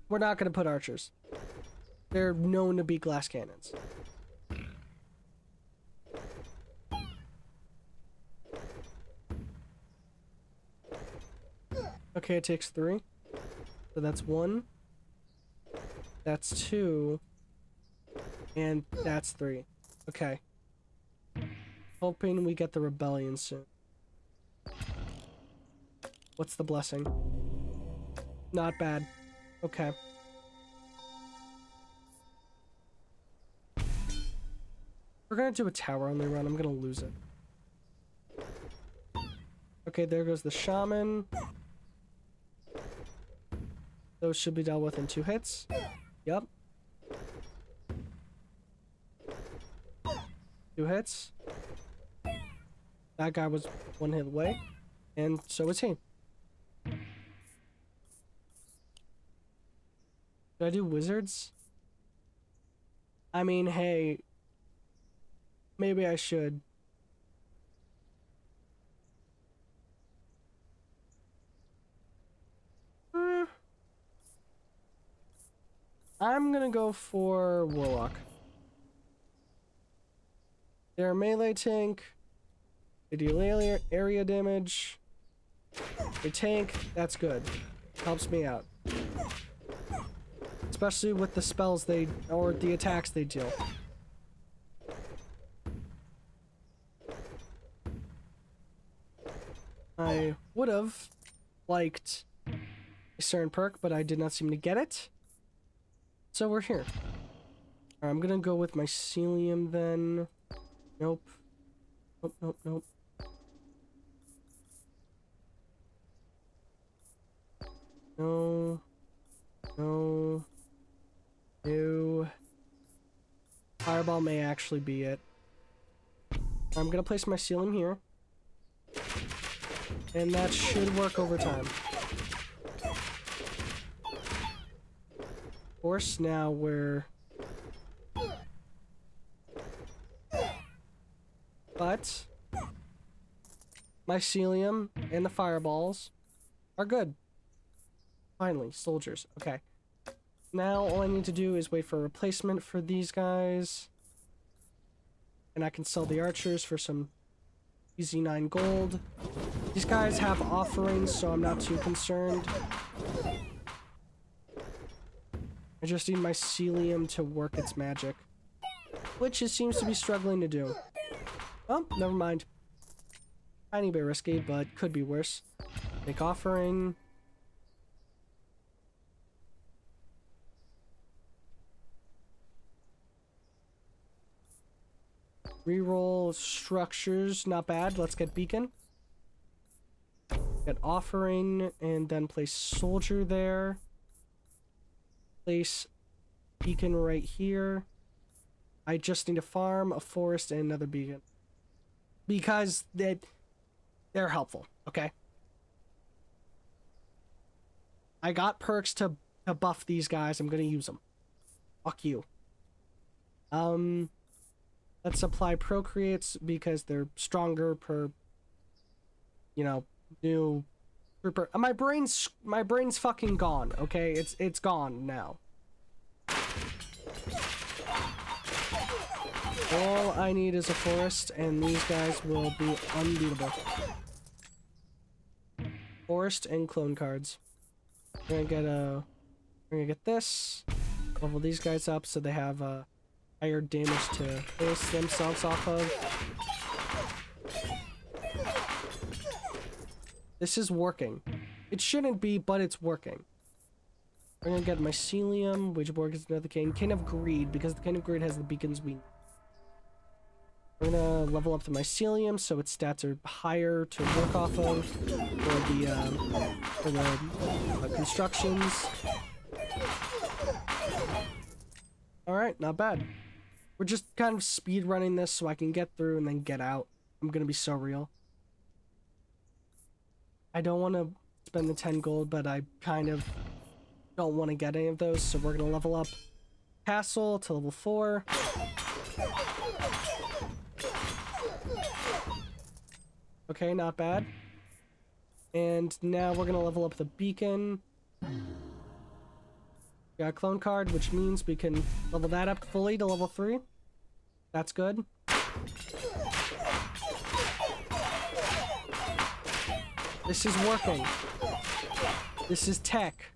We're not gonna put archers. They're known to be glass cannons. Okay, it takes 3. So that's 1. That's 2. And that's 3. Okay. Hoping we get the rebellion soon. What's the blessing? Not bad. Okay. We're gonna do a tower only run. I'm gonna lose it. Okay, there goes the shaman. Those should be dealt with in 2 hits. Yep. 2 hits. That guy was 1 hit away. And so is he. Should I do wizards? I mean, hey. Maybe I should. I'm gonna go for Warlock. They're a melee tank. They deal area damage. They tank, that's good. Helps me out. Especially with the spells or the attacks they deal. I would have liked a certain perk, but I did not seem to get it. So we're here. Alright, I'm gonna go with mycelium then. Nope. Nope, nope, nope. No. No. No. Fireball may actually be it. I'm gonna place my mycelium here. And that should work over time. Of course, now we're... But... mycelium and the fireballs are good. Finally, soldiers. Okay. Now all I need to do is wait for a replacement for these guys. And I can sell the archers for some easy 9 gold. These guys have offerings, so I'm not too concerned. I just need my mycelium to work its magic. Which it seems to be struggling to do. Oh, never mind. Tiny bit risky, but could be worse. Make offering. Reroll structures, not bad. Let's get beacon. Get offering, and then place soldier there. Place beacon right here. I just need a farm, a forest, and another beacon. Because they're helpful, okay? I got perks to buff these guys. I'm gonna use them. Fuck you. Let's apply procreates because they're stronger per, you know, new trooper. My brain's fucking gone, okay? It's gone now. All I need is a forest, and these guys will be unbeatable. Forest and clone cards. We're gonna get this. Level these guys up so they have higher damage to base themselves off of. This is working. It shouldn't be, but it's working. We're gonna get mycelium, which works another cane of greed, because the cane of greed has the beacons we need. We're gonna level up the mycelium so its stats are higher to work off of for the constructions. Alright, not bad. We're just kind of speed running this so I can get through and then get out. I'm gonna be so real. I don't want to spend the 10 gold, but I kind of don't want to get any of those, so we're gonna level up Castle to level 4. Okay, not bad. And now we're gonna level up the beacon. Got a clone card, which means we can level that up fully to level 3. That's good. This is working. This is tech.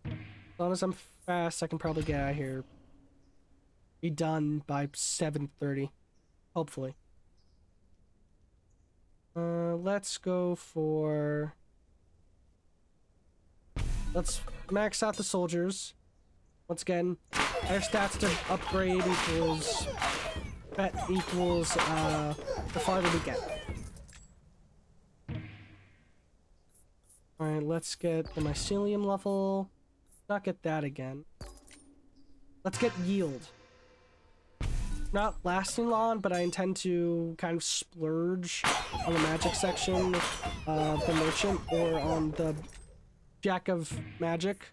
As long as I'm fast, I can probably get out of here. Be done by 7:30. Hopefully. Let's go for... Let's max out the soldiers. Once again, their stats to upgrade equals bet equals the farther we get. Alright, let's get the mycelium level. Not get that again. Let's get yield. Not lasting long, but I intend to kind of splurge on the magic section of the merchant or on the jack of magic,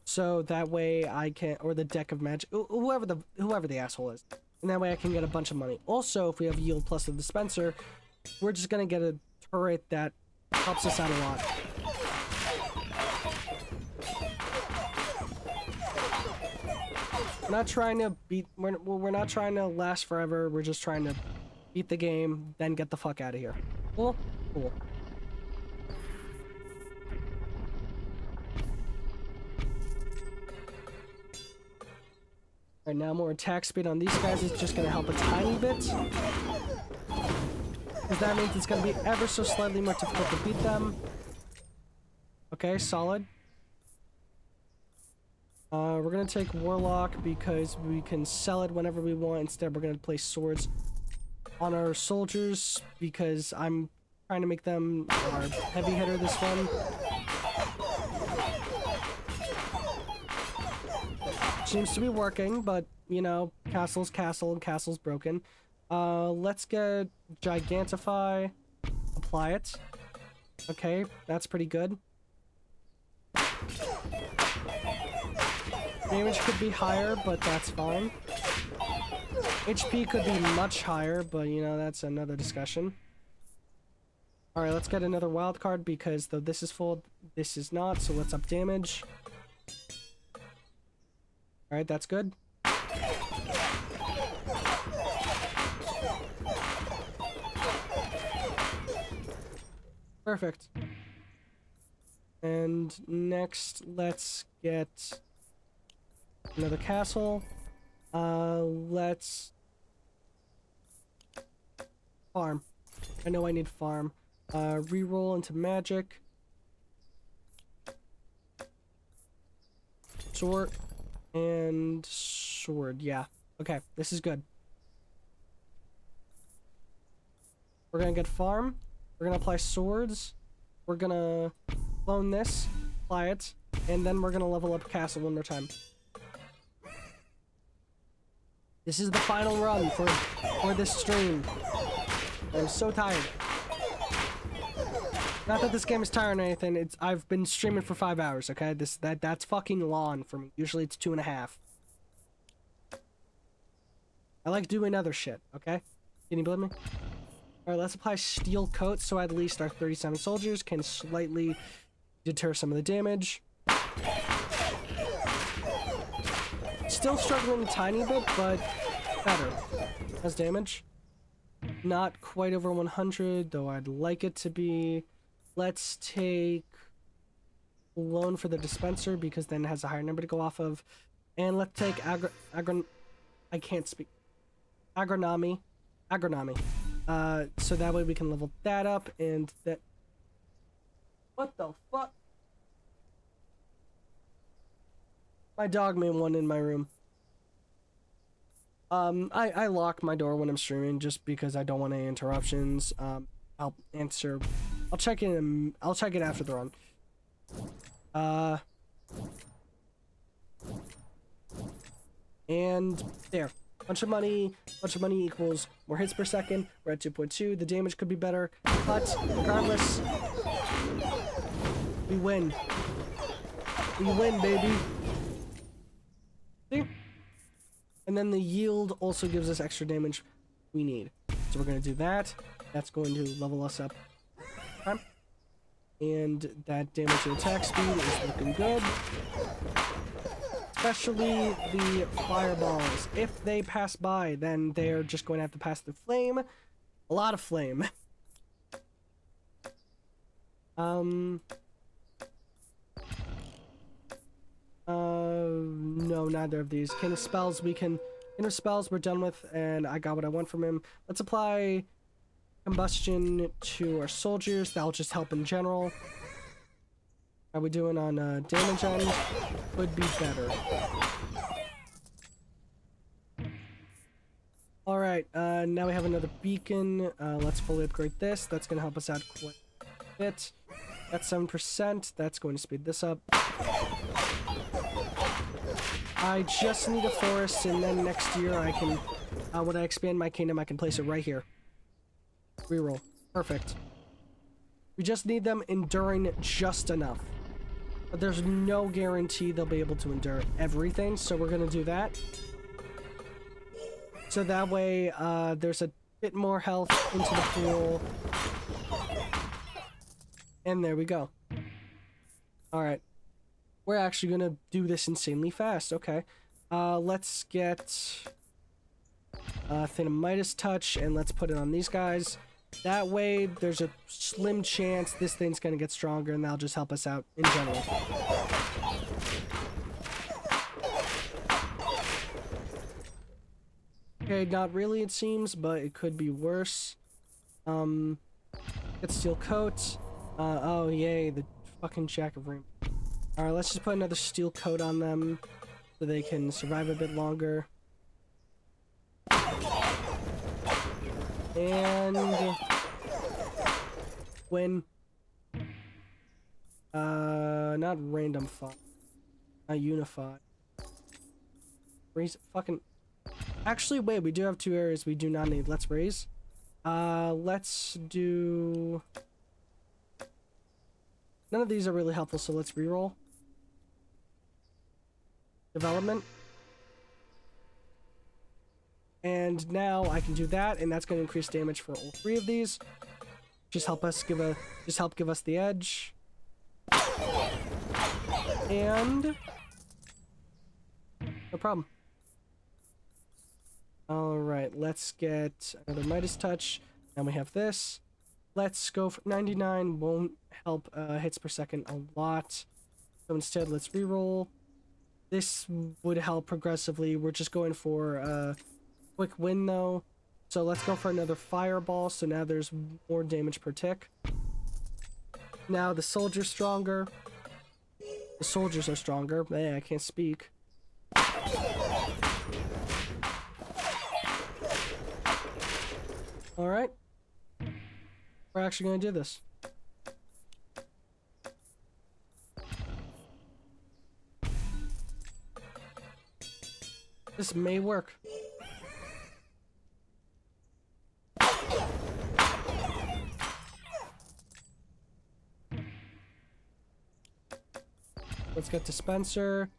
so that way I can, or the deck of magic, whoever the asshole is, and that way I can get a bunch of money. Also, if we have yield plus the dispenser, we're just gonna get a turret that helps us out a lot. We're not trying to beat, we're not trying to last forever. We're just trying to beat the game, then get the fuck out of here. Cool? Cool. Alright, now more attack speed on these guys is just gonna help a tiny bit. Because that means it's gonna be ever so slightly more difficult to beat them. Okay, solid. We're gonna take Warlock because we can sell it whenever we want. Instead, we're gonna place swords on our soldiers because I'm trying to make them our heavy hitter this one. Seems to be working, but you know, castle's castle and castle's broken. Let's get Gigantify, apply it. Okay, that's pretty good. Damage could be higher, but that's fine. HP could be much higher, but you know, that's another discussion. Alright, let's get another wild card because though this is full, this is not, so let's up damage. Alright, that's good. Perfect. And next, let's get another castle. Let's farm. I know I need farm. Reroll into magic. Sword. And sword, yeah. Okay, this is good. We're gonna get farm. We're gonna apply swords. We're gonna clone this, apply it, and then we're gonna level up castle one more time. This is the final run for this stream. I'm so tired. Not that this game is tiring or anything. I've been streaming for 5 hours. Okay, that's fucking long for me. Usually it's 2.5. I like doing other shit. Okay, can you believe me? All right, let's apply steel coat so at least our 37 soldiers can slightly deter some of the damage. Still struggling a tiny bit, but better. Has damage. Not quite over 100, though I'd like it to be. Let's take loan for the dispenser because then it has a higher number to go off of. And let's take I can't speak. Agronomy. So that way we can level that up and that. What the fuck? My dog made one in my room. I lock my door when I'm streaming just because I don't want any interruptions. I'll check it after the run. And there. Bunch of money equals more hits per second. We're at 2.2. The damage could be better, but regardless, we win. We win, baby. See? And then the yield also gives us extra damage we need. So we're going to do that. That's going to level us up. And that damage and attack speed is looking good. Especially the fireballs. If they pass by, then they're just going to have to pass through flame. A lot of flame. No, neither of these. King of Spells, Inner Spells we're done with, and I got what I want from him. Let's apply Combustion to our soldiers. That'll just help in general. How are we doing on damage end? Could be better. All right, now we have another beacon. Let's fully upgrade this. That's going to help us out quite a bit. That's 7%. That's going to speed this up. I just need a forest, and then next year I can, when I expand my kingdom, I can place it right here. Reroll. Perfect. We just need them enduring just enough. But there's no guarantee they'll be able to endure everything, so we're going to do that. So that way, there's a bit more health into the pool. And there we go. Alright. We're actually going to do this insanely fast. Okay. Let's get Midas Touch, and let's put it on these guys. That way, there's a slim chance this thing's going to get stronger, and that'll just help us out in general. Okay, not really it seems, but it could be worse. Get Steel Coat. Oh yay, the fucking Jack of Rain. Alright, let's just put another Steel Coat on them so they can survive a bit longer. And win. Not random fun. Not unified. Raise fucking. Actually, wait, we do have 2 areas we do not need. Let's raise. Let's do. None of these are really helpful, so let's reroll. Development. And now I can do that, and that's going to increase damage for all 3 of these. Just help give us the edge. And no problem. Alright, let's get another Midas Touch. Now we have this. Let's go for 99. Won't help hits per second a lot. So instead, let's reroll. This would help progressively. We're just going for a quick win though. So let's go for another Fireball. So now there's more damage per tick. Now the soldier's stronger. The soldiers are stronger. Man, I can't speak. Alright. We're actually going to do this. This may work. Let's get Dispenser.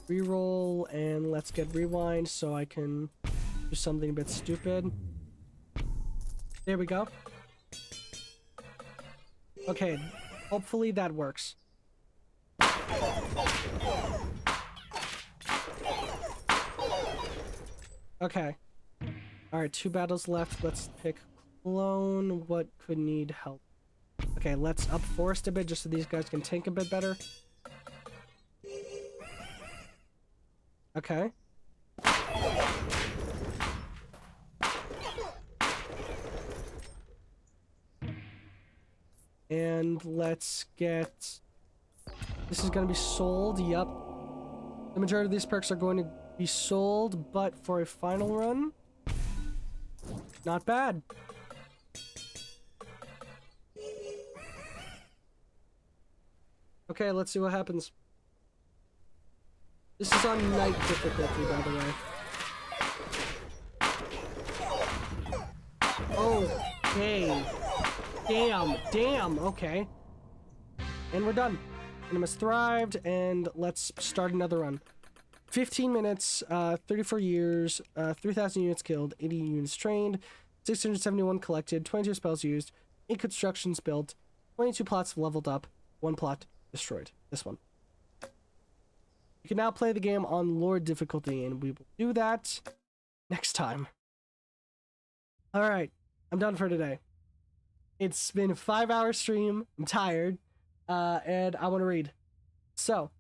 Reroll, and let's get Rewind so I can do something a bit stupid. There we go. Okay, hopefully that works. Okay. Alright, 2 battles left. Let's pick Clone. What could need help? Okay, let's up Forest a bit just so these guys can tank a bit better. Okay. And let's get... This is going to be sold, yep. The majority of these perks are going to be sold, but for a final run, not bad. Okay, let's see what happens. This is on night difficulty, by the way. Okay. Damn, okay. And we're done. Kingdom has thrived, and let's start another run. 15 minutes, 34 years, 3,000 units killed, 80 units trained, 671 collected, 22 spells used, 8 constructions built, 22 plots leveled up, 1 plot destroyed. This one. You can now play the game on Lord difficulty, and we will do that next time. Alright, I'm done for today. It's been a 5-hour stream, I'm tired, and I want to read. So,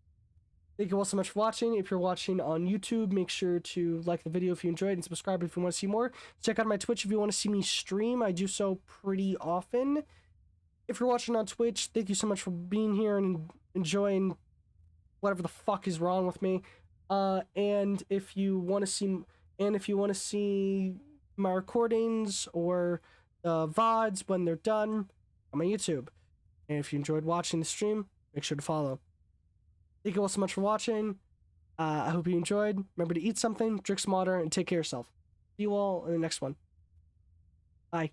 thank you all so much for watching. If you're watching on YouTube, make sure to like the video if you enjoyed and subscribe if you want to see more. Check out my Twitch if you want to see me stream. I do so pretty often. If you're watching on Twitch, thank you so much for being here and enjoying whatever the fuck is wrong with me. And if you want to see my recordings or VODs when they're done on my YouTube. And if you enjoyed watching the stream, make sure to follow. Thank you all so much for watching. I hope you enjoyed. Remember to eat something, drink some water, and take care of yourself. See you all in the next one. Bye.